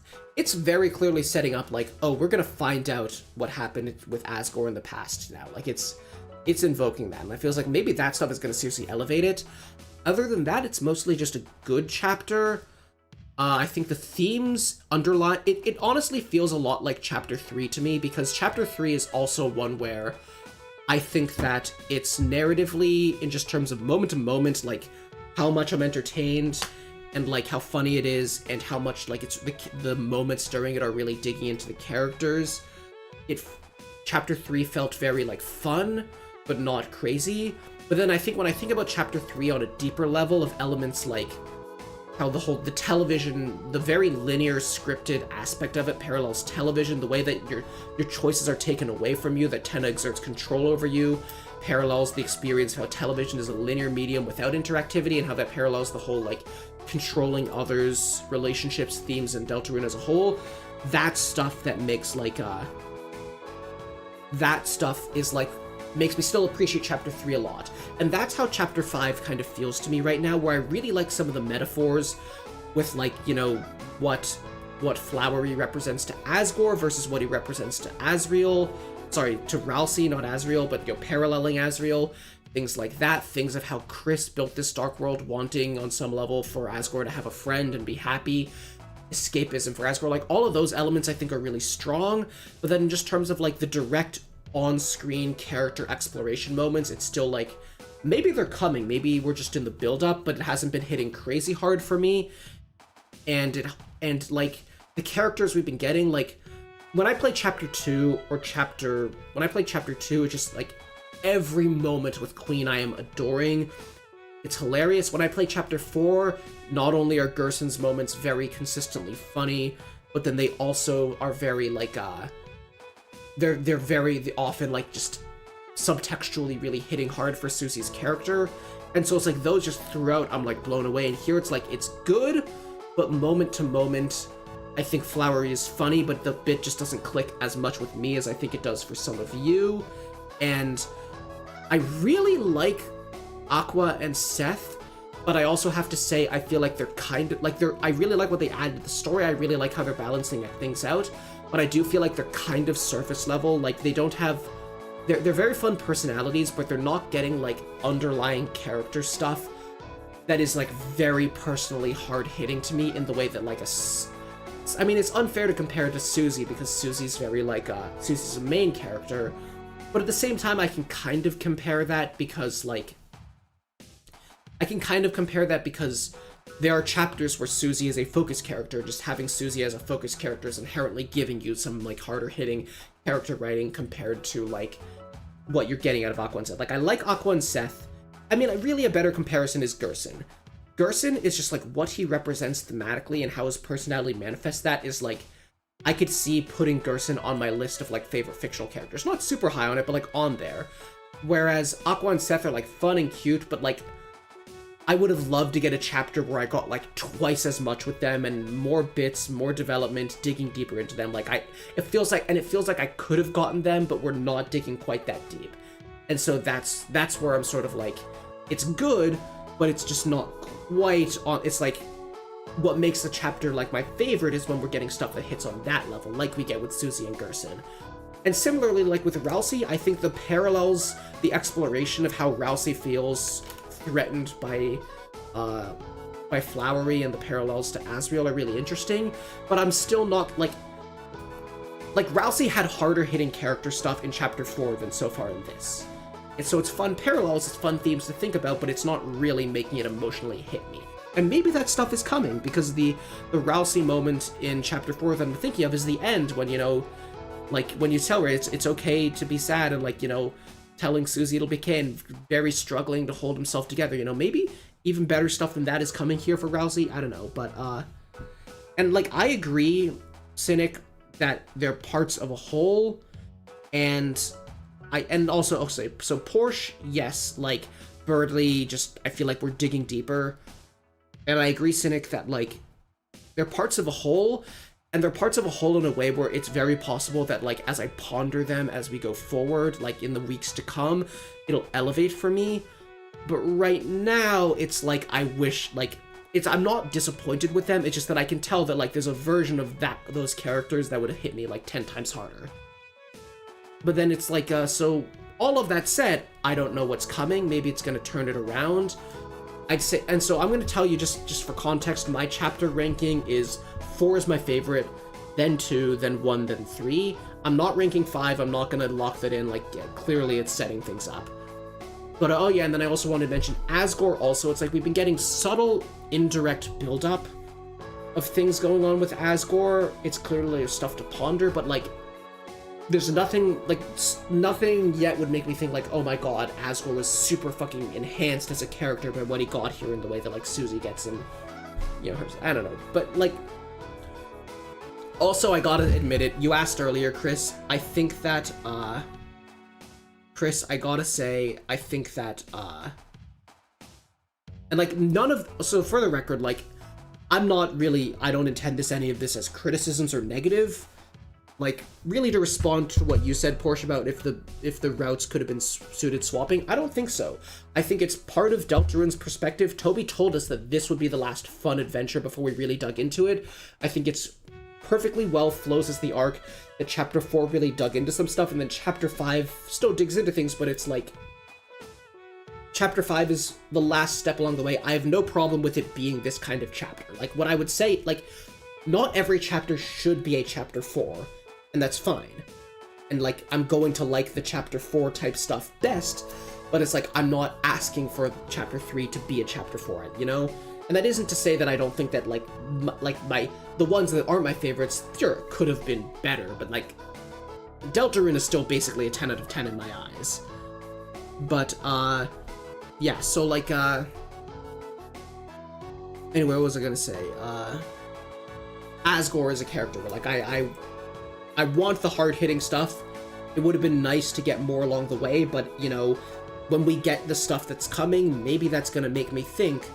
very clearly setting up, like, oh, we're gonna find out what happened with Asgore in the past now. Like, it's invoking that, and it feels like maybe that stuff is gonna seriously elevate it. Other than that, it's mostly just a good chapter. I think the themes underline... It honestly feels a lot like Chapter 3 to me, because Chapter 3 is also one where I think that it's narratively, in just terms of moment to moment, like, how much I'm entertained, and, like, how funny it is, and how much, like, it's the moments during it are really digging into the characters. Chapter 3 felt very, like, fun, but not crazy. But then I think when I think about Chapter 3 on a deeper level of elements like how the television, the very linear scripted aspect of it parallels television, the way that your choices are taken away from you, that Tenna exerts control over you, parallels the experience of how television is a linear medium without interactivity, and how that parallels the whole, like, controlling others, relationships, themes, and Deltarune as a whole. That stuff that makes, like, that stuff is, like, makes me still appreciate Chapter 3 a lot. And that's how Chapter 5 kind of feels to me right now, where I really like some of the metaphors with, like, you know, what Flowery represents to Asgore versus what he represents to Asriel. Sorry, to Ralsei, not Asriel, but, you know, paralleling Asriel. Things like that. Things of how Chris built this Dark World wanting, on some level, for Asgore to have a friend and be happy. Escapism for Asgore. Like, all of those elements I think are really strong. But then in just terms of, like, the direct on-screen character exploration moments, it's still, like, maybe they're coming, maybe we're just in the build-up, but it hasn't been hitting crazy hard for me. And like, the characters we've been getting, like, when I play Chapter 2, it's just, like, every moment with Queen I am adoring. It's hilarious. When I play Chapter 4, not only are Gerson's moments very consistently funny, but then they also are very, like, they're very often, like, just subtextually really hitting hard for Susie's character. And so it's like those just throughout, I'm, like, blown away. And here it's like, it's good, but moment to moment, I think Flowery is funny, but the bit just doesn't click as much with me as I think it does for some of you. And I really like Aqua and Seth, but I also have to say I feel like they're kind of, like, I really like what they added to the story. I really like how they're balancing things out. But I do feel like they're kind of surface level, like, they don't have... They're very fun personalities, but they're not getting, like, underlying character stuff that is, like, very personally hard-hitting to me in the way that, like, I mean, it's unfair to compare it to Susie, because Susie's very, like, Susie's a main character, but at the same time, I can kind of compare that because, like... there are chapters where Susie is a focus character. Just having Susie as a focus character is inherently giving you some, like, harder-hitting character writing compared to, like, what you're getting out of Aqua and Seth. Like, I like Aqua and Seth. I mean, really a better comparison is Gerson. Gerson is just, like, what he represents thematically and how his personality manifests that is, like, I could see putting Gerson on my list of, like, favorite fictional characters. Not super high on it, but, like, on there. Whereas Aqua and Seth are, like, fun and cute, but, like, I would have loved to get a chapter where I got, like, twice as much with them and more bits, more development, digging deeper into them. Like, it feels like I could have gotten them, but we're not digging quite that deep. And so that's where I'm sort of like, it's good, but it's just not quite on, it's like, what makes the chapter, like, my favorite is when we're getting stuff that hits on that level, like we get with Susie and Gerson. And similarly, like with Ralsei, I think the parallels, the exploration of how Ralsei feels threatened by Flowery and the parallels to Asriel are really interesting, but I'm still not, like Ralsei had harder hitting character stuff in Chapter 4 than so far in this. And so it's fun parallels, it's fun themes to think about, but it's not really making it emotionally hit me. And maybe that stuff is coming, because the Rousey moment in Chapter 4 that I'm thinking of is the end, when, you know, like, when you tell her it's okay to be sad, and, like, you know, telling Susie it'll be okay, and very struggling to hold himself together, you know, maybe even better stuff than that is coming here for Rousey, I don't know, but, and, like, I agree, Cynic, that they're parts of a whole, and also, so Porsche, yes, like, Birdley, just, I feel like we're digging deeper, and I agree, Cynic, that, like, they're parts of a whole, and they're parts of a whole in a way where it's very possible that, like, as I ponder them as we go forward, like, in the weeks to come, it'll elevate for me, but right now, it's like, I wish, like, I'm not disappointed with them, it's just that I can tell that, like, there's a version of those characters that would have hit me, like, 10 times harder. But then it's like, so, all of that said, I don't know what's coming, maybe it's gonna turn it around, I'd say, and so I'm gonna tell you, just for context, my chapter ranking is 4 is my favorite, then 2, then 1, then 3. I'm not ranking 5, I'm not gonna lock that in, like, yeah, clearly it's setting things up. But, oh yeah, and then I also wanted to mention Asgore also, it's like we've been getting subtle, indirect build-up of things going on with Asgore. It's clearly stuff to ponder, but, like, there's nothing, like, nothing yet would make me think, like, oh my god, Asgore was super fucking enhanced as a character by what he got here in the way that, like, Susie gets in, you know, I don't know, but, like, also, I gotta admit it, you asked earlier, Chris, I think that, Chris, I gotta say, I think that, and, like, so for the record, like, I don't intend any of this as criticisms or negative, like, really to respond to what you said, Porsche, about if the routes could have been suited swapping, I don't think so. I think it's part of Deltarune's perspective. Toby told us that this would be the last fun adventure before we really dug into it. I think it's perfectly well flows as the arc, that Chapter 4 really dug into some stuff, and then Chapter 5 still digs into things, but it's like, Chapter 5 is the last step along the way. I have no problem with it being this kind of chapter. Like, what I would say, like, not every chapter should be a Chapter 4, and that's fine. And, like, I'm going to like the Chapter 4 type stuff best, but it's like, I'm not asking for Chapter 3 to be a Chapter 4, you know? And that isn't to say that I don't think that, like, the ones that aren't my favorites, sure, could have been better, but, like, Deltarune is still basically a 10 out of 10 in my eyes. But, yeah, so, like, anyway, what was I gonna say? Asgore is a character where, like, I want the hard-hitting stuff. It would have been nice to get more along the way, but, you know, when we get the stuff that's coming, maybe that's gonna make me think,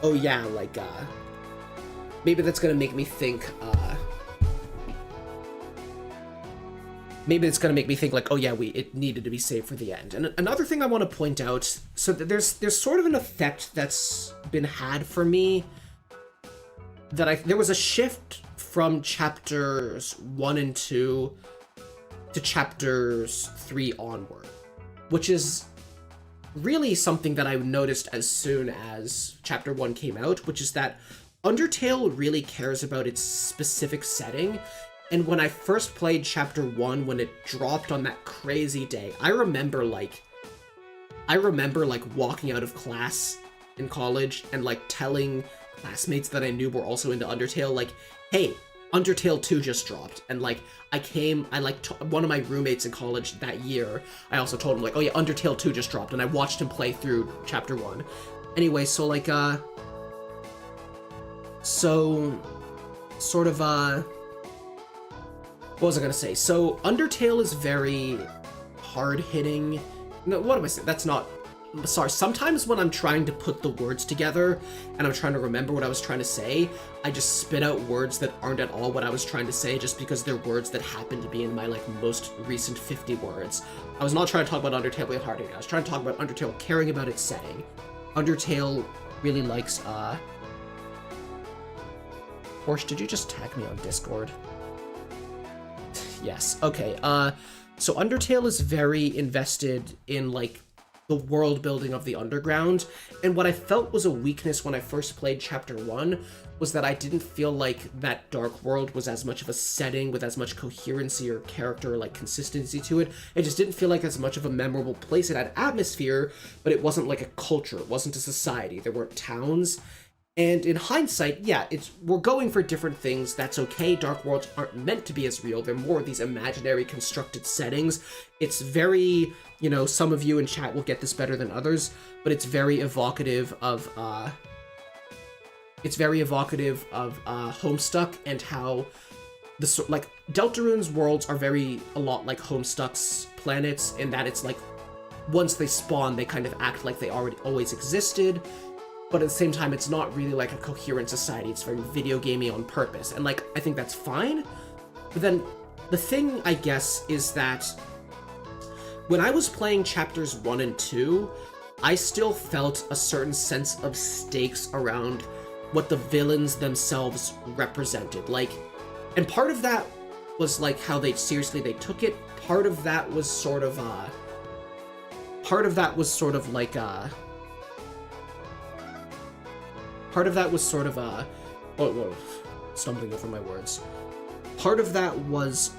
oh yeah, like, maybe that's gonna make me think, maybe it's gonna make me think, like, oh yeah, it needed to be saved for the end. And another thing I want to point out, so that there's sort of an effect that's been had for me, that there was a shift from chapters 1 and 2 to chapters 3 onward, which is really something that I noticed as soon as Chapter 1 came out, which is that Undertale really cares about its specific setting, and when I first played Chapter 1, when it dropped on that crazy day, I remember, like, walking out of class in college and, like, telling classmates that I knew were also into Undertale, like, hey, Undertale 2 just dropped, and, like, one of my roommates in college that year, I also told him, like, oh yeah, Undertale 2 just dropped, and I watched him play through Chapter 1. Anyway, so, like, what was I gonna say? So, Undertale is very hard-hitting. No, what am I saying? That's not... Sorry, sometimes when I'm trying to put the words together, and I'm trying to remember what I was trying to say, I just spit out words that aren't at all what I was trying to say, just because they're words that happen to be in my, like, most recent 50 words. I was not trying to talk about Undertale being hard-hitting. I was trying to talk about Undertale caring about its setting. Undertale really likes, Porsche, did you just tag me on Discord? Yes, okay, so Undertale is very invested in, like, the world building of the underground, and what I felt was a weakness when I first played Chapter 1 was that I didn't feel like that dark world was as much of a setting with as much coherency or character or, like, consistency to it. It just didn't feel like as much of a memorable place. It had atmosphere, but it wasn't like a culture, it wasn't a society, there weren't towns. And in hindsight, yeah, we're going for different things. That's okay. Dark worlds aren't meant to be as real. They're more these imaginary constructed settings. It's very, you know, some of you in chat will get this better than others, but it's very evocative of Homestuck, and how like Deltarune's worlds are a lot like Homestuck's planets, in that it's like once they spawn, they kind of act like they always existed. But at the same time, it's not really like a coherent society. It's very video gamey on purpose. And, like, I think that's fine. But then the thing, I guess, is that when I was playing chapters 1 and 2, I still felt a certain sense of stakes around what the villains themselves represented. Like, and part of that was, like, how seriously they took it. Part of that was sort of, stumbling over my words. Part of that was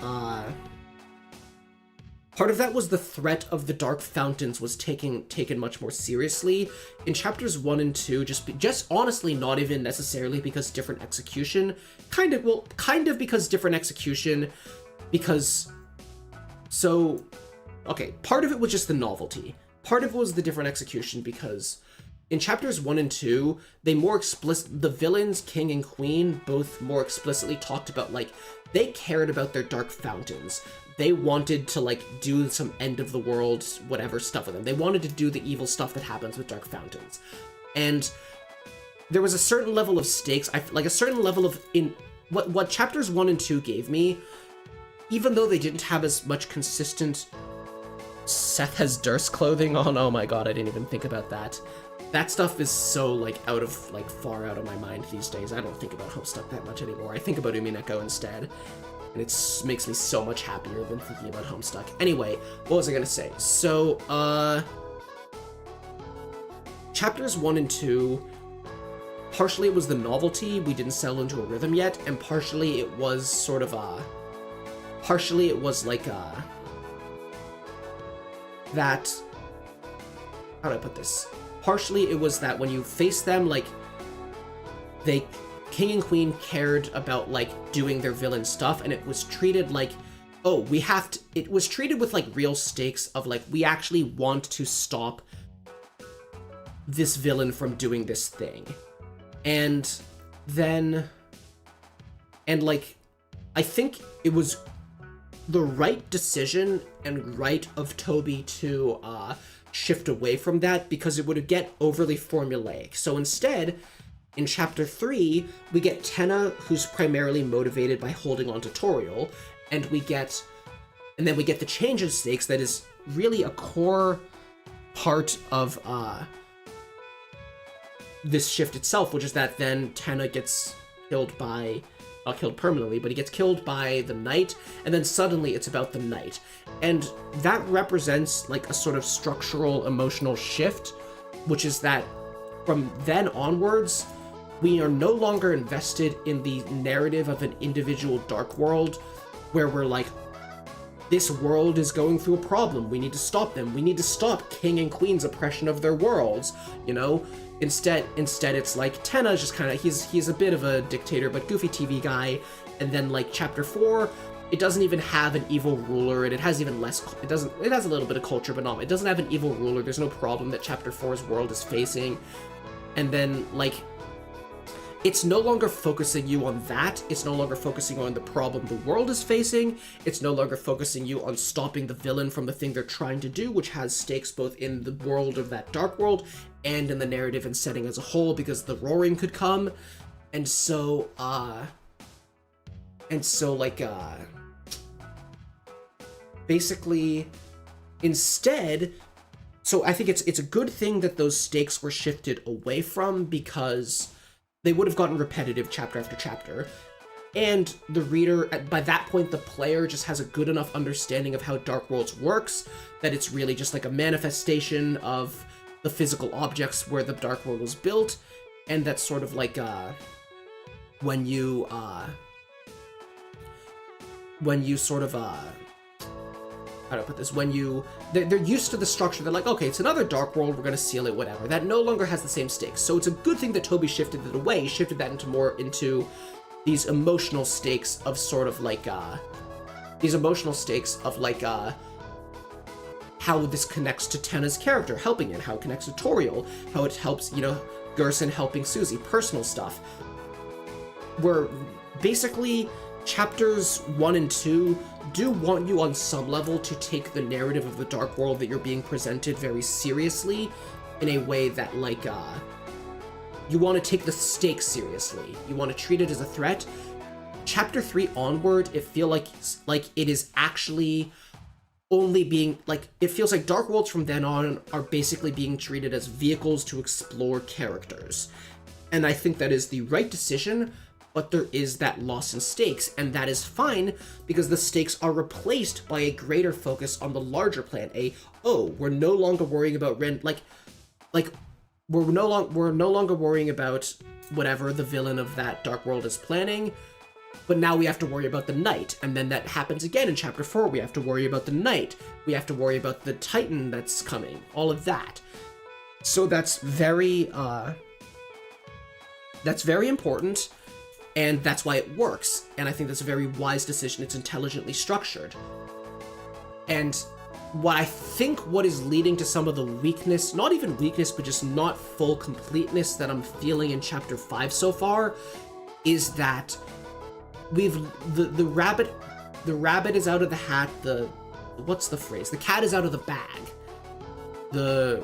the threat of the Dark Fountains was taken much more seriously. In chapters 1 and 2, just honestly, not even necessarily because different execution, kind of because different execution, part of it was just the novelty. Part of it was the different execution, because in chapters 1 and 2, the villains, King and Queen, both more explicitly talked about, like, they cared about their Dark Fountains. They wanted to, like, do some end of the world, whatever stuff with them. They wanted to do the evil stuff that happens with Dark Fountains. And there was a certain level of stakes, like a certain level of, what chapters 1 and 2 gave me, even though they didn't have as much consistent Seth has Durst clothing on, oh my god, I didn't even think about that. That stuff is so, like, far out of my mind these days. I don't think about Homestuck that much anymore. I think about Umineko instead. And it makes me so much happier than thinking about Homestuck. Anyway, what was I gonna say? So, chapters 1 and 2, partially it was the novelty, we didn't settle into a rhythm yet, and partially it was sort of that, how do I put this? Partially it was that when you face them, like, King and Queen cared about, like, doing their villain stuff, and it was treated like, it was treated with, like, real stakes of, like, we actually want to stop this villain from doing this thing. And I think it was the right decision and right of Toby to, shift away from that, because it would get overly formulaic. So instead, in chapter 3, we get Tenna, who's primarily motivated by holding on to Toriel, and then we get the change in stakes that is really a core part of this shift itself, which is that then Tenna gets killed by, not killed permanently, but he gets killed by the Knight, and then suddenly it's about the Knight. And that represents, like, a sort of structural emotional shift, which is that from then onwards, we are no longer invested in the narrative of an individual Dark World, where we're like, this world is going through a problem, we need to stop them, we need to stop King and Queen's oppression of their worlds, you know? Instead it's like Tenna's just kind of, he's a bit of a dictator, but goofy TV guy. And then, like, chapter 4, it doesn't even have an evil ruler, and it has even less, it has a little bit of culture, but no, it doesn't have an evil ruler. There's no problem that chapter 4's world is facing. And then, like, it's no longer focusing you on that. It's no longer focusing on the problem the world is facing. It's no longer focusing you on stopping the villain from the thing they're trying to do, which has stakes both in the world of that Dark World and in the narrative and setting as a whole, because the roaring could come. And so, basically, instead, so I think it's a good thing that those stakes were shifted away from, because they would have gotten repetitive chapter after chapter. And the reader, by that point, the player just has a good enough understanding of how Dark Worlds works, that it's really just like a manifestation of the physical objects where the Dark World was built, and that's sort of like, when you sort of, how do I put this? When they're used to the structure. They're like, okay, it's another Dark World. We're gonna seal it, whatever. That no longer has the same stakes. So it's a good thing that Toby shifted it away. He shifted that into these emotional stakes of sort of like how this connects to Tenna's character, helping it, how it connects to Toriel, how it helps, Gerson helping Susie, personal stuff. Where basically chapters 1 and 2 do want you on some level to take the narrative of the Dark World that you're being presented very seriously, in a way that you want to take the stakes seriously. You want to treat it as a threat. Chapter 3 onward, it feels like it is actually only being, it feels like Dark Worlds from then on are basically being treated as vehicles to explore characters. And I think that is the right decision, but there is that loss in stakes, and that is fine, because the stakes are replaced by a greater focus on the larger plan. We're no longer worrying about we're no longer worrying about whatever the villain of that Dark World is planning, but now we have to worry about the Knight, and then that happens again in Chapter 4. We have to worry about the Knight. We have to worry about the Titan that's coming. All of that. So that's very important, and that's why it works. And I think that's a very wise decision. It's intelligently structured. And what is leading to some of the weakness, not even weakness, but just not full completeness that I'm feeling in Chapter 5 so far, is that the rabbit is out of the hat, what's the phrase? The cat is out of the bag. The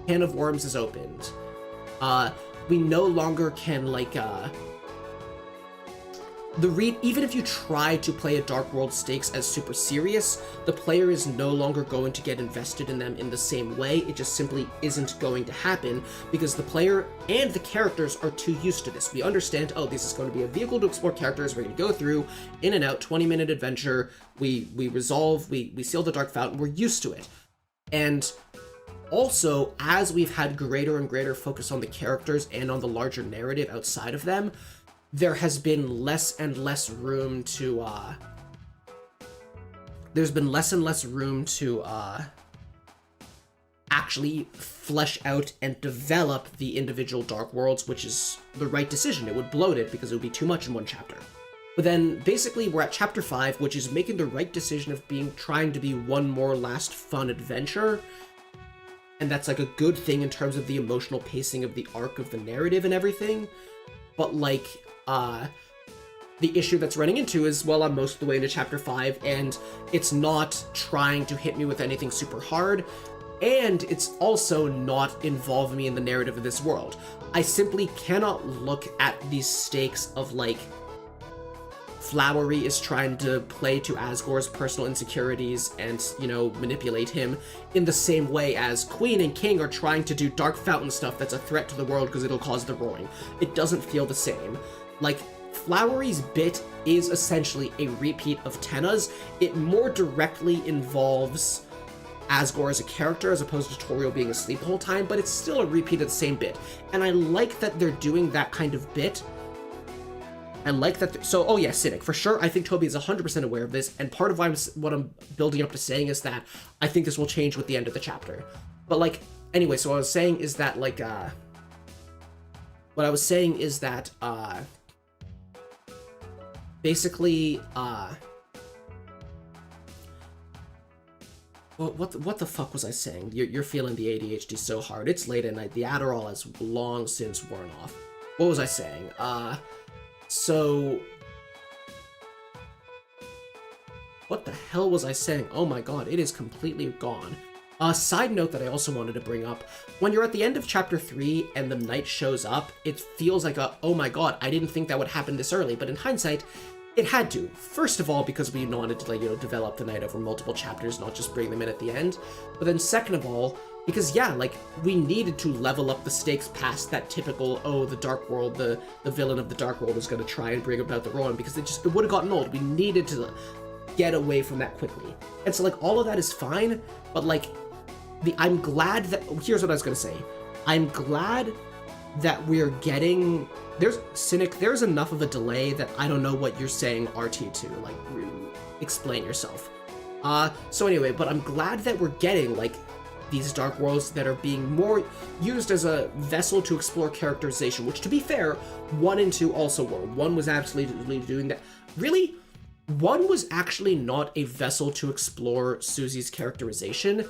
can of worms is opened. We no longer can even if you try to play a Dark World stakes as super serious, the player is no longer going to get invested in them in the same way. It just simply isn't going to happen, because the player and the characters are too used to this. We understand, this is going to be a vehicle to explore characters. We're going to go through, in and out, 20-minute adventure. We resolve, we seal the Dark Fountain. We're used to it. And also, as we've had greater and greater focus on the characters and on the larger narrative outside of them, there has been less and less room to, actually flesh out and develop the individual Dark Worlds, which is the right decision. It would bloat it because it would be too much in one chapter. But then, basically, we're at Chapter 5, which is making the right decision of trying to be one more last fun adventure. And that's a good thing in terms of the emotional pacing of the arc of the narrative and everything. But the issue that's running into is, I'm most of the way into Chapter 5, and it's not trying to hit me with anything super hard, and it's also not involving me in the narrative of this world. I simply cannot look at these stakes of, Flowery is trying to play to Asgore's personal insecurities and, manipulate him in the same way as Queen and King are trying to do Dark Fountain stuff that's a threat to the world because it'll cause the roaring. It doesn't feel the same. Flowery's bit is essentially a repeat of Tenna's. It more directly involves Asgore as a character as opposed to Toriel being asleep the whole time, but it's still a repeat of the same bit. And I like that they're doing that kind of bit. I like that. So, Cynic, for sure. I think Toby is 100% aware of this, and part of what I'm building up to saying is that I think this will change with the end of the chapter. But, anyway, so what I was saying is that, basically, what the fuck was I saying? You're feeling the ADHD so hard. It's late at night. The Adderall has long since worn off. What was I saying? So, what the hell was I saying? Oh my god, it is completely gone. Side note that I also wanted to bring up, when you're at the end of Chapter 3 and the Knight shows up, it feels like oh my god, I didn't think that would happen this early, but in hindsight, it had to. First of all, because we wanted to, develop the Knight over multiple chapters, not just bring them in at the end. But then second of all, because, we needed to level up the stakes past that typical, the Dark World, the villain of the Dark World is going to try and bring about the Rowan, because it would have gotten old. We needed to get away from that quickly. And so, all of that is fine, but, I'm glad that... Here's what I was going to say. I'm glad that we're getting... There's enough of a delay that I don't know what you're saying, RT2. Explain yourself. So anyway, but I'm glad that we're getting, like, these Dark Worlds that are being more used as a vessel to explore characterization, which, to be fair, 1 and 2 also were. 1 was absolutely doing that. Really, 1 was actually not a vessel to explore Susie's characterization.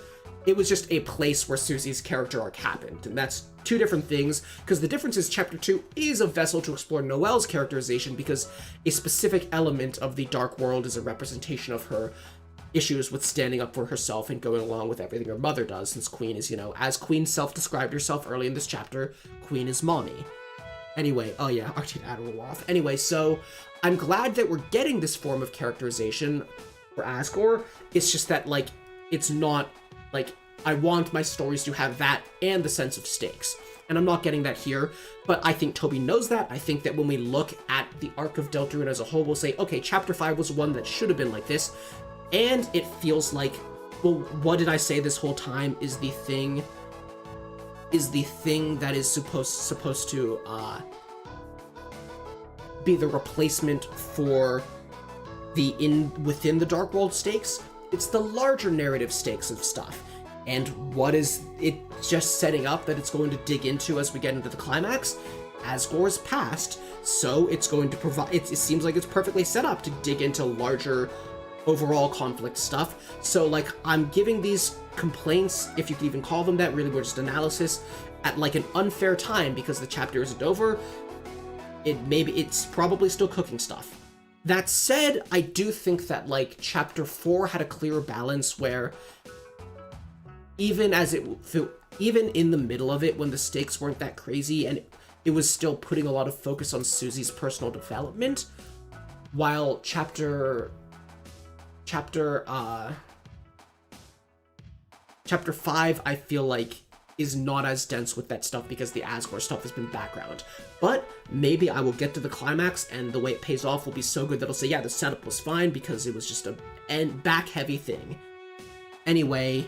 It was just a place where Susie's character arc happened, and that's two different things, because the difference is Chapter 2 is a vessel to explore Noelle's characterization, because a specific element of the Dark World is a representation of her issues with standing up for herself and going along with everything her mother does, since Queen is, you know, as Queen self-described herself early in this chapter, Queen is mommy. Anyway, oh yeah, Arctic Admiral Waff. Anyway, so I'm glad that we're getting this form of characterization for Asgore. It's just that, like, it's not, like, I want my stories to have that and the sense of stakes. And I'm not getting that here, but I think Toby knows that. I think that when we look at the arc of Deltarune as a whole, we'll say, okay, Chapter 5 was one that should have been like this, and it feels like, well, what did I say this whole time is the thing that is supposed to be the replacement for the within the Dark World stakes. It's the larger narrative stakes of stuff. And what is it just setting up that it's going to dig into as we get into the climax? Asgore's past, so it's going to provide, it seems like it's perfectly set up to dig into larger overall conflict stuff. So, like, I'm giving these complaints, if you could even call them that, really were just analysis, at like an unfair time because the chapter isn't over. It's probably still cooking stuff. That said, I do think that, like, Chapter 4 had a clearer balance where even in the middle of it, when the stakes weren't that crazy and it was still putting a lot of focus on Susie's personal development, while Chapter 5, I feel like, is not as dense with that stuff because the Asgore stuff has been background. But maybe I will get to the climax and the way it pays off will be so good that I'll say, yeah, the setup was fine because it was just a back-heavy thing. Anyway,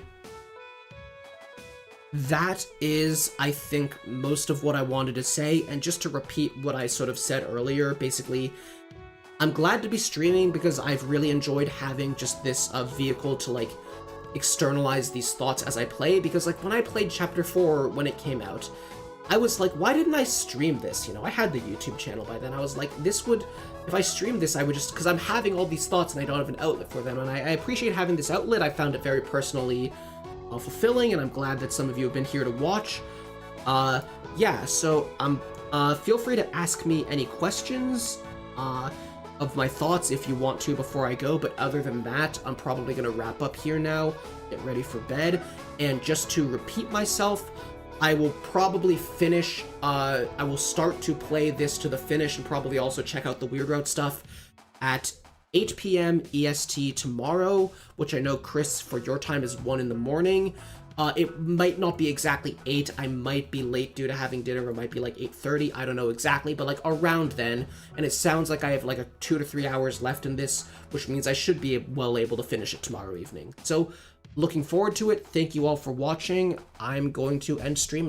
that is, I think, most of what I wanted to say, and just to repeat what I sort of said earlier, basically, I'm glad to be streaming because I've really enjoyed having just this vehicle to, like, externalize these thoughts as I play, because, like, when I played Chapter 4 when it came out, I was like, why didn't I stream this? You know, I had the YouTube channel by then. I was like, this would, if I streamed this, I would just, because I'm having all these thoughts and I don't have an outlet for them, and I appreciate having this outlet. I found it very personally fulfilling, and I'm glad that some of you have been here to watch. Yeah, so feel free to ask me any questions of my thoughts if you want to before I go, but other than that, I'm probably going to wrap up here now, get ready for bed, and just to repeat myself, I will probably finish, I will start to play this to the finish and probably also check out the Weird Route stuff at 8 p.m. EST tomorrow, which I know, Chris, for your time is 1 in the morning. It might not be exactly 8, I might be late due to having dinner, it might be like 8:30, I don't know exactly, but like around then, and it sounds like I have like 2 to 3 hours left in this, which means I should be well able to finish it tomorrow evening. So, looking forward to it, thank you all for watching, I'm going to end stream